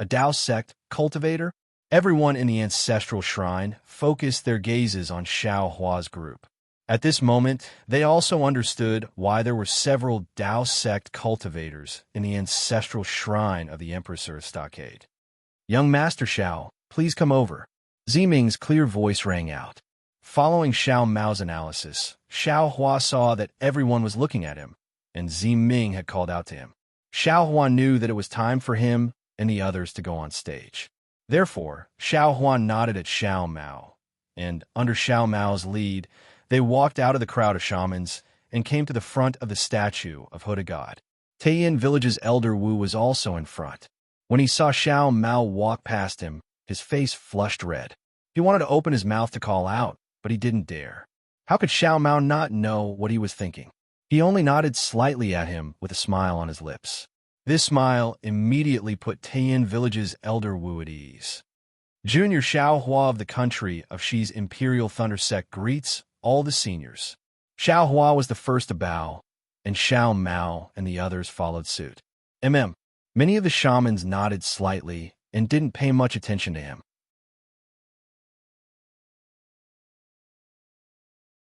A Dao sect cultivator? Everyone in the ancestral shrine focused their gazes on Xiao Hua's group. At this moment, they also understood why there were several Dao sect cultivators in the ancestral shrine of the Empress Stockade. "Young Master Xiao, please come over." Ziming's clear voice rang out. Following Xiao Mao's analysis, Xiao Hua saw that everyone was looking at him, and Ziming had called out to him. Xiao Hua knew that it was time for him and the others to go on stage. Therefore, Xiao Hua nodded at Xiao Mao, and under Xiao Mao's lead, they walked out of the crowd of shamans and came to the front of the statue of Huda God. Taiyin Village's Elder Wu was also in front. When he saw Xiao Mao walk past him, his face flushed red. He wanted to open his mouth to call out, but he didn't dare. How could Xiao Mao not know what he was thinking? He only nodded slightly at him with a smile on his lips. This smile immediately put Taiyin Village's Elder Wu at ease. Junior Xiao Hua of the country of Xi's Imperial Thunder Sect greets all the seniors. Xiao Hua was the first to bow, and Xiao Mao and the others followed suit. Many of the shamans nodded slightly and didn't pay much attention to him.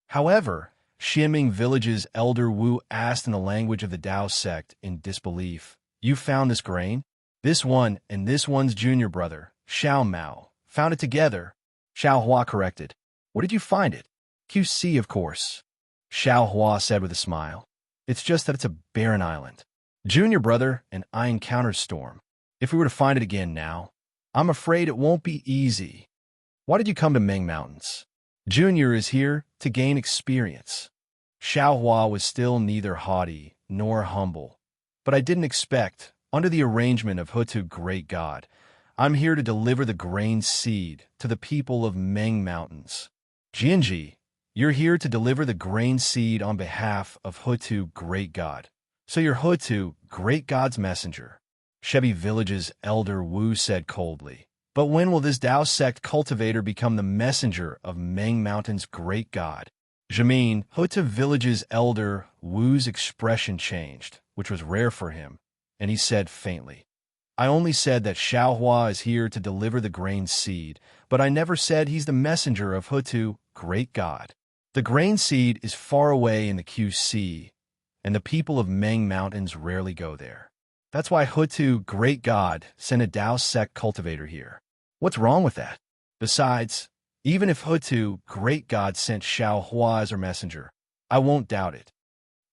However, Xianming Village's Elder Wu asked in the language of the Dao sect in disbelief, "You found this grain? This one and this one's junior brother, Xiao Mao, found it together." Xiao Hua corrected. "Where did you find it?" "QC, of course," Xiao Hua said with a smile. "It's just that it's a barren island. Junior brother and I encountered storm. If we were to find it again now, I'm afraid it won't be easy." "Why did you come to Meng Mountains?" "Junior is here to gain experience." Xiao Hua was still neither haughty nor humble, but I didn't expect, under the arrangement of Hutu Great God, I'm here to deliver the grain seed to the people of Meng Mountains. Jinji, you're here to deliver the grain seed on behalf of Hutu Great God. So you're Hutu Great God's messenger. Shebi Village's Elder Wu said coldly. "But when will this Dao sect cultivator become the messenger of Meng Mountain's Great God?" Jamin, Hutu Village's Elder Wu's expression changed, which was rare for him, and he said faintly, "I only said that Xiao Hua is here to deliver the grain seed, but I never said he's the messenger of Hutu Great God. The grain seed is far away in the QC, and the people of Meng Mountains rarely go there. That's why Hutu Great God sent a Dao sect cultivator here. What's wrong with that? Besides, even if Hutu Great God sent Xiao Hua as her messenger, I won't doubt it."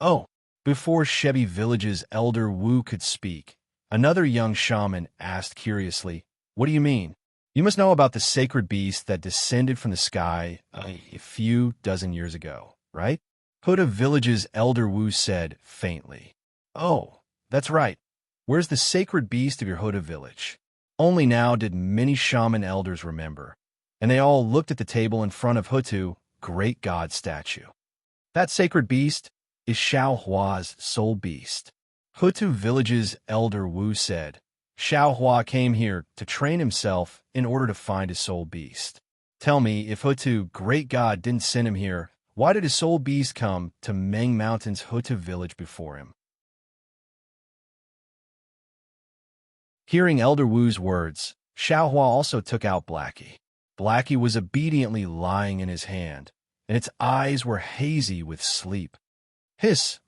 "Oh." Before Shebi Village's Elder Wu could speak, another young shaman asked curiously, "What do you mean? You must know about the sacred beast that descended from the sky a few dozen years ago, right?" Huda Village's Elder Wu said faintly, "Oh, that's right. Where's the sacred beast of your Huda village?" Only now did many shaman elders remember, and they all looked at the table in front of Hutu Great God statue. "That sacred beast is Xiao Hua's soul beast." Hutu Village's Elder Wu said, "Xiao Hua came here to train himself in order to find his soul beast. Tell me, if Hutu Great God didn't send him here, why did his soul beast come to Meng Mountain's Hutu Village before him?" Hearing Elder Wu's words, Xiao Hua also took out Blackie. Blackie was obediently lying in his hand, and its eyes were hazy with sleep.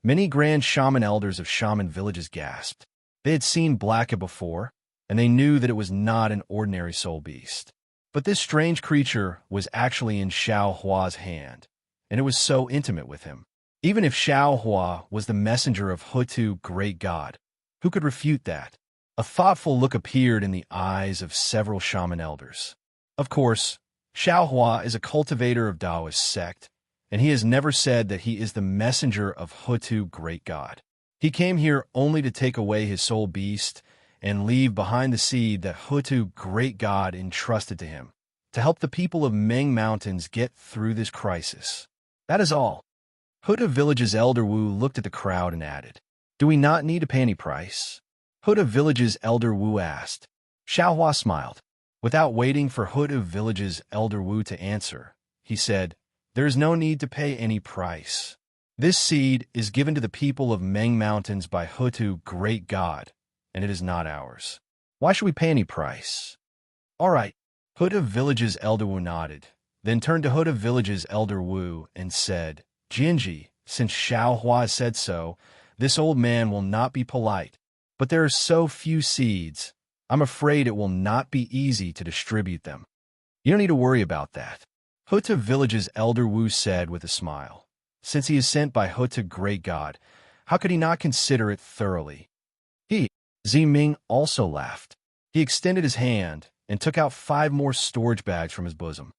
Many grand shaman elders of shaman villages gasped. They had seen Blackie before, and they knew that it was not an ordinary soul beast. But this strange creature was actually in Xiao Hua's hand, and it was so intimate with him. Even if Xiao Hua was the messenger of Hutu Great God, who could refute that? A thoughtful look appeared in the eyes of several shaman elders. Of course, Xiao Hua is a cultivator of Daoist sect, and he has never said that he is the messenger of Hutu Great God. He came here only to take away his soul beast and leave behind the seed that Hutu Great God entrusted to him, to help the people of Meng Mountains get through this crisis. That is all. Hutu Village's Elder Wu looked at the crowd and added, Do we not need to pay any price? Huda Village's elder Wu asked. Xiaohua smiled. Without waiting for Huda Village's elder Wu to answer, he said, there is no need to pay any price. This seed is given to the people of Meng Mountains by Hutu, great God, and it is not ours. Why should we pay any price? All right. Huda Village's elder Wu nodded, then turned to Huda Village's elder Wu and said, Jinji, since Xiaohua said so, this old man will not be polite, but there are so few seeds, I'm afraid it will not be easy to distribute them. You don't need to worry about that. Huta Village's elder Wu said with a smile. Since he is sent by Huta Great God, how could he not consider it thoroughly? Ziming also laughed. He extended his hand and took out 5 more storage bags from his bosom.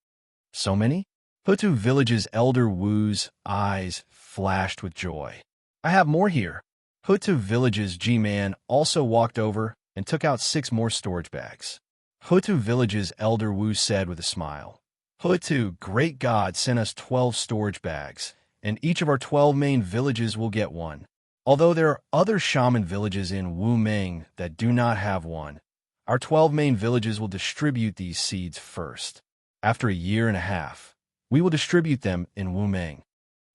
So many? Hutu Village's elder Wu's eyes flashed with joy. I have more here. Hutu Village's G-Man also walked over and took out 6 more storage bags. Hutu Village's elder Wu said with a smile. Hutu, great God, sent us 12 storage bags, and each of our 12 main villages will get one. Although there are other shaman villages in Wu Ming that do not have one, our 12 main villages will distribute these seeds first. After a year and a half, we will distribute them in Wu Ming.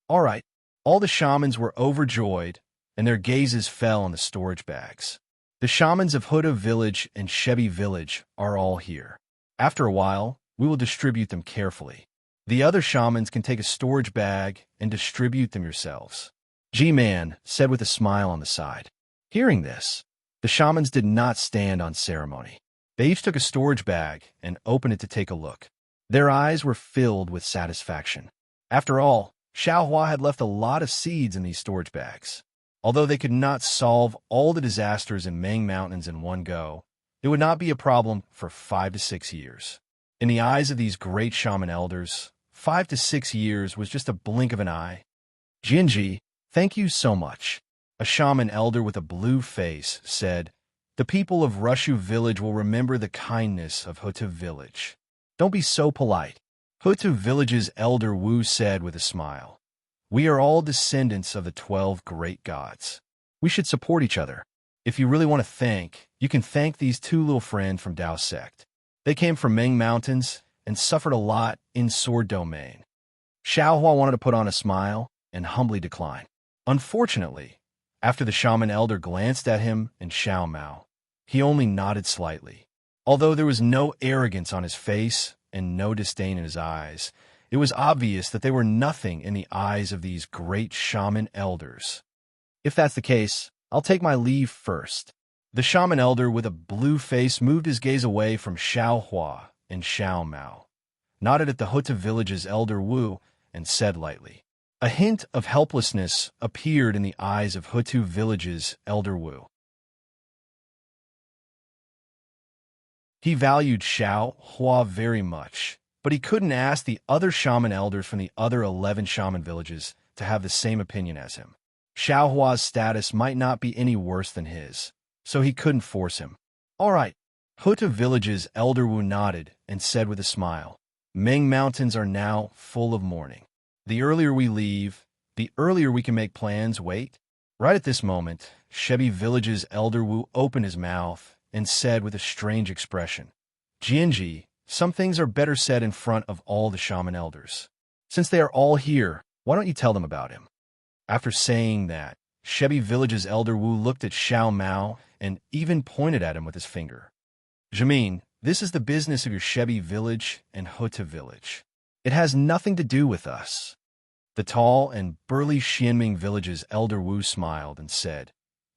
All right. All the shamans were overjoyed, and their gazes fell on the storage bags. The shamans of Huda Village and Shebi Village are all here. After a while, we will distribute them carefully. The other shamans can take a storage bag and distribute them yourselves. G-Man said with a smile on the side. Hearing this, the shamans did not stand on ceremony. They each took a storage bag and opened it to take a look. Their eyes were filled with satisfaction. After all, Xiaohua had left a lot of seeds in these storage bags. Although they could not solve all the disasters in Meng Mountains in one go, it would not be a problem for 5 to 6 years. In the eyes of these great shaman elders, 5 to 6 years was just a blink of an eye. Jinji, thank you so much. A shaman elder with a blue face said, the people of Rushu Village will remember the kindness of Hutu Village. Don't be so polite. Hutu Village's elder Wu said with a smile. We are all descendants of the 12 great gods. We should support each other. If you really want to thank, you can thank these 2 little friends from Dao Sect. They came from Meng Mountains and suffered a lot in Sword Domain. Xiaohua wanted to put on a smile and humbly decline. Unfortunately, after the shaman elder glanced at him and Xiao Mao, he only nodded slightly. Although there was no arrogance on his face and no disdain in his eyes, it was obvious that they were nothing in the eyes of these great shaman elders. If that's the case, I'll take my leave first. The shaman elder with a blue face moved his gaze away from Xiaohua and Xiao Mao, nodded at the Huta Village's elder Wu, and said lightly. A hint of helplessness appeared in the eyes of Hutu Village's elder Wu. He valued Xiaohua very much, but he couldn't ask the other shaman elders from the other 11 shaman villages to have the same opinion as him. Xiaohua's status might not be any worse than his, so he couldn't force him. All right. Huta Village's elder Wu nodded and said with a smile, Meng Mountains are now full of mourning. The earlier we leave, the earlier we can make plans. Wait. Right at this moment, Shebi Village's elder Wu opened his mouth and said with a strange expression, Jinji, some things are better said in front of all the shaman elders. Since they are all here, why don't you tell them about him? After saying that, Shebi Village's elder Wu looked at Xiao Mao and even pointed at him with his finger. Jamin, this is the business of your Shebi Village and Huta Village. It has nothing to do with us. The tall and burly Xianming Village's elder Wu smiled and said,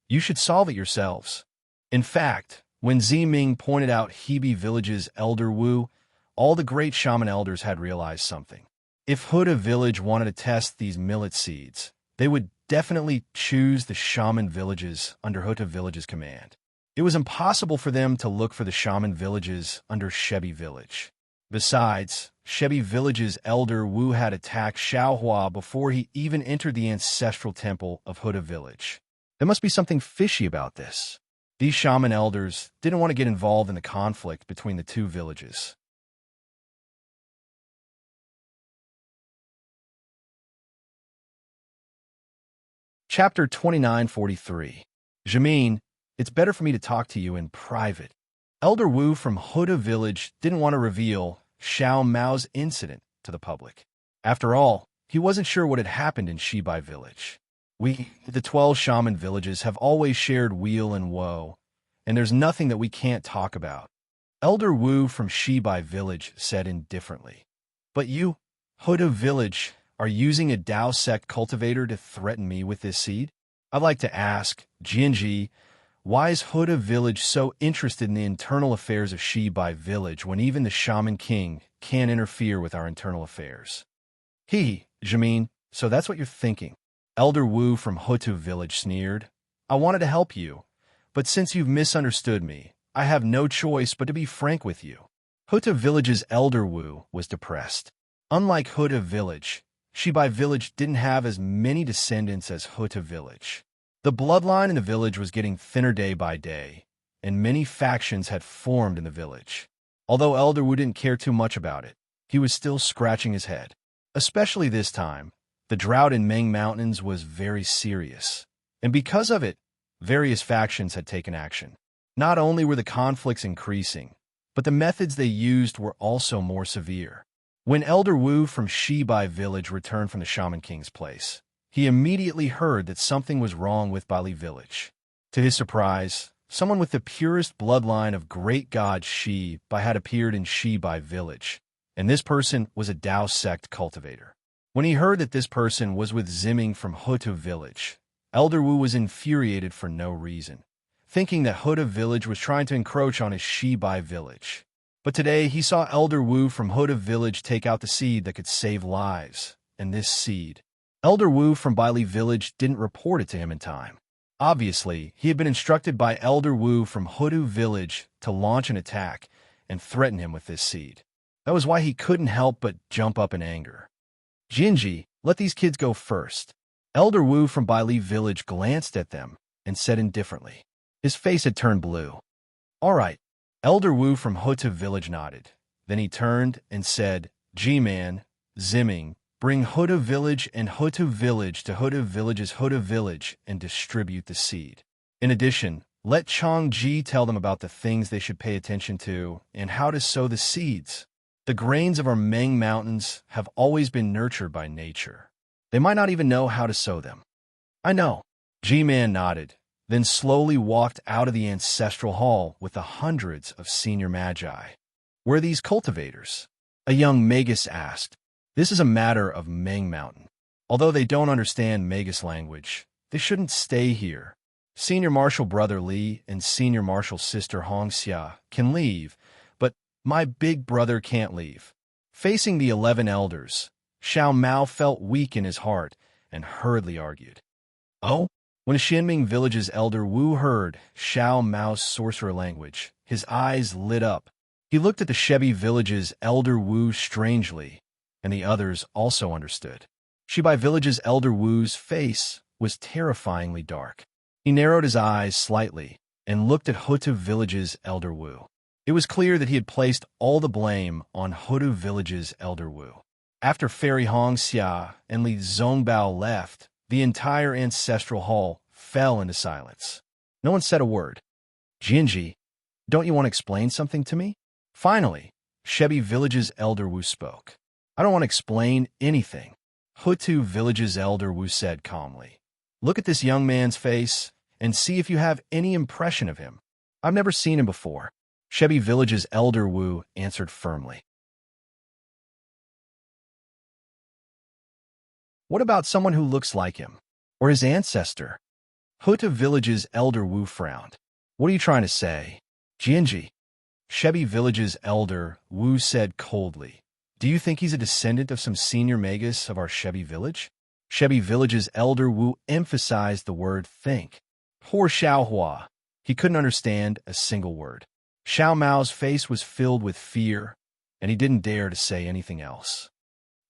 You should solve it yourselves. In fact, when Ziming pointed out Hebi Village's elder Wu, all the great shaman elders had realized something. If Huta Village wanted to test these millet seeds, they would definitely choose the shaman villages under Huta Village's command. It was impossible for them to look for the shaman villages under Shebi Village. Besides, Shebi Village's elder Wu had attacked Xiaohua before he even entered the ancestral temple of Huta Village. There must be something fishy about this. These shaman elders didn't want to get involved in the conflict between the 2 villages. Chapter 2943. Jamin, it's better for me to talk to you in private. Elder Wu from Huda village didn't want to reveal Xiao Mao's incident to the public. After all, he wasn't sure what had happened in Shibai village. We, the 12 shaman villages, have always shared weal and woe, and there's nothing that we can't talk about. Elder Wu from Shibai village said indifferently. But you, Huda village, are using a Dao sect cultivator to threaten me with this seed? I'd like to ask, Jinji, why is Huda village so interested in the internal affairs of Shibai village when even the shaman king can't interfere with our internal affairs? Jamin, so that's what you're thinking. Elder Wu from Hutu village sneered. I wanted to help you, but since you've misunderstood me, I have no choice but to be frank with you. Huta village's Elder Wu was depressed. Unlike Huta village, Shibai village didn't have as many descendants as Huta village. The bloodline in the village was getting thinner day by day, and many factions had formed in the village. Although Elder Wu didn't care too much about it, he was still scratching his head. Especially this time, the drought in Meng Mountains was very serious, and because of it, various factions had taken action. Not only were the conflicts increasing, but the methods they used were also more severe. When Elder Wu from Shibai village returned from the Shaman King's place, he immediately heard that something was wrong with Bali village. To his surprise, someone with the purest bloodline of great god Shibai had appeared in Shibai village, and this person was a Dao sect cultivator. When he heard that this person was with Ziming from Hutu village, Elder Wu was infuriated for no reason, thinking that Huda village was trying to encroach on his Shibai village. But today he saw Elder Wu from Huda village take out the seed that could save lives, and this seed. Elder Wu from Baili village didn't report it to him in time. Obviously, he had been instructed by Elder Wu from Hudu village to launch an attack and threaten him with this seed. That was why he couldn't help but jump up in anger. Jinji, let these kids go first. Elder Wu from Baili village glanced at them and said indifferently. His face had turned blue. All right. Elder Wu from Hutu village nodded. Then he turned and said, G-Man, Ziming, bring Hutu village and Hutu village to Hutu village's Hutu village and distribute the seed. In addition, let Chong Ji tell them about the things they should pay attention to and how to sow the seeds. The grains of our Meng Mountains have always been nurtured by nature. They might not even know how to sow them. I know. G-Man nodded, then slowly walked out of the ancestral hall with the hundreds of senior magi. Where are these cultivators? A young magus asked. This is a matter of Meng Mountain. Although they don't understand magus language, they shouldn't stay here. Senior Marshal Brother Li and Senior Marshal Sister Hong Xia can leave, but my big brother can't leave. Facing the 11 elders, Xiao Mao felt weak in his heart and hurriedly argued. Oh? When Xianming village's Elder Wu heard Xiao Mao's sorcerer language, his eyes lit up. He looked at the Shebi village's Elder Wu strangely, and the others also understood. Shibai village's Elder Wu's face was terrifyingly dark. He narrowed his eyes slightly and looked at Hutu village's Elder Wu. It was clear that he had placed all the blame on Hutu village's Elder Wu. After Fairy Hong Xia and Li Zongbao left, the entire ancestral hall fell into silence. No one said a word. Jinji, don't you want to explain something to me? Finally, Shebi village's Elder Wu spoke. I don't want to explain anything. Hutu village's Elder Wu said calmly. Look at this young man's face and see if you have any impression of him. I've never seen him before. Shebi village's Elder Wu answered firmly. What about someone who looks like him? Or his ancestor? Huta village's Elder Wu frowned. What are you trying to say? Jinji. Shebi village's Elder Wu said coldly. Do you think he's a descendant of some senior magus of our Shebi village? Shebi village's Elder Wu emphasized the word think. Poor Xiao Hua. He couldn't understand a single word. Xiao Mao's face was filled with fear, and he didn't dare to say anything else.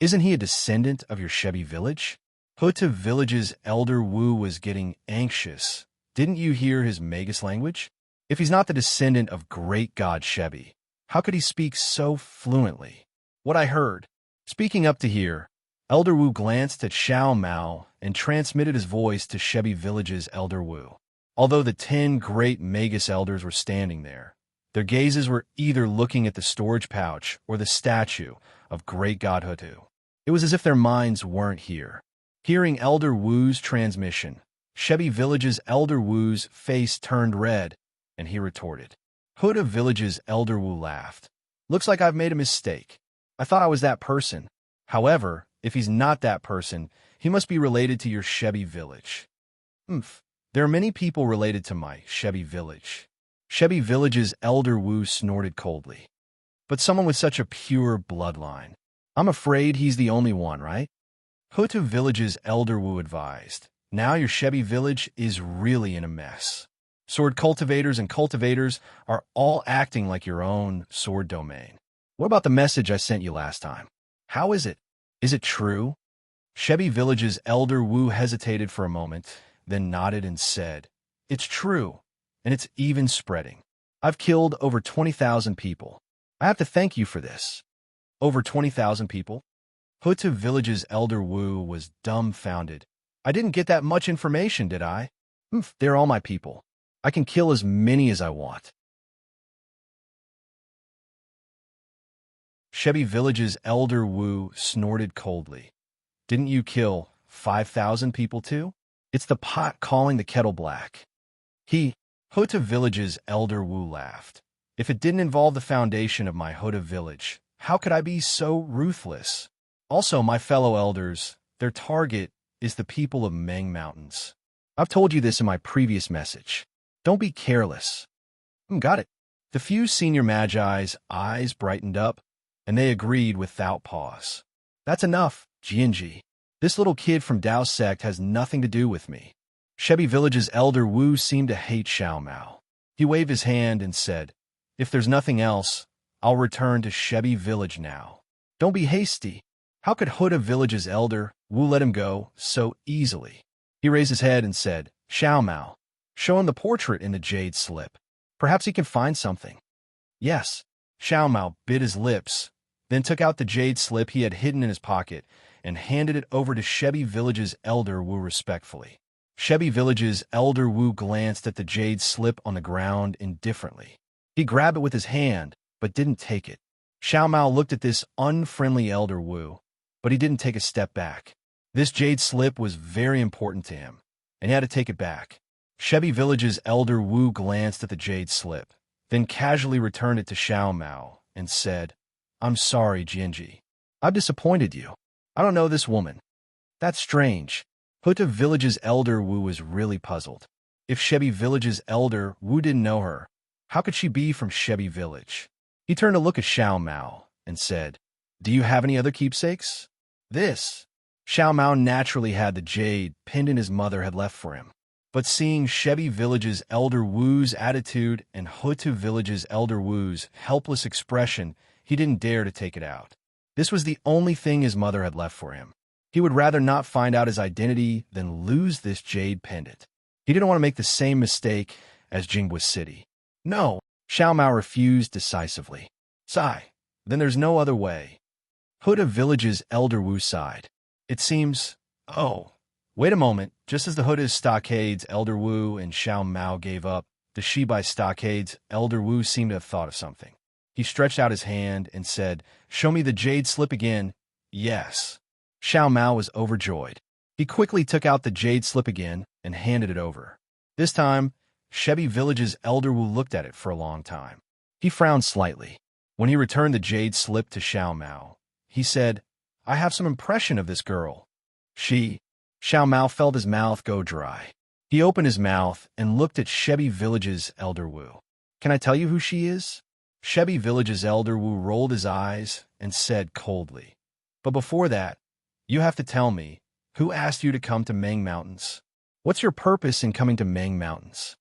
Isn't he a descendant of your Shebi village? Huta village's Elder Wu was getting anxious. Didn't you hear his magus language? If he's not the descendant of great god Shebi, how could he speak so fluently? What I heard. Speaking up to hear, Elder Wu glanced at Xiao Mao and transmitted his voice to Shebi Village's Elder Wu. Although the 10 great Magus elders were standing there, their gazes were either looking at the storage pouch or the statue of great god Hutu. It was as if their minds weren't here. Hearing Elder Wu's transmission, Shebi Village's Elder Wu's face turned red, and he retorted. Hutu Village's Elder Wu laughed. Looks like I've made a mistake. I thought I was that person. However, if he's not that person, he must be related to your Shebi Village. There are many people related to my Shebi Village. Shebi Village's Elder Wu snorted coldly. But someone with such a pure bloodline. I'm afraid he's the only one, right? Hutu Village's Elder Wu advised. Now your Shebi Village is really in a mess. Sword cultivators and cultivators are all acting like your own sword domain. What about the message I sent you last time? How is it? Is it true? Shebi Village's Elder Wu hesitated for a moment, then nodded and said, It's true, and it's even spreading. I've killed over 20,000 people. I have to thank you for this. Over 20,000 people? Hutu Village's Elder Wu was dumbfounded. I didn't get that much information, did I? They're all my people. I can kill as many as I want. Shebi Village's Elder Wu snorted coldly. Didn't you kill 5,000 people too? It's the pot calling the kettle black. Hutu Village's Elder Wu laughed. If it didn't involve the foundation of my Hutu Village, how could I be so ruthless? Also, my fellow elders, their target is the people of Meng Mountains. I've told you this in my previous message. Don't be careless. Got it. The few senior Magi's eyes brightened up, and they agreed without pause. That's enough, Jianji. This little kid from Dao sect has nothing to do with me. Shebi Village's Elder Wu seemed to hate Xiao Mao. He waved his hand and said, If there's nothing else, I'll return to Shebi Village now. Don't be hasty. How could Hutu Village's Elder Wu let him go so easily? He raised his head and said, Xiao Mao, show him the portrait in the jade slip. Perhaps he can find something. Yes. Xiao Mao bit his lips, then took out the jade slip he had hidden in his pocket and handed it over to Shebi Village's Elder Wu respectfully. Shebi Village's Elder Wu glanced at the jade slip on the ground indifferently. He grabbed it with his hand, but didn't take it. Xiao Mao looked at this unfriendly Elder Wu, but he didn't take a step back. This jade slip was very important to him, and he had to take it back. Shebi Village's Elder Wu glanced at the jade slip, then casually returned it to Xiao Mao and said, I'm sorry, Jianji. I've disappointed you. I don't know this woman. That's strange. Hutu Village's Elder Wu was really puzzled. If Shebi Village's Elder Wu didn't know her, how could she be from Shebi Village? He turned to look at Xiao Mao and said, Do you have any other keepsakes? This. Xiao Mao naturally had the jade pendant his mother had left for him. But seeing Shebi Village's Elder Wu's attitude and Hutu Village's Elder Wu's helpless expression, he didn't dare to take it out. This was the only thing his mother had left for him. He would rather not find out his identity than lose this jade pendant. He didn't want to make the same mistake as Jinghua City. No, Xiao Mao refused decisively. Sigh, then there's no other way. Hutu Village's Elder Wu sighed. It seems... Oh, wait a moment. Just as the Hutu Stockade's Elder Wu and Xiao Mao gave up, the Shibai Stockade's Elder Wu seemed to have thought of something. He stretched out his hand and said, Show me the jade slip again. Yes. Xiao Mao was overjoyed. He quickly took out the jade slip again and handed it over. This time, Shebi Village's Elder Wu looked at it for a long time. He frowned slightly. When he returned the jade slip to Xiao Mao, he said, I have some impression of this girl. Xiao Mao felt his mouth go dry. He opened his mouth and looked at Shebi Village's Elder Wu. Can I tell you who she is? Shebi Village's Elder Wu rolled his eyes and said coldly, But before that, you have to tell me, who asked you to come to Meng Mountains? What's your purpose in coming to Meng Mountains?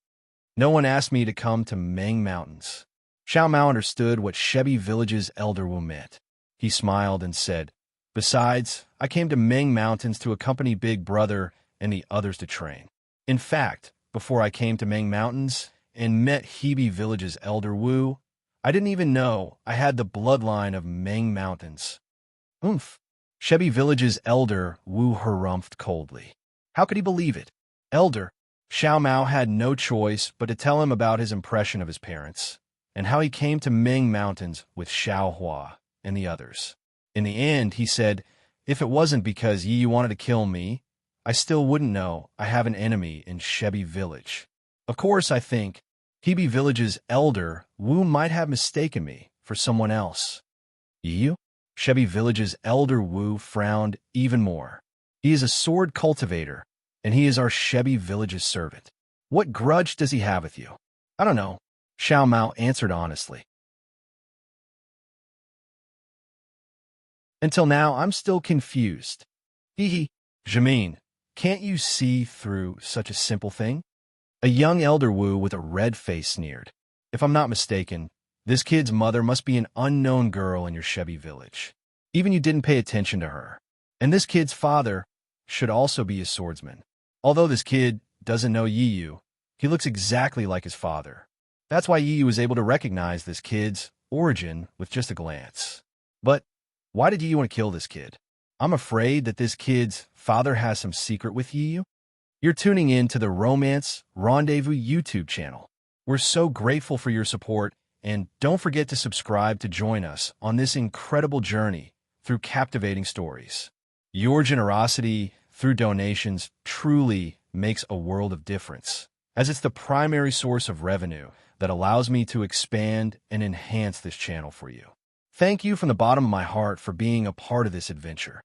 No one asked me to come to Meng Mountains. Xiao Mao understood what Shebi Village's Elder Wu meant. He smiled and said, Besides, I came to Meng Mountains to accompany Big Brother and the others to train. In fact, before I came to Meng Mountains and met Hebi Village's Elder Wu, I didn't even know I had the bloodline of Meng Mountains. Shebi Village's Elder Wu harumphed coldly. How could he believe it? Elder, Xiao Mao had no choice but to tell him about his impression of his parents, and how he came to Ming Mountains with Xiao Hua and the others. In the end, he said, if it wasn't because Yi wanted to kill me, I still wouldn't know I have an enemy in Shebi Village. Of course, I think Hebi Village's elder Wu might have mistaken me for someone else. Yi? Shebi Village's elder Wu frowned even more. He is a sword cultivator, and he is our Shebi Village's servant. What grudge does he have with you? I don't know, Xiao Mao answered honestly. Until now, I'm still confused. Hee. Jamin, can't you see through such a simple thing? A young elder Wu with a red face sneered. If I'm not mistaken, this kid's mother must be an unknown girl in your Shebi village. Even you didn't pay attention to her. And this kid's father should also be a swordsman. Although this kid doesn't know Yiyu, he looks exactly like his father. That's why Yiyu was able to recognize this kid's origin with just a glance. But why did Yiyu want to kill this kid? I'm afraid that this kid's father has some secret with Yiyu. You're tuning in to the Romance Rendezvous YouTube channel. We're so grateful for your support, and don't forget to subscribe to join us on this incredible journey through captivating stories. Your generosity through donations truly makes a world of difference, as it's the primary source of revenue that allows me to expand and enhance this channel for you. Thank you from the bottom of my heart for being a part of this adventure.